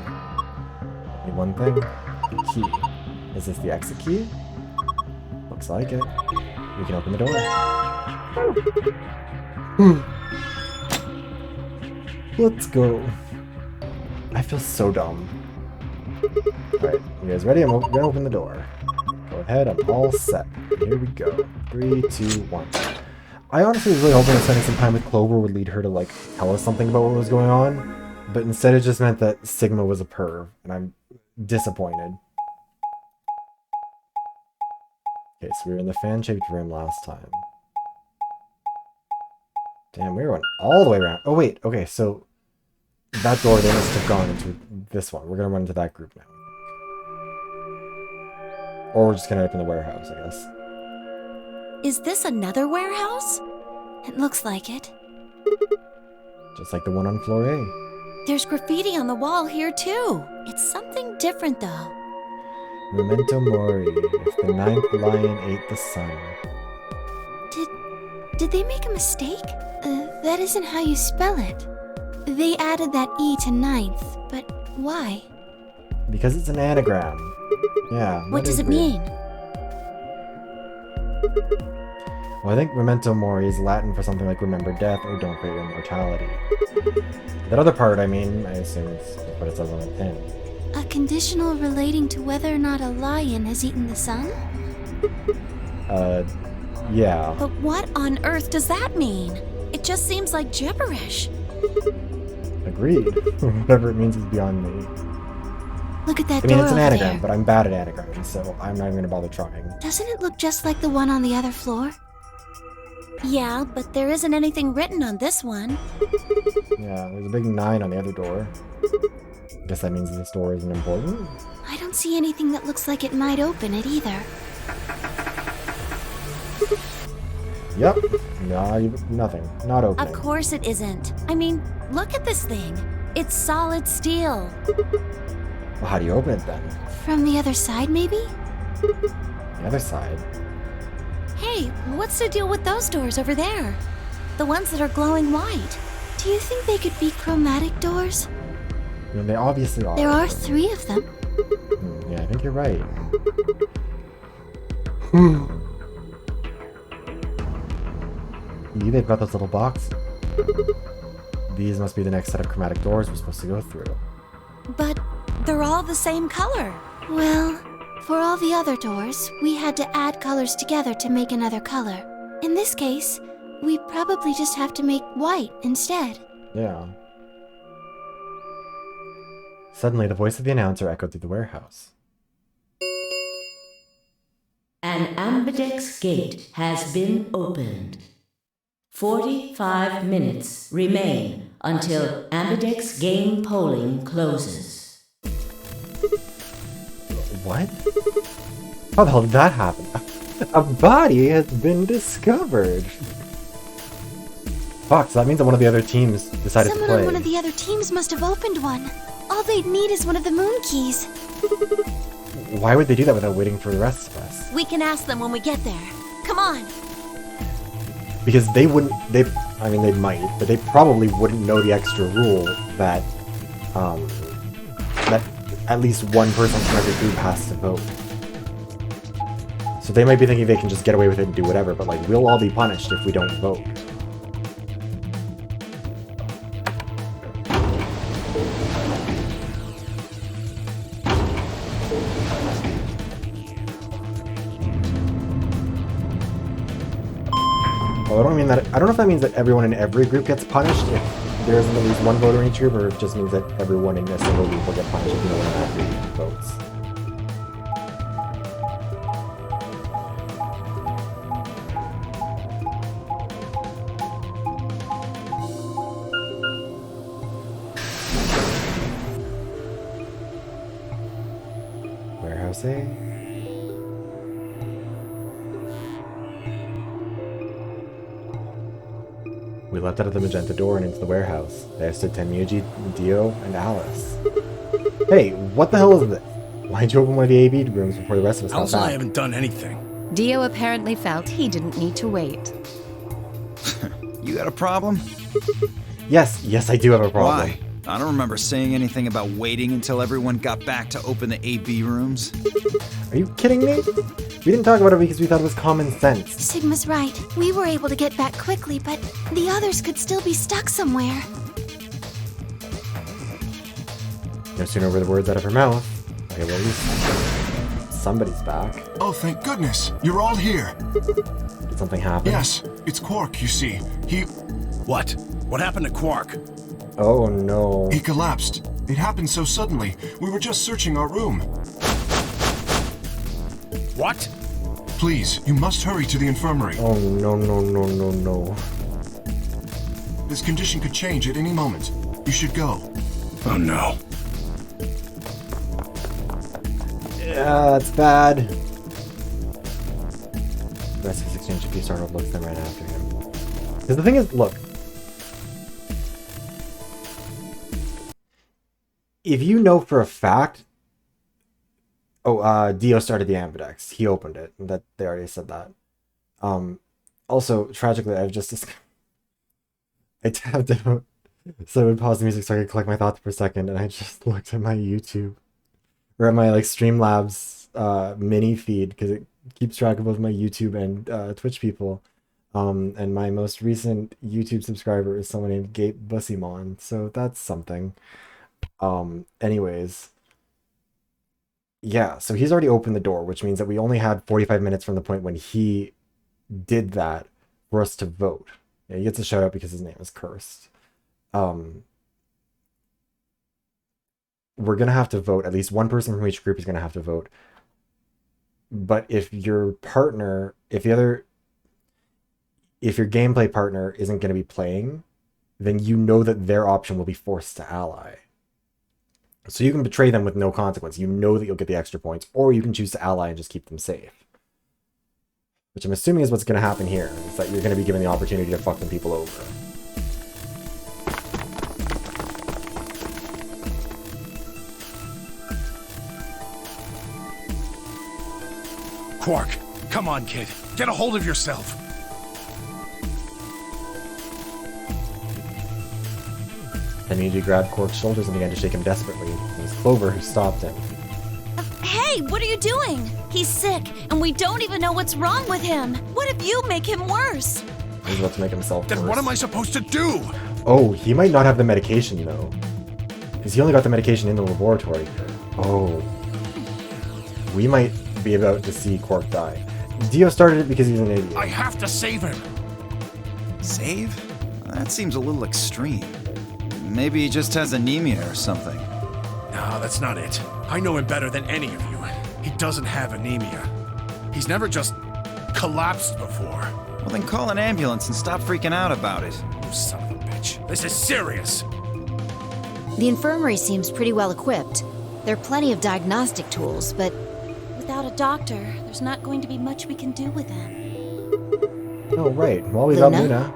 S1: Need 1 thing. The key. Is this the exit key? Looks like it. We can open the door. Let's go. I feel so dumb. Alright, you guys ready? I'm gonna open the door. Go ahead, I'm all set. Here we go. 3, 2, 1. I honestly was really hoping that spending some time with Clover would lead her to, like, tell us something about what was going on. But instead it just meant that Sigma was a perv, and I'm disappointed. Okay, so we were in the fan-shaped room last time. Damn, we went all the way around. Oh, wait. Okay, so that door, they must have gone into this one. We're going to run into that group now. Or we're just going to open the warehouse, I guess.
S7: Is this another warehouse? It looks like it.
S1: Just like the one on floor A.
S7: There's graffiti on the wall here, too. It's something different, though.
S1: Memento mori, if the 9th lion ate the sun.
S7: Did they make a mistake? That isn't how you spell it. They added that E to 9th, but why?
S1: Because it's an anagram. Yeah.
S7: What does it mean?
S1: Well, I think memento mori is Latin for something like remember death or don't forget immortality. That other part, I mean, I assume it's what it says on the pin.
S7: A conditional relating to whether or not a lion has eaten the sun?
S1: Yeah.
S7: But what on earth does that mean? It just seems like gibberish.
S1: Agreed. Whatever it means is beyond me.
S7: Look at that
S1: I mean,
S7: door
S1: it's an
S7: over
S1: anagram,
S7: there.
S1: but I'm bad at anagrams, so I'm not even gonna bother trying.
S7: Doesn't it look just like the one on the other floor? Yeah, but there isn't anything written on this one.
S1: Yeah, there's a big 9 on the other door. Guess that means this door isn't important?
S7: I don't see anything that looks like it might open it either.
S1: Yep. No, nothing. Not opening.
S7: Of course it isn't. I mean, look at this thing. It's solid steel.
S1: Well, how do you open it then?
S7: From the other side, maybe?
S1: The other side?
S7: Hey, what's the deal with those doors over there? The ones that are glowing white. Do you think they could be chromatic doors?
S1: I mean, they obviously are.
S7: There are 3 of them.
S1: Yeah, I think you're right. They've got those little boxes. These must be the next set of chromatic doors we're supposed to go through.
S7: But they're all the same color. Well, for all the other doors, we had to add colors together to make another color. In this case, we probably just have to make white instead.
S1: Yeah. Suddenly, the voice of the announcer echoed through the warehouse.
S9: An ambidex gate has been opened. 45 minutes remain until ambidex game polling closes.
S1: What? How the hell did that happen? A body has been discovered. Fuck, so that means that one of the other teams decided
S7: Someone
S1: to play.
S7: on one of the other teams must have opened one. All they'd need is one of the moon keys.
S1: Why would they do that without waiting for the rest of us?
S7: We can ask them when we get there. Come on.
S1: Because they wouldn't, I mean, they might, but they probably wouldn't know the extra rule that, that at least one person from every group has to vote. So they might be thinking they can just get away with it and do whatever, but like, we'll all be punished if we don't vote. Well, I don't know if that means that everyone in every group gets punished if there isn't at least one voter in each group, or it just means that everyone in a single group will get punished if no one in that group votes. Warehouse A. We leapt out of the magenta door and into the warehouse. There stood Tenmuji, Dio, and Alice. Hey, what the hell is this? Why'd you open one of the AB rooms before the rest of us got
S8: Also, I
S1: back?
S8: haven't done anything.
S12: Dio apparently felt he didn't need to wait.
S2: You got a problem?
S1: Yes, I do have a problem.
S2: Why? I don't remember saying anything about waiting until everyone got back to open the AB rooms.
S1: Are you kidding me? We didn't talk about it because we thought it was common sense.
S7: Sigma's right. We were able to get back quickly, but the others could still be stuck somewhere.
S1: No sooner were the words out of her mouth. Okay, well, at least somebody's back.
S5: Oh, thank goodness. You're all here.
S1: Did something happen?
S5: Yes, it's Quark, you see.
S8: What? What happened to Quark?
S1: Oh, no.
S5: He collapsed. It happened so suddenly. We were just searching our room.
S8: What?
S5: Please, you must hurry to the infirmary.
S1: Oh, no, no, no, no, no.
S5: This condition could change at any moment. You should go.
S8: Oh, no.
S1: Yeah, that's bad. The rest of his exchange, if you startled, looks them right after him. Because the thing is, look. If you know for a fact... Oh, Dio started the Ambidex. He opened it. That they already said that. Also, tragically, I've just... I tapped out so I would pause the music so I could collect my thoughts for a second, and I just looked at my YouTube. Or at my, like, Streamlabs mini feed, because it keeps track of both my YouTube and Twitch people. And my most recent YouTube subscriber is someone named Gabe Bussimon, so that's something. Anyways... Yeah, so he's already opened the door, which means that we only had 45 minutes from the point when he did that for us to vote. Yeah, he gets a shout out because his name is cursed. We're gonna have to vote. At least one person from each group is gonna have to vote. But if your partner, if your gameplay partner isn't gonna be playing, then you know that their option will be forced to ally. So you can betray them with no consequence. You know that you'll get the extra points, or you can choose to ally and just keep them safe. Which I'm assuming is what's going to happen here, is that you're going to be given the opportunity to fuck them people over.
S8: Quark, come on, kid. Get a hold of yourself.
S1: Immediately grabbed Quark's shoulders and began to shake him desperately. It was Clover who stopped him.
S3: Hey, what are you doing? He's sick, and we don't even know what's wrong with him. What if you make him worse?
S1: He's about to make himself worse.
S8: Then what am I supposed to do?
S1: Oh, he might not have the medication, though. Because he only got the medication in the laboratory. Oh. We might be about to see Quark die. Dio started it because he's an idiot.
S8: I have to save him.
S2: Save? That seems a little extreme. Maybe he just has anemia or something.
S8: No, that's not it. I know him better than any of you. He doesn't have anemia. He's never just collapsed before.
S2: Well, then call an ambulance and stop freaking out about it.
S8: You son of a bitch. This is serious.
S6: The infirmary seems pretty well equipped. There are plenty of diagnostic tools, but...
S7: Without a doctor, there's not going to be much we can do with him.
S1: Oh, right. Well, we got
S6: Luna?
S1: Luna.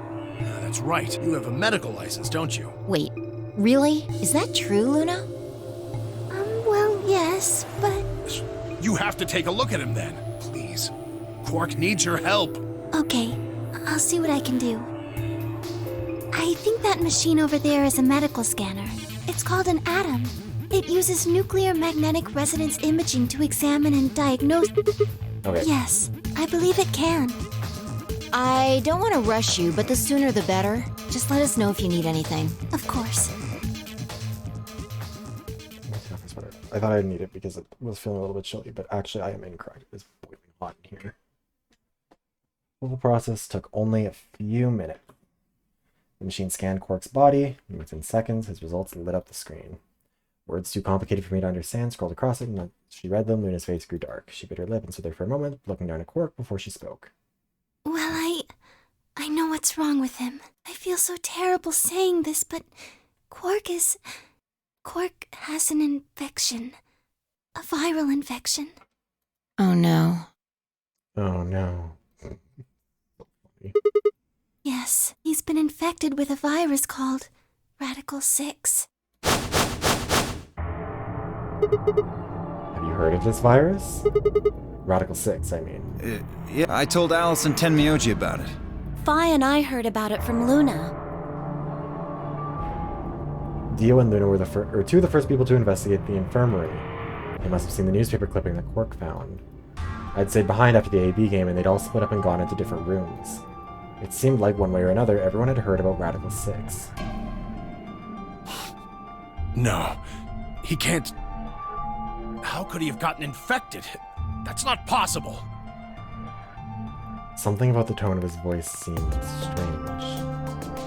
S8: That's right. You have a medical license, don't you?
S6: Wait, really? Is that true, Luna?
S7: Well, yes, but...
S8: You have to take a look at him then. Please. Quark needs your help.
S7: Okay, I'll see what I can do. I think that machine over there is a medical scanner. It's called an ATOM. It uses nuclear magnetic resonance imaging to examine and diagnose...
S1: Okay.
S7: Yes, I believe it can.
S6: I don't want to rush you, but the sooner the better. Just let us know if you need anything.
S7: Of course.
S1: I thought I didn't need it because it was feeling a little bit chilly, but actually I am incorrect. It's boiling hot in here. The whole process took only a few minutes. The machine scanned Quark's body, and within seconds, his results lit up the screen. Words too complicated for me to understand scrolled across it, and as she read them, Luna's face grew dark. She bit her lip and stood there for a moment, looking down at Quark before she spoke.
S7: Well, I know what's wrong with him. I feel so terrible saying this, but Quark has an infection. A viral infection.
S6: Oh no.
S1: Oh no.
S7: Yes, he's been infected with a virus called Radical 6.
S1: Have you heard of this virus? Radical 6, I mean.
S2: Yeah, I told Alice and Tenmyoji about it.
S7: Fi and I heard about it from Luna.
S1: Dio and Luna were two of the first people to investigate the infirmary. They must have seen the newspaper clipping that Quark found. I'd stayed behind after the AB game and they'd all split up and gone into different rooms. It seemed like one way or another everyone had heard about Radical 6.
S8: No. He can't... How could he have gotten infected? That's not possible.
S1: Something about the tone of his voice seemed strange.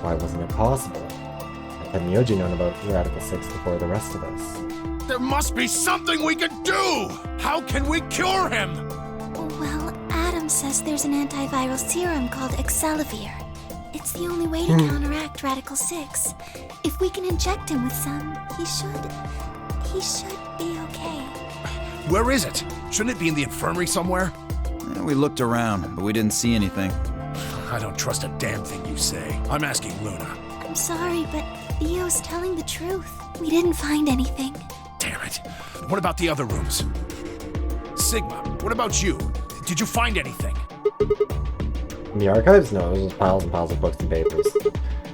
S1: Why wasn't it possible? Had Myoji known about Radical 6 before the rest of us?
S8: There must be something we can do! How can we cure him?
S7: Well, Adam says there's an antiviral serum called Excelavir. It's the only way to counteract Radical 6. If we can inject him with some, he should be okay.
S8: Where is it? Shouldn't it be in the infirmary somewhere?
S2: We looked around, but we didn't see anything.
S8: I don't trust a damn thing you say. I'm asking Luna.
S7: I'm sorry, but Theo's telling the truth. We didn't find anything.
S8: Damn it. What about the other rooms? Sigma, what about you? Did you find anything?
S1: In the archives? No, there's just piles and piles of books and papers.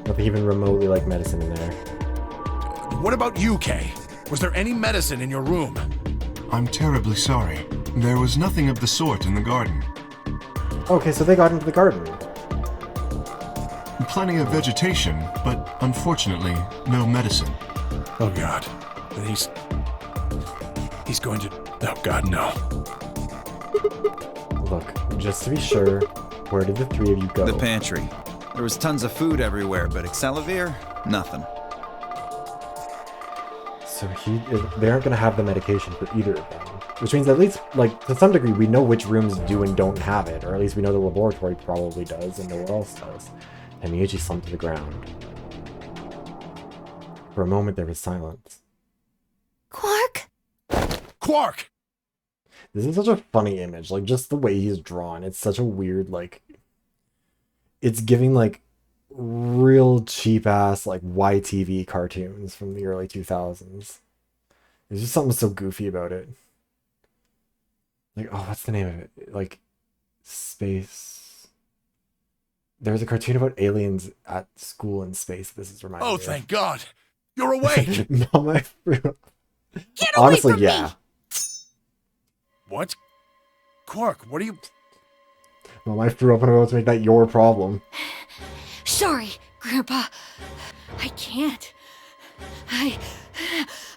S1: Nothing even remotely like medicine in there.
S8: What about you, Kay? Was there any medicine in your room?
S5: I'm terribly sorry. There was nothing of the sort in the garden.
S1: Okay, so they got into the garden.
S5: Plenty of vegetation, but unfortunately, no medicine.
S8: Oh god. Then he's going to... Oh god, no.
S1: Look, just to be sure, where did the three of you go?
S2: The pantry. There was tons of food everywhere, but Excelavir? Nothing.
S1: So they aren't going to have the medication for either of them. Which means at least, like, to some degree, we know which rooms do and don't have it. Or at least we know the laboratory probably does and nowhere else does. And Miyuchi slumped to the ground. For a moment, there was silence.
S7: Quark?
S8: Quark!
S1: This is such a funny image. Like, just the way he's drawn. It's such a weird, like... It's giving, like, real cheap-ass, like, YTV cartoons from the early 2000s. There's just something so goofy about it. Like, oh, what's the name of it? Like, Space... There was a cartoon about aliens at school in space. This is reminding me.
S8: Oh, thank God! You're awake!
S1: Mama,
S3: Get away
S1: honestly,
S3: from
S1: yeah.
S3: me!
S8: What? Quark, what are you...
S1: Mama, I threw up and I'm about to make that your problem.
S3: Sorry, Grandpa. I can't. I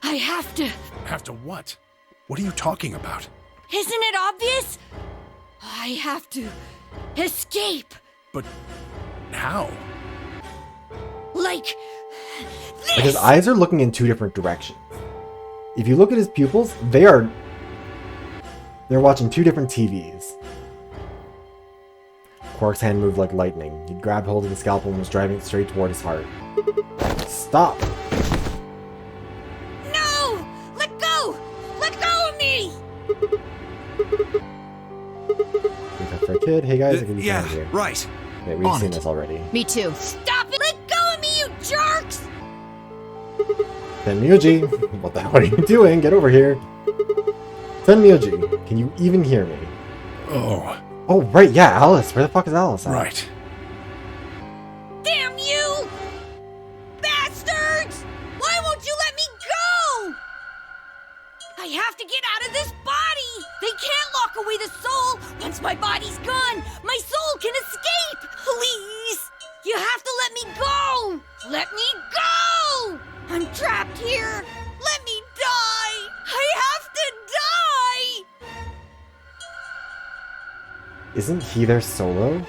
S3: have to.
S8: Have to what? What are you talking about?
S3: Isn't it obvious? I have to escape.
S8: But how?
S3: Like this.
S1: Like his eyes are looking in two different directions. If you look at his pupils, they're watching two different TVs. Quark's hand moved like lightning. He grabbed hold of the scalpel and was driving it straight toward his heart. Stop!
S3: No! Let go! Let go of me!
S1: For a kid, hey guys, I can be
S2: Yeah,
S1: here.
S2: right.
S1: Yeah, we've seen this already.
S6: Me too.
S3: Stop it! Let go of me, you jerks!
S1: Tenmyuji, what the hell are you doing? Get over here. Tenmyuji, can you even hear me?
S8: Oh.
S1: Oh, right, yeah, Alice. Where the fuck is Alice at?
S8: Right.
S3: Damn you! Bastards! Why won't you let me go? I have to get out of this body! They can't lock away the soul! Once my body's gone, my soul can escape! Please! You have to let me go! Let me go! I'm trapped here! Let me die! I have to die!
S1: Isn't he their solo?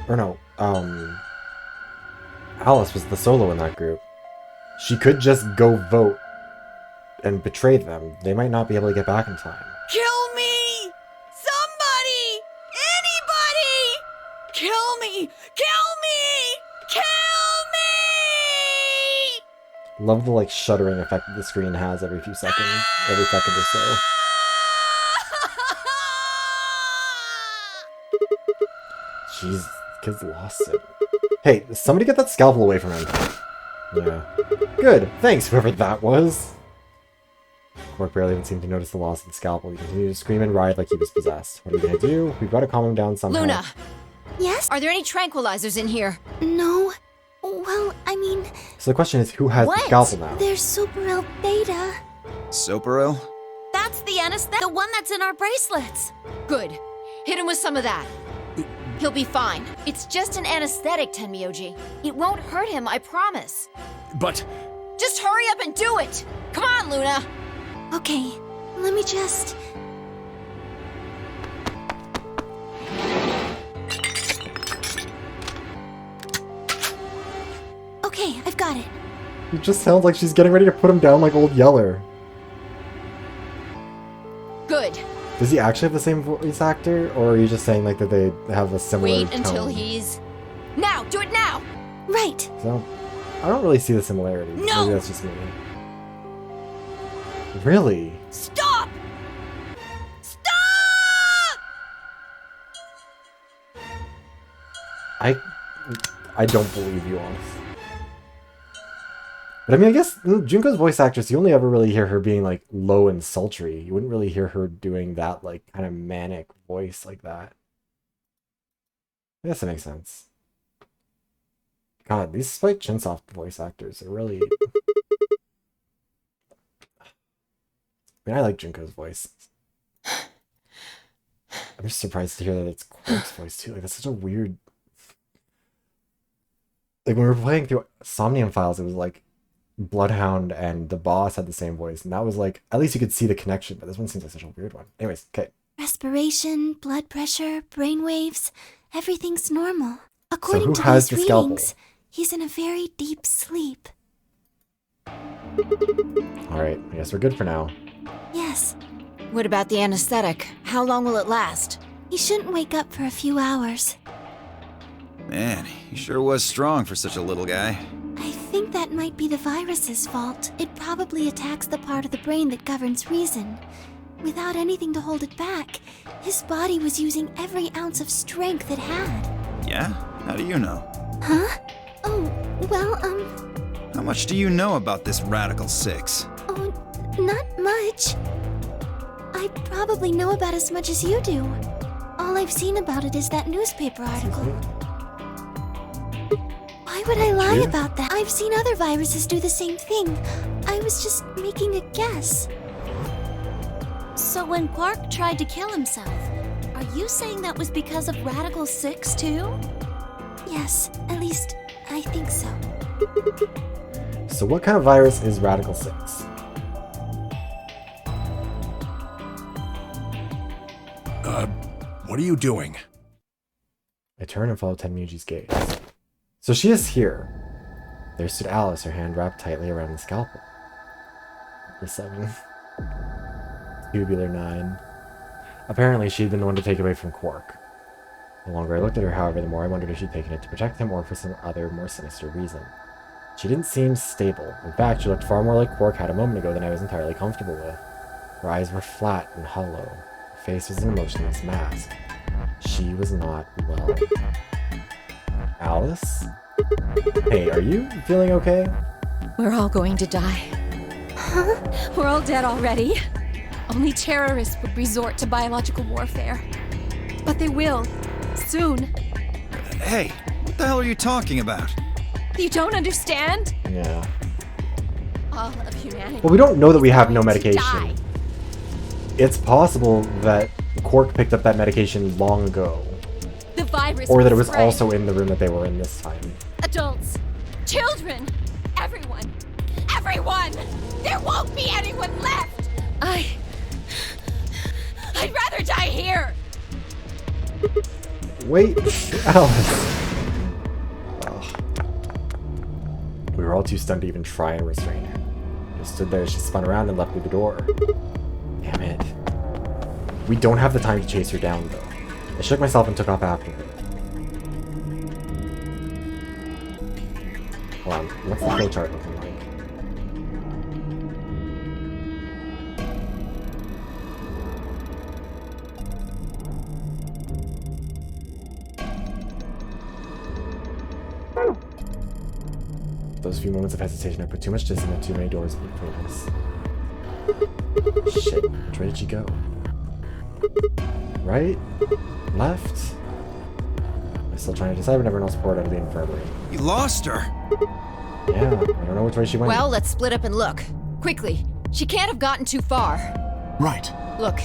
S1: Or no, Alice was the solo in that group. She could just go vote and betray them. They might not be able to get back in time.
S3: Kill me! Somebody! Anybody! Kill me! Kill me! Kill me!
S1: Love the like shuddering effect that the screen has every few seconds, every second or so. Jeez, kids lost it. Hey, somebody get that scalpel away from him. Yeah. Good, thanks, whoever that was. Quark barely even seemed to notice the loss of the scalpel. He continued to scream and writhe like he was possessed. What are we gonna do? We've got to calm him down somehow.
S6: Luna!
S7: Yes?
S6: Are there any tranquilizers in here?
S7: No. Well, I mean...
S1: So the question is, who has the scalpel now?
S7: There's Superil Beta.
S2: Soparil?
S6: That's the anesthetic. The one that's in our bracelets. Good. Hit him with some of that. He'll be fine. It's just an anesthetic, Tenmyoji. It won't hurt him, I promise.
S8: but...
S4: Just hurry up and do it! Come on, Luna!
S7: Okay, let me just... Okay, I've got it.
S1: It just sounds like she's getting ready to put him down like old Yeller.
S4: Good.
S1: Does he actually have the same voice actor, or are you just saying like that they have a similar
S4: Wait until
S1: tone?
S4: he's... Now! Do it now!
S7: Right.
S1: So, I don't really see the similarity.
S3: No!
S1: Maybe that's just me. Really?
S3: Stop! Stop!
S1: I don't believe you, honestly. But I mean, I guess Junko's voice actress, you only ever really hear her being like low and sultry. You wouldn't really hear her doing that like kind of manic voice like that. I guess that makes sense. God, these Spike Chunsoft voice actors are really... I mean, I like Junko's voice. I'm just surprised to hear that it's Quark's voice too. Like, that's such a weird... Like, when we were playing through Somnium Files, it was like Bloodhound and the boss had the same voice, and that was like, at least you could see the connection, but this one seems like such a weird one. Anyways, okay.
S7: Respiration, blood pressure, brain waves, everything's normal.
S1: So
S7: According
S1: who
S7: to
S1: has
S7: these
S1: the scalpel?
S7: readings, he's in a very deep sleep.
S1: Alright, I guess we're good for now.
S7: Yes,
S6: What about the anesthetic? How long will it last?
S7: he shouldn't wake up for a few hours.
S2: Man, he sure was strong for such a little guy.
S7: I think that might be the virus's fault. It probably attacks the part of the brain that governs reason. Without anything to hold it back, his body was using every ounce of strength it had.
S2: Yeah? How do you know?
S7: Huh? Oh, well,
S2: How much do you know about this Radical 6?
S7: oh, not much. I probably know about as much as you do. All I've seen about it is that newspaper article. Why would I lie about that? I've seen other viruses do the same thing. I was just making a guess.
S10: So when Quark tried to kill himself, are you saying that was because of Radical 6 too?
S7: Yes, at least I think so.
S1: So what kind of virus is Radical 6?
S8: What are you doing?
S1: I turn and follow Tenmuji's gaze. So she is here. There stood Alice, her hand wrapped tightly around the scalpel. Number 7. Tubular 9. Apparently, she'd been the one to take it away from Quark. The longer I looked at her, however, the more I wondered if she'd taken it to protect him or for some other, more sinister reason. She didn't seem stable. In fact, she looked far more like Quark had a moment ago than I was entirely comfortable with. Her eyes were flat and hollow. Her face was an emotionless mask. She was not well. Alice? Hey, are you feeling okay?
S4: We're all going to die.
S7: Huh?
S4: We're all dead already. Only terrorists would resort to biological warfare. But they will. Soon.
S2: Hey, what the hell are you talking about?
S4: You don't understand?
S1: Yeah.
S4: All of humanity.
S1: Well, we don't know that we have no
S4: is going to
S1: medication.
S4: die.
S1: It's possible that Quark picked up that medication long ago.
S4: The virus
S1: Or that it
S4: will
S1: was
S4: spread.
S1: also in the room that they were in this time.
S4: Adults, children, everyone. Everyone! There won't be anyone left! I'd rather die here!
S1: Wait, Alice. Oh. We were all too stunned to even try and restrain her. Just stood there as she spun around and left through the door. Damn it. We don't have the time to chase her down, though. I shook myself and took off after her. Hold on, what's the flowchart looking like? Those few moments of hesitation, I put too much distance and too many doors between us. Shit, where did she go? Right? Left? I'm still trying to decide when everyone else poured out of the infirmary.
S2: You lost her!
S1: Yeah, I don't know which way she went.
S6: Well, let's split up and look. Quickly. She can't have gotten too far.
S5: Right.
S6: Look,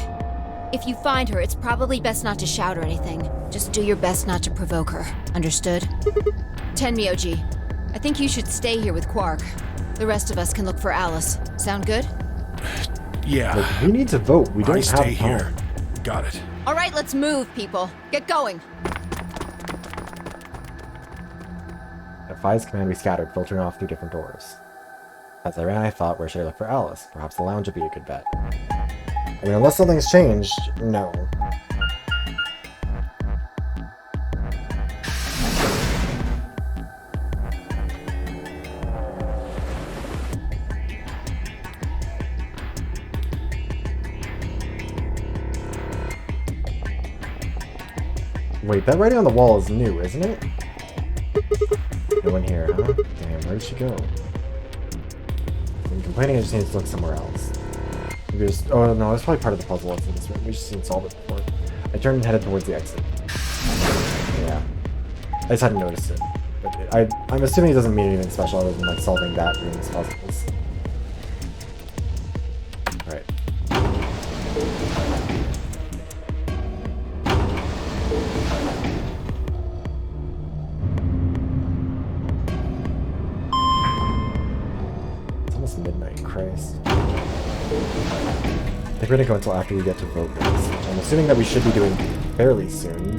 S6: if you find her, it's probably best not to shout or anything. Just do your best not to provoke her. Understood? Tenmyoji, I think you should stay here with Quark. The rest of us can look for Alice. Sound good?
S8: Yeah.
S1: Look, we need to vote. We don't
S8: I
S1: have
S8: stay
S1: time.
S8: here. Got it.
S6: All right, let's move, people. Get going.
S1: At Phi's command, we scattered, filtering off through different doors. As I ran, I thought, where should I look for Alice? Perhaps the lounge would be a good bet. I mean, unless something's changed, no. Wait, that writing on the wall is new, isn't it? No one here, huh? Damn, where did she go? I'm complaining, I just need to look somewhere else. Maybe just, oh no, that's probably part of the puzzle in this room. We just didn't solve it before. I turned and headed towards the exit. Yeah. I just hadn't noticed it. But I'm assuming it doesn't mean anything special other than like solving that room's puzzles. Alright. Midnight, Christ. I think we're gonna go until after we get to vote race, which I'm assuming that we should be doing fairly soon.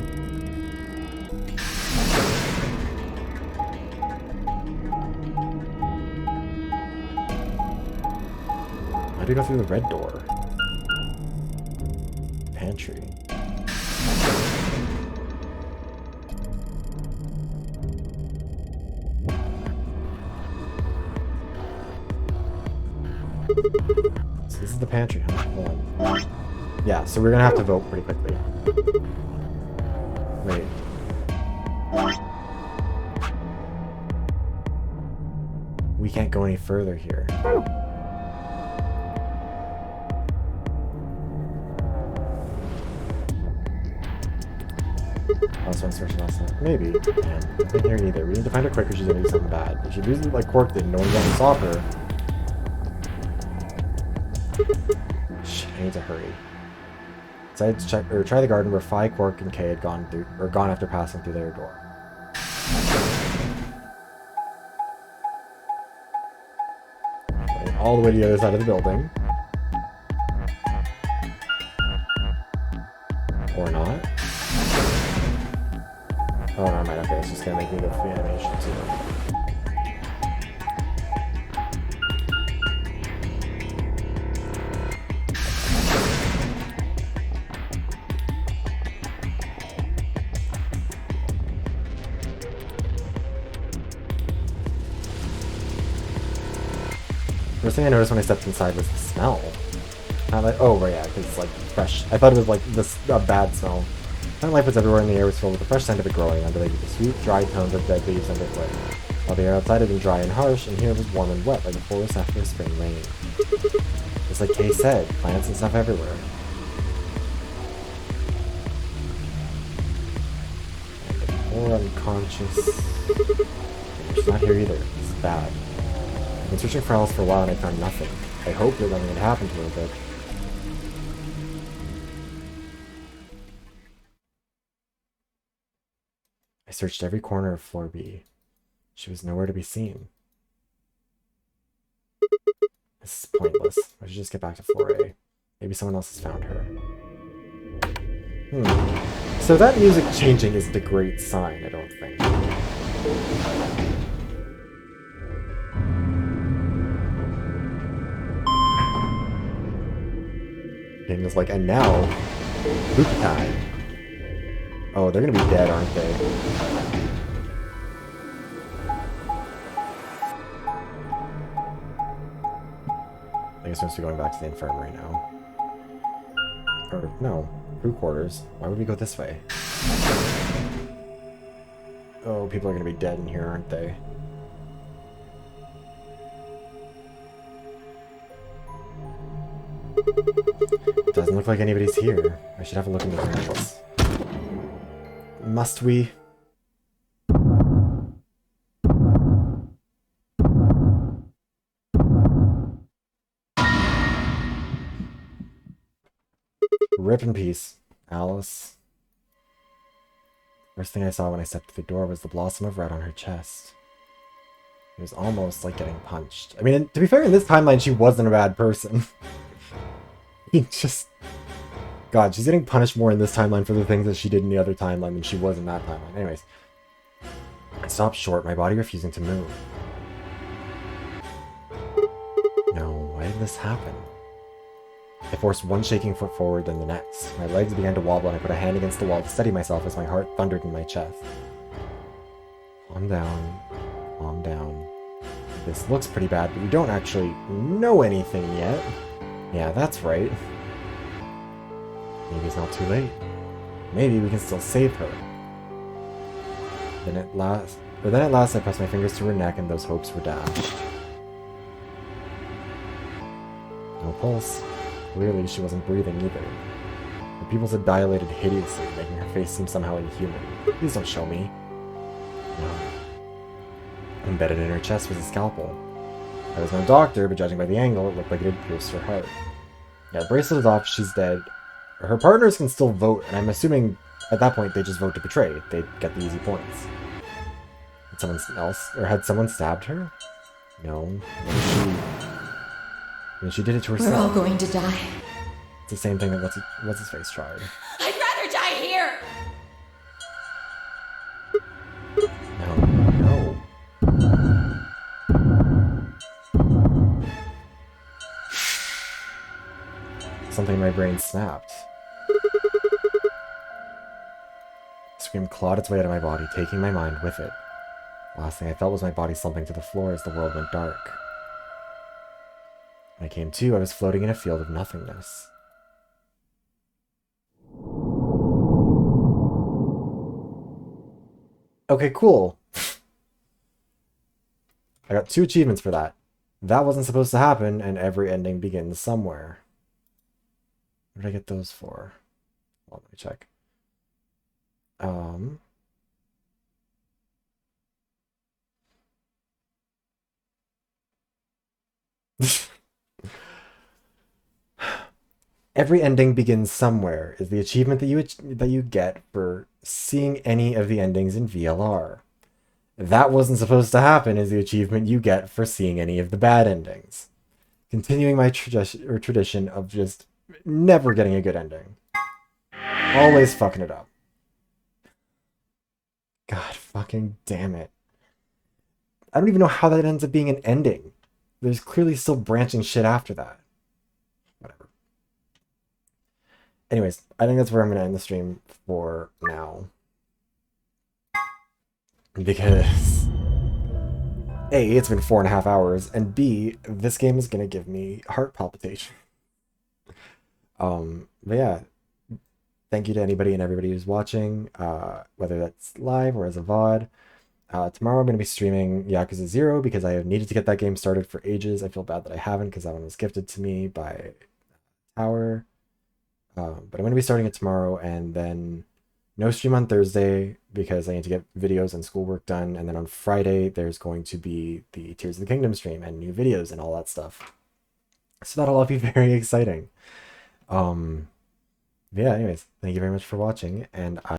S1: Why do we go through the red door? Pantry. So this is the pantry, huh? Hold on. Yeah, so we're gonna have to vote pretty quickly. Wait. We can't go any further here. Last one search last night. Maybe. Man, I didn't hear either. We need to find her quick or she's gonna do something bad. If she does it like Quark did, no one's gonna stop her. Shh, I need to hurry. Decided to check or try the garden where Phi, Quark, and Kay had gone after passing through their door. Going all the way to the other side of the building. Or not. Oh, never mind. Okay, it's just gonna make me go for the animation too. First thing I noticed when I stepped inside was the smell. I'm like, oh, right, yeah, because it's like fresh. I thought it was like this a bad smell. Plant life was everywhere, and the air was filled with the fresh scent of it growing, underlaid with the sweet, dry tones of dead leaves underfoot. While the air outside had been dry and harsh, and here it was warm and wet, like a forest after a spring rain. Just like Kay said, plants and stuff everywhere. And the poor unconscious. She's not here either. It's bad. I've been searching for Alice for a while and I found nothing. I hoped that nothing had happened to her, but... I searched every corner of floor B. She was nowhere to be seen. This is pointless. I should just get back to floor A. Maybe someone else has found her. So that music changing isn't a great sign, I don't think. Game is like, and now, spooky time. Oh, they're gonna be dead, aren't they? I guess we're supposed to be going back to the infirmary now. Or, no, crew quarters. Why would we go this way? Oh, people are gonna be dead in here, aren't they? Doesn't look like anybody's here. I should have a look in the grounds. Must we? Rip in peace, Alice. First thing I saw when I stepped through the door was the blossom of red on her chest. It was almost like getting punched. I mean, to be fair, in this timeline, she wasn't a bad person. He just... God, she's getting punished more in this timeline for the things that she did in the other timeline than she was in that timeline. Anyways. I stopped short, my body refusing to move. No, why did this happen? I forced one shaking foot forward, then the next. My legs began to wobble and I put a hand against the wall to steady myself as my heart thundered in my chest. Calm down. Calm down. This looks pretty bad, but you don't actually know anything yet. Yeah, that's right. Maybe it's not too late. Maybe we can still save her. Then at last I pressed my fingers to her neck and those hopes were dashed. No pulse. Clearly she wasn't breathing either. Her pupils had dilated hideously, making her face seem somehow inhuman. Please don't show me. No. Embedded in her chest was a scalpel. I was no doctor, but judging by the angle, it looked like it had pierced her heart. Yeah, the bracelet is off, she's dead. Her partners can still vote, and I'm assuming at that point they just vote to betray. They'd get the easy points. Had someone stabbed her? No. She did it to herself.
S12: We're all going to die.
S1: It's the same thing that what's his face tried.
S11: I'd rather die here!
S1: No. Something in my brain snapped. The scream clawed its way out of my body, taking my mind with it. The last thing I felt was my body slumping to the floor as the world went dark. When I came to, I was floating in a field of nothingness. Okay, cool. I got 2 achievements for that. That wasn't supposed to happen, and every ending begins somewhere. What did I get those for? Well, let me check. Every ending begins somewhere is the achievement that you get for seeing any of the endings in VLR. That wasn't supposed to happen is the achievement you get for seeing any of the bad endings. Continuing my tradition of just never getting a good ending. Always fucking it up. God fucking damn it. I don't even know how that ends up being an ending. There's clearly still branching shit after that. Whatever. Anyways, I think that's where I'm going to end the stream for now. Because A, it's been 4.5 hours, and B, this game is going to give me heart palpitation. But yeah, thank you to anybody and everybody who's watching, whether that's live or as a VoD. Tomorrow I'm going to be streaming Yakuza 0 because I have needed to get that game started for ages. I feel bad that I haven't because that one was gifted to me by Tower. But I'm going to be starting it tomorrow, and then no stream on Thursday because I need to get videos and schoolwork done. And then on Friday, there's going to be the Tears of the Kingdom stream and new videos and all that stuff. So that'll all be very exciting. Yeah, anyways, thank you very much for watching, and